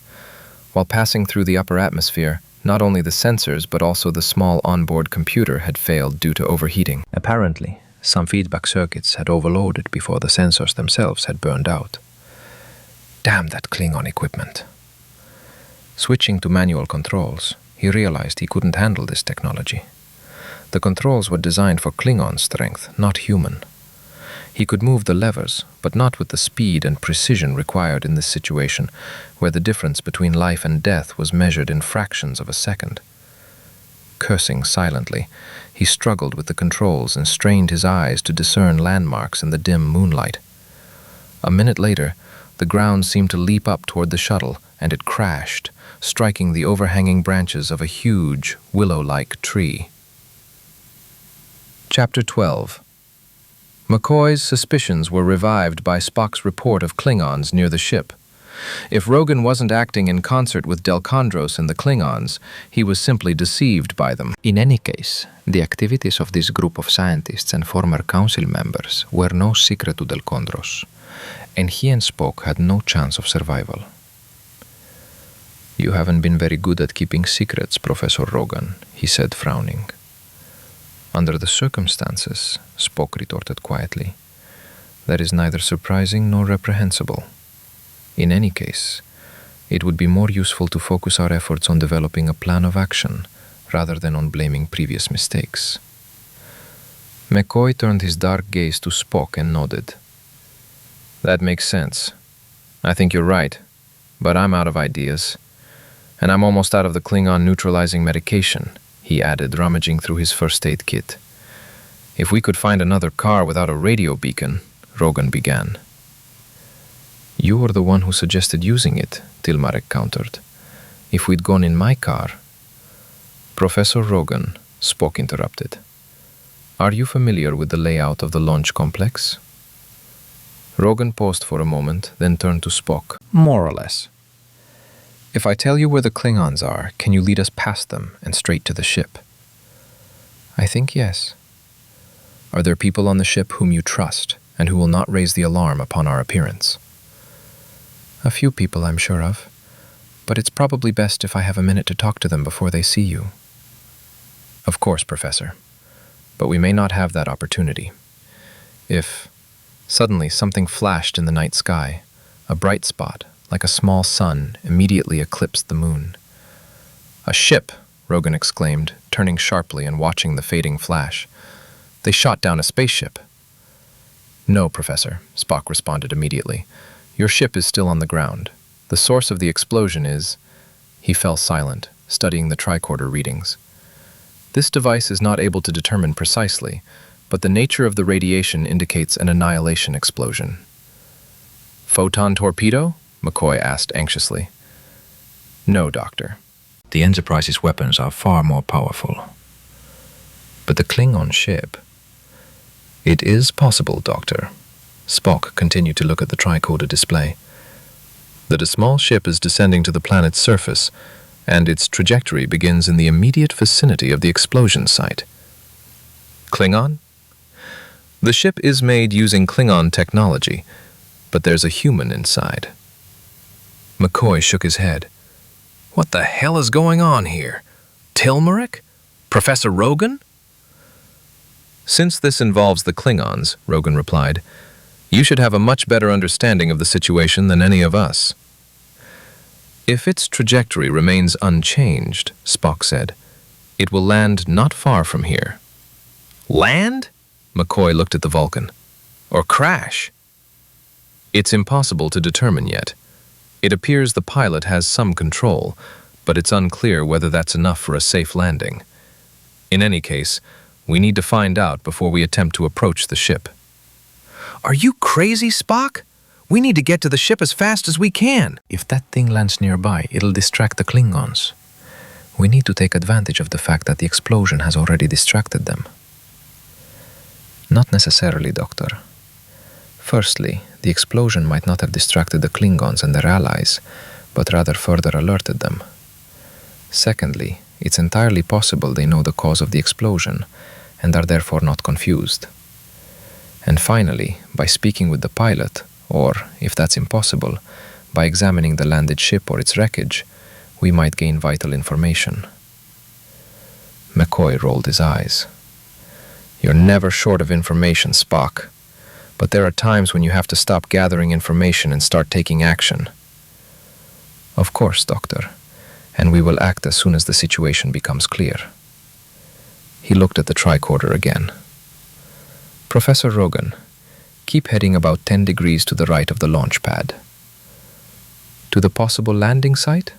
While passing through the upper atmosphere, not only the sensors but also the small onboard computer had failed due to overheating. Apparently, some feedback circuits had overloaded before the sensors themselves had burned out. Damn that Klingon equipment. Switching to manual controls, he realized he couldn't handle this technology. The controls were designed for Klingon strength, not human. He could move the levers, but not with the speed and precision required in this situation, where the difference between life and death was measured in fractions of a second. Cursing silently, he struggled with the controls and strained his eyes to discern landmarks in the dim moonlight. A minute later, the ground seemed to leap up toward the shuttle, and it crashed, striking the overhanging branches of a huge, willow-like tree. Chapter 12. McCoy's suspicions were revived by Spock's report of Klingons near the ship. If Rogan wasn't acting in concert with Delkondros and the Klingons, he was simply deceived by them. In any case, the activities of this group of scientists and former council members were no secret to Delkondros, and he and Spock had no chance of survival. "You haven't been very good at keeping secrets, Professor Rogan," he said, frowning. "Under the circumstances," Spock retorted quietly, "that is neither surprising nor reprehensible. In any case, it would be more useful to focus our efforts on developing a plan of action rather than on blaming previous mistakes." McCoy turned his dark gaze to Spock and nodded. "That makes sense. I think you're right, but I'm out of ideas. And I'm almost out of the Klingon neutralizing medication," he added, rummaging through his first aid kit. "If we could find another car without a radio beacon," Rogan began. "You were the one who suggested using it," Tilmarek countered. "If we'd gone in my car—" "Professor Rogan," Spock interrupted. "Are you familiar with the layout of the launch complex?" Rogan paused for a moment, then turned to Spock. "More or less. If I tell you where the Klingons are, can you lead us past them and straight to the ship?" "I think yes." "Are there people on the ship whom you trust and who will not raise the alarm upon our appearance?" "A few people I'm sure of, but it's probably best if I have a minute to talk to them before they see you." "Of course, Professor, but we may not have that opportunity. If..." Suddenly something flashed in the night sky, a bright spot, like a small sun, immediately eclipsed the moon. "A ship!" Rogan exclaimed, turning sharply and watching the fading flash. "They shot down a spaceship." "No, Professor," Spock responded immediately. "Your ship is still on the ground. The source of the explosion is..." He fell silent, studying the tricorder readings. "This device is not able to determine precisely, but the nature of the radiation indicates an annihilation explosion." "Photon torpedo?" McCoy asked anxiously. "No, Doctor. The Enterprise's weapons are far more powerful." "But the Klingon ship..." "It is possible, Doctor." Spock continued to look at the tricorder display. "That a small ship is descending to the planet's surface, and its trajectory begins in the immediate vicinity of the explosion site." "Klingon?" "The ship is made using Klingon technology, but there's a human inside." McCoy shook his head. "What the hell is going on here? Tilmarek? Professor Rogan?" "Since this involves the Klingons," Rogan replied, "you should have a much better understanding of the situation than any of us." "If its trajectory remains unchanged," Spock said, "it will land not far from here." "Land?" McCoy looked at the Vulcan. "Or crash?" "It's impossible to determine yet. It appears the pilot has some control, but it's unclear whether that's enough for a safe landing. In any case, we need to find out before we attempt to approach the ship." "Are you crazy, Spock? We need to get to the ship as fast as we can." "If that thing lands nearby, it'll distract the Klingons. We need to take advantage of the fact that the explosion has already distracted them." "Not necessarily, Doctor. Firstly, the explosion might not have distracted the Klingons and their allies, but rather further alerted them. Secondly, it's entirely possible they know the cause of the explosion and are therefore not confused. And finally, by speaking with the pilot, or, if that's impossible, by examining the landed ship or its wreckage, we might gain vital information." McCoy rolled his eyes. "You're never short of information, Spock. But there are times when you have to stop gathering information and start taking action." "Of course, Doctor, and we will act as soon as the situation becomes clear." He looked at the tricorder again. "Professor Rogan, keep heading about 10 degrees to the right of the launch pad." "To the possible landing site?"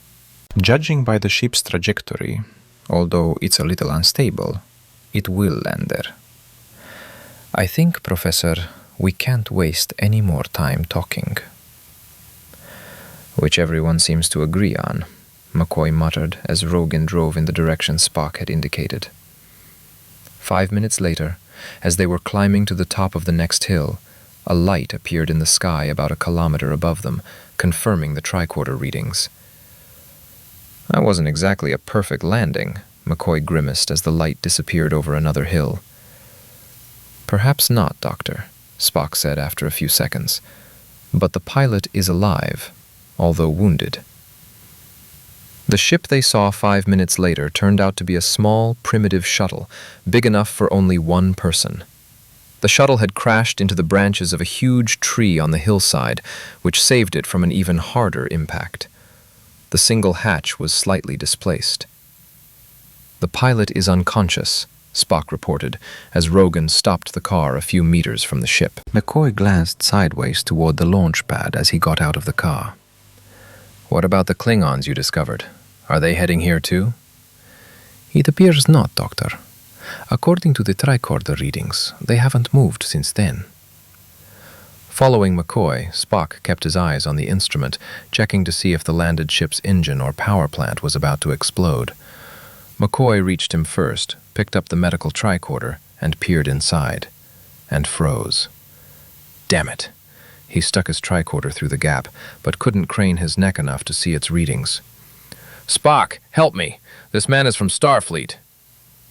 "Judging by the ship's trajectory, although it's a little unstable, it will land there." "I think, Professor, we can't waste any more time talking." "Which everyone seems to agree on," McCoy muttered as Rogan drove in the direction Spock had indicated. 5 minutes later, As they were climbing to the top of the next hill, a light appeared in the sky about a kilometer above them, confirming the tricorder readings. "That wasn't exactly a perfect landing," McCoy grimaced as the light disappeared over another hill. "Perhaps not, Doctor," Spock said after a few seconds. "But the pilot is alive, although wounded." The ship they saw 5 minutes later turned out to be a small, primitive shuttle, big enough for only one person. The shuttle had crashed into the branches of a huge tree on the hillside, which saved it from an even harder impact. The single hatch was slightly displaced. "The pilot is unconscious," Spock reported, as Rogan stopped the car a few meters from the ship. McCoy glanced sideways toward the launch pad as he got out of the car. "What about the Klingons you discovered? Are they heading here too?" "It appears not, Doctor. According to the tricorder readings, they haven't moved since then." Following McCoy, Spock kept his eyes on the instrument, checking to see if the landed ship's engine or power plant was about to explode. McCoy reached him first, picked up the medical tricorder, and peered inside, and froze. Damn it! He stuck his tricorder through the gap, but couldn't crane his neck enough to see its readings. "Spock, help me! This man is from Starfleet."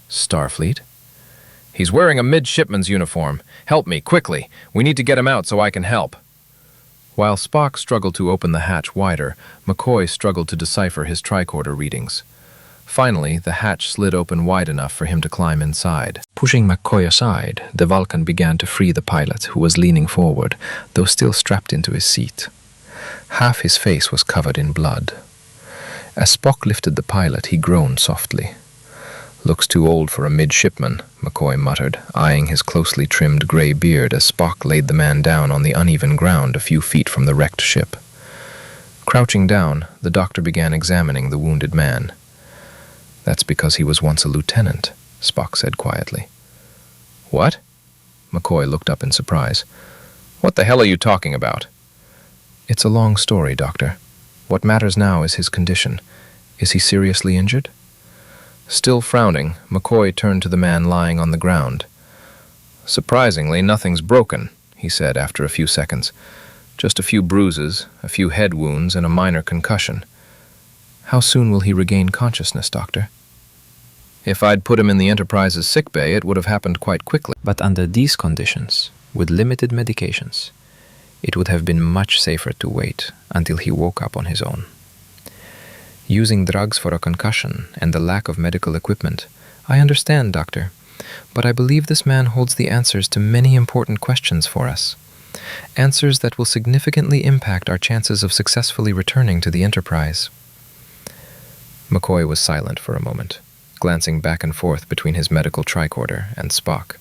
"Starfleet?" "He's wearing a midshipman's uniform. Help me, quickly. We need to get him out so I can help." While Spock struggled to open the hatch wider, McCoy struggled to decipher his tricorder readings. Finally, the hatch slid open wide enough for him to climb inside. Pushing McCoy aside, the Vulcan began to free the pilot, who was leaning forward, though still strapped into his seat. Half his face was covered in blood. As Spock lifted the pilot, he groaned softly. "Looks too old for a midshipman," McCoy muttered, eyeing his closely trimmed gray beard as Spock laid the man down on the uneven ground a few feet from the wrecked ship. Crouching down, the doctor began examining the wounded man. "That's because he was once a lieutenant," Spock said quietly. "What?" McCoy looked up in surprise. "What the hell are you talking about?" "It's a long story, Doctor. What matters now is his condition. Is he seriously injured?" Still frowning, McCoy turned to the man lying on the ground. "Surprisingly, nothing's broken," he said after a few seconds. "Just a few bruises, a few head wounds, and a minor concussion." "How soon will he regain consciousness, Doctor?" "If I'd put him in the Enterprise's sickbay, it would have happened quite quickly. But under these conditions, with limited medications, it would have been much safer to wait until he woke up on his own. Using drugs for a concussion and the lack of medical equipment, I understand, Doctor, but I believe this man holds the answers to many important questions for us. Answers that will significantly impact our chances of successfully returning to the Enterprise." McCoy was silent for a moment, glancing back and forth between his medical tricorder and Spock.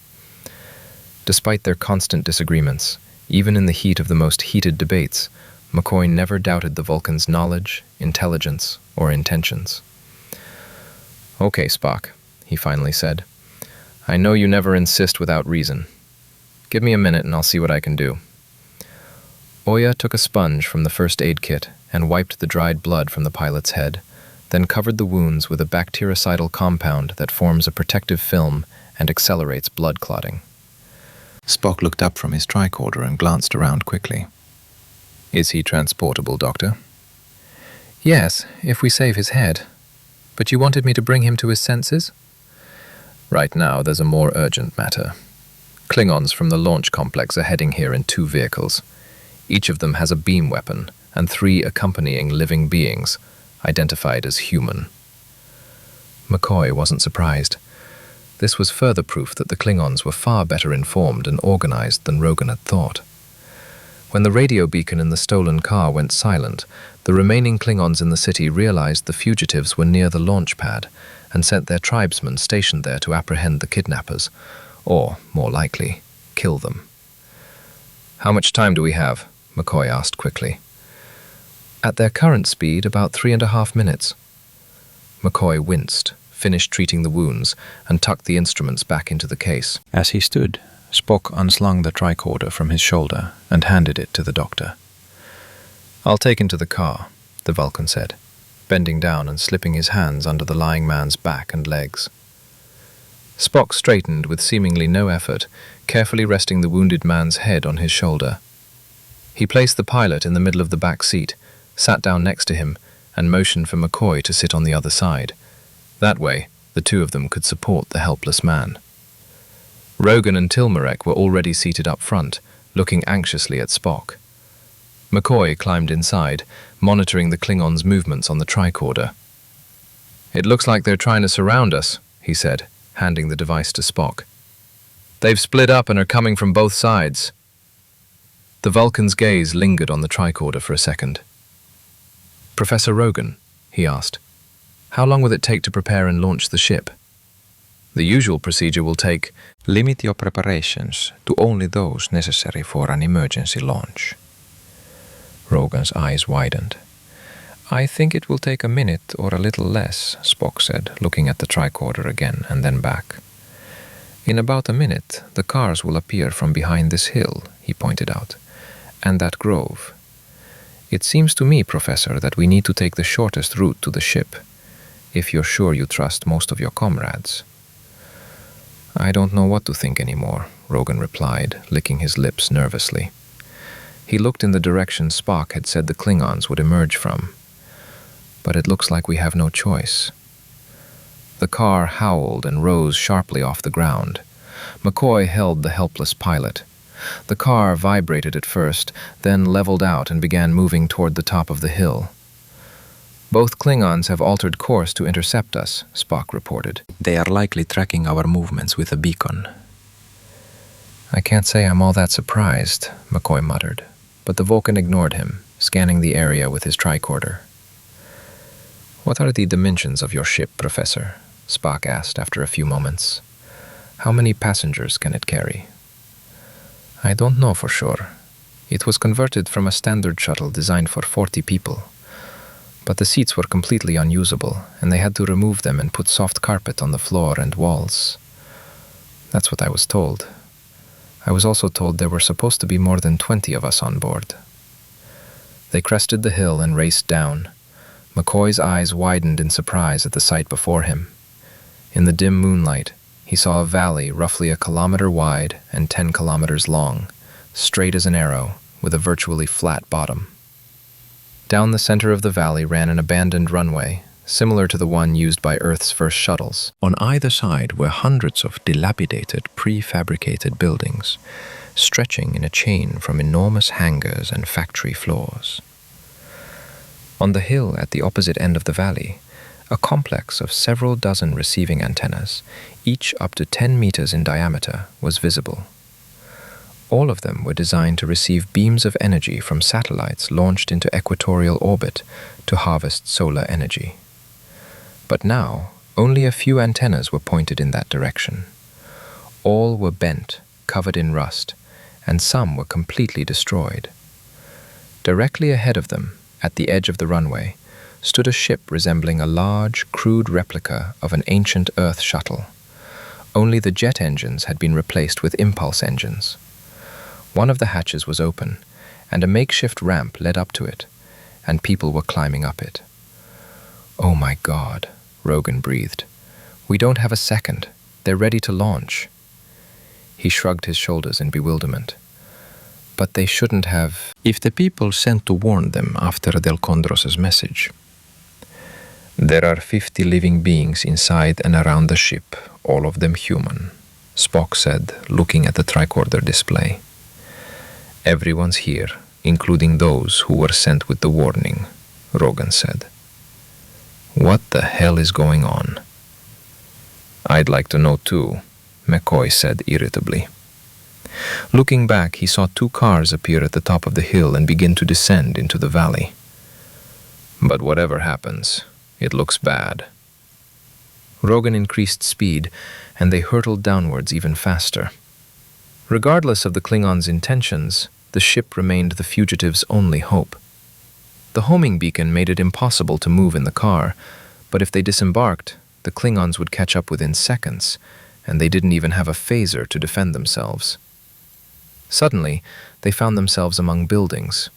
Despite their constant disagreements, even in the heat of the most heated debates, McCoy never doubted the Vulcan's knowledge, intelligence, or intentions. "Okay, Spock," he finally said. "I know you never insist without reason. Give me a minute and I'll see what I can do." Oya took a sponge from the first aid kit and wiped the dried blood from the pilot's head, then covered the wounds with a bactericidal compound that forms a protective film and accelerates blood clotting. Spock looked up from his tricorder and glanced around quickly. "Is he transportable, Doctor?" "Yes, if we save his head. But you wanted me to bring him to his senses?" "Right now, there's a more urgent matter. Klingons from the launch complex are heading here in 2 vehicles. Each of them has a beam weapon and 3 accompanying living beings, identified as human." McCoy wasn't surprised. This was further proof that the Klingons were far better informed and organized than Rogan had thought. When the radio beacon in the stolen car went silent, the remaining Klingons in the city realized the fugitives were near the launch pad and sent their tribesmen stationed there to apprehend the kidnappers, or, more likely, kill them. "How much time do we have?" McCoy asked quickly. "At their current speed, about 3.5 minutes. McCoy winced, finished treating the wounds, and tucked the instruments back into the case. As he stood, Spock unslung the tricorder from his shoulder and handed it to the doctor. "I'll take him to the car," the Vulcan said, bending down and slipping his hands under the lying man's back and legs. Spock straightened with seemingly no effort, carefully resting the wounded man's head on his shoulder. He placed the pilot in the middle of the back seat, sat down next to him, and motioned for McCoy to sit on the other side. That way, the two of them could support the helpless man. Rogan and Tilmarek were already seated up front, looking anxiously at Spock. McCoy climbed inside, monitoring the Klingons' movements on the tricorder. "It looks like they're trying to surround us," he said, handing the device to Spock. "They've split up and are coming from both sides." The Vulcan's gaze lingered on the tricorder for a second. "Professor Rogan," he asked, "how long will it take to prepare and launch the ship?" "The usual procedure will take..." Limit your preparations to only those necessary for an emergency launch. Rogan's eyes widened. "I think it will take a minute or a little less," Spock said, looking at the tricorder again and then back. "In about a minute, the cars will appear from behind this hill," he pointed out, "and that grove. It seems to me, Professor, that we need to take the shortest route to the ship, if you're sure you trust most of your comrades." "I don't know what to think anymore," Rogan replied, licking his lips nervously. He looked in the direction Spock had said the Klingons would emerge from. "But it looks like we have no choice." The car howled and rose sharply off the ground. McCoy held the helpless pilot. The car vibrated at first, then leveled out and began moving toward the top of the hill. "Both Klingons have altered course to intercept us," Spock reported. "They are likely tracking our movements with a beacon." "I can't say I'm all that surprised," McCoy muttered, but the Vulcan ignored him, scanning the area with his tricorder. "What are the dimensions of your ship, Professor?" Spock asked after a few moments. "How many passengers can it carry?" "I don't know for sure. It was converted from a standard shuttle designed for 40 people. But the seats were completely unusable, and they had to remove them and put soft carpet on the floor and walls. That's what I was told. I was also told there were supposed to be more than 20 of us on board." They crested the hill and raced down. McCoy's eyes widened in surprise at the sight before him. In the dim moonlight, he saw a valley roughly 1 kilometer wide and 10 kilometers long, straight as an arrow, with a virtually flat bottom. Down the center of the valley ran an abandoned runway, similar to the one used by Earth's first shuttles. On either side were hundreds of dilapidated, prefabricated buildings, stretching in a chain from enormous hangars and factory floors. On the hill at the opposite end of the valley, a complex of several dozen receiving antennas, each up to 10 meters in diameter, was visible. All of them were designed to receive beams of energy from satellites launched into equatorial orbit to harvest solar energy. But now, only a few antennas were pointed in that direction. All were bent, covered in rust, and some were completely destroyed. Directly ahead of them, at the edge of the runway, stood a ship resembling a large, crude replica of an ancient Earth shuttle. Only the jet engines had been replaced with impulse engines. One of the hatches was open, and a makeshift ramp led up to it, and people were climbing up it. "Oh my God," Rogan breathed. "We don't have a second. They're ready to launch." He shrugged his shoulders in bewilderment. "But they shouldn't have..." "If the people sent to warn them after Delkondros' message." "There are 50 living beings inside and around the ship, all of them human," Spock said, looking at the tricorder display. "Everyone's here, including those who were sent with the warning," Rogan said. "What the hell is going on?" "I'd like to know too," McCoy said irritably. Looking back, he saw 2 cars appear at the top of the hill and begin to descend into the valley. "But whatever happens, it looks bad." Rogan increased speed, and they hurtled downwards even faster. Regardless of the Klingons' intentions, the ship remained the fugitives' only hope. The homing beacon made it impossible to move in the car, but if they disembarked, the Klingons would catch up within seconds, and they didn't even have a phaser to defend themselves. Suddenly, they found themselves among buildings.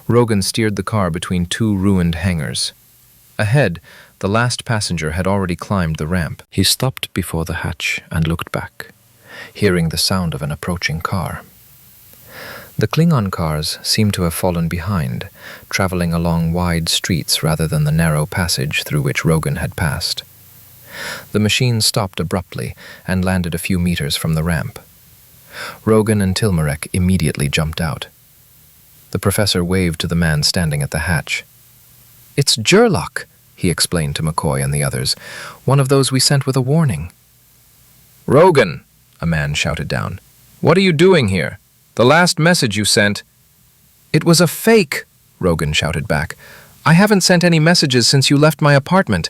Rogan steered the car between 2 ruined hangars. Ahead, the last passenger had already climbed the ramp. He stopped before the hatch and looked back, hearing the sound of an approaching car. The Klingon cars seemed to have fallen behind, traveling along wide streets rather than the narrow passage through which Rogan had passed. The machine stopped abruptly and landed a few meters from the ramp. Rogan and Tilmarek immediately jumped out. The professor waved to the man standing at the hatch. "It's Gerlach," he explained to McCoy and the others. "One of those we sent with a warning." "Rogan," a man shouted down. "What are you doing here? The last message you sent—" "It was a fake," Rogan shouted back. "I haven't sent any messages since you left my apartment.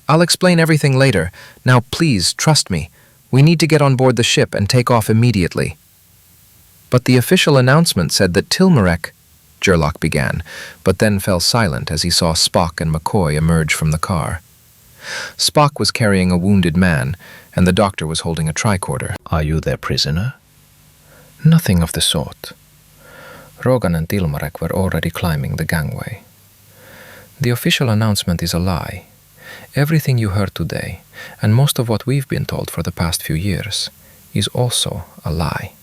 I'll explain everything later. Now please, trust me. We need to get on board the ship and take off immediately." "But the official announcement said that Tilmarek—" Gerlach began, but then fell silent as he saw Spock and McCoy emerge from the car. Spock was carrying a wounded man, and the doctor was holding a tricorder. "Are you their prisoner?" "Nothing of the sort." Rogan and Tilmarek were already climbing the gangway. "The official announcement is a lie. Everything you heard today, and most of what we've been told for the past few years, is also a lie."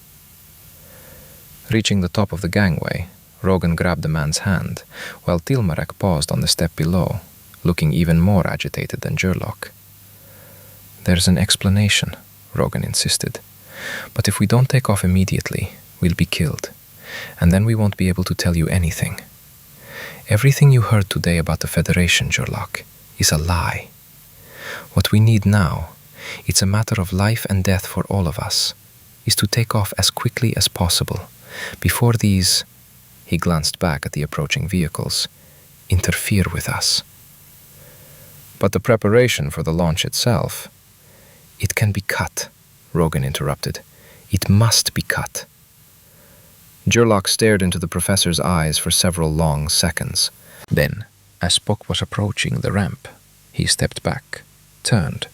Reaching the top of the gangway, Rogan grabbed the man's hand, while Tilmarek paused on the step below, looking even more agitated than Gerlach. "There's an explanation," Rogan insisted. "But if we don't take off immediately, we'll be killed, and then we won't be able to tell you anything. Everything you heard today about the Federation, Gerlach, is a lie. What we need now, it's a matter of life and death for all of us, is to take off as quickly as possible, before these," he glanced back at the approaching vehicles, "interfere with us." "But the preparation for the launch itself—" "It can be cut," Rogan interrupted. "It must be cut." Gerlach stared into the professor's eyes for several long seconds. Then, as Spock was approaching the ramp, he stepped back, turned,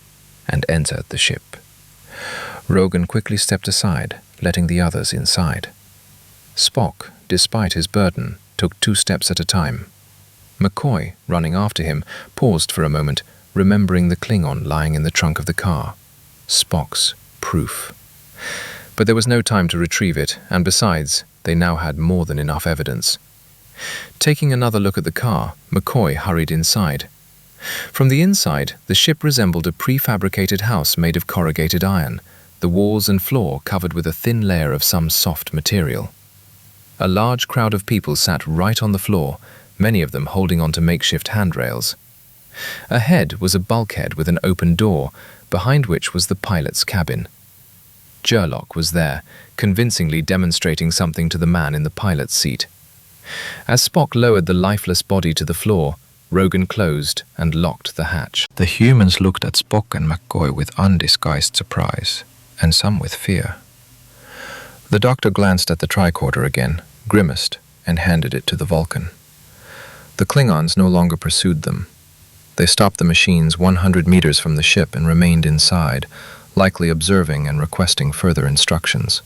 and entered the ship. Rogan quickly stepped aside, letting the others inside. Spock, despite his burden, took 2 steps at a time. McCoy, running after him, paused for a moment, remembering the Klingon lying in the trunk of the car. Spock's proof. But there was no time to retrieve it, and besides, they now had more than enough evidence. Taking another look at the car, McCoy hurried inside. From the inside, the ship resembled a prefabricated house made of corrugated iron, the walls and floor covered with a thin layer of some soft material. A large crowd of people sat right on the floor, many of them holding onto makeshift handrails. Ahead was a bulkhead with an open door, behind which was the pilot's cabin. Gerlach was there, convincingly demonstrating something to the man in the pilot's seat. As Spock lowered the lifeless body to the floor, Rogan closed and locked the hatch. The humans looked at Spock and McCoy with undisguised surprise, and some with fear. The doctor glanced at the tricorder again, grimaced, and handed it to the Vulcan. The Klingons no longer pursued them. They stopped the machines 100 meters from the ship and remained inside, likely observing and requesting further instructions.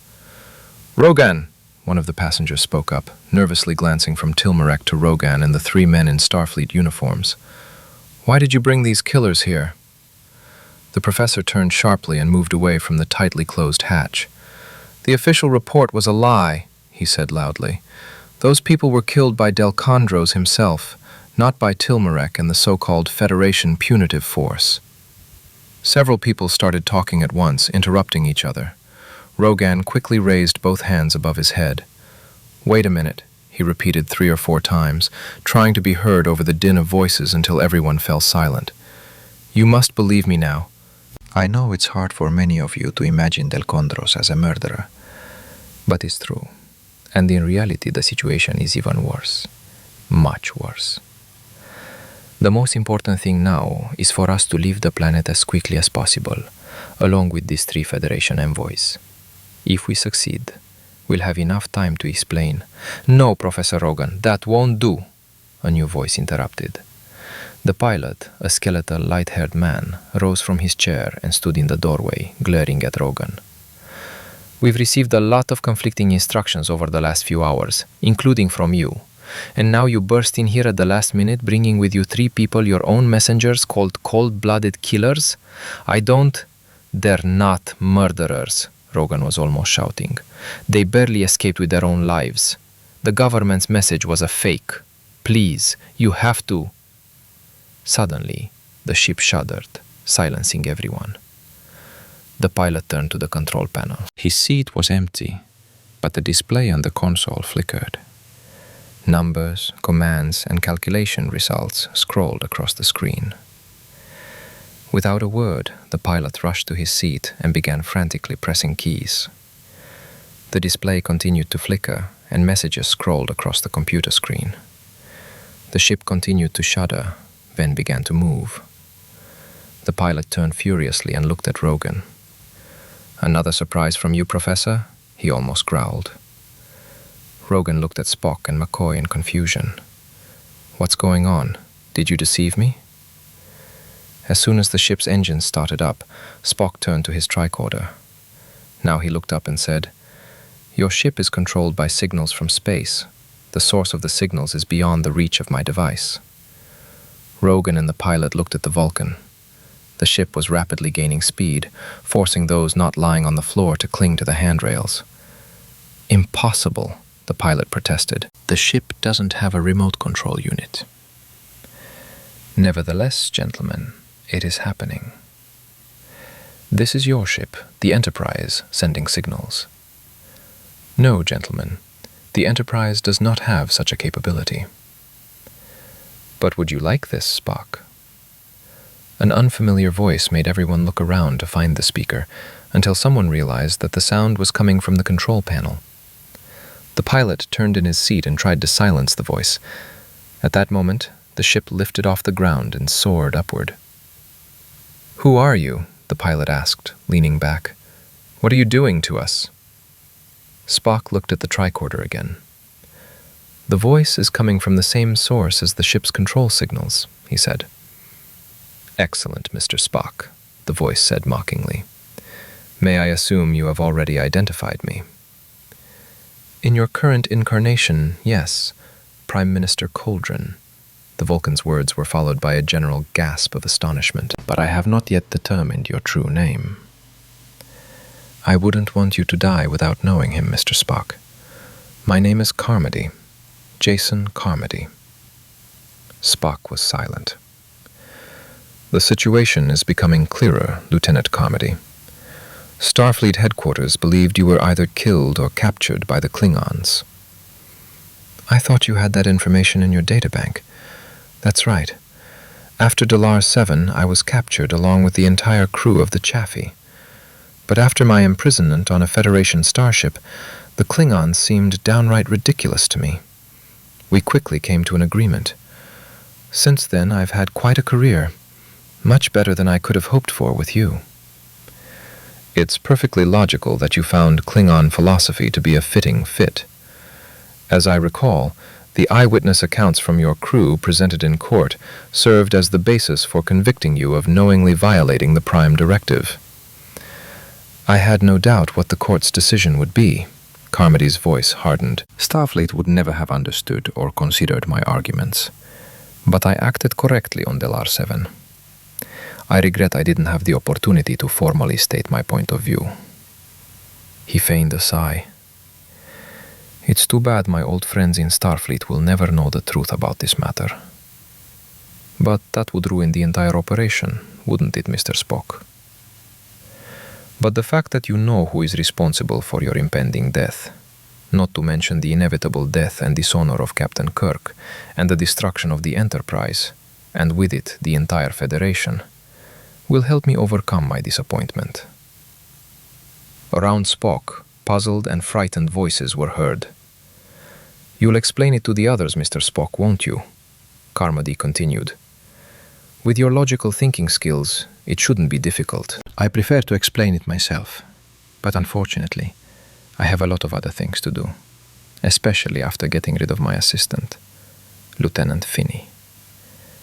"Rogan," one of the passengers spoke up, nervously glancing from Tilmarek to Rogan and the 3 men in Starfleet uniforms. "Why did you bring these killers here?" The professor turned sharply and moved away from the tightly closed hatch. "The official report was a lie," he said loudly. "Those people were killed by Delkondros himself, not by Tilmarek and the so-called Federation punitive force." Several people started talking at once, interrupting each other. Rogan quickly raised both hands above his head. "Wait a minute," he repeated 3 or 4 times, trying to be heard over the din of voices until everyone fell silent. "You must believe me now." "I know it's hard for many of you to imagine Delkondros as a murderer, but it's true. And in reality, the situation is even worse. Much worse. The most important thing now is for us to leave the planet as quickly as possible, along with these 3 Federation envoys. If we succeed, we'll have enough time to explain." "No, Professor Rogan, that won't do," a new voice interrupted. The pilot, a skeletal, light-haired man, rose from his chair and stood in the doorway, glaring at Rogan. "We've received a lot of conflicting instructions over the last few hours, including from you. And now you burst in here at the last minute, bringing with you 3 people, your own messengers, called cold-blooded killers? They're not murderers, Rogan was almost shouting. They barely escaped with their own lives. The government's message was a fake. Please, you have to. Suddenly, the ship shuddered, silencing everyone. The pilot turned to the control panel. His seat was empty, but the display on the console flickered. Numbers, commands, and calculation results scrolled across the screen. Without a word, the pilot rushed to his seat and began frantically pressing keys. The display continued to flicker, and messages scrolled across the computer screen. The ship continued to shudder, then began to move. The pilot turned furiously and looked at Rogan. "Another surprise from you, Professor?" he almost growled. Rogan looked at Spock and McCoy in confusion. "What's going on? Did you deceive me?" As soon as the ship's engines started up, Spock turned to his tricorder. Now he looked up and said, "Your ship is controlled by signals from space. The source of the signals is beyond the reach of my device." Rogan and the pilot looked at the Vulcan. The ship was rapidly gaining speed, forcing those not lying on the floor to cling to the handrails. "Impossible," the pilot protested. "The ship doesn't have a remote control unit." "Nevertheless, gentlemen, it is happening. This is your ship, the Enterprise, sending signals." "No, gentlemen, the Enterprise does not have such a capability." "But would you like this, Spock?" An unfamiliar voice made everyone look around to find the speaker, until someone realized that the sound was coming from the control panel. The pilot turned in his seat and tried to silence the voice. At that moment, the ship lifted off the ground and soared upward. "Who are you?" the pilot asked, leaning back. "What are you doing to us?" Spock looked at the tricorder again. "The voice is coming from the same source as the ship's control signals," he said. "Excellent, Mr. Spock," the voice said mockingly. "May I assume you have already identified me?" "In your current incarnation, yes, Prime Minister Coldren." The Vulcan's words were followed by a general gasp of astonishment. "But I have not yet determined your true name." "I wouldn't want you to die without knowing him, Mr. Spock. My name is Carmody, Jason Carmody." Spock was silent. "The situation is becoming clearer, Lieutenant Carmody. Starfleet headquarters believed you were either killed or captured by the Klingons." "I thought you had that information in your databank." "That's right. After Delar 7, I was captured along with the entire crew of the Chaffee. But after my imprisonment on a Federation starship, the Klingons seemed downright ridiculous to me. We quickly came to an agreement. Since then, I've had quite a career, much better than I could have hoped for with you." "It's perfectly logical that you found Klingon philosophy to be a fitting fit. As I recall, the eyewitness accounts from your crew presented in court served as the basis for convicting you of knowingly violating the Prime Directive." "I had no doubt what the court's decision would be." Carmody's voice hardened. "Starfleet would never have understood or considered my arguments. But I acted correctly on Delar 7. I regret I didn't have the opportunity to formally state my point of view." He feigned a sigh. "It's too bad my old friends in Starfleet will never know the truth about this matter. But that would ruin the entire operation, wouldn't it, Mr. Spock? But the fact that you know who is responsible for your impending death, not to mention the inevitable death and dishonor of Captain Kirk, and the destruction of the Enterprise, and with it the entire Federation, will help me overcome my disappointment." Around Spock, puzzled and frightened voices were heard. "You'll explain it to the others, Mr. Spock, won't you?" Carmody continued. "With your logical thinking skills, it shouldn't be difficult." "I prefer to explain it myself, but unfortunately, I have a lot of other things to do, especially after getting rid of my assistant, Lieutenant Finney."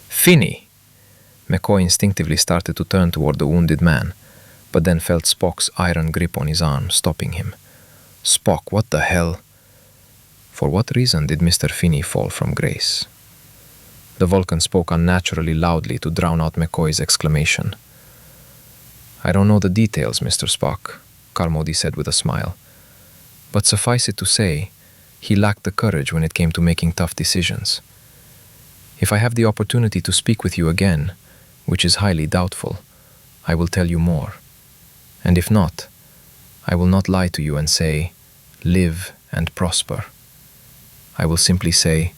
"Finney!" McCoy instinctively started to turn toward the wounded man, but then felt Spock's iron grip on his arm, stopping him. "Spock, what the hell?" For what reason did Mr. Finney fall from grace? The Vulcan spoke unnaturally loudly to drown out McCoy's exclamation. I don't know the details, Mr. Spock, Carmody said with a smile. But suffice it to say, he lacked the courage when it came to making tough decisions. If I have the opportunity to speak with you again, which is highly doubtful, I will tell you more. And if not, I will not lie to you and say, live and prosper. I will simply say,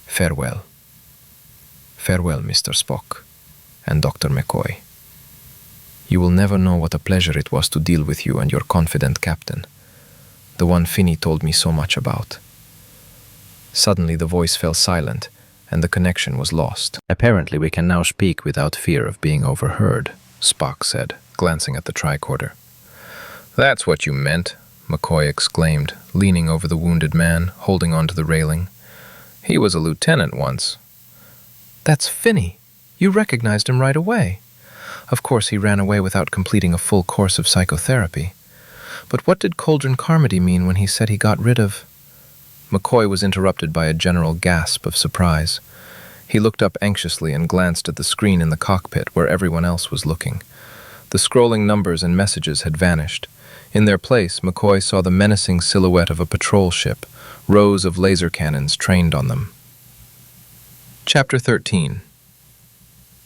farewell. Farewell, Mr. Spock and Dr. McCoy. You will never know what a pleasure it was to deal with you and your confident captain, the one Finney told me so much about. Suddenly the voice fell silent, and the connection was lost. Apparently we can now speak without fear of being overheard, Spock said, glancing at the tricorder. That's what you meant, McCoy exclaimed, leaning over the wounded man, holding onto the railing. He was a lieutenant once. That's Finney. You recognized him right away. Of course, he ran away without completing a full course of psychotherapy. But what did Coldren Carmody mean when he said he got rid of... McCoy was interrupted by a general gasp of surprise. He looked up anxiously and glanced at the screen in the cockpit where everyone else was looking. The scrolling numbers and messages had vanished. In their place, McCoy saw the menacing silhouette of a patrol ship, rows of laser cannons trained on them. Chapter 13.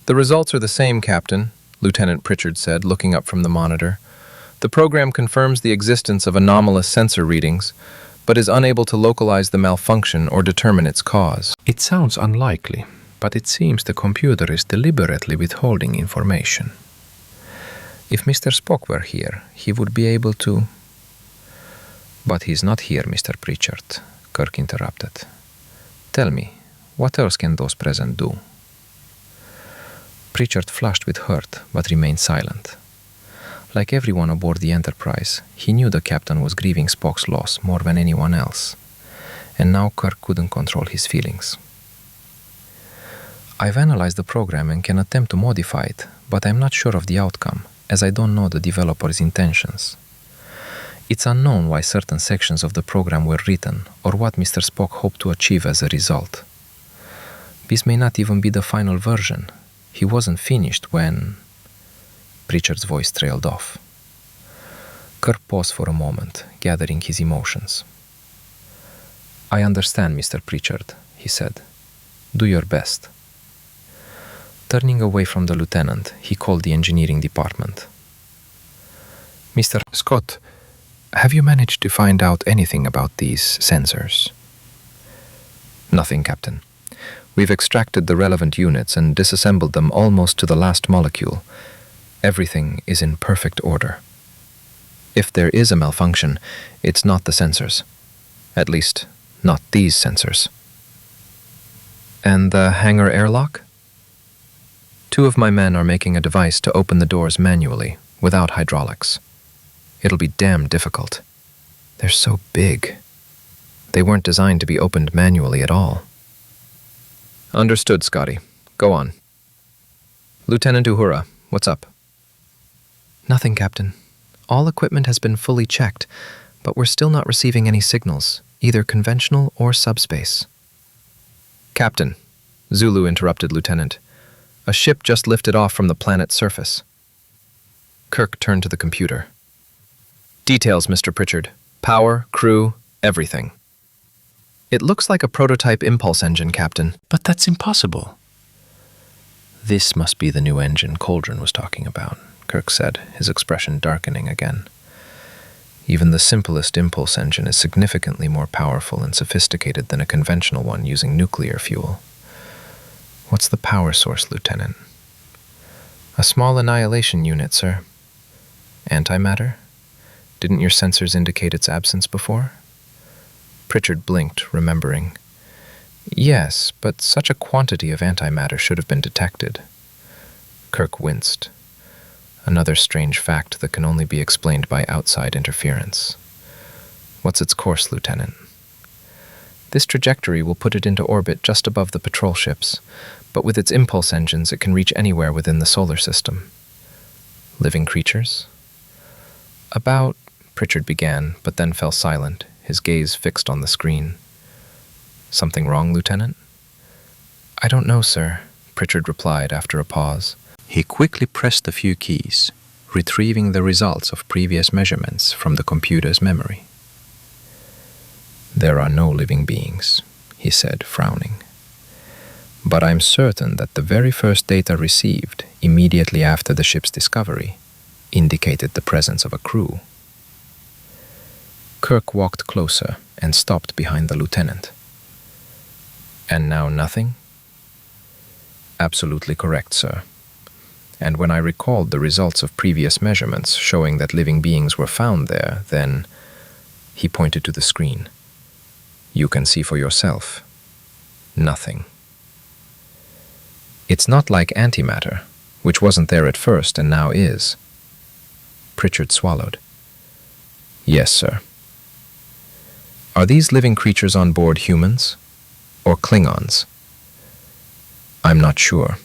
The results are the same, Captain, Lieutenant Pritchard said, looking up from the monitor. The program confirms the existence of anomalous sensor readings, but is unable to localize the malfunction or determine its cause. It sounds unlikely, but it seems the computer is deliberately withholding information. If Mr. Spock were here, he would be able to... But he's not here, Mr. Pritchard, Kirk interrupted. Tell me, what else can those present do? Pritchard flushed with hurt, but remained silent. Like everyone aboard the Enterprise, he knew the captain was grieving Spock's loss more than anyone else, and now Kirk couldn't control his feelings. I've analyzed the program and can attempt to modify it, but I'm not sure of the outcome, as I don't know the developer's intentions. It's unknown why certain sections of the program were written, or what Mr. Spock hoped to achieve as a result. This may not even be the final version. He wasn't finished when... Pritchard's voice trailed off. Kirk paused for a moment, gathering his emotions. I understand, Mr. Pritchard, he said. Do your best. Turning away from the lieutenant, he called the engineering department. Mr. Scott, have you managed to find out anything about these sensors? Nothing, Captain. We've extracted the relevant units and disassembled them almost to the last molecule. Everything is in perfect order. If there is a malfunction, it's not the sensors. At least, not these sensors. And the hangar airlock? 2 of my men are making a device to open the doors manually, without hydraulics. It'll be damn difficult. They're so big. They weren't designed to be opened manually at all. Understood, Scotty. Go on. Lieutenant Uhura, what's up? Nothing, Captain. All equipment has been fully checked, but we're still not receiving any signals, either conventional or subspace. Captain, Zulu interrupted Lieutenant. A ship just lifted off from the planet's surface. Kirk turned to the computer. Details, Mr. Pritchard. Power, crew, everything. It looks like a prototype impulse engine, Captain. But that's impossible. This must be the new engine Coldren was talking about, Kirk said, his expression darkening again. Even the simplest impulse engine is significantly more powerful and sophisticated than a conventional one using nuclear fuel. What's the power source, Lieutenant? A small annihilation unit, sir. Antimatter? Didn't your sensors indicate its absence before? Pritchard blinked, remembering. Yes, but such a quantity of antimatter should have been detected. Kirk winced. Another strange fact that can only be explained by outside interference. What's its course, Lieutenant? This trajectory will put it into orbit just above the patrol ships, but with its impulse engines it can reach anywhere within the solar system. Living creatures? About... Pritchard began, but then fell silent, his gaze fixed on the screen. Something wrong, Lieutenant? I don't know, sir, Pritchard replied after a pause. He quickly pressed a few keys, retrieving the results of previous measurements from the computer's memory. There are no living beings, he said, frowning. But I'm certain that the very first data received immediately after the ship's discovery indicated the presence of a crew. Kirk walked closer and stopped behind the lieutenant. And now nothing? Absolutely correct, sir. And when I recalled the results of previous measurements showing that living beings were found there, then he pointed to the screen. You can see for yourself. Nothing. It's not like antimatter, which wasn't there at first and now is. Pritchard swallowed. Yes, sir. Are these living creatures on board humans or Klingons? I'm not sure.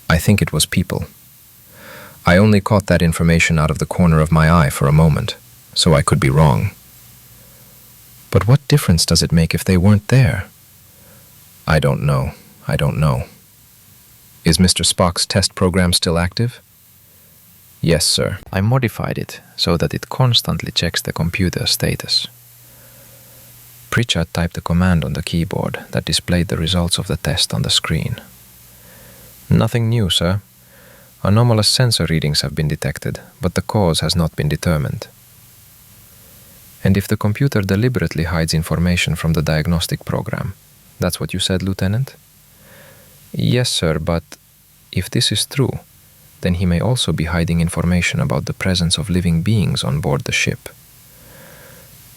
I think it was people. I only caught that information out of the corner of my eye for a moment, so I could be wrong. But what difference does it make if they weren't there? I don't know. Is Mr. Spock's test program still active? Yes, sir. I modified it so that it constantly checks the computer's status. Pritchard typed a command on the keyboard that displayed the results of the test on the screen. Nothing new, sir. Anomalous sensor readings have been detected, but the cause has not been determined. And if the computer deliberately hides information from the diagnostic program, that's what you said, Lieutenant? Yes, sir, but if this is true, then he may also be hiding information about the presence of living beings on board the ship.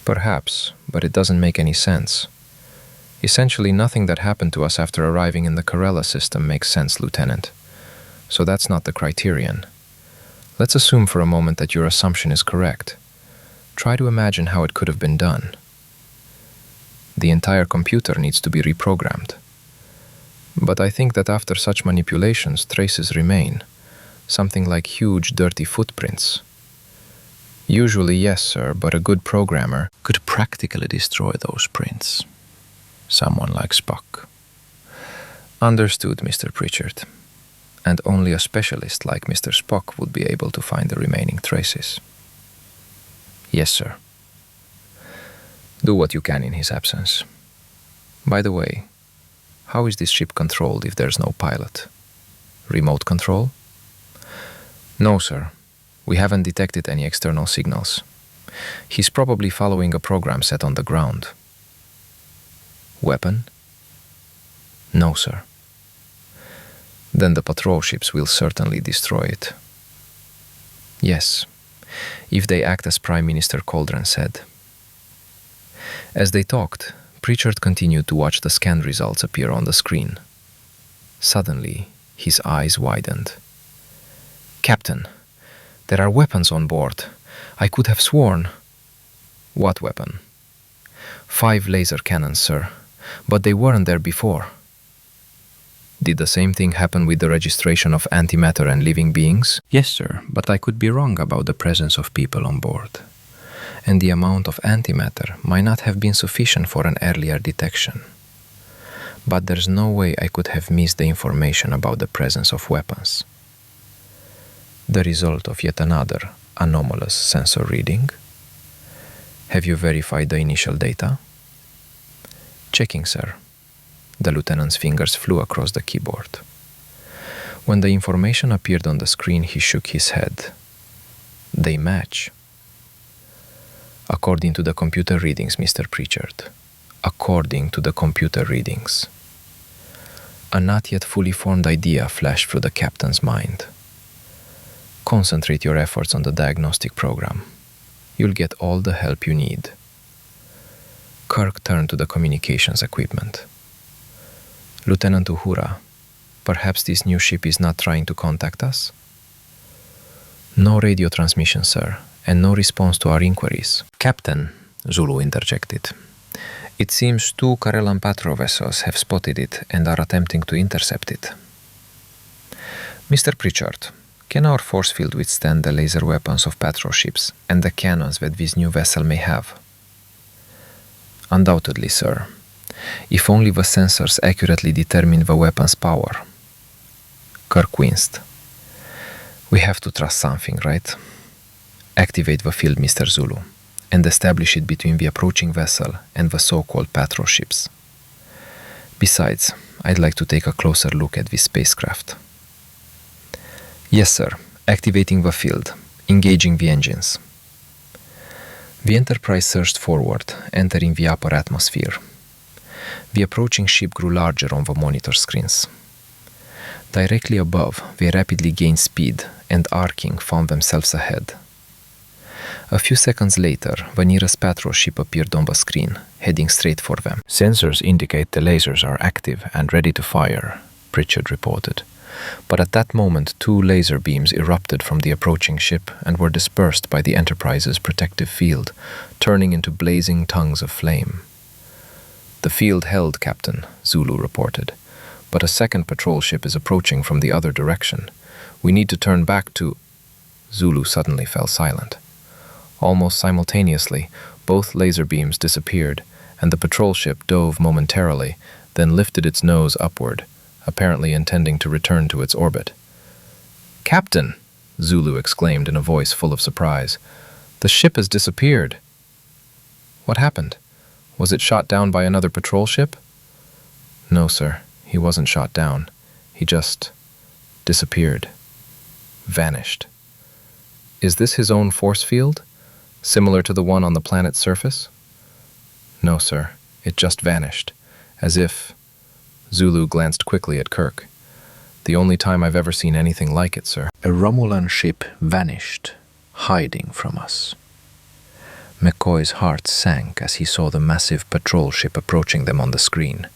Perhaps, but it doesn't make any sense. Essentially, nothing that happened to us after arriving in the Karella system makes sense, Lieutenant. So that's not the criterion. Let's assume for a moment that your assumption is correct. Try to imagine how it could have been done. The entire computer needs to be reprogrammed. But I think that after such manipulations, traces remain. Something like huge, dirty footprints. Usually, yes, sir, but a good programmer could practically destroy those prints. Someone like Spock. Understood, Mr. Pritchard. And only a specialist like Mr. Spock would be able to find the remaining traces. Yes, sir. Do what you can in his absence. By the way, how is this ship controlled if there's no pilot? Remote control? No, sir. We haven't detected any external signals. He's probably following a program set on the ground. Weapon? No, sir. Then the patrol ships will certainly destroy it. Yes, if they act as Prime Minister Coldren said. As they talked, Pritchard continued to watch the scan results appear on the screen. Suddenly, his eyes widened. Captain, there are weapons on board. I could have sworn. What weapon? 5 laser cannons, sir, but they weren't there before. Did the same thing happen with the registration of antimatter and living beings? Yes, sir, but I could be wrong about the presence of people on board. And the amount of antimatter might not have been sufficient for an earlier detection. But there's no way I could have missed the information about the presence of weapons. The result of yet another anomalous sensor reading. Have you verified the initial data? Checking, sir. The lieutenant's fingers flew across the keyboard. When the information appeared on the screen, he shook his head. They match. According to the computer readings, Mr. Pritchard. According to the computer readings. A not yet fully formed idea flashed through the captain's mind. Concentrate your efforts on the diagnostic program. You'll get all the help you need. Kirk turned to the communications equipment. Lieutenant Uhura, perhaps this new ship is not trying to contact us? No radio transmission, sir, and no response to our inquiries. Captain, Zulu interjected. It seems 2 Karellan patrol vessels have spotted it and are attempting to intercept it. Mr. Pritchard, can our force field withstand the laser weapons of patrol ships and the cannons that this new vessel may have? Undoubtedly, sir. If only the sensors accurately determine the weapon's power. Kirk winced. We have to trust something, right? Activate the field, Mr. Zulu, and establish it between the approaching vessel and the so-called patrol ships. Besides, I'd like to take a closer look at this spacecraft. Yes, sir. Activating the field. Engaging the engines. The Enterprise surged forward, entering the upper atmosphere. The approaching ship grew larger on the monitor screens. Directly above, they rapidly gained speed and, arcing, found themselves ahead. A few seconds later, the nearest patrol ship appeared on the screen, heading straight for them. Sensors indicate the lasers are active and ready to fire, Pritchard reported. But at that moment, 2 laser beams erupted from the approaching ship and were dispersed by the Enterprise's protective field, turning into blazing tongues of flame. The field held, Captain, Zulu reported. But a second patrol ship is approaching from the other direction. We need to turn back to... Zulu suddenly fell silent. Almost simultaneously, both laser beams disappeared, and the patrol ship dove momentarily, then lifted its nose upward, apparently intending to return to its orbit. "Captain!" Zulu exclaimed in a voice full of surprise. "The ship has disappeared." "What happened? Was it shot down by another patrol ship?" "No, sir. He wasn't shot down. He just disappeared. Vanished." "Is this his own force field? Similar to the one on the planet's surface?" "No, sir. It just vanished. As if..." Zulu glanced quickly at Kirk. "The only time I've ever seen anything like it, sir." A Romulan ship vanished, hiding from us. McCoy's heart sank as he saw the massive patrol ship approaching them on the screen.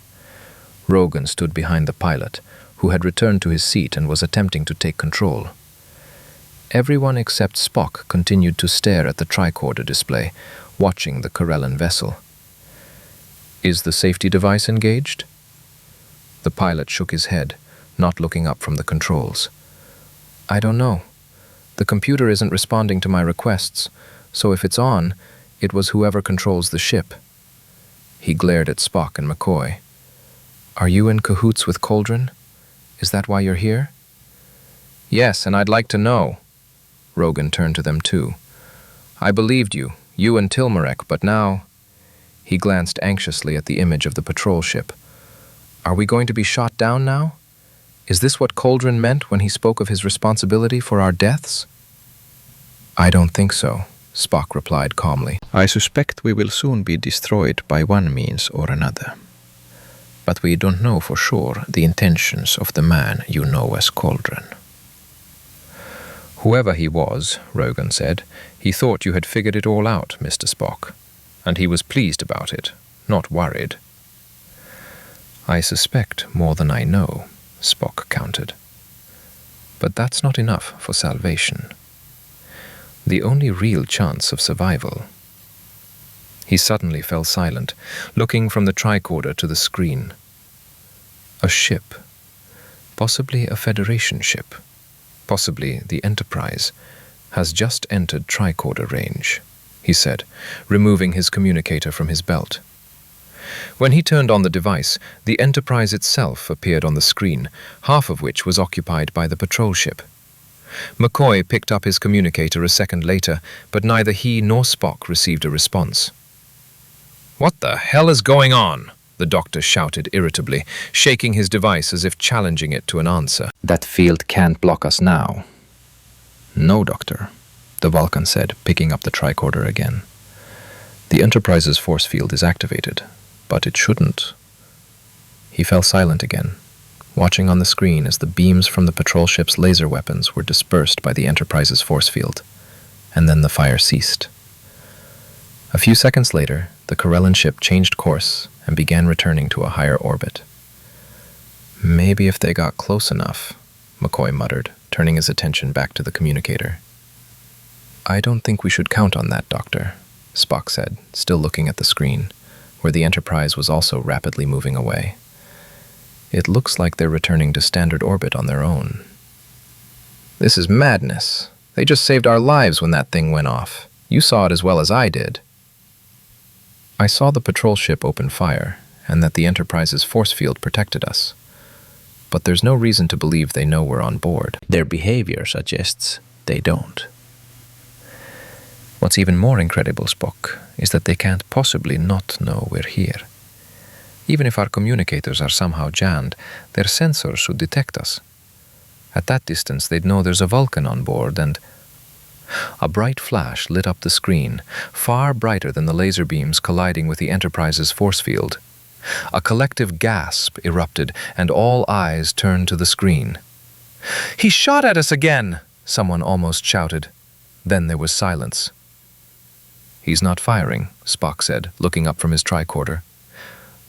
Rogan stood behind the pilot, who had returned to his seat and was attempting to take control. Everyone except Spock continued to stare at the tricorder display, watching the Karellan vessel. "Is the safety device engaged?" The pilot shook his head, not looking up from the controls. "I don't know. The computer isn't responding to my requests, so if it's on, it was whoever controls the ship." He glared at Spock and McCoy. "Are you in cahoots with Coldren? Is that why you're here?" "Yes, and I'd like to know." Rogan turned to them too. "I believed you and Tilmarek, but now..." He glanced anxiously at the image of the patrol ship. "Are we going to be shot down now? Is this what Coldren meant when he spoke of his responsibility for our deaths?" "I don't think so," Spock replied calmly. "I suspect we will soon be destroyed by one means or another. But we don't know for sure the intentions of the man you know as Coldren." "Whoever he was," Rogan said, "he thought you had figured it all out, Mr. Spock. And he was pleased about it, not worried." "I suspect more than I know," Spock countered. "But that's not enough for salvation. The only real chance of survival..." He suddenly fell silent, looking from the tricorder to the screen. A ship. Possibly a Federation ship. Possibly the Enterprise, has just entered tricorder range, he said, removing his communicator from his belt. When he turned on the device, the Enterprise itself appeared on the screen, half of which was occupied by the patrol ship. McCoy picked up his communicator a second later, but neither he nor Spock received a response. "What the hell is going on?" the doctor shouted irritably, shaking his device as if challenging it to an answer. "That field can't block us now." "No, Doctor," the Vulcan said, picking up the tricorder again. "The Enterprise's force field is activated, but it shouldn't." He fell silent again, watching on the screen as the beams from the patrol ship's laser weapons were dispersed by the Enterprise's force field, and then the fire ceased. A few seconds later, the Karellan ship changed course and began returning to a higher orbit. "Maybe if they got close enough," McCoy muttered, turning his attention back to the communicator. "I don't think we should count on that, Doctor," Spock said, still looking at the screen, where the Enterprise was also rapidly moving away. "It looks like they're returning to standard orbit on their own." "This is madness. They just saved our lives when that thing went off. You saw it as well as I did." "I saw the patrol ship open fire, and that the Enterprise's force field protected us. But there's no reason to believe they know we're on board. Their behavior suggests they don't. What's even more incredible, Spock, is that they can't possibly not know we're here. Even if our communicators are somehow jammed, their sensors should detect us. At that distance, they'd know there's a Vulcan on board, and... A bright flash lit up the screen, far brighter than the laser beams colliding with the Enterprise's force field. A collective gasp erupted, and all eyes turned to the screen. "He shot at us again!" someone almost shouted. Then there was silence. "He's not firing," Spock said, looking up from his tricorder.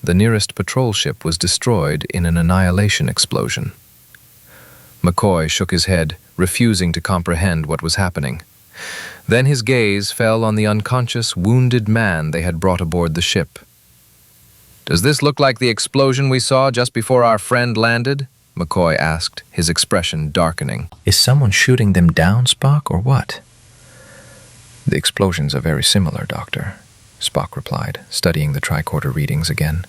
The nearest patrol ship was destroyed in an annihilation explosion. McCoy shook his head, refusing to comprehend what was happening. Then his gaze fell on the unconscious, wounded man they had brought aboard the ship. "Does this look like the explosion we saw just before our friend landed?" McCoy asked, his expression darkening. Is someone shooting them down, Spock, or what? "The explosions are very similar, Doctor," Spock replied, studying the tricorder readings again.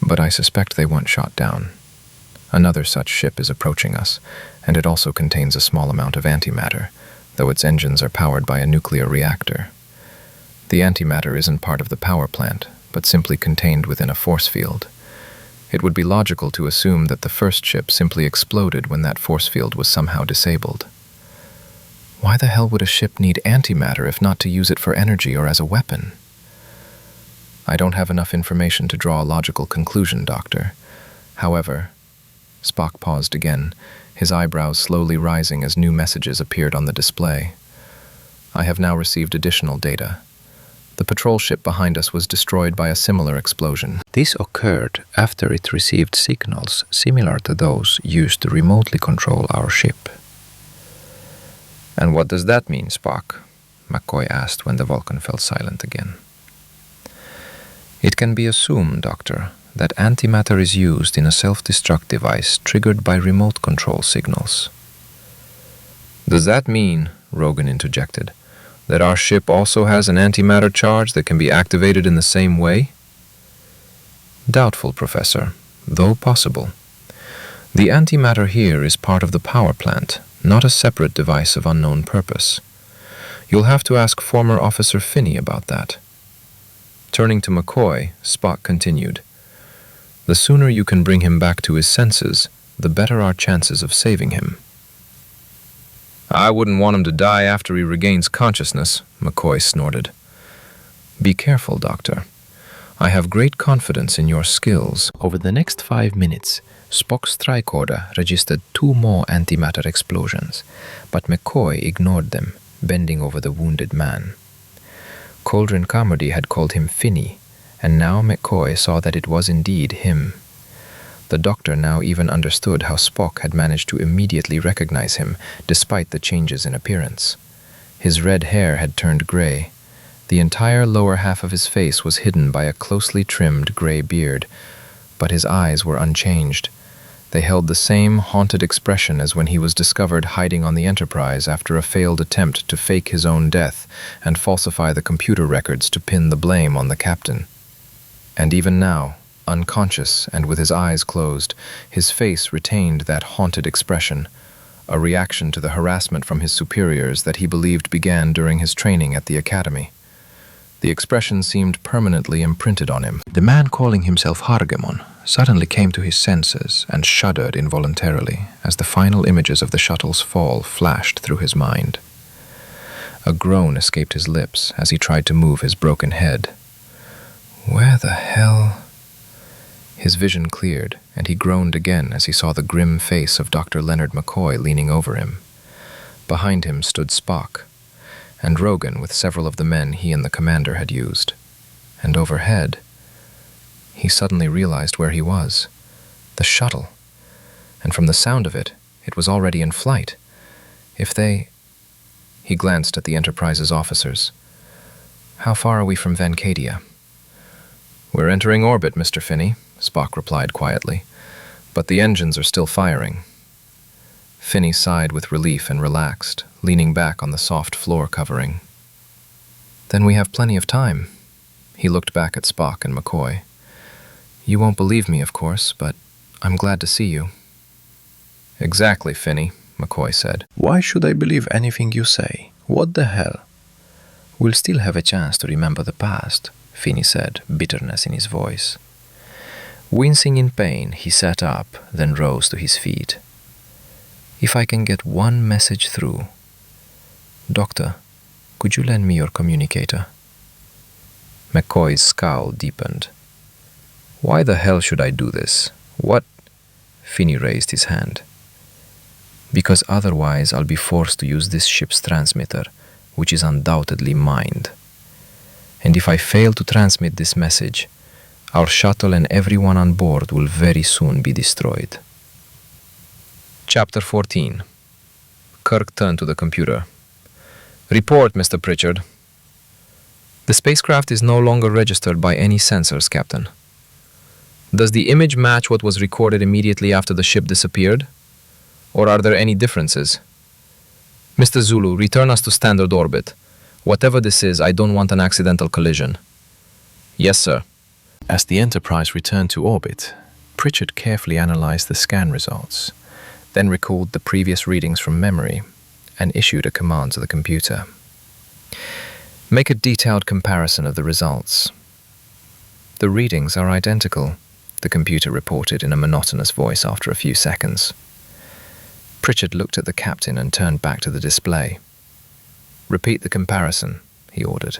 "But I suspect they weren't shot down. Another such ship is approaching us, and it also contains a small amount of antimatter, though its engines are powered by a nuclear reactor. The antimatter isn't part of the power plant, but simply contained within a force field. It would be logical to assume that the first ship simply exploded when that force field was somehow disabled. Why the hell would a ship need antimatter if not to use it for energy or as a weapon? I don't have enough information to draw a logical conclusion, Doctor. However," Spock paused again, his eyebrows slowly rising as new messages appeared on the display. "I have now received additional data. The patrol ship behind us was destroyed by a similar explosion." This occurred after it received signals similar to those used to remotely control our ship. "And what does that mean, Spock?" McCoy asked when the Vulcan fell silent again. "It can be assumed, Doctor, that antimatter is used in a self-destruct device triggered by remote control signals." "Does that mean," Rogan interjected, "that our ship also has an antimatter charge that can be activated in the same way?" "Doubtful, Professor, though possible. The antimatter here is part of the power plant, not a separate device of unknown purpose. You'll have to ask former Officer Finney about that." Turning to McCoy, Spock continued, "The sooner you can bring him back to his senses, the better our chances of saving him." "I wouldn't want him to die after he regains consciousness," McCoy snorted. "Be careful, Doctor. I have great confidence in your skills." Over the next 5 minutes, Spock's tricorder registered 2 more antimatter explosions, but McCoy ignored them, bending over the wounded man. Coldren Carmody had called him Finney, and now McCoy saw that it was indeed him. The doctor now even understood how Spock had managed to immediately recognize him, despite the changes in appearance. His red hair had turned gray. The entire lower half of his face was hidden by a closely trimmed gray beard, but his eyes were unchanged. They held the same haunted expression as when he was discovered hiding on the Enterprise after a failed attempt to fake his own death and falsify the computer records to pin the blame on the captain. And even now, unconscious and with his eyes closed, his face retained that haunted expression, a reaction to the harassment from his superiors that he believed began during his training at the Academy. The expression seemed permanently imprinted on him. The man calling himself Hargemon suddenly came to his senses and shuddered involuntarily as the final images of the shuttle's fall flashed through his mind. A groan escaped his lips as he tried to move his broken head. Where the hell? His vision cleared, and he groaned again as he saw the grim face of Dr. Leonard McCoy leaning over him. Behind him stood Spock, and Rogan with several of the men he and the commander had used. And overhead, he suddenly realized where he was. The shuttle. And from the sound of it, it was already in flight. If they... He glanced at the Enterprise's officers. "How far are we from Vancadia?" "We're entering orbit, Mr. Finney," Spock replied quietly, "but the engines are still firing." Finney sighed with relief and relaxed, leaning back on the soft floor covering. "Then we have plenty of time." He looked back at Spock and McCoy. You won't believe me, of course, but I'm glad to see you. Exactly, Finney, McCoy said. Why should I believe anything you say? What the hell? We'll still have a chance to remember the past, Finney said, bitterness in his voice. Wincing in pain, he sat up, then rose to his feet. If I can get one message through. Doctor, could you lend me your communicator? McCoy's scowl deepened. Why the hell should I do this? What? Finney raised his hand. Because otherwise I'll be forced to use this ship's transmitter, which is undoubtedly mined. And if I fail to transmit this message, our shuttle and everyone on board will very soon be destroyed. Chapter 14. Kirk turned to the computer. Report, Mr. Pritchard. The spacecraft is no longer registered by any sensors, Captain. Does the image match what was recorded immediately after the ship disappeared? Or are there any differences? Mr. Zulu, return us to standard orbit. Whatever this is, I don't want an accidental collision. Yes, sir. As the Enterprise returned to orbit, Pritchard carefully analyzed the scan results, then recalled the previous readings from memory and issued a command to the computer. Make a detailed comparison of the results. The readings are identical, the computer reported in a monotonous voice after a few seconds. Pritchard looked at the captain and turned back to the display. Repeat the comparison, he ordered.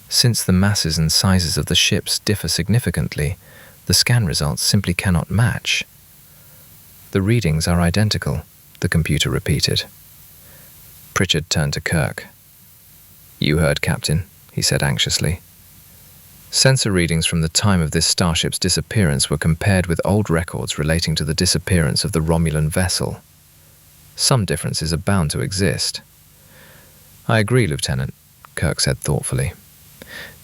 Since the masses and sizes of the ships differ significantly, the scan results simply cannot match. The readings are identical, the computer repeated. Pritchard turned to Kirk. You heard, Captain, he said anxiously. Sensor readings from the time of this starship's disappearance were compared with old records relating to the disappearance of the Romulan vessel. Some differences are bound to exist. I agree, Lieutenant, Kirk said thoughtfully.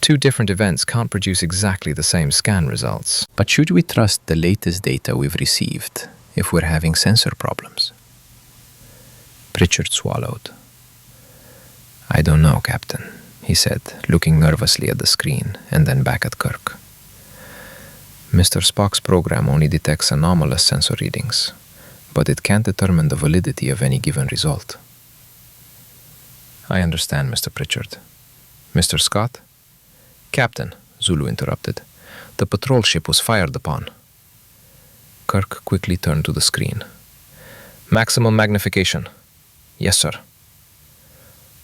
Two different events can't produce exactly the same scan results. But should we trust the latest data we've received if we're having sensor problems? Pritchard swallowed. I don't know, Captain, he said, looking nervously at the screen and then back at Kirk. Mr. Spock's program only detects anomalous sensor readings, but it can't determine the validity of any given result. I understand, Mr. Pritchard. Mr. Scott? Captain, Zulu interrupted. The patrol ship was fired upon. Kirk quickly turned to the screen. Maximum magnification. Yes, sir.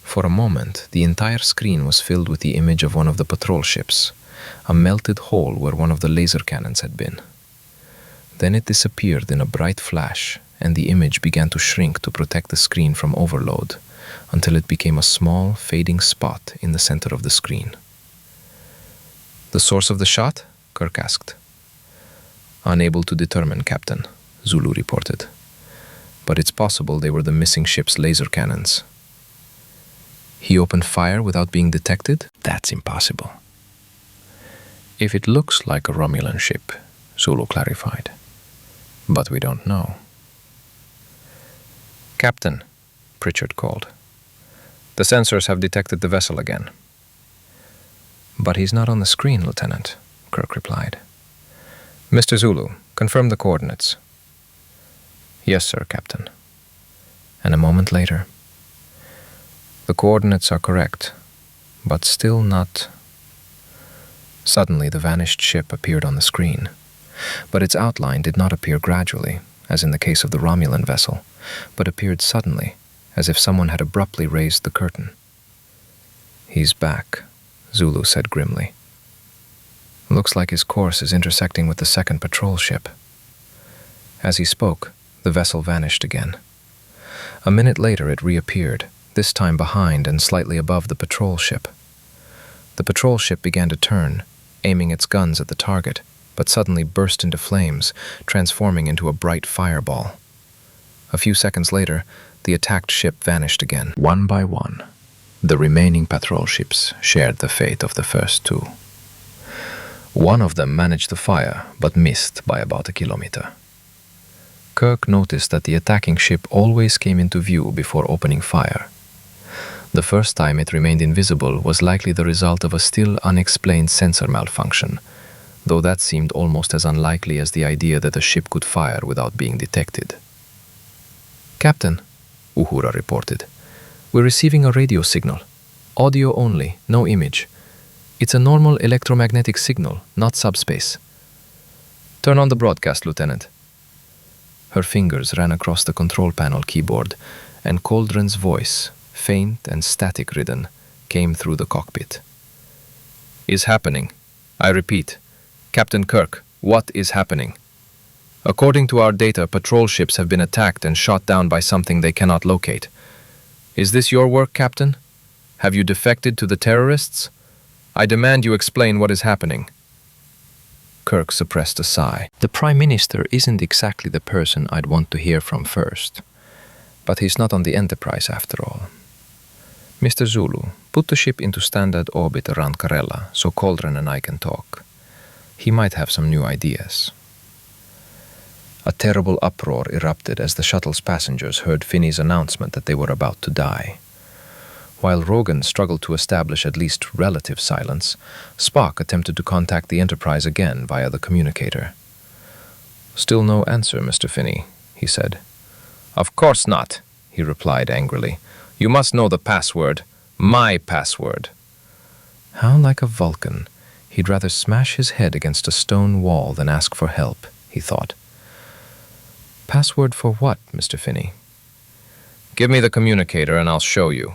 For a moment, the entire screen was filled with the image of one of the patrol ships, a melted hole where one of the laser cannons had been. Then it disappeared in a bright flash, and the image began to shrink to protect the screen from overload, until it became a small, fading spot in the center of the screen. The source of the shot? Kirk asked. Unable to determine, Captain, Zulu reported. But it's possible they were the missing ship's laser cannons. He opened fire without being detected? That's impossible. If it looks like a Romulan ship, Zulu clarified. But we don't know. Captain, Pritchard called. The sensors have detected the vessel again. But he's not on the screen, Lieutenant, Kirk replied. Mr. Zulu, confirm the coordinates. Yes, sir, Captain. And a moment later, the coordinates are correct, but still not. Suddenly, the vanished ship appeared on the screen, but its outline did not appear gradually, as in the case of the Romulan vessel, but appeared suddenly, as if someone had abruptly raised the curtain. He's back, Zulu said grimly. Looks like his course is intersecting with the second patrol ship. As he spoke, the vessel vanished again. A minute later it reappeared, this time behind and slightly above the patrol ship. The patrol ship began to turn, aiming its guns at the target, but suddenly burst into flames, transforming into a bright fireball. A few seconds later, the attacked ship vanished again. One by one, the remaining patrol ships shared the fate of the first two. One of them managed to fire, but missed by about a kilometer. Kirk noticed that the attacking ship always came into view before opening fire. The first time it remained invisible was likely the result of a still unexplained sensor malfunction, though that seemed almost as unlikely as the idea that a ship could fire without being detected. "Captain," Uhura reported, "we're receiving a radio signal. Audio only, no image. It's a normal electromagnetic signal, not subspace." "Turn on the broadcast, Lieutenant." Her fingers ran across the control panel keyboard, and Coldren's voice, faint and static-ridden, came through the cockpit. "Is happening. I repeat, Captain Kirk, what is happening? According to our data, patrol ships have been attacked and shot down by something they cannot locate. Is this your work, Captain? Have you defected to the terrorists? I demand you explain what is happening." Kirk suppressed a sigh. The Prime Minister isn't exactly the person I'd want to hear from first, but he's not on the Enterprise after all. "Mr. Zulu, put the ship into standard orbit around Karella so Coldren and I can talk. He might have some new ideas." A terrible uproar erupted as the shuttle's passengers heard Finney's announcement that they were about to die. While Rogan struggled to establish at least relative silence, Spock attempted to contact the Enterprise again via the communicator. "Still no answer, Mr. Finney," he said. "Of course not," he replied angrily. "You must know the password. My password." How like a Vulcan. He'd rather smash his head against a stone wall than ask for help, he thought. "Password for what, Mr. Finney?" "Give me the communicator and I'll show you."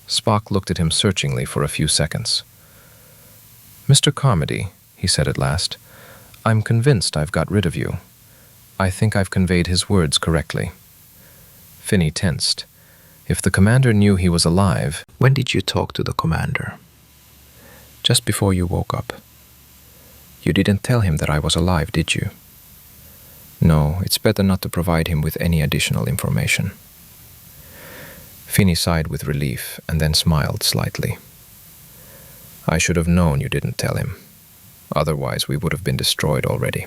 Spock looked at him searchingly for a few seconds. "Mr. Carmody," he said at last, "I'm convinced I've got rid of you. I think I've conveyed his words correctly." Finney tensed. If the commander knew he was alive... "When did you talk to the commander?" "Just before you woke up." "You didn't tell him that I was alive, did you?" "No, it's better not to provide him with any additional information." Finney sighed with relief and then smiled slightly. "I should have known you didn't tell him. Otherwise, we would have been destroyed already."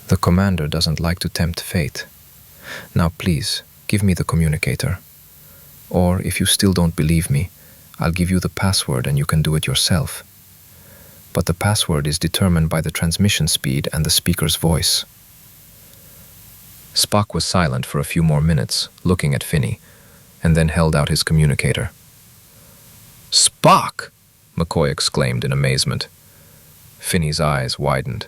"The commander doesn't like to tempt fate. Now please, give me the communicator. Or, if you still don't believe me, I'll give you the password and you can do it yourself. But the password is determined by the transmission speed and the speaker's voice." Spock was silent for a few more minutes, looking at Finney, and then held out his communicator. "Spock!" McCoy exclaimed in amazement. Finney's eyes widened.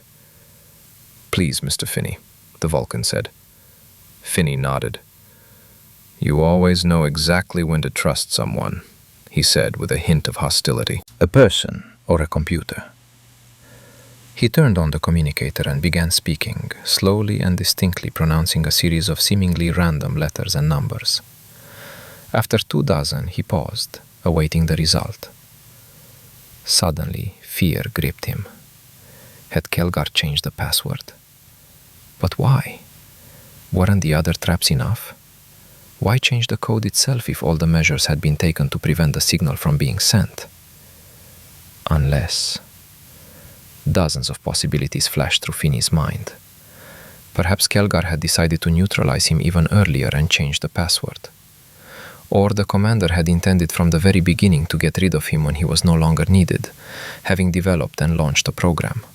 "Please, Mr. Finney," the Vulcan said. Finney nodded. "You always know exactly when to trust someone," he said with a hint of hostility. "A person or a computer?" He turned on the communicator and began speaking, slowly and distinctly pronouncing a series of seemingly random letters and numbers. After 24, he paused, awaiting the result. Suddenly, fear gripped him. Had Kelgar changed the password? But why? Weren't the other traps enough? Why change the code itself if all the measures had been taken to prevent the signal from being sent? Unless... Dozens of possibilities flashed through Finney's mind. Perhaps Kelgar had decided to neutralize him even earlier and change the password. Or the commander had intended from the very beginning to get rid of him when he was no longer needed, having developed and launched a program.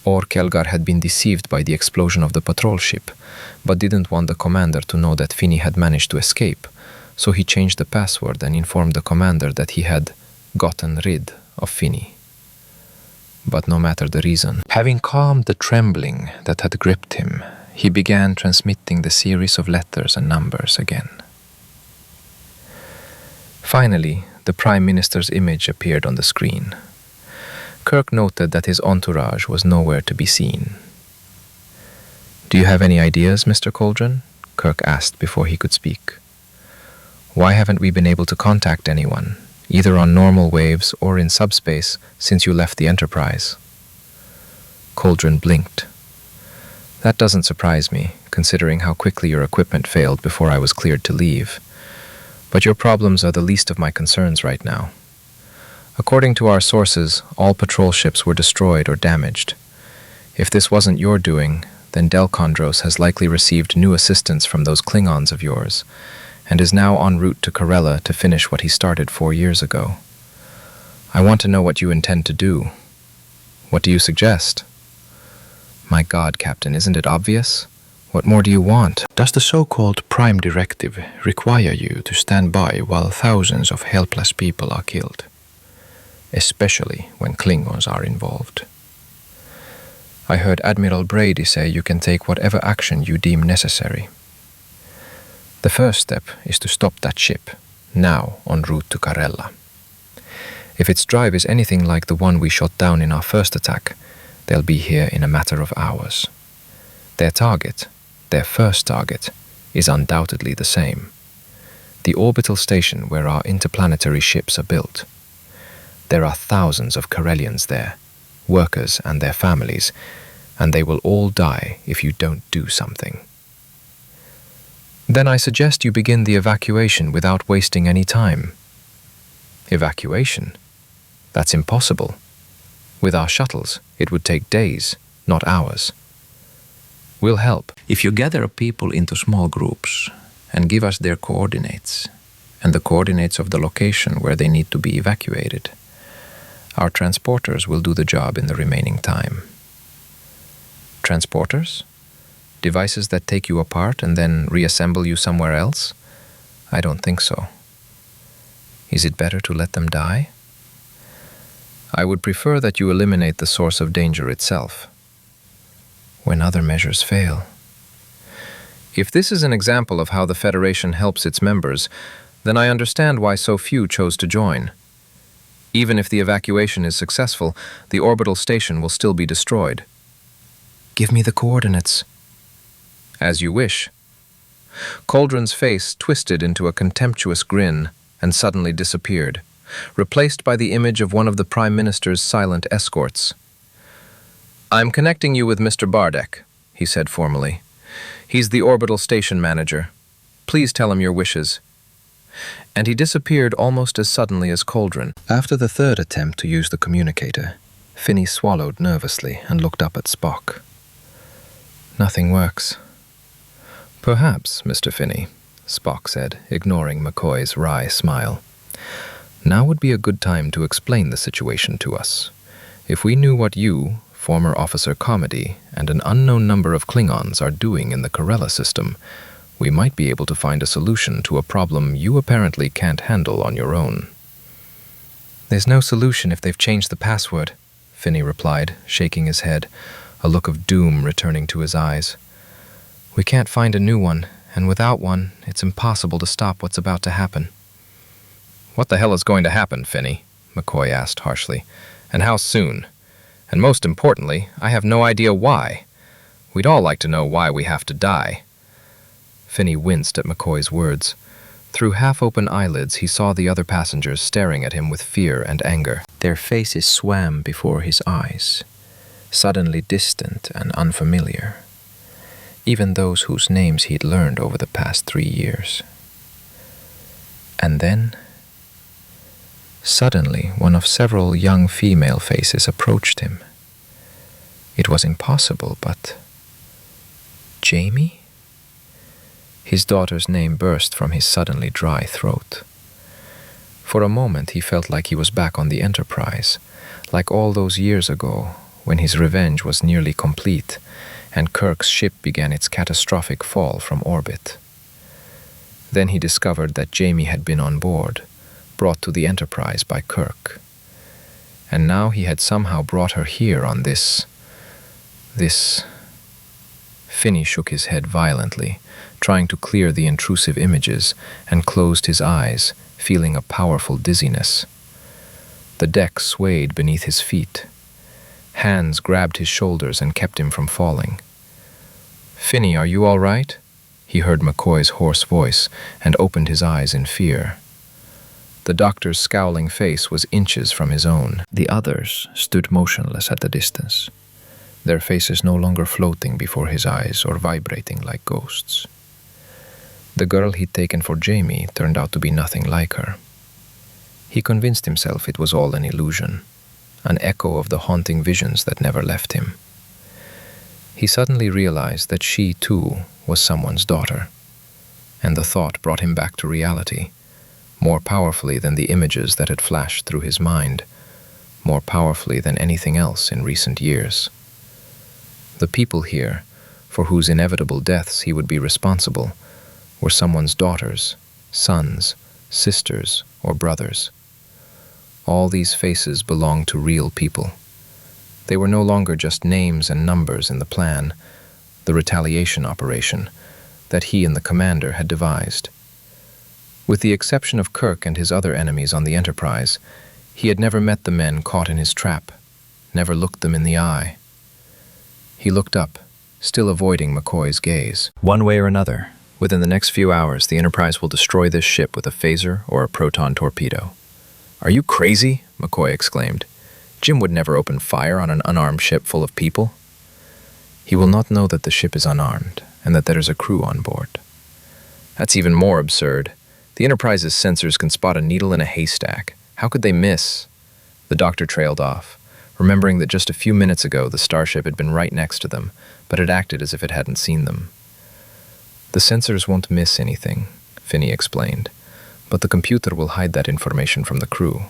Or Kelgar had been deceived by the explosion of the patrol ship, but didn't want the commander to know that Finney had managed to escape, so he changed the password and informed the commander that he had gotten rid of Finney. But no matter the reason, having calmed the trembling that had gripped him, he began transmitting the series of letters and numbers again. Finally, the Prime Minister's image appeared on the screen. Kirk noted that his entourage was nowhere to be seen. "Do you have any ideas, Mr. Coldren?" Kirk asked before he could speak. "Why haven't we been able to contact anyone, either on normal waves or in subspace, since you left the Enterprise?" Coldren blinked. "That doesn't surprise me, considering how quickly your equipment failed before I was cleared to leave. But your problems are the least of my concerns right now. According to our sources, all patrol ships were destroyed or damaged. If this wasn't your doing, then Delkondros has likely received new assistance from those Klingons of yours, and is now en route to Karella to finish what he started 4 years ago. I want to know what you intend to do. What do you suggest? My God, Captain, isn't it obvious? What more do you want? Does the so-called Prime Directive require you to stand by while thousands of helpless people are killed? Especially when Klingons are involved. I heard Admiral Brady say you can take whatever action you deem necessary. The first step is to stop that ship, now en route to Karella. If its drive is anything like the one we shot down in our first attack, they'll be here in a matter of hours. Their target, their first target, is undoubtedly the same. The orbital station where our interplanetary ships are built. There are thousands of Karelians there, workers and their families, and they will all die if you don't do something. Then I suggest you begin the evacuation without wasting any time. Evacuation? That's impossible. With our shuttles, it would take days, not hours. We'll help. If you gather people into small groups and give us their coordinates and the coordinates of the location where they need to be evacuated, our transporters will do the job in the remaining time. Transporters? Devices that take you apart and then reassemble you somewhere else? I don't think so. Is it better to let them die? I would prefer that you eliminate the source of danger itself. When other measures fail. If this is an example of how the Federation helps its members, then I understand why so few chose to join. Even if the evacuation is successful, the orbital station will still be destroyed. Give me the coordinates. As you wish. Coldren's face twisted into a contemptuous grin and suddenly disappeared, replaced by the image of one of the Prime Minister's silent escorts. I'm connecting you with Mr. Bardek, he said formally. He's the orbital station manager. Please tell him your wishes. And he disappeared almost as suddenly as Coldren. After the third attempt to use the communicator, Finney swallowed nervously and looked up at Spock. Nothing works. Perhaps, Mr. Finney, Spock said, ignoring McCoy's wry smile. Now would be a good time to explain the situation to us. If we knew what you, former Officer Comedy, and an unknown number of Klingons are doing in the Karella system, we might be able to find a solution to a problem you apparently can't handle on your own. There's no solution if they've changed the password, Finney replied, shaking his head, a look of doom returning to his eyes. We can't find a new one, and without one, it's impossible to stop what's about to happen. What the hell is going to happen, Finney? McCoy asked harshly. And how soon? And most importantly, I have no idea why. We'd all like to know why we have to die. Finney winced at McCoy's words. Through half-open eyelids, he saw the other passengers staring at him with fear and anger. Their faces swam before his eyes, suddenly distant and unfamiliar. Even those whose names he'd learned over the past 3 years. And then, suddenly, one of several young female faces approached him. It was impossible, but... Jamie? His daughter's name burst from his suddenly dry throat. For a moment he felt like he was back on the Enterprise, like all those years ago, when his revenge was nearly complete, and Kirk's ship began its catastrophic fall from orbit. Then he discovered that Jamie had been on board, brought to the Enterprise by Kirk. And now he had somehow brought her here on this... Finney shook his head violently, trying to clear the intrusive images, and closed his eyes, feeling a powerful dizziness. The deck swayed beneath his feet. Hands grabbed his shoulders and kept him from falling. "Finney, are you all right?" He heard McCoy's hoarse voice and opened his eyes in fear. The doctor's scowling face was inches from his own. The others stood motionless at the distance, their faces no longer floating before his eyes or vibrating like ghosts. The girl he'd taken for Jamie turned out to be nothing like her. He convinced himself it was all an illusion, an echo of the haunting visions that never left him. He suddenly realized that she, too, was someone's daughter, and the thought brought him back to reality, more powerfully than the images that had flashed through his mind, more powerfully than anything else in recent years. The people here, for whose inevitable deaths he would be responsible, were someone's daughters, sons, sisters, or brothers. All these faces belonged to real people. They were no longer just names and numbers in the plan, the retaliation operation, that he and the commander had devised. With the exception of Kirk and his other enemies on the Enterprise, he had never met the men caught in his trap, never looked them in the eye. He looked up, still avoiding McCoy's gaze. One way or another, within the next few hours, the Enterprise will destroy this ship with a phaser or a proton torpedo. "Are you crazy?" McCoy exclaimed. "Jim would never open fire on an unarmed ship full of people." "He will not know that the ship is unarmed and that there is a crew on board." "That's even more absurd. The Enterprise's sensors can spot a needle in a haystack. How could they miss?" The doctor trailed off, remembering that just a few minutes ago the starship had been right next to them, but had acted as if it hadn't seen them. "The sensors won't miss anything," Finney explained, "but the computer will hide that information from the crew."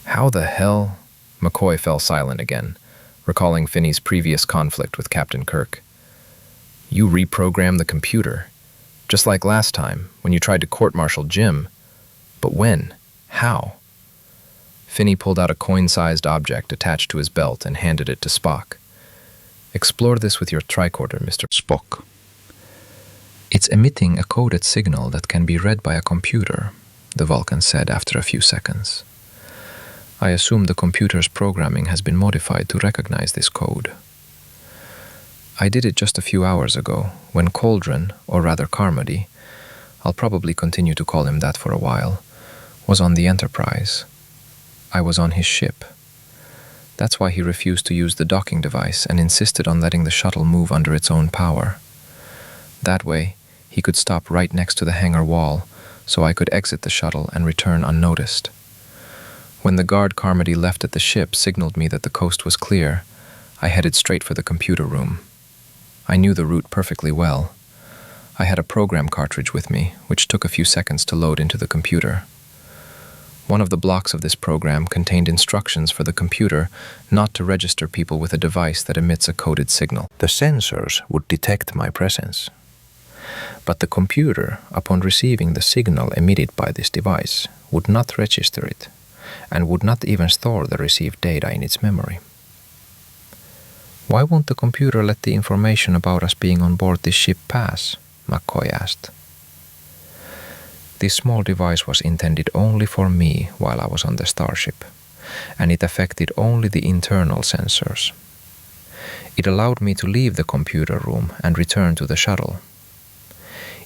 "How the hell?" McCoy fell silent again, recalling Finney's previous conflict with Captain Kirk. "You reprogram the computer, just like last time when you tried to court-martial Jim. But when? How?" Finney pulled out a coin-sized object attached to his belt and handed it to Spock. "Explore this with your tricorder, Mr. Spock. It's emitting a coded signal that can be read by a computer, the Vulcan said after a few seconds. I assume the computer's programming has been modified to recognize this code. I did it just a few hours ago, when Coldren, or rather Carmody, I'll probably continue to call him that for a while, was on the Enterprise. I was on his ship. That's why he refused to use the docking device and insisted on letting the shuttle move under its own power. That way, he could stop right next to the hangar wall, so I could exit the shuttle and return unnoticed. When the guard Carmody left at the ship signaled me that the coast was clear, I headed straight for the computer room. I knew the route perfectly well. I had a program cartridge with me, which took a few seconds to load into the computer. One of the blocks of this program contained instructions for the computer not to register people with a device that emits a coded signal. The sensors would detect my presence. But the computer, upon receiving the signal emitted by this device, would not register it, and would not even store the received data in its memory. "Why won't the computer let the information about us being on board this ship pass?" McCoy asked. "This small device was intended only for me while I was on the starship, and it affected only the internal sensors. It allowed me to leave the computer room and return to the shuttle.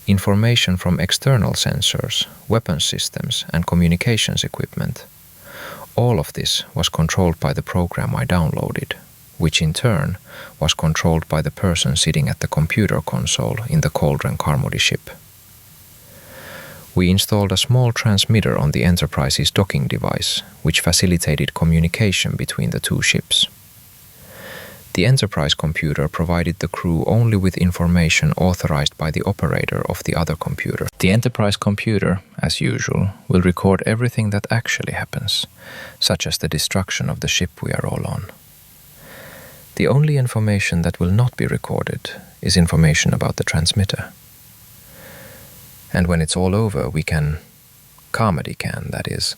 Information from external sensors, weapon systems, and communications equipment, all of this was controlled by the program I downloaded, which in turn was controlled by the person sitting at the computer console in the Coldren Carmody ship. We installed a small transmitter on the Enterprise's docking device, which facilitated communication between the two ships. The Enterprise computer provided the crew only with information authorized by the operator of the other computer. The Enterprise computer, as usual, will record everything that actually happens, such as the destruction of the ship we are all on. The only information that will not be recorded is information about the transmitter. And when it's all over, we can, Carmody can, that is,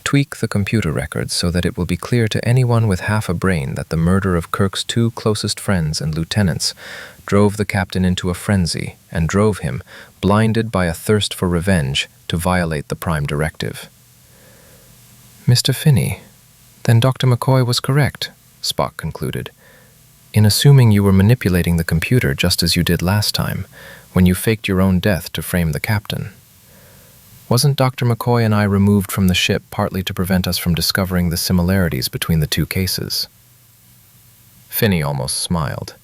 tweak the computer records so that it will be clear to anyone with half a brain that the murder of Kirk's two closest friends and lieutenants drove the captain into a frenzy and drove him, blinded by a thirst for revenge, to violate the Prime Directive. "Mr. Finney, then Dr. McCoy was correct," Spock concluded, "in assuming you were manipulating the computer just as you did last time, when you faked your own death to frame the captain. Wasn't Dr. McCoy and I removed from the ship partly to prevent us from discovering the similarities between the two cases?" Finney almost smiled.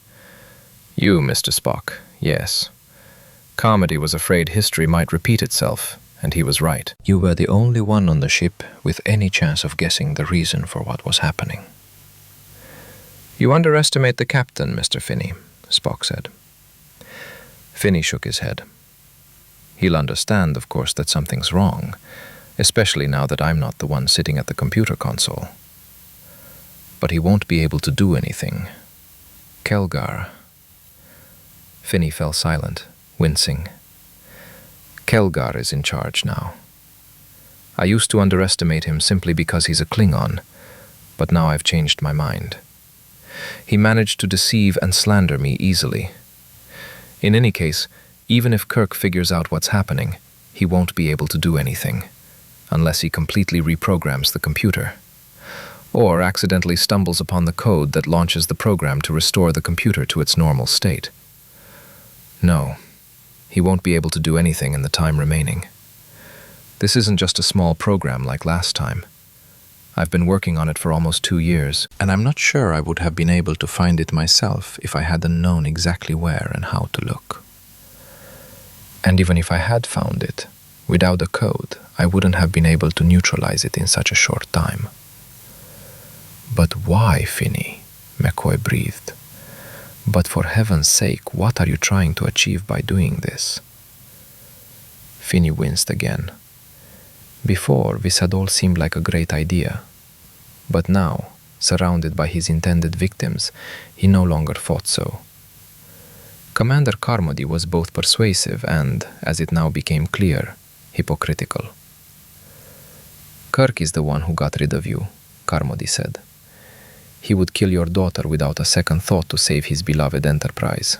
"You, Mr. Spock, yes. Carmody was afraid history might repeat itself, and he was right. You were the only one on the ship with any chance of guessing the reason for what was happening." "You underestimate the captain, Mr. Finney," Spock said. Finney shook his head. "He'll understand, of course, that something's wrong, especially now that I'm not the one sitting at the computer console. but he won't be able to do anything. Kelgar. Finney fell silent, wincing. Kelgar is in charge now. I used to underestimate him simply because he's a Klingon, but now I've changed my mind. He managed to deceive and slander me easily. In any case, even if Kirk figures out what's happening, he won't be able to do anything, unless he completely reprograms the computer, or accidentally stumbles upon the code that launches the program to restore the computer to its normal state. No, he won't be able to do anything in the time remaining. This isn't just a small program like last time. I've been working on it for almost 2 years, and I'm not sure I would have been able to find it myself if I hadn't known exactly where and how to look. And even if I had found it, without a code, I wouldn't have been able to neutralize it in such a short time. But why, Finney? McCoy breathed. But for heaven's sake, what are you trying to achieve by doing this? Finney winced again. Before, this had all seemed like a great idea. But now, surrounded by his intended victims, he no longer thought so. Commander Carmody was both persuasive and, as it now became clear, hypocritical. Kirk is the one who got rid of you, Carmody said. He would kill your daughter without a second thought to save his beloved Enterprise.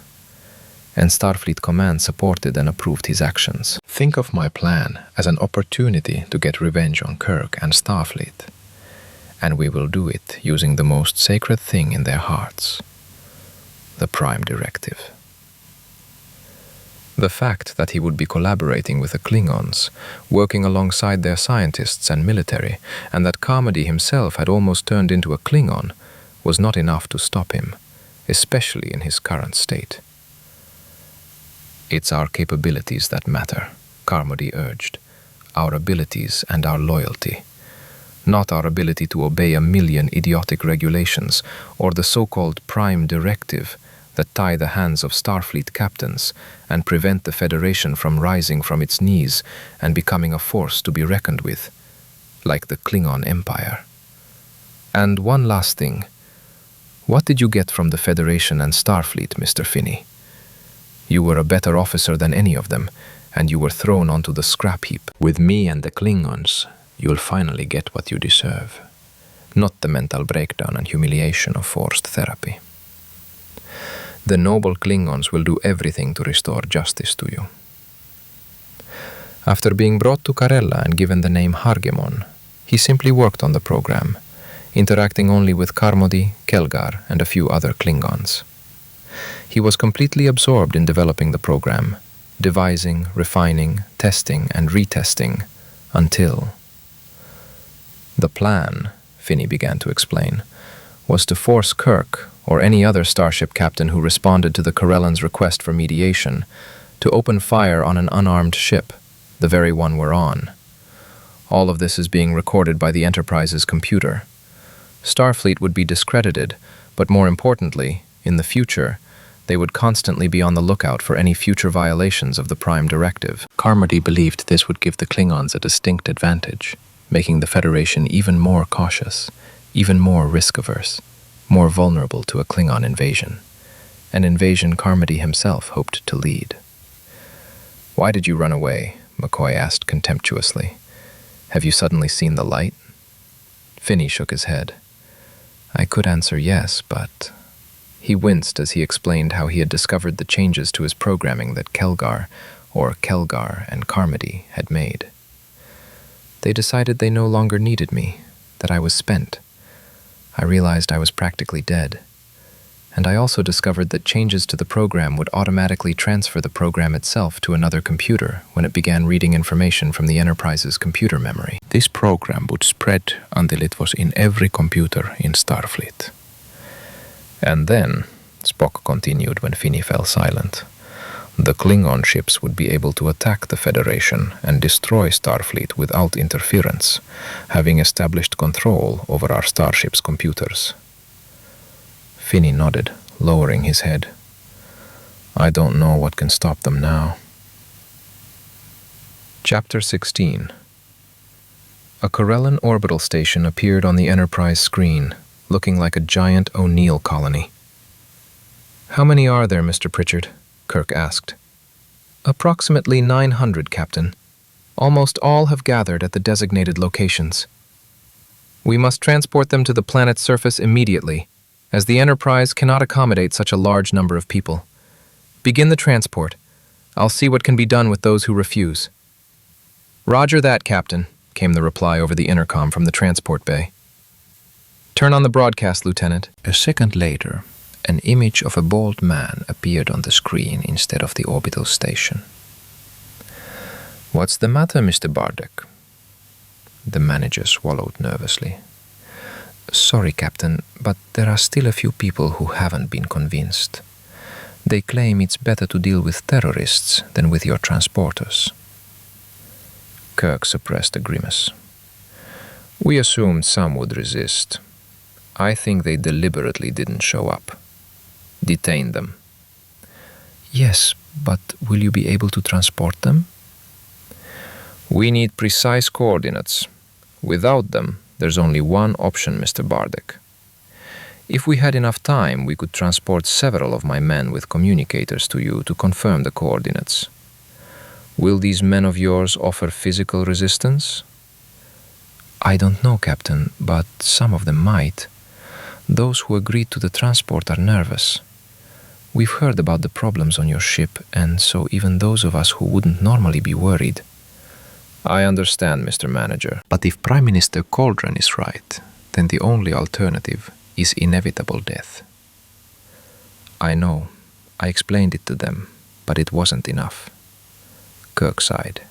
And Starfleet Command supported and approved his actions. Think of my plan as an opportunity to get revenge on Kirk and Starfleet. And we will do it using the most sacred thing in their hearts, the Prime Directive. The fact that he would be collaborating with the Klingons, working alongside their scientists and military, and that Carmody himself had almost turned into a Klingon, was not enough to stop him, especially in his current state. It's our capabilities that matter, Carmody urged. Our abilities and our loyalty. Not our ability to obey a million idiotic regulations or the so-called Prime Directive that tie the hands of Starfleet captains and prevent the Federation from rising from its knees and becoming a force to be reckoned with, like the Klingon Empire. And one last thing. What did you get from the Federation and Starfleet, Mr. Finney? You were a better officer than any of them, and you were thrown onto the scrap heap. With me and the Klingons, you'll finally get what you deserve. Not the mental breakdown and humiliation of forced therapy. The noble Klingons will do everything to restore justice to you. After being brought to Karella and given the name Hargemon, he simply worked on the program, interacting only with Carmody, Kelgar, and a few other Klingons. He was completely absorbed in developing the program, devising, refining, testing, and retesting, until... The plan, Finney began to explain, was to force Kirk, or any other starship captain who responded to the Karellans' request for mediation, to open fire on an unarmed ship, the very one we're on. All of this is being recorded by the Enterprise's computer. Starfleet would be discredited, but more importantly, in the future, they would constantly be on the lookout for any future violations of the Prime Directive. Carmody believed this would give the Klingons a distinct advantage, making the Federation even more cautious, even more risk-averse, more vulnerable to a Klingon invasion, an invasion Carmody himself hoped to lead. "Why did you run away?" McCoy asked contemptuously. "Have you suddenly seen the light?" Finney shook his head. I could answer yes, but... He winced as he explained how he had discovered the changes to his programming that Kelgar and Carmody had made. They decided they no longer needed me, that I was spent. I realized I was practically dead. And I also discovered that changes to the program would automatically transfer the program itself to another computer when it began reading information from the Enterprise's computer memory. This program would spread until it was in every computer in Starfleet. And then, Spock continued when Finney fell silent, the Klingon ships would be able to attack the Federation and destroy Starfleet without interference, having established control over our starship's computers. Finney nodded, lowering his head. I don't know what can stop them now. Chapter 16. A Karellan orbital station appeared on the Enterprise screen, looking like a giant O'Neill colony. "How many are there, Mr. Pritchard?" Kirk asked. "Approximately 900, Captain. Almost all have gathered at the designated locations. We must transport them to the planet's surface immediately, as the Enterprise cannot accommodate such a large number of people. Begin the transport. I'll see what can be done with those who refuse." "Roger that, Captain," came the reply over the intercom from the transport bay. "Turn on the broadcast, Lieutenant." A second later, an image of a bald man appeared on the screen instead of the orbital station. "What's the matter, Mr. Bartek?" The manager swallowed nervously. "Sorry, Captain, but there are still a few people who haven't been convinced. They claim it's better to deal with terrorists than with your transporters." Kirk suppressed a grimace. "We assumed some would resist. I think they deliberately didn't show up. Detain them." "Yes, but will you be able to transport them?" "We need precise coordinates. Without them, there's only one option, Mr. Bartek. If we had enough time, we could transport several of my men with communicators to you to confirm the coordinates. Will these men of yours offer physical resistance?" "I don't know, Captain, but some of them might. Those who agreed to the transport are nervous. We've heard about the problems on your ship, and so even those of us who wouldn't normally be worried." "I understand, Mr. Manager. But if Prime Minister Coldren is right, then the only alternative is inevitable death." "I know. I explained it to them, but it wasn't enough." Kirk sighed.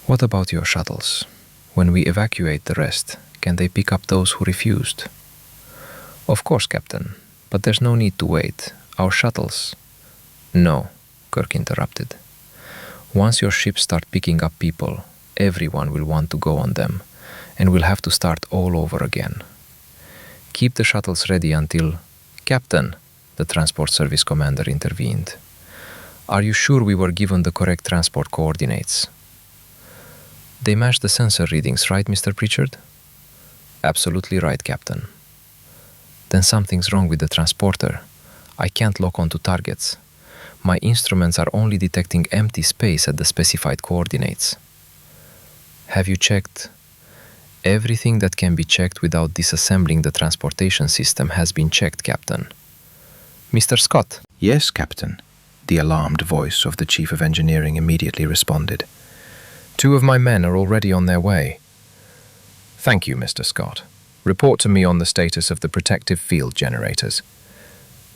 "What about your shuttles? When we evacuate the rest, can they pick up those who refused?" "Of course, Captain, but there's no need to wait. Our shuttles—" "No," Kirk interrupted. "Once your ships start picking up people, everyone will want to go on them, and we'll have to start all over again. Keep the shuttles ready until—" "Captain," the transport service commander intervened. "Are you sure we were given the correct transport coordinates?" "They match the sensor readings, right, Mr. Pritchard?" "Absolutely right, Captain." "Then something's wrong with the transporter. I can't lock onto targets. My instruments are only detecting empty space at the specified coordinates." "Have you checked?" "Everything that can be checked without disassembling the transportation system has been checked, Captain." "Mr. Scott?" "Yes, Captain," the alarmed voice of the Chief of Engineering immediately responded. "Two of my men are already on their way." "Thank you, Mr. Scott. Report to me on the status of the protective field generators."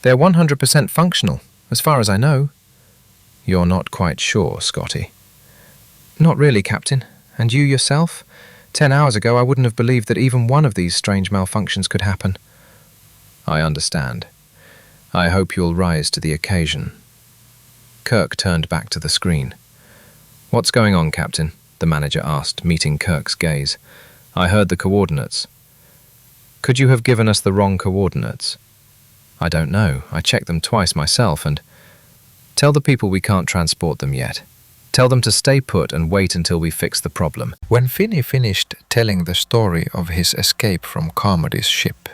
"They're 100% functional, as far as I know." "You're not quite sure, Scotty?" "Not really, Captain. And you yourself? 10 hours ago I wouldn't have believed that even one of these strange malfunctions could happen." "I understand. I hope you'll rise to the occasion." Kirk turned back to the screen. "What's going on, Captain?" the manager asked, meeting Kirk's gaze. "I heard the coordinates." "Could you have given us the wrong coordinates?" "I don't know. I checked them twice myself and—" "Tell the people we can't transport them yet. Tell them to stay put and wait until we fix the problem." When Finney finished telling the story of his escape from Carmody's ship,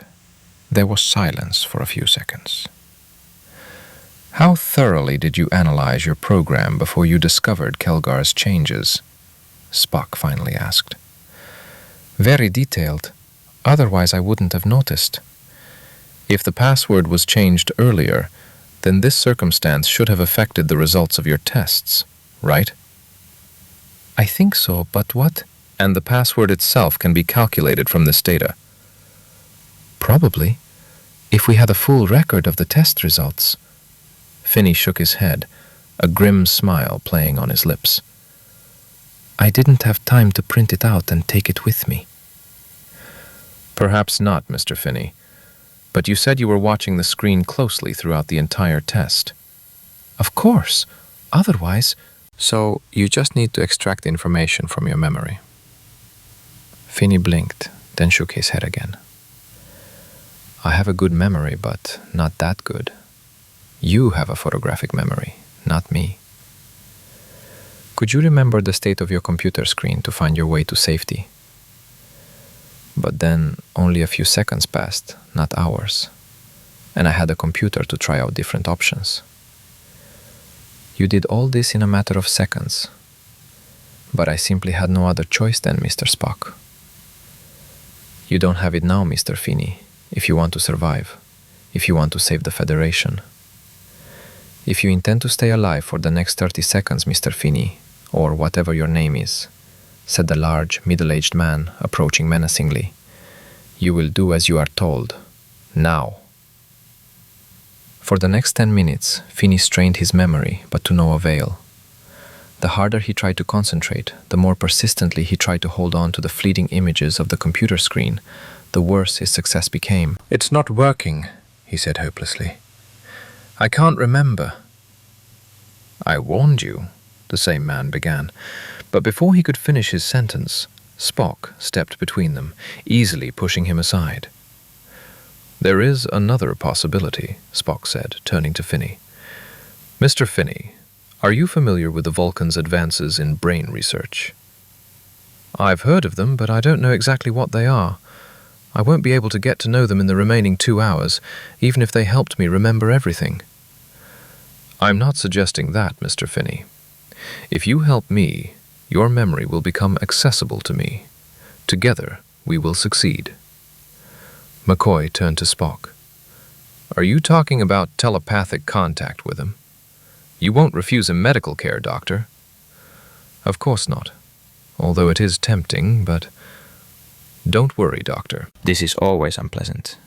there was silence for a few seconds. "How thoroughly did you analyze your program before you discovered Kelgar's changes?" Spock finally asked. "Very detailed. Otherwise I wouldn't have noticed. If the password was changed earlier, then this circumstance should have affected the results of your tests, right?" "I think so, but what?" "And the password itself can be calculated from this data." "Probably, if we had a full record of the test results." Finney shook his head, a grim smile playing on his lips. "I didn't have time to print it out and take it with me." "Perhaps not, Mr. Finney. But you said you were watching the screen closely throughout the entire test." "Of course. Otherwise—" "So you just need to extract information from your memory." Finney blinked, then shook his head again. "I have a good memory, but not that good. You have a photographic memory, not me. Could you remember the state of your computer screen to find your way to safety?" But then only a few seconds passed, not hours, and I had a computer to try out different options. You did all this in a matter of seconds, but I simply had no other choice then, Mr. Spock. You don't have it now, Mr. Finney, if you want to survive, if you want to save the Federation. If you intend to stay alive for the next 30 seconds, Mr. Finney, or whatever your name is, said the large, middle-aged man, approaching menacingly, you will do as you are told, now. For the next 10 minutes, Finney strained his memory, but to no avail. The harder he tried to concentrate, the more persistently he tried to hold on to the fleeting images of the computer screen, the worse his success became. It's not working, he said hopelessly. I can't remember. I warned you, the same man began, but before he could finish his sentence, Spock stepped between them, easily pushing him aside. There is another possibility, Spock said, turning to Finney. Mr. Finney, are you familiar with the Vulcans' advances in brain research? I've heard of them, but I don't know exactly what they are. I won't be able to get to know them in the remaining 2 hours, even if they helped me remember everything. I'm not suggesting that, Mr. Finney. If you help me, your memory will become accessible to me. Together, we will succeed. McCoy turned to Spock. Are you talking about telepathic contact with him? You won't refuse him medical care, Doctor. Of course not, although it is tempting, but don't worry, Doctor. This is always unpleasant.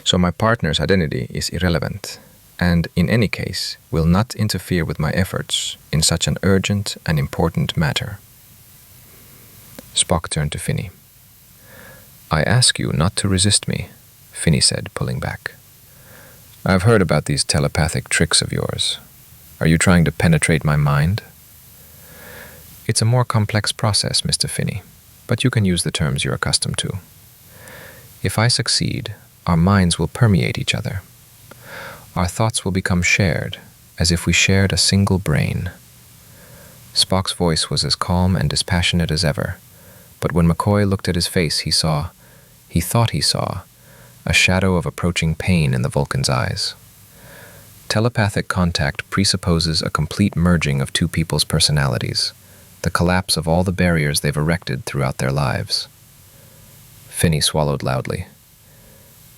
So my partner's identity is irrelevant, and in any case will not interfere with my efforts in such an urgent and important matter. Spock turned to Finney. I ask you not to resist me, Finney said, pulling back. I've heard about these telepathic tricks of yours. Are you trying to penetrate my mind? It's a more complex process, Mr. Finney, but you can use the terms you're accustomed to. If I succeed, our minds will permeate each other. Our thoughts will become shared, as if we shared a single brain. Spock's voice was as calm and dispassionate as ever, but when McCoy looked at his face, he thought he saw, a shadow of approaching pain in the Vulcan's eyes. Telepathic contact presupposes a complete merging of two people's personalities, the collapse of all the barriers they've erected throughout their lives. Finney swallowed loudly.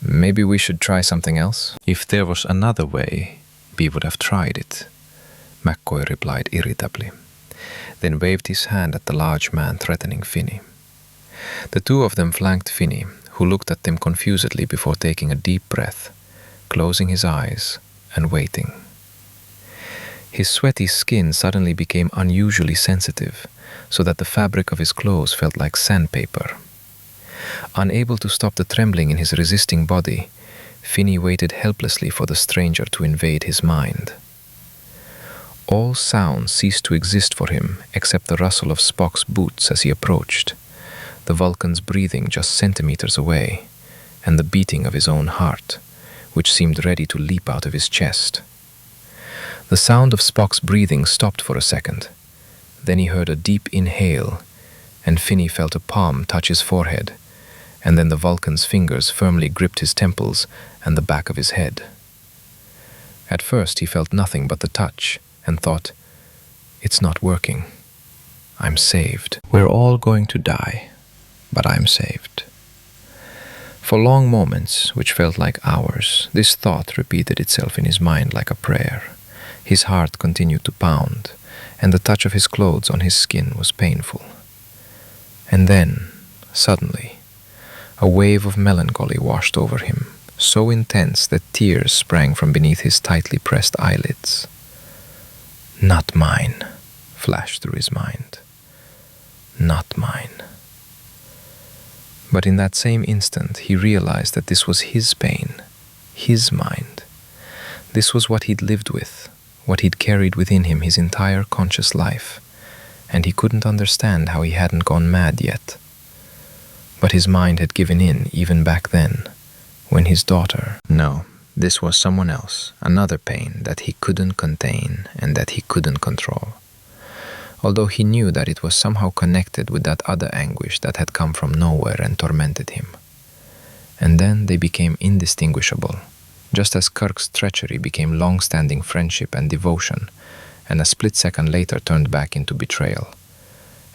Maybe we should try something else? If there was another way, we would have tried it, McCoy replied irritably, then waved his hand at the large man threatening Finney. The two of them flanked Finney, who looked at them confusedly before taking a deep breath, closing his eyes and waiting. His sweaty skin suddenly became unusually sensitive, so that the fabric of his clothes felt like sandpaper. Unable to stop the trembling in his resisting body, Finney waited helplessly for the stranger to invade his mind. All sound ceased to exist for him except the rustle of Spock's boots as he approached, the Vulcan's breathing just centimeters away, and the beating of his own heart, which seemed ready to leap out of his chest. The sound of Spock's breathing stopped for a second. Then he heard a deep inhale, and Finney felt a palm touch his forehead, and then the Vulcan's fingers firmly gripped his temples and the back of his head. At first he felt nothing but the touch, and thought, it's not working. I'm saved. We're all going to die, but I'm saved. For long moments, which felt like hours, this thought repeated itself in his mind like a prayer. His heart continued to pound, and the touch of his clothes on his skin was painful. And then, suddenly, a wave of melancholy washed over him, so intense that tears sprang from beneath his tightly pressed eyelids. Not mine, flashed through his mind. Not mine. But in that same instant, he realized that this was his pain, his mind. This was what he'd lived with, what he'd carried within him his entire conscious life, and he couldn't understand how he hadn't gone mad yet. But his mind had given in even back then, when his daughter... No, this was someone else, another pain that he couldn't contain and that he couldn't control. although he knew that it was somehow connected with that other anguish that had come from nowhere and tormented him. And then they became indistinguishable, just as Kirk's treachery became long-standing friendship and devotion, and a split second later turned back into betrayal.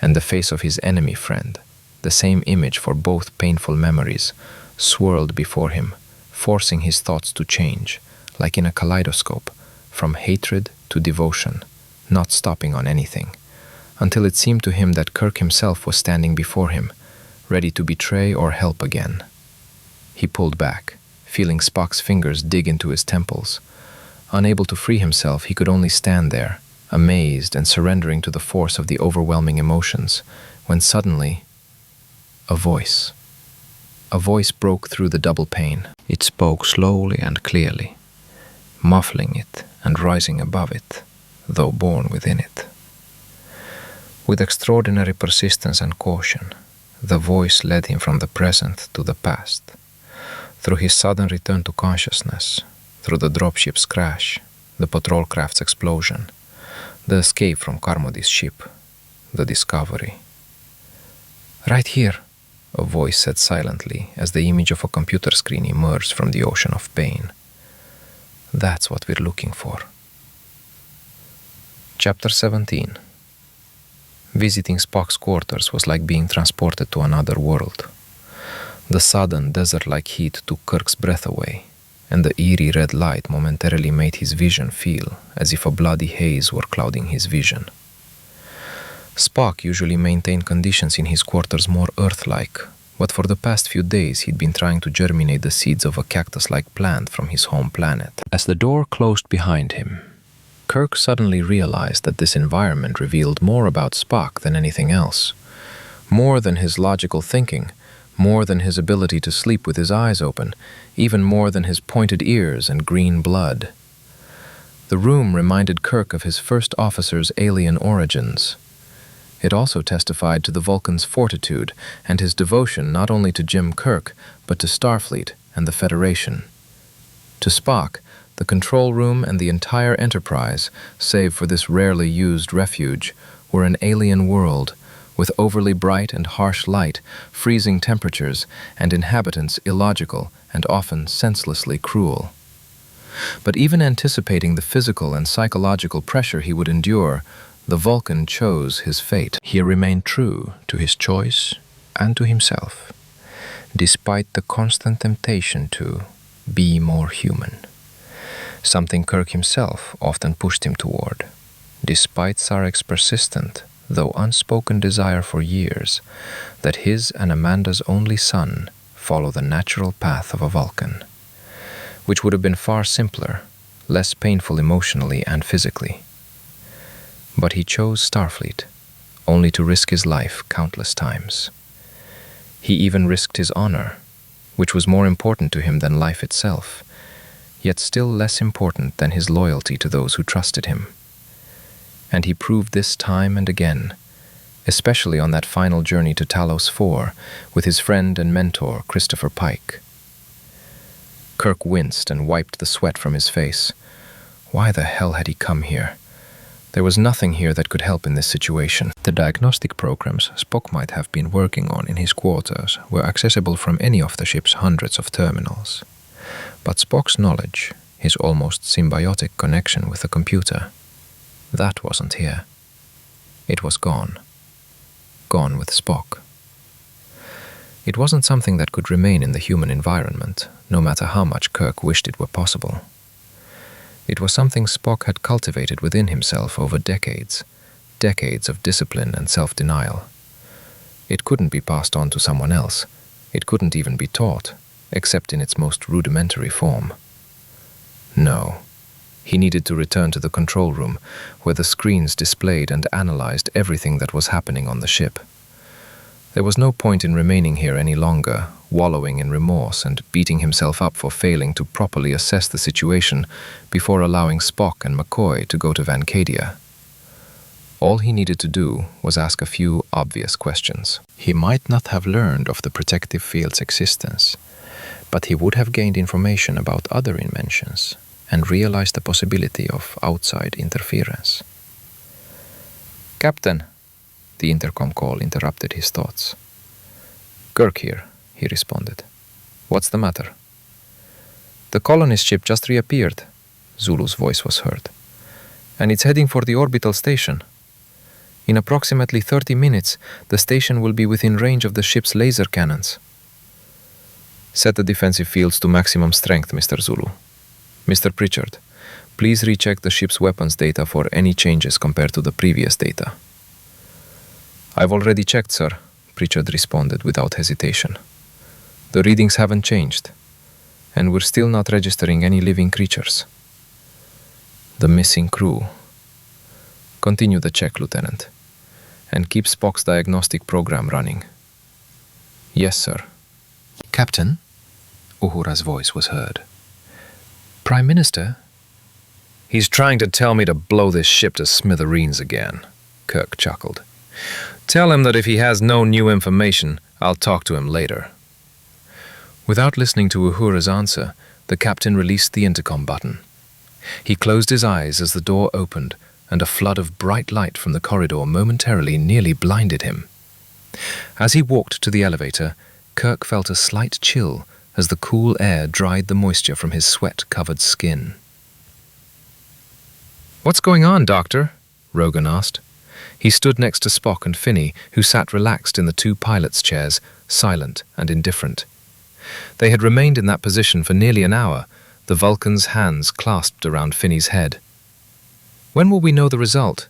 And the face of his enemy friend, the same image for both painful memories, swirled before him, forcing his thoughts to change, like in a kaleidoscope, from hatred to devotion, not stopping on anything, until it seemed to him that Kirk himself was standing before him, ready to betray or help again. He pulled back, feeling Spock's fingers dig into his temples. Unable to free himself, he could only stand there, amazed and surrendering to the force of the overwhelming emotions, when suddenly, a voice broke through the double pane. It spoke slowly and clearly, muffling it and rising above it, though born within it. With extraordinary persistence and caution, the voice led him from the present to the past, through his sudden return to consciousness, through the dropship's crash, the patrol craft's explosion, the escape from Carmody's ship, the discovery. "Right here," a voice said silently as the image of a computer screen emerged from the ocean of pain. "That's what we're looking for." Chapter 17. Visiting Spock's quarters was like being transported to another world. The sudden desert-like heat took Kirk's breath away, and the eerie red light momentarily made his vision feel as if a bloody haze were clouding his vision. Spock usually maintained conditions in his quarters more Earth-like, but for the past few days he'd been trying to germinate the seeds of a cactus-like plant from his home planet. As the door closed behind him, Kirk suddenly realized that this environment revealed more about Spock than anything else, more than his logical thinking, more than his ability to sleep with his eyes open, even more than his pointed ears and green blood. The room reminded Kirk of his first officer's alien origins. It also testified to the Vulcan's fortitude and his devotion not only to Jim Kirk, but to Starfleet and the Federation. To Spock, the control room and the entire Enterprise, save for this rarely used refuge, were an alien world, with overly bright and harsh light, freezing temperatures, and inhabitants illogical and often senselessly cruel. But even anticipating the physical and psychological pressure he would endure, the Vulcan chose his fate. He remained true to his choice and to himself, despite the constant temptation to be more human, something Kirk himself often pushed him toward, despite Sarek's persistent, though unspoken desire for years, that his and Amanda's only son follow the natural path of a Vulcan, which would have been far simpler, less painful emotionally and physically. But he chose Starfleet, only to risk his life countless times. He even risked his honor, which was more important to him than life itself, yet still less important than his loyalty to those who trusted him. And he proved this time and again, especially on that final journey to Talos IV with his friend and mentor Christopher Pike. Kirk winced and wiped the sweat from his face. Why the hell had he come here? There was nothing here that could help in this situation. The diagnostic programs Spock might have been working on in his quarters were accessible from any of the ship's hundreds of terminals. But Spock's knowledge, his almost symbiotic connection with the computer, that wasn't here. It was gone. Gone with Spock. It wasn't something that could remain in the human environment, no matter how much Kirk wished it were possible. It was something Spock had cultivated within himself over decades, decades of discipline and self-denial. It couldn't be passed on to someone else. It couldn't even be taught, except in its most rudimentary form. No. He needed to return to the control room, where the screens displayed and analyzed everything that was happening on the ship. There was no point in remaining here any longer, wallowing in remorse and beating himself up for failing to properly assess the situation before allowing Spock and McCoy to go to Vancadia. All he needed to do was ask a few obvious questions. He might not have learned of the protective field's existence, but he would have gained information about other inventions and realized the possibility of outside interference. "Captain," the intercom call interrupted his thoughts. "Kirk here," he responded. "What's the matter?" "The colonist ship just reappeared," Zulu's voice was heard. "And it's heading for the orbital station. In approximately 30 minutes, the station will be within range of the ship's laser cannons." "Set the defensive fields to maximum strength, Mr. Zulu. Mr. Pritchard, please recheck the ship's weapons data for any changes compared to the previous data." "I've already checked, sir," Pritchard responded without hesitation. "The readings haven't changed, and we're still not registering any living creatures." "The missing crew. Continue the check, Lieutenant, and keep Spock's diagnostic program running." "Yes, sir." "Captain," Uhura's voice was heard. "Prime Minister?" "He's trying to tell me to blow this ship to smithereens again," Kirk chuckled. "Tell him that if he has no new information, I'll talk to him later." Without listening to Uhura's answer, the captain released the intercom button. He closed his eyes as the door opened, and a flood of bright light from the corridor momentarily nearly blinded him. As he walked to the elevator, Kirk felt a slight chill as the cool air dried the moisture from his sweat-covered skin. "What's going on, Doctor?" Rogan asked. He stood next to Spock and Finney, who sat relaxed in the two pilots' chairs, silent and indifferent. They had remained in that position for nearly an hour, the Vulcan's hands clasped around Finney's head. "When will we know the result?"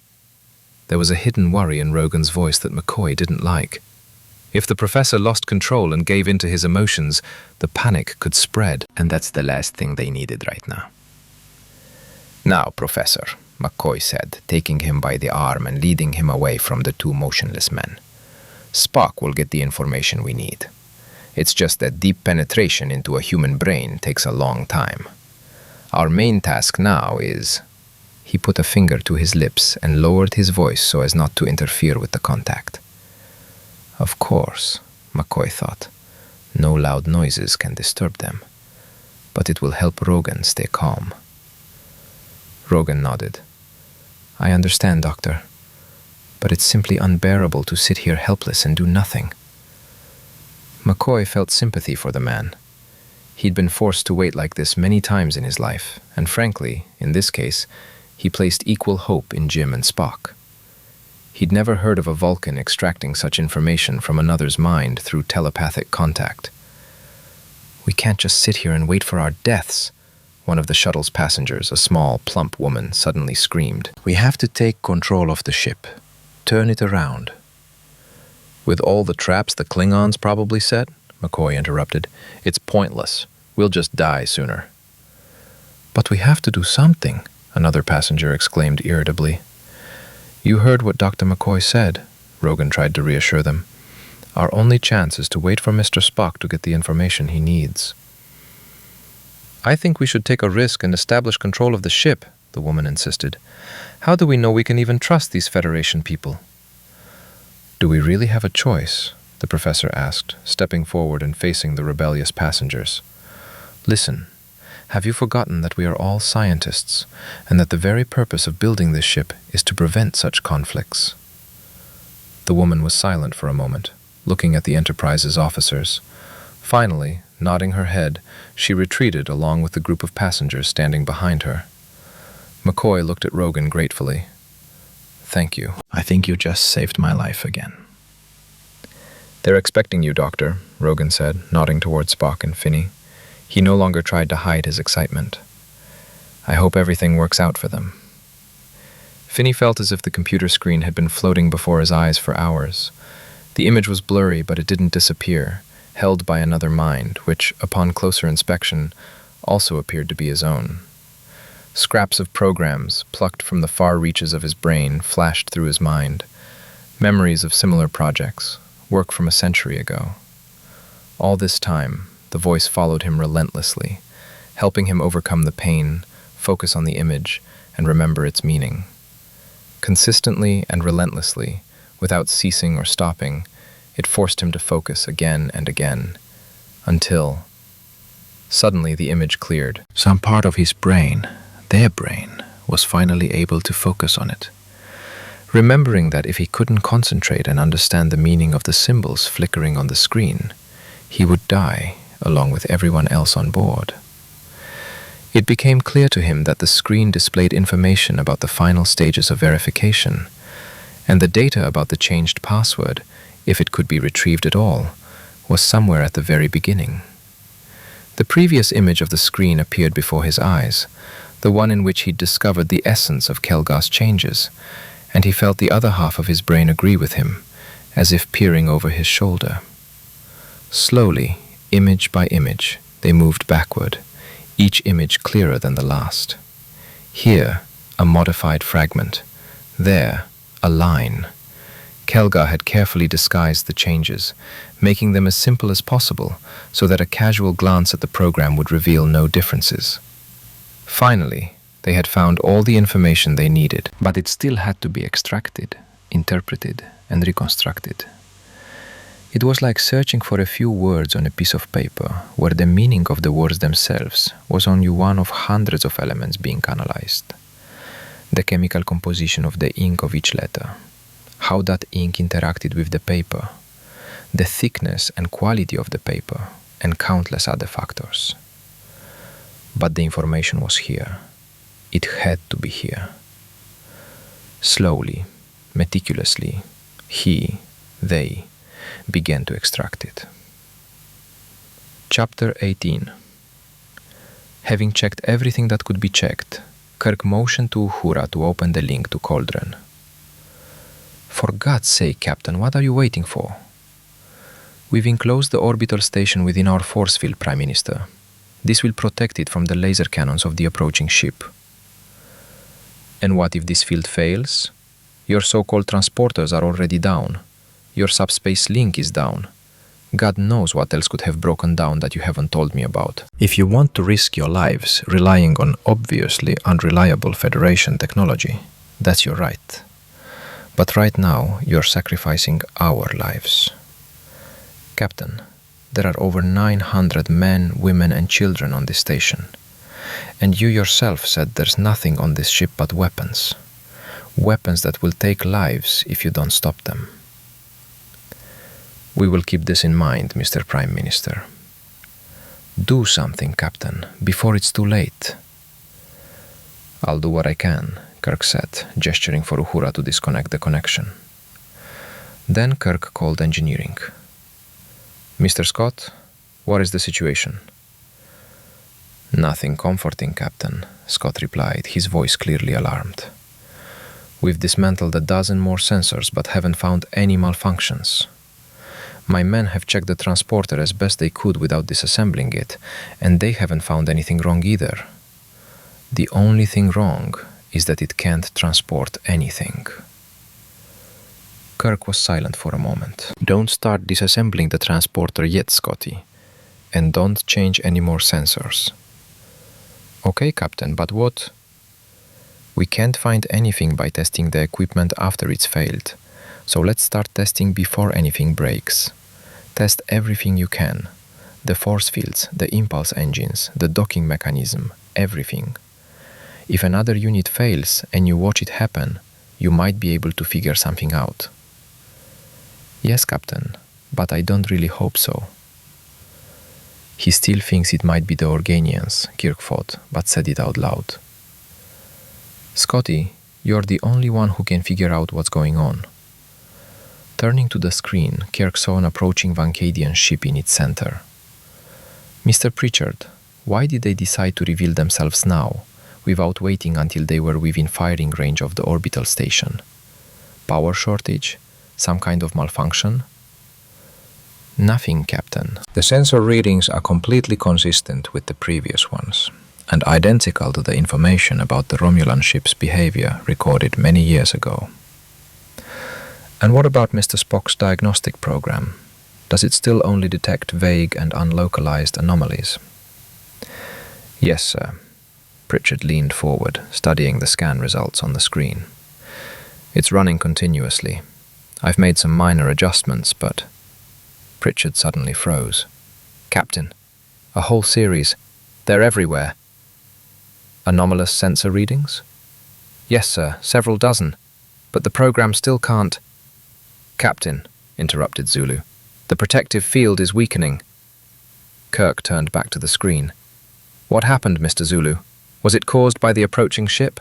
There was a hidden worry in Rogan's voice that McCoy didn't like. If the professor lost control and gave in to his emotions, the panic could spread. And that's the last thing they needed right now. "Now, Professor," McCoy said, taking him by the arm and leading him away from the two motionless men. "Spock will get the information we need. It's just that deep penetration into a human brain takes a long time. Our main task now is—" He put a finger to his lips and lowered his voice so as not to interfere with the contact. Of course, McCoy thought, no loud noises can disturb them, but it will help Rogan stay calm. Rogan nodded. "I understand, Doctor, but it's simply unbearable to sit here helpless and do nothing." McCoy felt sympathy for the man. He'd been forced to wait like this many times in his life, and frankly, in this case, he placed equal hope in Jim and Spock. He'd never heard of a Vulcan extracting such information from another's mind through telepathic contact. "We can't just sit here and wait for our deaths," one of the shuttle's passengers, a small, plump woman, suddenly screamed. "We have to take control of the ship. Turn it around." "With all the traps the Klingons probably set," McCoy interrupted, "it's pointless. We'll just die sooner." "But we have to do something," another passenger exclaimed irritably. "You heard what Dr. McCoy said," Rogan tried to reassure them. "Our only chance is to wait for Mr. Spock to get the information he needs." "I think we should take a risk and establish control of the ship," the woman insisted. "How do we know we can even trust these Federation people?" "Do we really have a choice?" the professor asked, stepping forward and facing the rebellious passengers. "Listen, have you forgotten that we are all scientists, and that the very purpose of building this ship is to prevent such conflicts?" The woman was silent for a moment, looking at the Enterprise's officers. Finally, nodding her head, she retreated along with the group of passengers standing behind her. McCoy looked at Rogan gratefully. "Thank you. I think you just saved my life again." "They're expecting you, Doctor," Rogan said, nodding towards Spock and Finney. He no longer tried to hide his excitement. "I hope everything works out for them." Finney felt as if the computer screen had been floating before his eyes for hours. The image was blurry, but it didn't disappear, held by another mind, which, upon closer inspection, also appeared to be his own. Scraps of programs, plucked from the far reaches of his brain, flashed through his mind. Memories of similar projects, work from a century ago. All this time, the voice followed him relentlessly, helping him overcome the pain, focus on the image, and remember its meaning. Consistently and relentlessly, without ceasing or stopping, it forced him to focus again and again, until suddenly the image cleared. Some part of his brain, their brain, was finally able to focus on it. remembering that if he couldn't concentrate and understand the meaning of the symbols flickering on the screen, he would die along with everyone else on board. It became clear to him that the screen displayed information about the final stages of verification, and the data about the changed password, if it could be retrieved at all, was somewhere at the very beginning. The previous image of the screen appeared before his eyes, the one in which he'd discovered the essence of Kelgar's changes, and he felt the other half of his brain agree with him, as if peering over his shoulder. Slowly, image by image, they moved backward, each image clearer than the last. Here, a modified fragment. There, a line. Kelgar had carefully disguised the changes, making them as simple as possible so that a casual glance at the program would reveal no differences. Finally, they had found all the information they needed, but it still had to be extracted, interpreted, and reconstructed. It was like searching for a few words on a piece of paper, where the meaning of the words themselves was only one of hundreds of elements being analyzed. The chemical composition of the ink of each letter, how that ink interacted with the paper, the thickness and quality of the paper, and countless other factors. But the information was here. It had to be here. Slowly, meticulously, they began to extract it. Chapter 18. Having checked everything that could be checked, Kirk motioned to Uhura to open the link to Coldren. "For God's sake, Captain, what are you waiting for?" "We've enclosed the orbital station within our force field, Prime Minister. This will protect it from the laser cannons of the approaching ship." "And what if this field fails? Your so-called transporters are already down. Your subspace link is down. God knows what else could have broken down that you haven't told me about. If you want to risk your lives relying on obviously unreliable Federation technology, that's your right. But right now, you're sacrificing our lives. Captain, there are over 900 men, women, and children on this station. And you yourself said there's nothing on this ship but weapons. Weapons that will take lives if you don't stop them. We will keep this in mind, Mr. Prime Minister. Do something, Captain, before it's too late." "I'll do what I can," Kirk said, gesturing for Uhura to disconnect the connection. Then Kirk called engineering. "Mr. Scott, what is the situation?" "Nothing comforting, Captain," Scott replied, his voice clearly alarmed. "We've dismantled a dozen more sensors but haven't found any malfunctions. My men have checked the transporter as best they could without disassembling it, and they haven't found anything wrong either. The only thing wrong is that it can't transport anything." Kirk was silent for a moment. "Don't start disassembling the transporter yet, Scotty, and don't change any more sensors." "Okay, Captain, but what?" "We can't find anything by testing the equipment after it's failed. So let's start testing before anything breaks. Test everything you can. The force fields, the impulse engines, the docking mechanism, everything. If another unit fails and you watch it happen, you might be able to figure something out." "Yes, Captain, but I don't really hope so." He still thinks it might be the Organians, Kirk thought, but said it out loud. "Scotty, you're the only one who can figure out what's going on." Turning to the screen, Kirk saw an approaching Vancadian ship in its center. "Mr. Pritchard, why did they decide to reveal themselves now, without waiting until they were within firing range of the orbital station? Power shortage? Some kind of malfunction?" "Nothing, Captain. The sensor readings are completely consistent with the previous ones, and identical to the information about the Romulan ship's behavior recorded many years ago." "And what about Mr. Spock's diagnostic program? Does it still only detect vague and unlocalized anomalies?" "Yes, sir." Pritchard leaned forward, studying the scan results on the screen. "It's running continuously. I've made some minor adjustments, but..." Pritchard suddenly froze. "Captain, a whole series. They're everywhere." "Anomalous sensor readings?" "Yes, sir, several dozen. but the program still can't... Captain, interrupted Zulu. The protective field is weakening. Kirk turned back to the screen. What happened, Mr. Zulu? Was it caused by the approaching ship?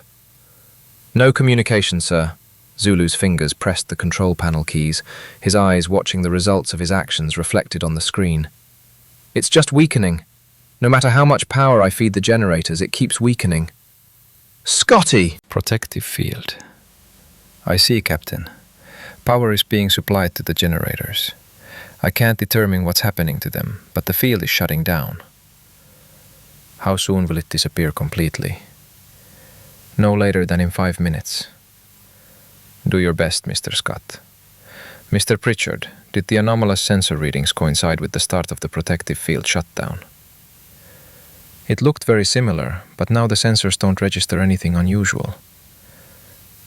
No communication, sir. Zulu's fingers pressed the control panel keys, his eyes watching the results of his actions reflected on the screen. It's just weakening. No matter how much power I feed the generators, it keeps weakening. Scotty! Protective field. I see, Captain. Power is being supplied to the generators. I can't determine what's happening to them, but the field is shutting down. How soon will it disappear completely? No later than in 5 minutes. Do your best, Mr. Scott. Mr. Pritchard, did the anomalous sensor readings coincide with the start of the protective field shutdown? It looked very similar, but now the sensors don't register anything unusual.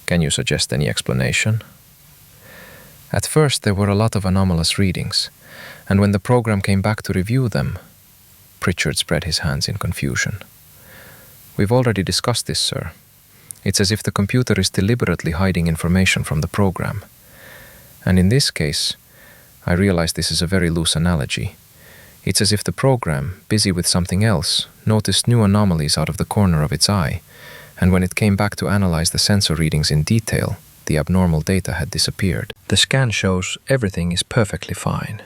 Can you suggest any explanation? At first there were a lot of anomalous readings, and when the program came back to review them, Pritchard spread his hands in confusion. We've already discussed this, sir. It's as if the computer is deliberately hiding information from the program. And in this case, I realize this is a very loose analogy. It's as if the program, busy with something else, noticed new anomalies out of the corner of its eye, and when it came back to analyze the sensor readings in detail, the abnormal data had disappeared. The scan shows everything is perfectly fine.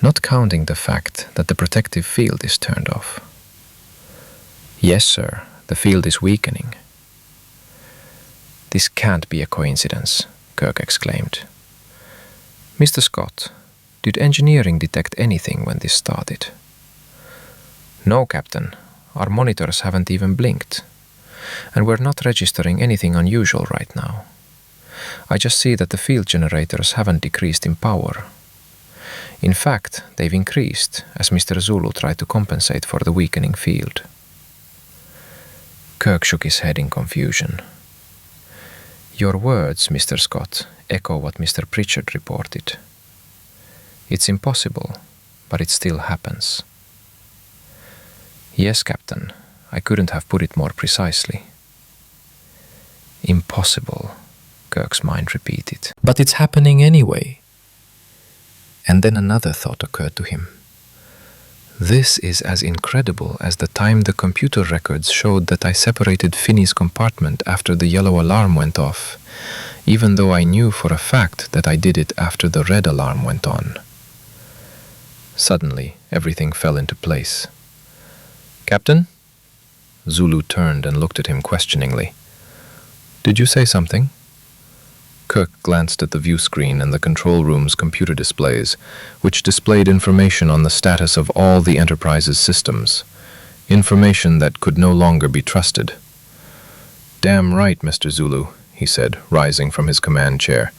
Not counting the fact that the protective field is turned off. Yes, sir, the field is weakening. This can't be a coincidence, Kirk exclaimed. Mr. Scott, did engineering detect anything when this started? No, Captain. Our monitors haven't even blinked. And we're not registering anything unusual right now. I just see that the field generators haven't decreased in power. In fact, they've increased, as Mr. Zulu tried to compensate for the weakening field. Kirk shook his head in confusion. Your words, Mr. Scott, echo what Mr. Pritchard reported. It's impossible, but it still happens. Yes, Captain. I couldn't have put it more precisely. Impossible, Kirk's mind repeated. But it's happening anyway. And then another thought occurred to him. This is as incredible as the time the computer records showed that I separated Finney's compartment after the yellow alarm went off, even though I knew for a fact that I did it after the red alarm went on. Suddenly, everything fell into place. Captain? Zulu turned and looked at him questioningly. Did you say something? Kirk glanced at the view screen and the control room's computer displays, which displayed information on the status of all the Enterprise's systems, information that could no longer be trusted. Damn right, Mr. Zulu, he said, rising from his command chair.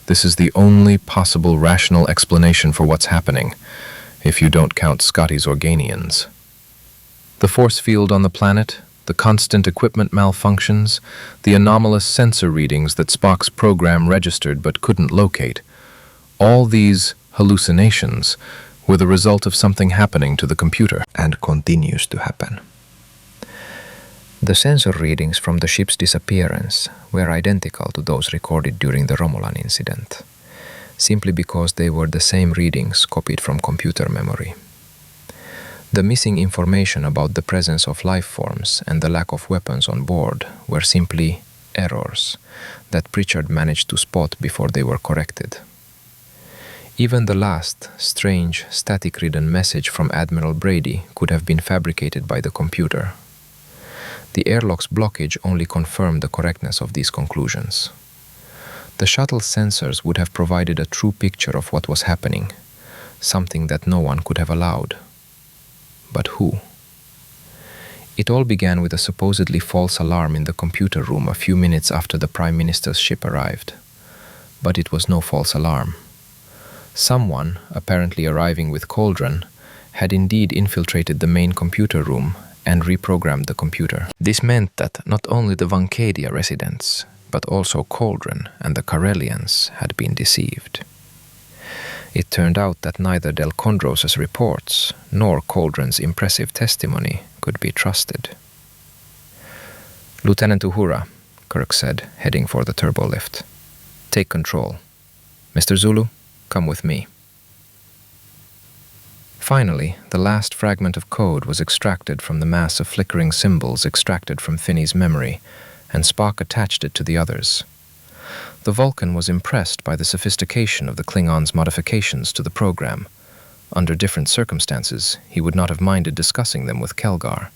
This is the only possible rational explanation for what's happening, if you don't count Scotty's Organians. The force field on the planet, the constant equipment malfunctions, the anomalous sensor readings that Spock's program registered but couldn't locate. All these hallucinations were the result of something happening to the computer, and continues to happen. The sensor readings from the ship's disappearance were identical to those recorded during the Romulan incident, simply because they were the same readings copied from computer memory. The missing information about the presence of life forms and the lack of weapons on board were simply errors that Pritchard managed to spot before they were corrected. Even the last, strange, static-ridden message from Admiral Brady could have been fabricated by the computer. The airlock's blockage only confirmed the correctness of these conclusions. The shuttle's sensors would have provided a true picture of what was happening, something that no one could have allowed. But who? It all began with a supposedly false alarm in the computer room a few minutes after the Prime Minister's ship arrived. But it was no false alarm. Someone, apparently arriving with Coldren, had indeed infiltrated the main computer room and reprogrammed the computer. This meant that not only the Vancadia residents, but also Coldren and the Karellians had been deceived. It turned out that neither Delkondros' reports nor Coldren's impressive testimony could be trusted. Lieutenant Uhura, Kirk said, heading for the turbolift. "Take control. Mr. Zulu, come with me." Finally, the last fragment of code was extracted from the mass of flickering symbols extracted from Finney's memory, and Spock attached it to the others. The Vulcan was impressed by the sophistication of the Klingons' modifications to the program. Under different circumstances, he would not have minded discussing them with Kelgar.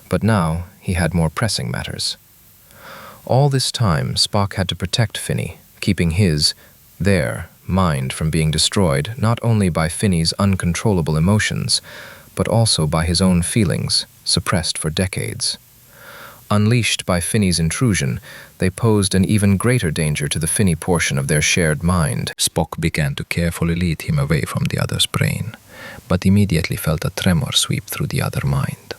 But now, he had more pressing matters. All this time, Spock had to protect Finney, keeping their mind from being destroyed not only by Finney's uncontrollable emotions, but also by his own feelings, suppressed for decades. Unleashed by Finney's intrusion, they posed an even greater danger to the Finney portion of their shared mind. Spock began to carefully lead him away from the other's brain, but immediately felt a tremor sweep through the other mind.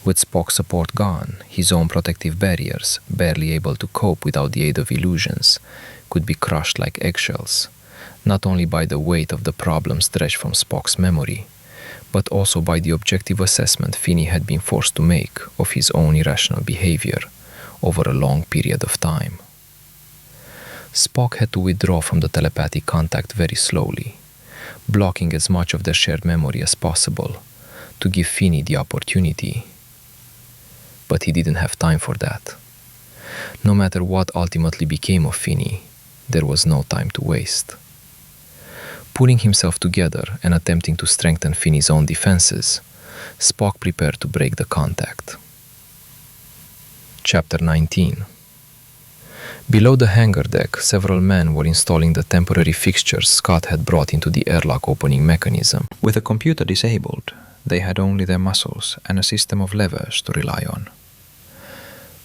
With Spock's support gone, his own protective barriers, barely able to cope without the aid of illusions, could be crushed like eggshells, not only by the weight of the problem stretched from Spock's memory, but also by the objective assessment Finney had been forced to make of his own irrational behavior over a long period of time. Spock had to withdraw from the telepathic contact very slowly, blocking as much of their shared memory as possible to give Finney the opportunity. But he didn't have time for that. No matter what ultimately became of Finney, there was no time to waste. Pulling himself together and attempting to strengthen Finney's own defenses, Spock prepared to break the contact. Chapter 19. Below the hangar deck, several men were installing the temporary fixtures Scott had brought into the airlock opening mechanism. With the computer disabled, they had only their muscles and a system of levers to rely on.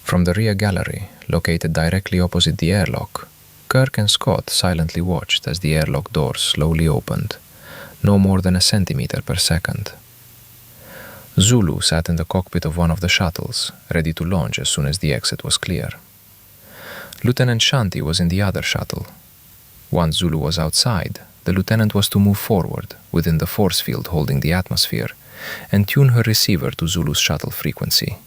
From the rear gallery, located directly opposite the airlock, Kirk and Scott silently watched as the airlock doors slowly opened, no more than a centimeter per second. Zulu sat in the cockpit of one of the shuttles, ready to launch as soon as the exit was clear. Lieutenant Shanti was in the other shuttle. Once Zulu was outside, the lieutenant was to move forward within the force field holding the atmosphere and tune her receiver to Zulu's shuttle frequency.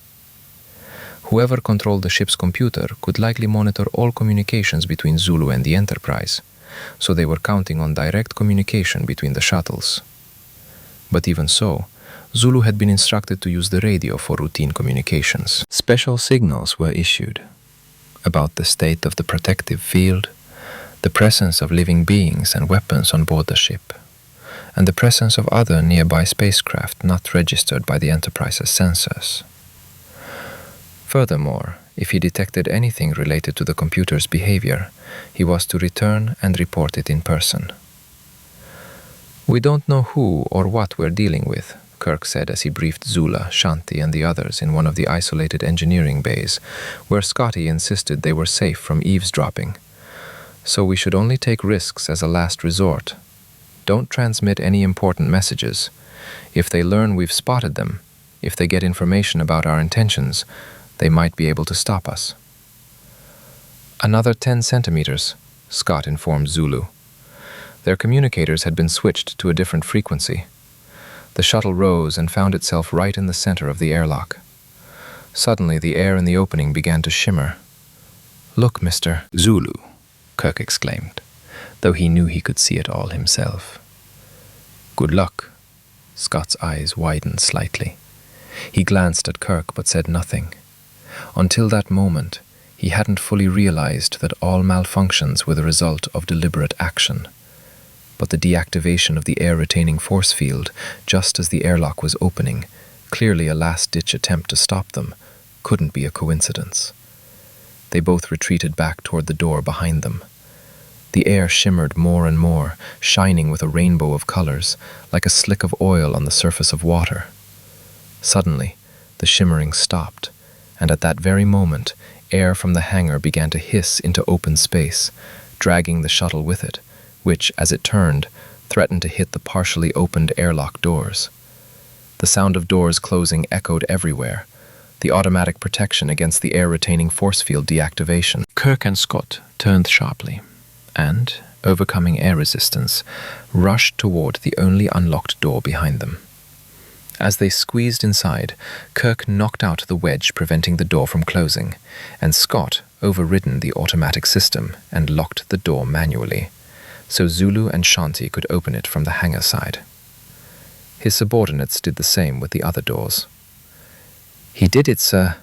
Whoever controlled the ship's computer could likely monitor all communications between Zulu and the Enterprise, so they were counting on direct communication between the shuttles. But even so, Zulu had been instructed to use the radio for routine communications. Special signals were issued about the state of the protective field, the presence of living beings and weapons on board the ship, and the presence of other nearby spacecraft not registered by the Enterprise's sensors. Furthermore, if he detected anything related to the computer's behavior, he was to return and report it in person. "We don't know who or what we're dealing with," Kirk said as he briefed Zula, Shanti, and the others in one of the isolated engineering bays, where Scotty insisted they were safe from eavesdropping. "So we should only take risks as a last resort. Don't transmit any important messages. If they learn we've spotted them, if they get information about our intentions, they might be able to stop us." "Another 10 centimeters, Scott informed Zulu. Their communicators had been switched to a different frequency. The shuttle rose and found itself right in the center of the airlock. Suddenly, the air in the opening began to shimmer. "Look, Mr. Zulu," Kirk exclaimed, though he knew he could see it all himself. "Good luck." Scott's eyes widened slightly. He glanced at Kirk but said nothing. Until that moment, he hadn't fully realized that all malfunctions were the result of deliberate action. But the deactivation of the air-retaining force field, just as the airlock was opening, clearly a last-ditch attempt to stop them, couldn't be a coincidence. They both retreated back toward the door behind them. The air shimmered more and more, shining with a rainbow of colors, like a slick of oil on the surface of water. Suddenly, the shimmering stopped, and at that very moment, air from the hangar began to hiss into open space, dragging the shuttle with it, which, as it turned, threatened to hit the partially opened airlock doors. The sound of doors closing echoed everywhere, the automatic protection against the air-retaining force field deactivation. Kirk and Scott turned sharply, and, overcoming air resistance, rushed toward the only unlocked door behind them. As they squeezed inside, Kirk knocked out the wedge preventing the door from closing, and Scott overridden the automatic system and locked the door manually, so Zulu and Shanti could open it from the hangar side. His subordinates did the same with the other doors. "He did it, sir,"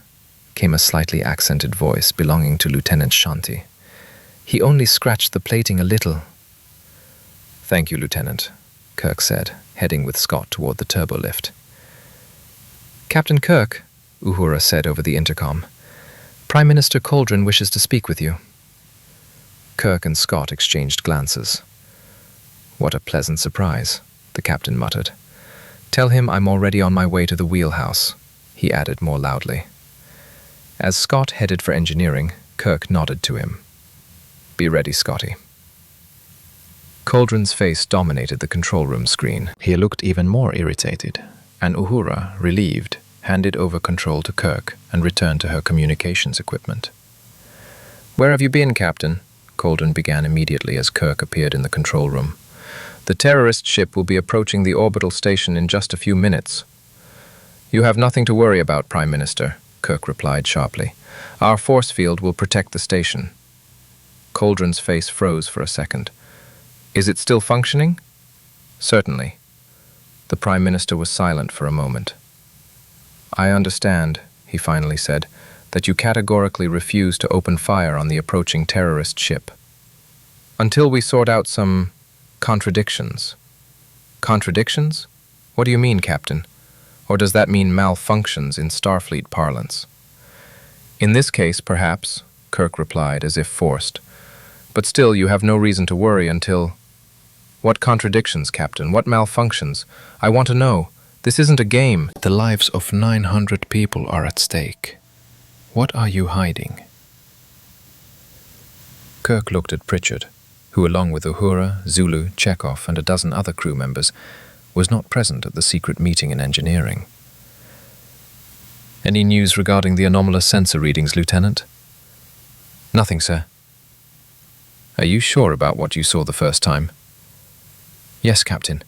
came a slightly accented voice belonging to Lieutenant Shanti. "He only scratched the plating a little." "Thank you, Lieutenant," Kirk said, heading with Scott toward the turbolift. "Captain Kirk," Uhura said over the intercom, "Prime Minister Coldren wishes to speak with you." Kirk and Scott exchanged glances. "What a pleasant surprise," the captain muttered. "Tell him I'm already on my way to the wheelhouse," he added more loudly. As Scott headed for engineering, Kirk nodded to him. "Be ready, Scotty." Coldren's face dominated the control room screen. He looked even more irritated, and Uhura, relieved, handed over control to Kirk and returned to her communications equipment. "Where have you been, Captain?" Coldren began immediately as Kirk appeared in the control room. "The terrorist ship will be approaching the orbital station in just a few minutes." "You have nothing to worry about, Prime Minister," Kirk replied sharply. "Our force field will protect the station." Coldren's face froze for a second. "Is it still functioning?" "Certainly." The Prime Minister was silent for a moment. "I understand," he finally said, "that you categorically refuse to open fire on the approaching terrorist ship. Until we sort out some contradictions." "Contradictions? What do you mean, Captain? Or does that mean malfunctions in Starfleet parlance?" "In this case, perhaps," Kirk replied, as if forced. "But still, you have no reason to worry until—" "What contradictions, Captain? What malfunctions? I want to know. This isn't a game." "The lives of 900 people are at stake. What are you hiding?" Kirk looked at Pritchard, who, along with Uhura, Zulu, Chekhov, and a dozen other crew members, was not present at the secret meeting in engineering. "Any news regarding the anomalous sensor readings, Lieutenant?" "Nothing, sir." "Are you sure about what you saw the first time?" "Yes, Captain."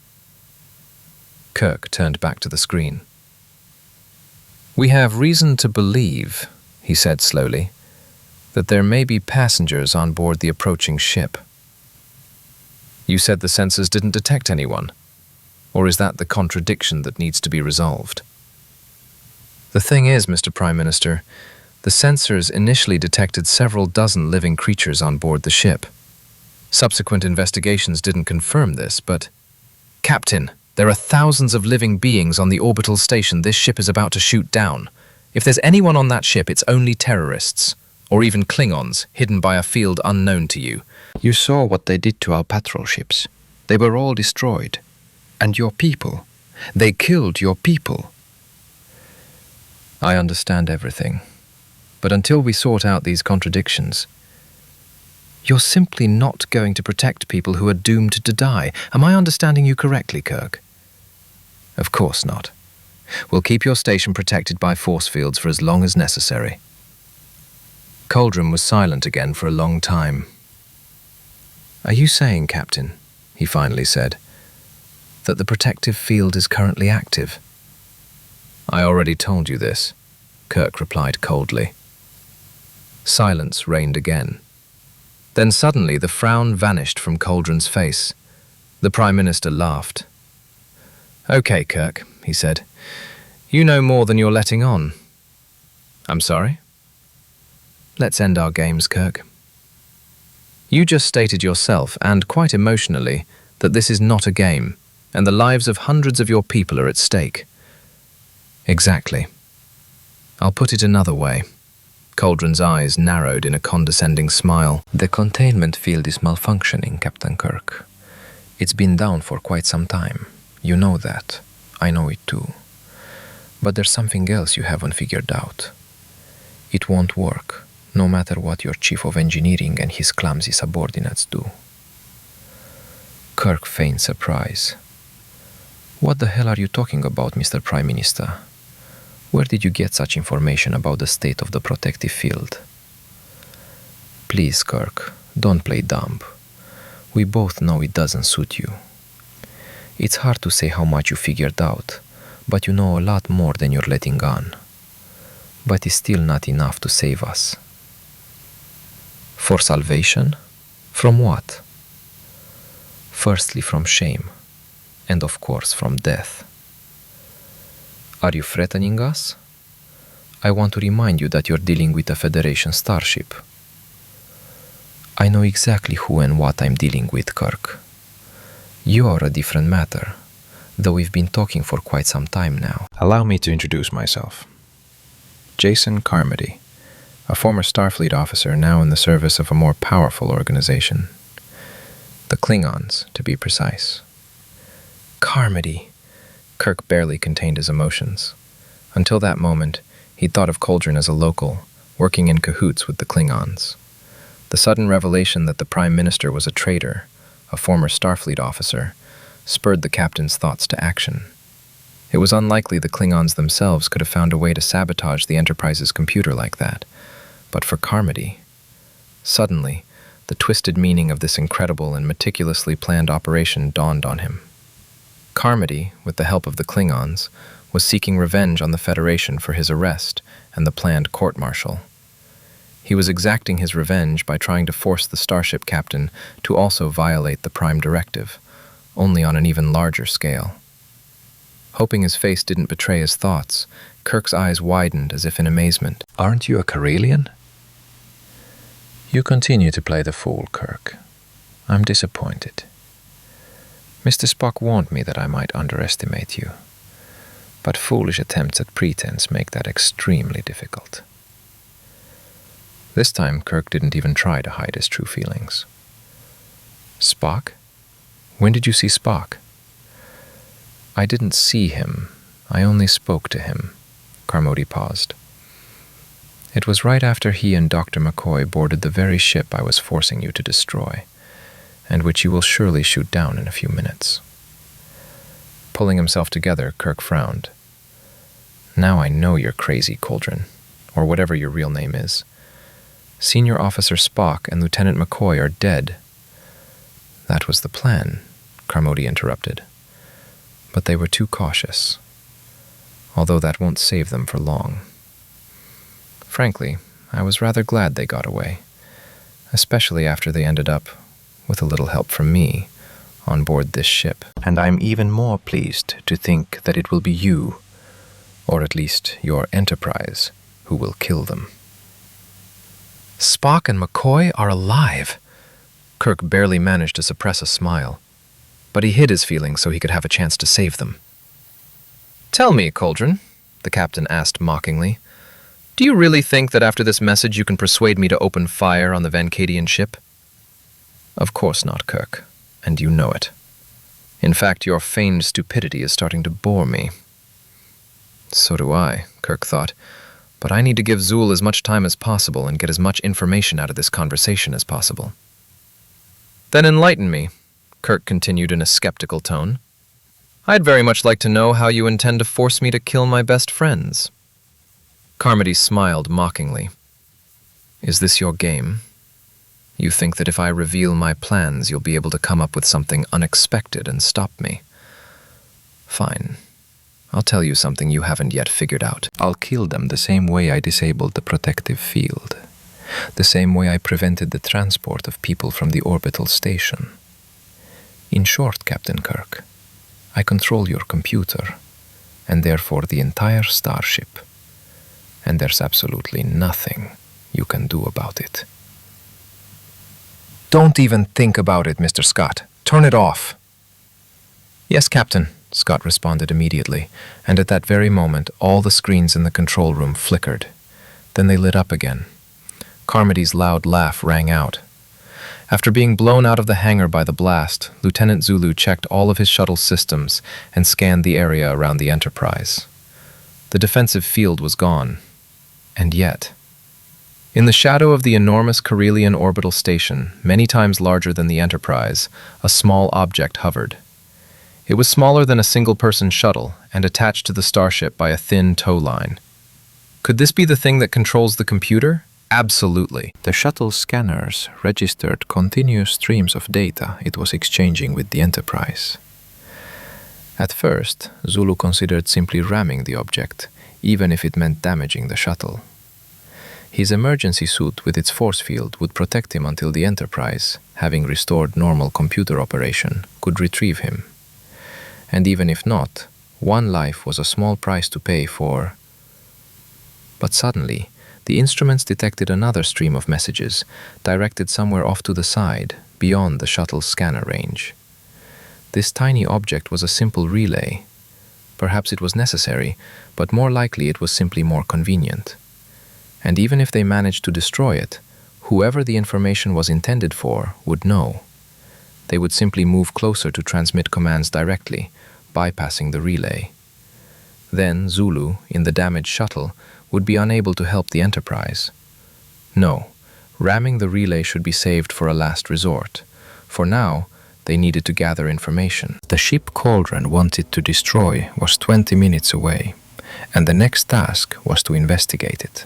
Kirk turned back to the screen. "We have reason to believe," he said slowly, "that there may be passengers on board the approaching ship." "You said the sensors didn't detect anyone. Or is that the contradiction that needs to be resolved?" "The thing is, Mr. Prime Minister, the sensors initially detected several dozen living creatures on board the ship. Subsequent investigations didn't confirm this, but—" "Captain, there are thousands of living beings on the orbital station this ship is about to shoot down. If there's anyone on that ship, it's only terrorists, or even Klingons, hidden by a field unknown to you." "You saw what they did to our patrol ships. They were all destroyed. And your people. They killed your people." "I understand everything. But until we sort out these contradictions—" "You're simply not going to protect people who are doomed to die. Am I understanding you correctly, Kirk?" "Of course not. We'll keep your station protected by force fields for as long as necessary." Coldren was silent again for a long time. "Are you saying, Captain," he finally said, "that the protective field is currently active?" "I already told you this," Kirk replied coldly. Silence reigned again. Then suddenly the frown vanished from Coldren's face. The Prime Minister laughed. "Okay, Kirk," he said. "You know more than you're letting on." "I'm sorry?" "Let's end our games, Kirk. You just stated yourself, and quite emotionally, that this is not a game, and the lives of hundreds of your people are at stake." "Exactly. I'll put it another way." Coldren's eyes narrowed in a condescending smile. "The containment field is malfunctioning, Captain Kirk. It's been down for quite some time. You know that. I know it too. But there's something else you haven't figured out. It won't work, no matter what your chief of engineering and his clumsy subordinates do." Kirk feigned surprise. "What the hell are you talking about, Mr. Prime Minister? Where did you get such information about the state of the protective field?" "Please, Kirk, don't play dumb. We both know it doesn't suit you. It's hard to say how much you figured out, but you know a lot more than you're letting on. But it's still not enough to save us. For salvation? From what? Firstly, from shame, and of course from death. Are you threatening us? I want to remind you that you're dealing with a Federation starship. I know exactly who and what I'm dealing with, Kirk. You're a different matter, though we've been talking for quite some time now. Allow me to introduce myself. Jason Carmody, a former Starfleet officer now in the service of a more powerful organization. The Klingons, to be precise. Carmody! Kirk barely contained his emotions. Until that moment, he'd thought of Coldren as a local, working in cahoots with the Klingons. The sudden revelation that the Prime Minister was a traitor, a former Starfleet officer, spurred the captain's thoughts to action. It was unlikely the Klingons themselves could have found a way to sabotage the Enterprise's computer like that. But for Carmody, suddenly, the twisted meaning of this incredible and meticulously planned operation dawned on him. Carmody, with the help of the Klingons, was seeking revenge on the Federation for his arrest and the planned court-martial. He was exacting his revenge by trying to force the starship captain to also violate the Prime Directive, only on an even larger scale. Hoping his face didn't betray his thoughts, Kirk's eyes widened as if in amazement. Aren't you a Karelian? You continue to play the fool, Kirk. I'm disappointed. Mr. Spock warned me that I might underestimate you, but foolish attempts at pretense make that extremely difficult. This time, Kirk didn't even try to hide his true feelings. Spock? When did you see Spock? I didn't see him. I only spoke to him. Carmody paused. It was right after he and Dr. McCoy boarded the very ship I was forcing you to destroy, and which you will surely shoot down in a few minutes. Pulling himself together, Kirk frowned. Now I know you're crazy, Coldren, or whatever your real name is. Senior Officer Spock and Lieutenant McCoy are dead. That was the plan, Carmody interrupted. But they were too cautious, although that won't save them for long. Frankly, I was rather glad they got away, especially after they ended up, with a little help from me, on board this ship. And I'm even more pleased to think that it will be you, or at least your Enterprise, who will kill them. Spock and McCoy are alive! Kirk barely managed to suppress a smile, but he hid his feelings so he could have a chance to save them. Tell me, Coldren, the captain asked mockingly, do you really think that after this message you can persuade me to open fire on the Vancadian ship? Of course not, Kirk, and you know it. In fact, your feigned stupidity is starting to bore me. So do I, Kirk thought, but I need to give Zool as much time as possible and get as much information out of this conversation as possible. Then enlighten me, Kirk continued in a skeptical tone. I'd very much like to know how you intend to force me to kill my best friends. Carmody smiled mockingly. Is this your game? You think that if I reveal my plans, you'll be able to come up with something unexpected and stop me? Fine. I'll tell you something you haven't yet figured out. I'll kill them the same way I disabled the protective field. The same way I prevented the transport of people from the orbital station. In short, Captain Kirk, I control your computer, and therefore the entire starship. And there's absolutely nothing you can do about it. Don't even think about it, Mr. Scott. Turn it off. Yes, Captain, Scott responded immediately, and at that very moment all the screens in the control room flickered. Then they lit up again. Carmody's loud laugh rang out. After being blown out of the hangar by the blast, Lieutenant Zulu checked all of his shuttle systems and scanned the area around the Enterprise. The defensive field was gone. And yet, in the shadow of the enormous Karelian orbital station, many times larger than the Enterprise, a small object hovered. It was smaller than a single-person shuttle and attached to the starship by a thin tow line. Could this be the thing that controls the computer? Absolutely. The shuttle's scanners registered continuous streams of data it was exchanging with the Enterprise. At first, Zulu considered simply ramming the object, even if it meant damaging the shuttle. His emergency suit with its force field would protect him until the Enterprise, having restored normal computer operation, could retrieve him. And even if not, one life was a small price to pay for. But suddenly, the instruments detected another stream of messages, directed somewhere off to the side, beyond the shuttle's scanner range. This tiny object was a simple relay. Perhaps it was necessary, but more likely it was simply more convenient. And even if they managed to destroy it, whoever the information was intended for would know. They would simply move closer to transmit commands directly, bypassing the relay. Then Zulu, in the damaged shuttle, would be unable to help the Enterprise. No, ramming the relay should be saved for a last resort. For now, they needed to gather information. The ship Cauldron wanted to destroy was 20 minutes away, and the next task was to investigate it.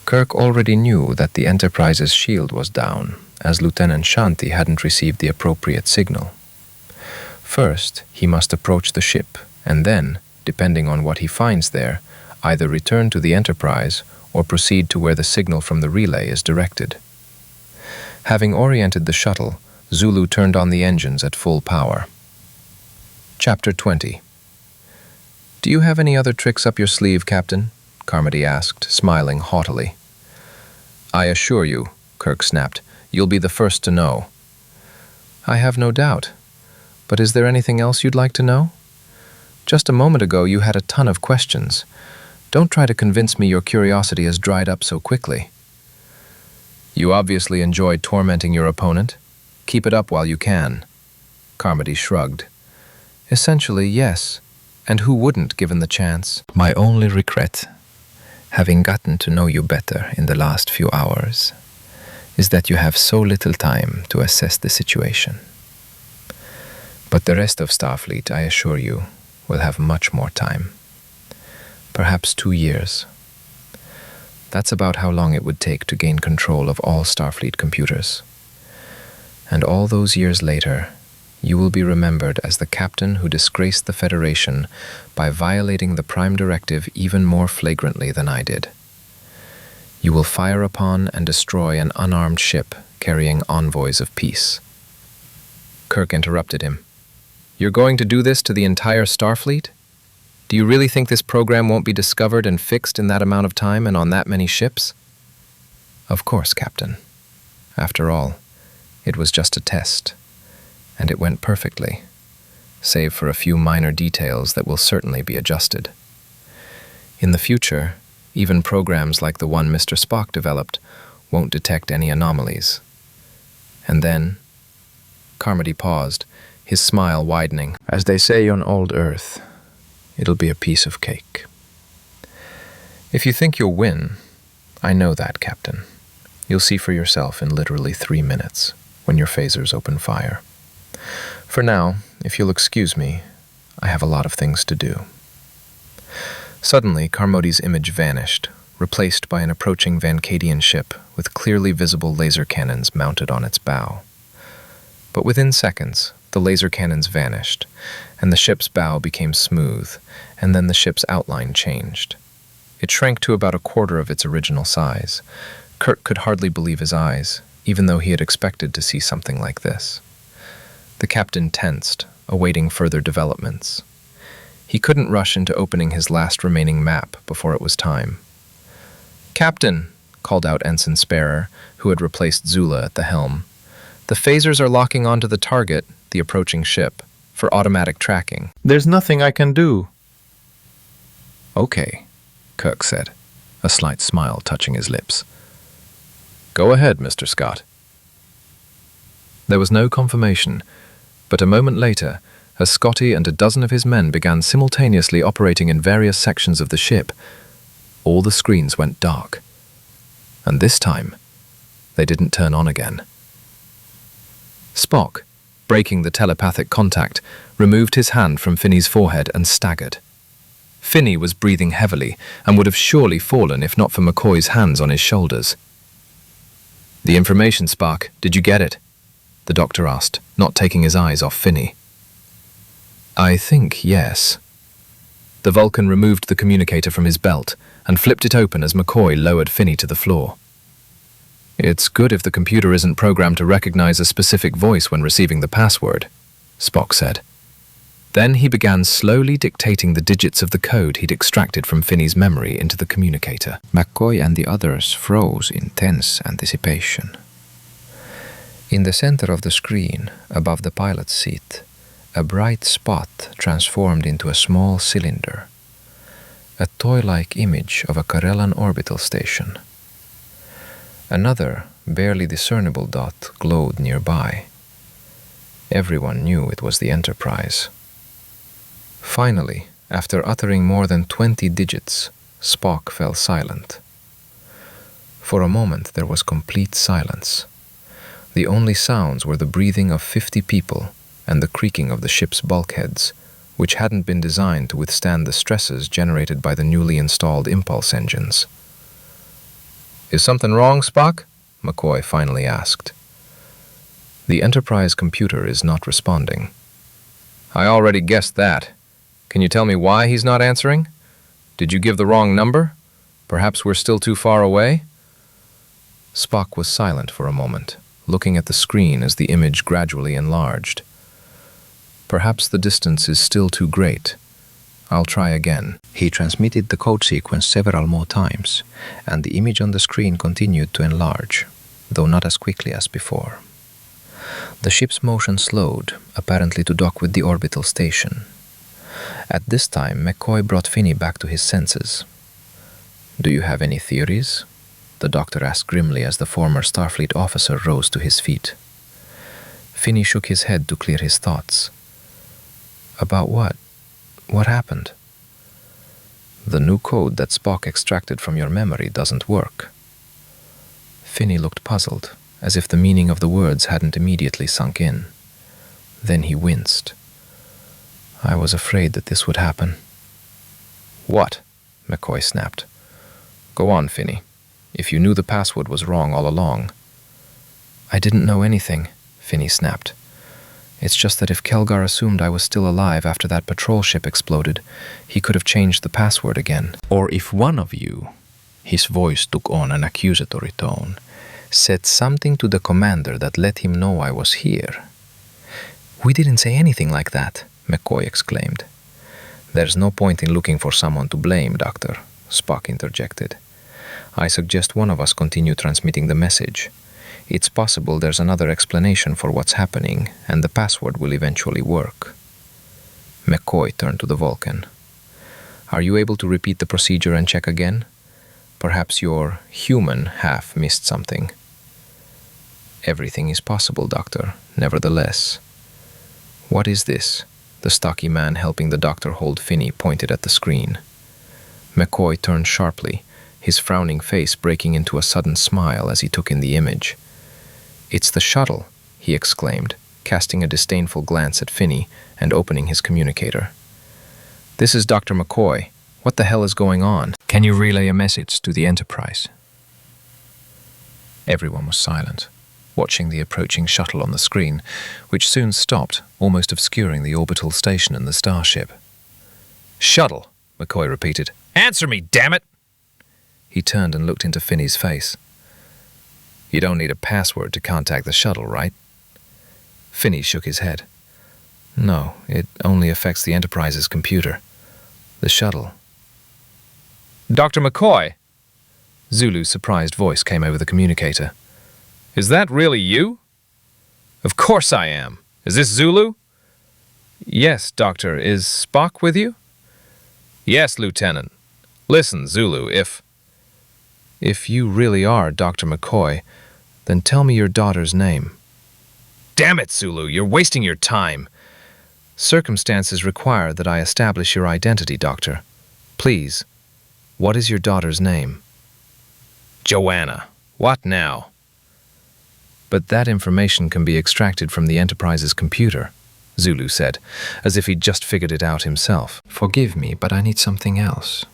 Kirk already knew that the Enterprise's shield was down, as Lieutenant Shanti hadn't received the appropriate signal. First, he must approach the ship, and then, depending on what he finds there, either return to the Enterprise or proceed to where the signal from the relay is directed. Having oriented the shuttle, Zulu turned on the engines at full power. Chapter 20. "Do you have any other tricks up your sleeve, Captain?" Carmody asked, smiling haughtily. "I assure you," Kirk snapped, "you'll be the first to know." "I have no doubt. But is there anything else you'd like to know? Just a moment ago you had a ton of questions. Don't try to convince me your curiosity has dried up so quickly." "You obviously enjoyed tormenting your opponent. Keep it up while you can." Carmody shrugged. "Essentially, yes. And who wouldn't, given the chance? My only regret, having gotten to know you better in the last few hours, is that you have so little time to assess the situation. But the rest of Starfleet, I assure you, will have much more time. Perhaps 2 years. That's about how long it would take to gain control of all Starfleet computers. And all those years later, you will be remembered as the captain who disgraced the Federation by violating the Prime Directive even more flagrantly than I did. You will fire upon and destroy an unarmed ship carrying envoys of peace." Kirk interrupted him. "You're going to do this to the entire Starfleet? Do you really think this program won't be discovered and fixed in that amount of time and on that many ships?" "Of course, Captain. After all, it was just a test, and it went perfectly, save for a few minor details that will certainly be adjusted. In the future, even programs like the one Mr. Spock developed won't detect any anomalies. And then..." Carmody paused, his smile widening. "As they say on old Earth, it'll be a piece of cake." "If you think you'll win, I know that, Captain. You'll see for yourself in literally 3 minutes, when your phasers open fire. For now, if you'll excuse me, I have a lot of things to do." Suddenly, Carmody's image vanished, replaced by an approaching Vancadian ship with clearly visible laser cannons mounted on its bow. But within seconds, the laser cannons vanished, and the ship's bow became smooth, and then the ship's outline changed. It shrank to about a quarter of its original size. Kirk could hardly believe his eyes, even though he had expected to see something like this. The captain tensed, awaiting further developments. He couldn't rush into opening his last remaining map before it was time. "Captain," called out Ensign Sparer, who had replaced Zula at the helm, "the phasers are locking onto the target, the approaching ship, for automatic tracking." "There's nothing I can do." "Okay," Kirk said, a slight smile touching his lips. "Go ahead, Mr. Scott." There was no confirmation, but a moment later, as Scotty and a dozen of his men began simultaneously operating in various sections of the ship, all the screens went dark. And this time, they didn't turn on again. Spock, breaking the telepathic contact, removed his hand from Finney's forehead and staggered. Finney was breathing heavily and would have surely fallen if not for McCoy's hands on his shoulders. "The information, Spock, did you get it?" the doctor asked, not taking his eyes off Finney. I think yes. The Vulcan removed the communicator from his belt and flipped it open as McCoy lowered Finney to the floor. It's good if the computer isn't programmed to recognize a specific voice when receiving the password, Spock said. Then he began slowly dictating the digits of the code he'd extracted from Finney's memory into the communicator. McCoy and the others froze in tense anticipation. In the center of the screen, above the pilot's seat, a bright spot transformed into a small cylinder, a toy-like image of a Karellan orbital station. Another, barely discernible dot glowed nearby. Everyone knew it was the Enterprise. Finally, after uttering more than 20 digits, Spock fell silent. For a moment there was complete silence. The only sounds were the breathing of 50 people and the creaking of the ship's bulkheads, which hadn't been designed to withstand the stresses generated by the newly installed impulse engines. Is something wrong, Spock? McCoy finally asked. The Enterprise computer is not responding. I already guessed that. Can you tell me why he's not answering? Did you give the wrong number? Perhaps we're still too far away? Spock was silent for a moment, looking at the screen as the image gradually enlarged. Perhaps the distance is still too great. I'll try again. He transmitted the code sequence several more times, and the image on the screen continued to enlarge, though not as quickly as before. The ship's motion slowed, apparently to dock with the orbital station. At this time, McCoy brought Finney back to his senses. "Do you have any theories?" the doctor asked grimly as the former Starfleet officer rose to his feet. Finney shook his head to clear his thoughts. "About what? What happened?" "The new code that Spock extracted from your memory doesn't work." Finney looked puzzled, as if the meaning of the words hadn't immediately sunk in. Then he winced. "I was afraid that this would happen." "What?" McCoy snapped. "Go on, Finney. If you knew the password was wrong all along." "I didn't know anything," Finney snapped. "It's just that if Kelgar assumed I was still alive after that patrol ship exploded, he could have changed the password again. Or if one of you," his voice took on an accusatory tone, "said something to the commander that let him know I was here." "We didn't say anything like that," McCoy exclaimed. "There's no point in looking for someone to blame, Doctor," Spock interjected. "I suggest one of us continue transmitting the message. It's possible there's another explanation for what's happening, and the password will eventually work." McCoy turned to the Vulcan. "Are you able to repeat the procedure and check again? Perhaps your human half missed something." "Everything is possible, Doctor, nevertheless." "What is this?" The stocky man helping the doctor hold Finney pointed at the screen. McCoy turned sharply, his frowning face breaking into a sudden smile as he took in the image. "It's the shuttle," he exclaimed, casting a disdainful glance at Finney and opening his communicator. "This is Dr. McCoy. What the hell is going on? Can you relay a message to the Enterprise?" Everyone was silent, watching the approaching shuttle on the screen, which soon stopped, almost obscuring the orbital station and the starship. "Shuttle," McCoy repeated. "Answer me, damn it!" He turned and looked into Finney's face. "You don't need a password to contact the shuttle, right?" Finney shook his head. "No, it only affects the Enterprise's computer. The shuttle." "Dr. McCoy!" Zulu's surprised voice came over the communicator. "Is that really you?" "Of course I am. Is this Zulu?" "Yes, Doctor. Is Spock with you?" "Yes, Lieutenant. Listen, Zulu, if you really are Dr. McCoy, then tell me your daughter's name." "Damn it, Zulu, you're wasting your time." "Circumstances require that I establish your identity, Doctor. Please, what is your daughter's name?" "Joanna. What now?" "But that information can be extracted from the Enterprise's computer," Zulu said, as if he'd just figured it out himself. "Forgive me, but I need something else.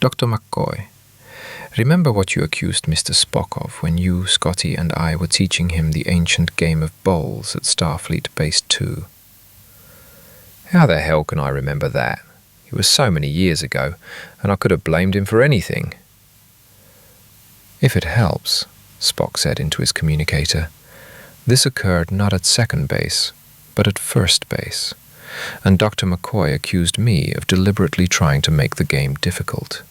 Dr. McCoy, remember what you accused Mr. Spock of when you, Scotty, and I were teaching him the ancient game of bowls at Starfleet Base 2? How the hell can I remember that? It was so many years ago, and I could have blamed him for anything. If it helps, Spock said into his communicator, this occurred not at second base, but at first base, and Dr. McCoy accused me of deliberately trying to make the game difficult.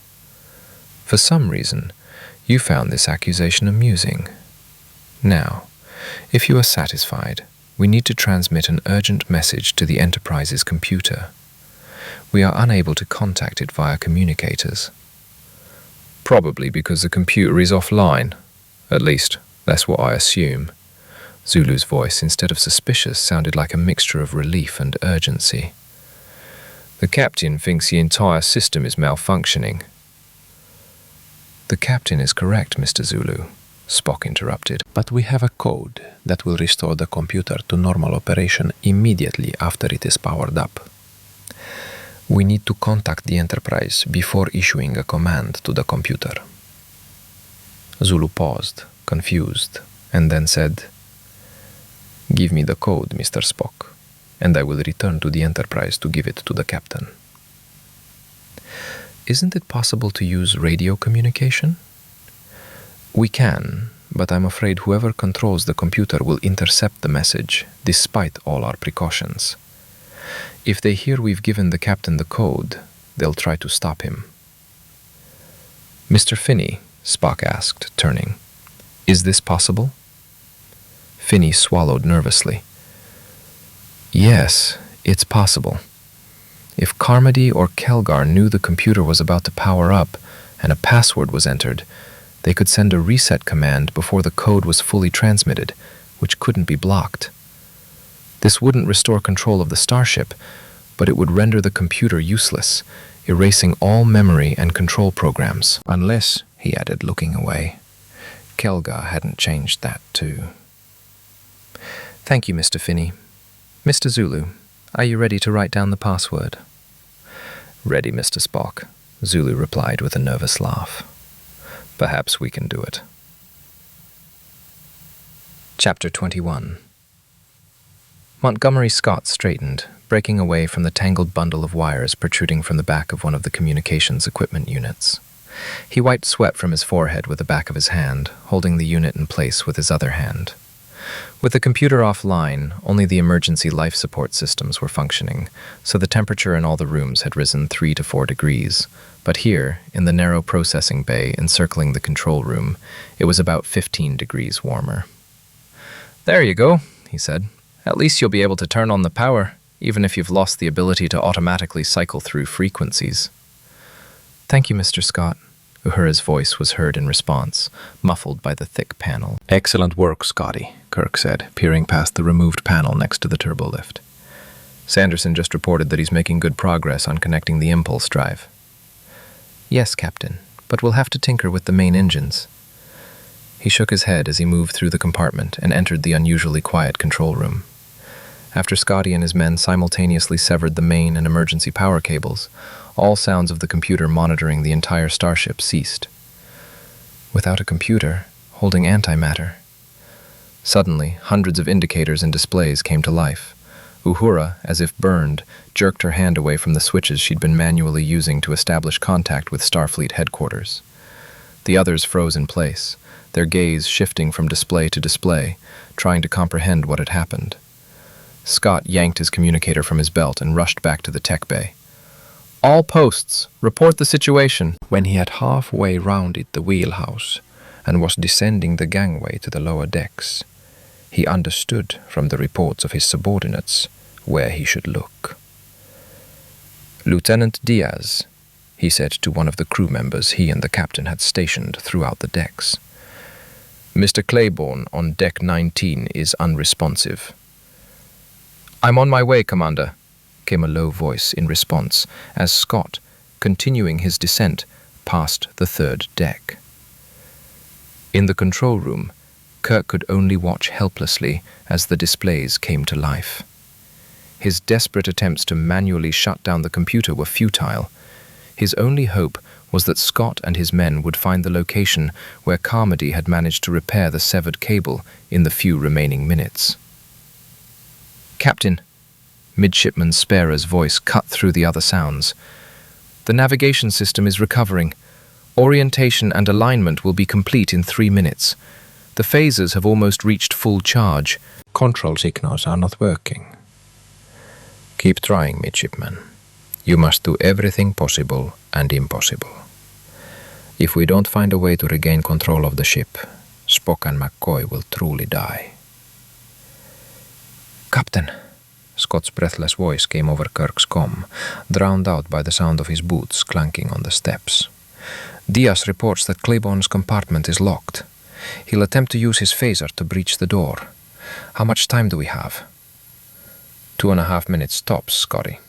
For some reason, you found this accusation amusing. Now, if you are satisfied, we need to transmit an urgent message to the Enterprise's computer. We are unable to contact it via communicators. Probably because the computer is offline. At least, that's what I assume. Zulu's voice, instead of suspicious, sounded like a mixture of relief and urgency. The captain thinks the entire system is malfunctioning. The captain is correct, Mr. Zulu, Spock interrupted. But we have a code that will restore the computer to normal operation immediately after it is powered up. We need to contact the Enterprise before issuing a command to the computer. Zulu paused, confused, and then said, "Give me the code, Mr. Spock, and I will return to the Enterprise to give it to the captain." Isn't it possible to use radio communication? We can, but I'm afraid whoever controls the computer will intercept the message, despite all our precautions. If they hear we've given the captain the code, they'll try to stop him. Mr. Finney, Spock asked, turning, is this possible? Finney swallowed nervously. Yes, it's possible. If Carmody or Kelgar knew the computer was about to power up and a password was entered, they could send a reset command before the code was fully transmitted, which couldn't be blocked. This wouldn't restore control of the starship, but it would render the computer useless, erasing all memory and control programs. Unless, he added, looking away, Kelgar hadn't changed that too. Thank you, Mr. Finney. Mr. Zulu, are you ready to write down the password? Ready, Mr. Spock, Zulu replied with a nervous laugh. Perhaps we can do it. Chapter 21. Montgomery Scott straightened, breaking away from the tangled bundle of wires protruding from the back of one of the communications equipment units. He wiped sweat from his forehead with the back of his hand, holding the unit in place with his other hand. With the computer offline, only the emergency life support systems were functioning, so the temperature in all the rooms had risen 3 to 4 degrees. But here, in the narrow processing bay encircling the control room, it was about 15 degrees warmer. "There you go," he said. "At least you'll be able to turn on the power, even if you've lost the ability to automatically cycle through frequencies." "Thank you, Mr. Scott." Uhura's voice was heard in response, muffled by the thick panel. "Excellent work, Scotty," Kirk said, peering past the removed panel next to the turbolift. "Sanderson just reported that he's making good progress on connecting the impulse drive." "Yes, Captain, but we'll have to tinker with the main engines." He shook his head as he moved through the compartment and entered the unusually quiet control room. After Scotty and his men simultaneously severed the main and emergency power cables, all sounds of the computer monitoring the entire starship ceased. Without a computer, holding antimatter. Suddenly, hundreds of indicators and displays came to life. Uhura, as if burned, jerked her hand away from the switches she'd been manually using to establish contact with Starfleet headquarters. The others froze in place, their gaze shifting from display to display, trying to comprehend what had happened. Scott yanked his communicator from his belt and rushed back to the tech bay. "All posts, report the situation." When he had halfway rounded the wheelhouse and was descending the gangway to the lower decks, he understood from the reports of his subordinates where he should look. "Lieutenant Diaz," he said to one of the crew members he and the captain had stationed throughout the decks. "Mr. Claiborne on deck 19 is unresponsive." "I'm on my way, Commander," came a low voice in response as Scott, continuing his descent, passed the third deck. In the control room, Kirk could only watch helplessly as the displays came to life. His desperate attempts to manually shut down the computer were futile. His only hope was that Scott and his men would find the location where Carmody had managed to repair the severed cable in the few remaining minutes. "Captain," Midshipman Sparer's voice cut through the other sounds. "The navigation system is recovering. Orientation and alignment will be complete in 3 minutes. The phasers have almost reached full charge. Control signals are not working. Keep trying, midshipman. You must do everything possible and impossible. If we don't find a way to regain control of the ship, Spock and McCoy will truly die." "Captain," Scott's breathless voice came over Kirk's comm, drowned out by the sound of his boots clanking on the steps. "Diaz reports that Claiborne's compartment is locked. He'll attempt to use his phaser to breach the door. How much time do we have?" 2.5 minutes tops, Scotty."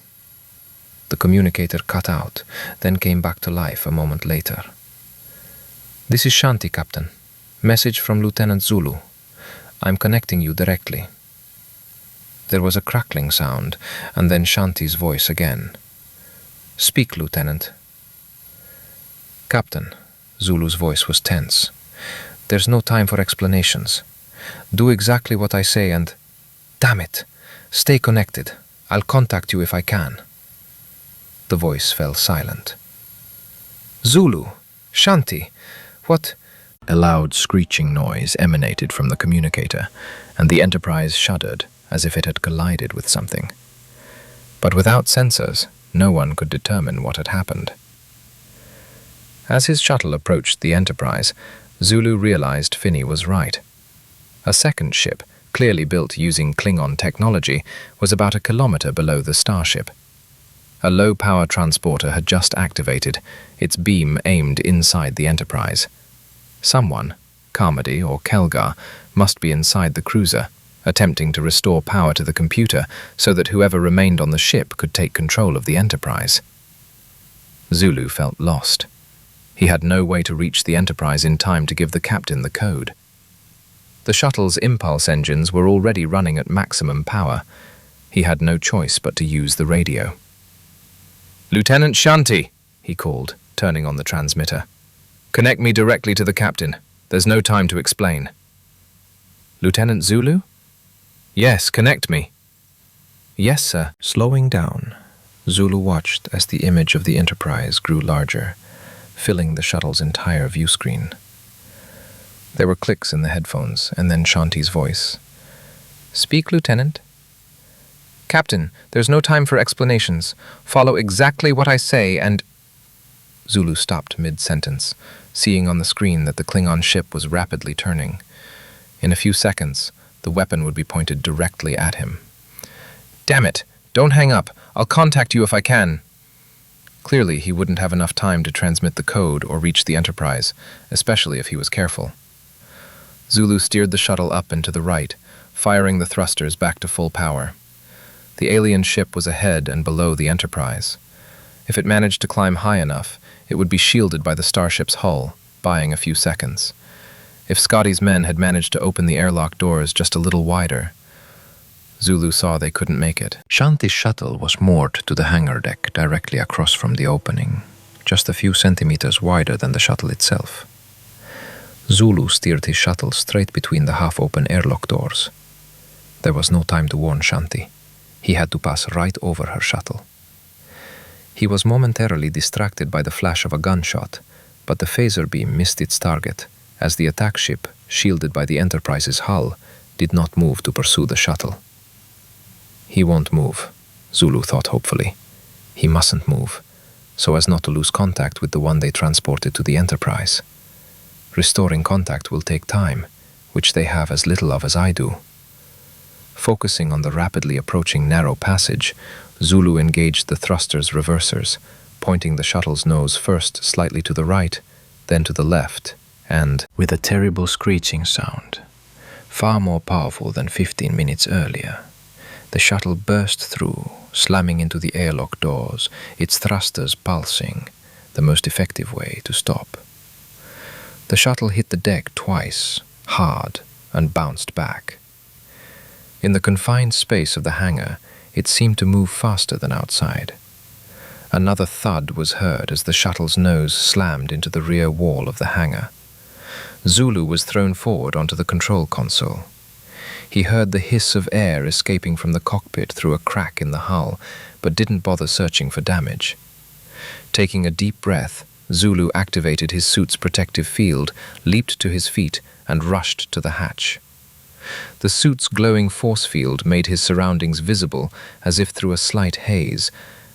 The communicator cut out, then came back to life a moment later. "This is Shanti, Captain. Message from Lieutenant Zulu. I'm connecting you directly." There was a crackling sound, and then Shanti's voice again. "Speak, Lieutenant." "Captain," Zulu's voice was tense. "There's no time for explanations. Do exactly what I say and... Damn it! Stay connected. I'll contact you if I can." The voice fell silent. "Zulu! Shanti! What—" A loud screeching noise emanated from the communicator, and the Enterprise shuddered as if it had collided with something. But without sensors, no one could determine what had happened. As his shuttle approached the Enterprise, Zulu realized Finney was right. A second ship, clearly built using Klingon technology, was about 1 kilometer below the starship. A low-power transporter had just activated, its beam aimed inside the Enterprise. Someone, Carmody or Kelgar, must be inside the cruiser, attempting to restore power to the computer so that whoever remained on the ship could take control of the Enterprise. Zulu felt lost. He had no way to reach the Enterprise in time to give the captain the code. The shuttle's impulse engines were already running at maximum power. He had no choice but to use the radio. "Lieutenant Shanti," he called, turning on the transmitter. "Connect me directly to the captain. There's no time to explain." "Lieutenant Zulu?" "Yes, connect me." "Yes, sir." Slowing down, Zulu watched as the image of the Enterprise grew larger, filling the shuttle's entire view screen. There were clicks in the headphones, and then Shanti's voice. "Speak, Lieutenant." "Captain, there's no time for explanations. Follow exactly what I say and—" Zulu stopped mid-sentence, seeing on the screen that the Klingon ship was rapidly turning. In a few seconds, the weapon would be pointed directly at him. "Damn it! Don't hang up! I'll contact you if I can!" Clearly, he wouldn't have enough time to transmit the code or reach the Enterprise, especially if he was careful. Zulu steered the shuttle up and to the right, firing the thrusters back to full power. The alien ship was ahead and below the Enterprise. If it managed to climb high enough, it would be shielded by the starship's hull, buying a few seconds. If Scotty's men had managed to open the airlock doors just a little wider, Zulu saw they couldn't make it. Shanti's shuttle was moored to the hangar deck directly across from the opening, just a few centimeters wider than the shuttle itself. Zulu steered his shuttle straight between the half-open airlock doors. There was no time to warn Shanti. He had to pass right over her shuttle. He was momentarily distracted by the flash of a gunshot, but the phaser beam missed its target, as the attack ship, shielded by the Enterprise's hull, did not move to pursue the shuttle. He won't move, Zulu thought hopefully. He mustn't move, so as not to lose contact with the one they transported to the Enterprise. Restoring contact will take time, which they have as little of as I do. Focusing on the rapidly approaching narrow passage, Zulu engaged the thruster's reversers, pointing the shuttle's nose first slightly to the right, then to the left, and, with a terrible screeching sound, far more powerful than 15 minutes earlier, the shuttle burst through, slamming into the airlock doors, its thrusters pulsing, the most effective way to stop. The shuttle hit the deck twice, hard, and bounced back. In the confined space of the hangar, it seemed to move faster than outside. Another thud was heard as the shuttle's nose slammed into the rear wall of the hangar. Zulu was thrown forward onto the control console. He heard the hiss of air escaping from the cockpit through a crack in the hull, but didn't bother searching for damage. Taking a deep breath, Zulu activated his suit's protective field, leaped to his feet, and rushed to the hatch. The suit's glowing force field made his surroundings visible as if through a slight haze,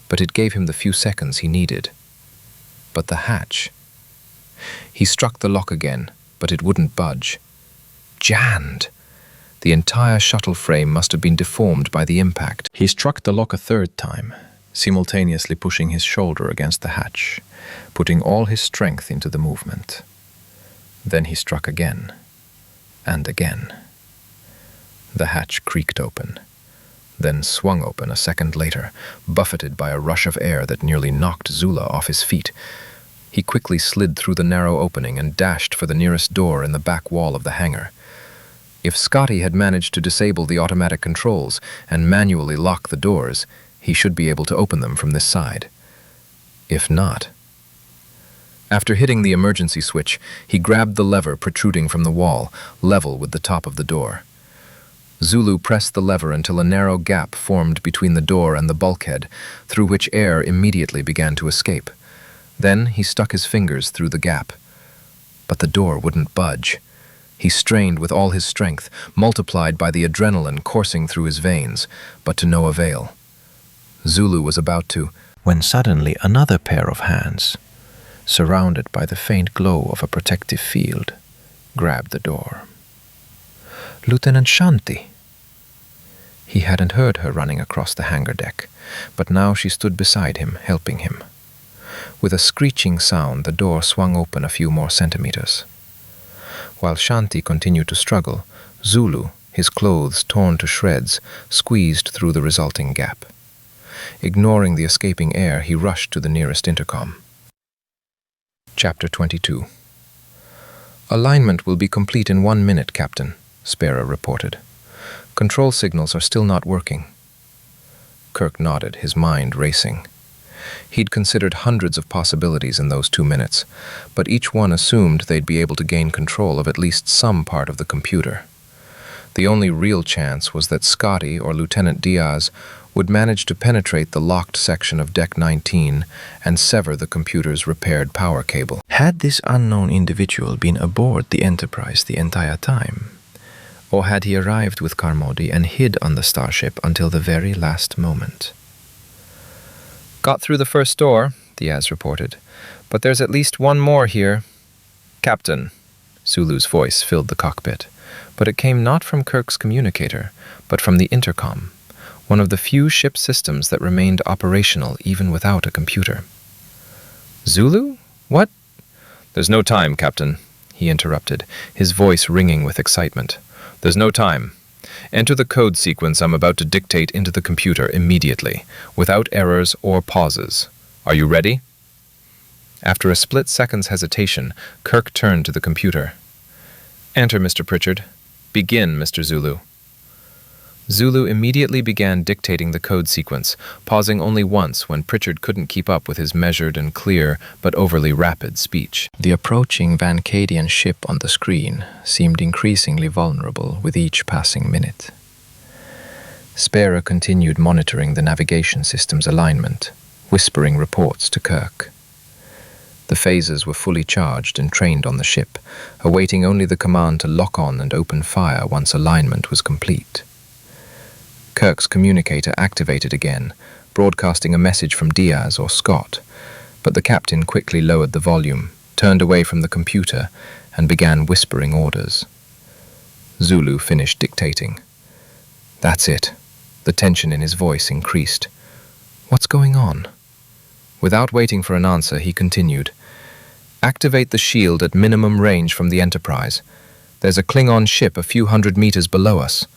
but it gave him the few seconds he needed. But the hatch. He struck the lock again, but it wouldn't budge. Jammed! The entire shuttle frame must have been deformed by the impact. He struck the lock a third time, simultaneously pushing his shoulder against the hatch, putting all his strength into the movement. Then he struck again, and again. The hatch creaked open, then swung open a second later, buffeted by a rush of air that nearly knocked Zula off his feet. He quickly slid through the narrow opening and dashed for the nearest door in the back wall of the hangar. If Scotty had managed to disable the automatic controls and manually lock the doors, he should be able to open them from this side. If not... After hitting the emergency switch, he grabbed the lever protruding from the wall, level with the top of the door. Zulu pressed the lever until a narrow gap formed between the door and the bulkhead, through which air immediately began to escape. Then he stuck his fingers through the gap. But the door wouldn't budge. He strained with all his strength, multiplied by the adrenaline coursing through his veins, but to no avail. Zulu was about to, when suddenly another pair of hands, surrounded by the faint glow of a protective field, grabbed the door. Lieutenant Shanti! He hadn't heard her running across the hangar deck, but now she stood beside him, helping him. With a screeching sound, the door swung open a few more centimeters. While Shanti continued to struggle, Zulu, his clothes torn to shreds, squeezed through the resulting gap. Ignoring the escaping air, he rushed to the nearest intercom. Chapter 22. Alignment will be complete in 1 minute, Captain, Sparrow reported. Control signals are still not working. Kirk nodded, his mind racing. He'd considered hundreds of possibilities in those 2 minutes, but each one assumed they'd be able to gain control of at least some part of the computer. The only real chance was that Scotty or Lieutenant Diaz would manage to penetrate the locked section of Deck 19 and sever the computer's repaired power cable. Had this unknown individual been aboard the Enterprise the entire time? Or had he arrived with Carmody and hid on the starship until the very last moment? Got through the first door, Diaz reported, but there's at least one more here. Captain, Zulu's voice filled the cockpit, but it came not from Kirk's communicator, but from the intercom, one of the few ship systems that remained operational even without a computer. Zulu? What? There's no time, Captain, he interrupted, his voice ringing with excitement. There's no time. Enter the code sequence I'm about to dictate into the computer immediately, without errors or pauses. Are you ready? After a split second's hesitation, Kirk turned to the computer. Enter, Mr. Pritchard. Begin, Mr. Zulu. Zulu immediately began dictating the code sequence, pausing only once when Pritchard couldn't keep up with his measured and clear but overly rapid speech. The approaching Vancadian ship on the screen seemed increasingly vulnerable with each passing minute. Sparrow continued monitoring the navigation system's alignment, whispering reports to Kirk. The phasers were fully charged and trained on the ship, awaiting only the command to lock on and open fire once alignment was complete. Kirk's communicator activated again, broadcasting a message from Diaz or Scott, but the captain quickly lowered the volume, turned away from the computer, and began whispering orders. Zulu finished dictating. That's it. The tension in his voice increased. What's going on? Without waiting for an answer, he continued. Activate the shield at minimum range from the Enterprise. There's a Klingon ship a few hundred meters below us.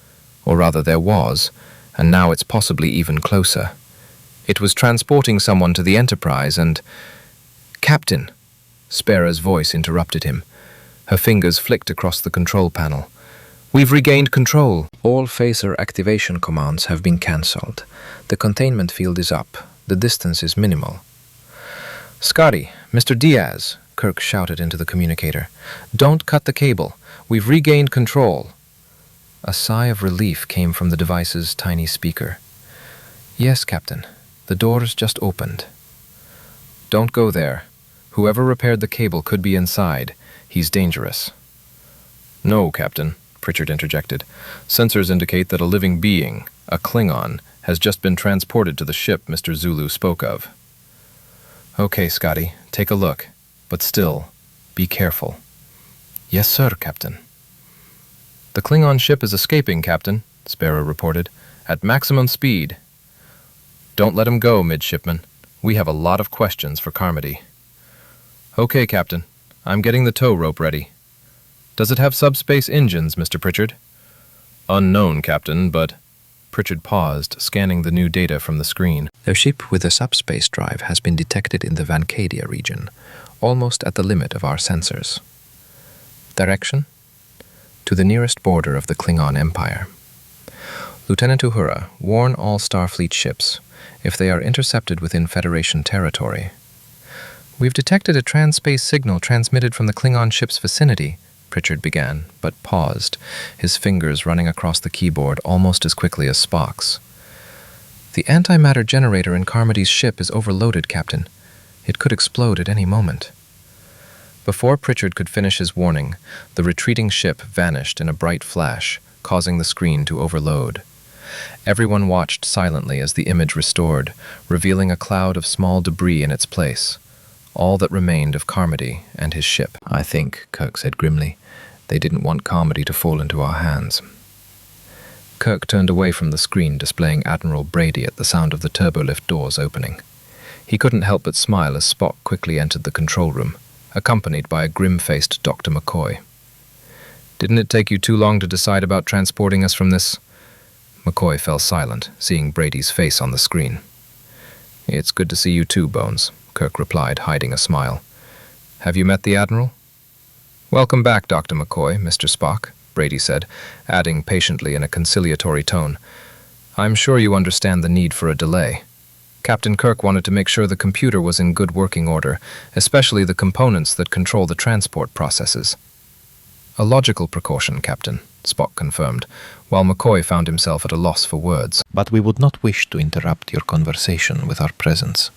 Or rather there was, and now it's possibly even closer. It was transporting someone to the Enterprise and... Captain! Sparrow's voice interrupted him. Her fingers flicked across the control panel. We've regained control. All phaser activation commands have been cancelled. The containment field is up. The distance is minimal. Scotty, Mr. Diaz, Kirk shouted into the communicator. Don't cut the cable. We've regained control. A sigh of relief came from the device's tiny speaker. "Yes, Captain. The door's just opened." "Don't go there. Whoever repaired the cable could be inside. He's dangerous." "No, Captain," Pritchard interjected. "Sensors indicate that a living being, a Klingon, has just been transported to the ship Mr. Zulu spoke of." "Okay, Scotty, take a look. But still, be careful." "Yes, sir, Captain." "The Klingon ship is escaping, Captain," Sparrow reported, "at maximum speed." "Don't let him go, midshipman. We have a lot of questions for Carmody." "Okay, Captain. I'm getting the tow rope ready." "Does it have subspace engines, Mr. Pritchard?" "Unknown, Captain, but—" Pritchard paused, scanning the new data from the screen. The ship with a subspace drive has been detected in the Vancadia region, almost at the limit of our sensors. Direction? To the nearest border of the Klingon Empire. Lieutenant Uhura, warn all Starfleet ships if they are intercepted within Federation territory. "We've detected a trans-space signal transmitted from the Klingon ship's vicinity," Pritchard began, but paused, his fingers running across the keyboard almost as quickly as Spock's. "The antimatter generator in Carmody's ship is overloaded, Captain. It could explode at any moment." Before Pritchard could finish his warning, the retreating ship vanished in a bright flash, causing the screen to overload. Everyone watched silently as the image restored, revealing a cloud of small debris in its place, all that remained of Carmody and his ship. "I think," Kirk said grimly, "they didn't want Carmody to fall into our hands." Kirk turned away from the screen displaying Admiral Brady at the sound of the turbolift doors opening. He couldn't help but smile as Spock quickly entered the control room, accompanied by a grim-faced Dr. McCoy. "Didn't it take you too long to decide about transporting us from this—" McCoy fell silent, seeing Brady's face on the screen. "It's good to see you too, Bones," Kirk replied, hiding a smile. "Have you met the Admiral?" "Welcome back, Dr. McCoy, Mr. Spock," Brady said, adding patiently in a conciliatory tone, "I'm sure you understand the need for a delay. Captain Kirk wanted to make sure the computer was in good working order, especially the components that control the transport processes." "A logical precaution, Captain," Spock confirmed, while McCoy found himself at a loss for words. "But we would not wish to interrupt your conversation with our presence."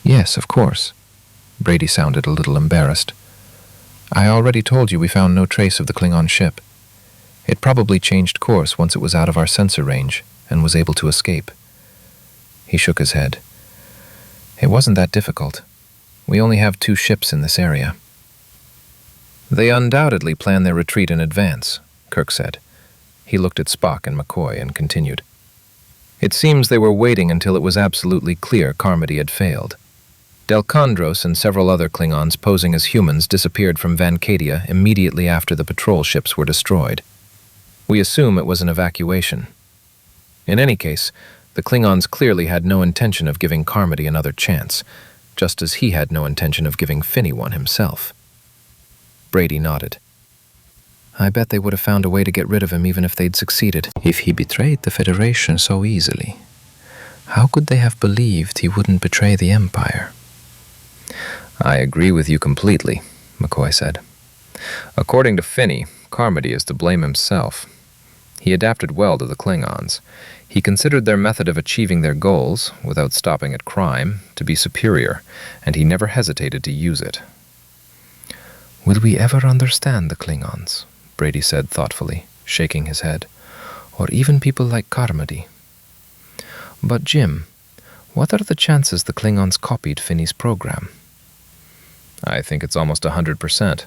"Yes, of course." Brady sounded a little embarrassed. "I already told you we found no trace of the Klingon ship. It probably changed course once it was out of our sensor range and was able to escape." He shook his head. "It wasn't that difficult. We only have 2 ships in this area." "They undoubtedly planned their retreat in advance," Kirk said. He looked at Spock and McCoy and continued. "It seems they were waiting until it was absolutely clear Carmody had failed. Delkondros and several other Klingons posing as humans disappeared from Vancadia immediately after the patrol ships were destroyed. We assume it was an evacuation. In any case, the Klingons clearly had no intention of giving Carmody another chance, just as he had no intention of giving Finney one himself." Brady nodded. "I bet they would have found a way to get rid of him even if they'd succeeded." If he betrayed the Federation so easily, how could they have believed he wouldn't betray the Empire? "I agree with you completely," McCoy said. "According to Finney, Carmody is to blame himself. He adapted well to the Klingons. He considered their method of achieving their goals, without stopping at crime, to be superior, and he never hesitated to use it." "Will we ever understand the Klingons?" Brady said thoughtfully, shaking his head. "Or even people like Carmody? But Jim, what are the chances the Klingons copied Finney's program?" "I think it's almost 100%.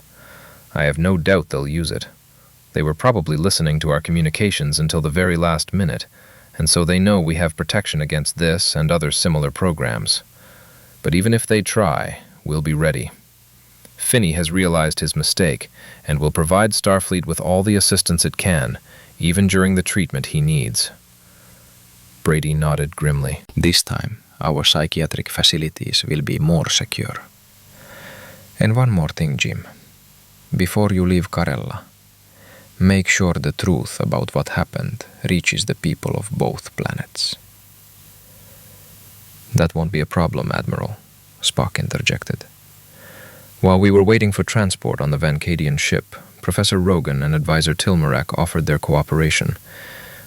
I have no doubt they'll use it. They were probably listening to our communications until the very last minute, and so they know we have protection against this and other similar programs. But even if they try, we'll be ready. Finney has realized his mistake and will provide Starfleet with all the assistance it can, even during the treatment he needs." Brady nodded grimly. "This time, our psychiatric facilities will be more secure." "And one more thing, Jim. Before you leave Karella, make sure the truth about what happened reaches the people of both planets." "That won't be a problem, Admiral," Spock interjected. "While we were waiting for transport on the Vancadian ship, Professor Rogan and Advisor Tilmarak offered their cooperation.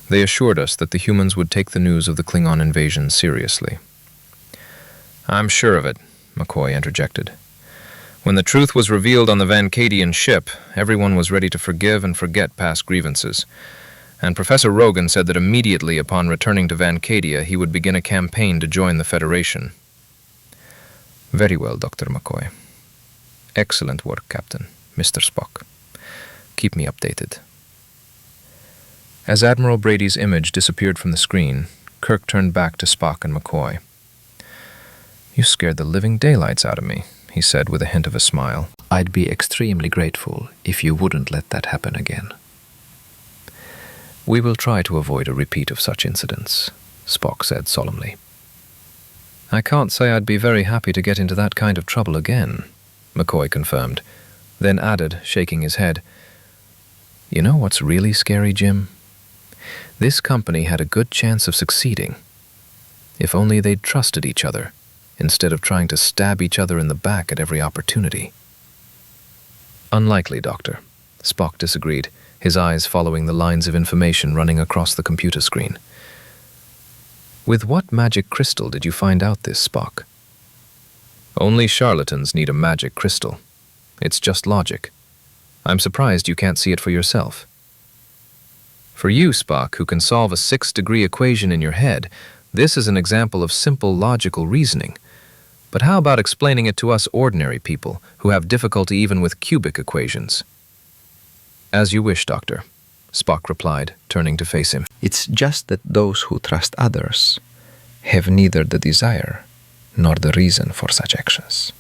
They assured us that the humans would take the news of the Klingon invasion seriously. "I'm sure of it," McCoy interjected. "When the truth was revealed on the Vancadian ship, everyone was ready to forgive and forget past grievances. And Professor Rogan said that immediately upon returning to Vancadia, he would begin a campaign to join the Federation." "Very well, Dr. McCoy. Excellent work, Captain, Mr. Spock. Keep me updated." As Admiral Brady's image disappeared from the screen, Kirk turned back to Spock and McCoy. "You scared the living daylights out of me," he said with a hint of a smile. "I'd be extremely grateful if you wouldn't let that happen again." "We will try to avoid a repeat of such incidents," Spock said solemnly. "I can't say I'd be very happy to get into that kind of trouble again," McCoy confirmed, then added, shaking his head, "You know what's really scary, Jim? This company had a good chance of succeeding. If only they'd trusted each other, instead of trying to stab each other in the back at every opportunity." "Unlikely, Doctor," Spock disagreed, his eyes following the lines of information running across the computer screen. "With what magic crystal did you find out this, Spock?" "Only charlatans need a magic crystal. It's just logic. I'm surprised you can't see it for yourself. For you, Spock, who can solve a 6-degree equation in your head, this is an example of simple logical reasoning. But how about explaining it to us ordinary people who have difficulty even with cubic equations?" "As you wish, Doctor," Spock replied, turning to face him. "It's just that those who trust others have neither the desire nor the reason for such actions."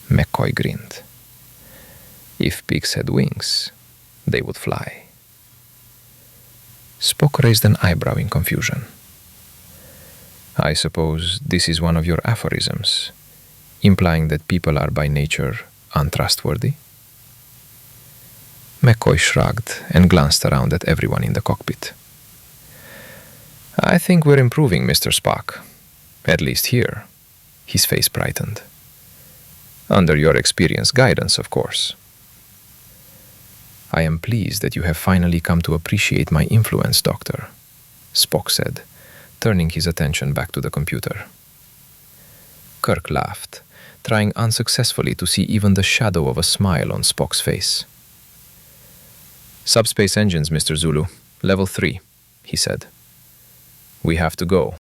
McCoy grinned. "If pigs had wings, they would fly." Spock raised an eyebrow in confusion. "I suppose this is one of your aphorisms, implying that people are by nature untrustworthy?" McCoy shrugged and glanced around at everyone in the cockpit. "I think we're improving, Mr. Spock. At least here." His face brightened. "Under your experienced guidance, of course." "I am pleased that you have finally come to appreciate my influence, Doctor," Spock said, turning his attention back to the computer. Kirk laughed, trying unsuccessfully to see even the shadow of a smile on Spock's face. "Subspace engines, Mr. Zulu. Level 3, he said. "We have to go."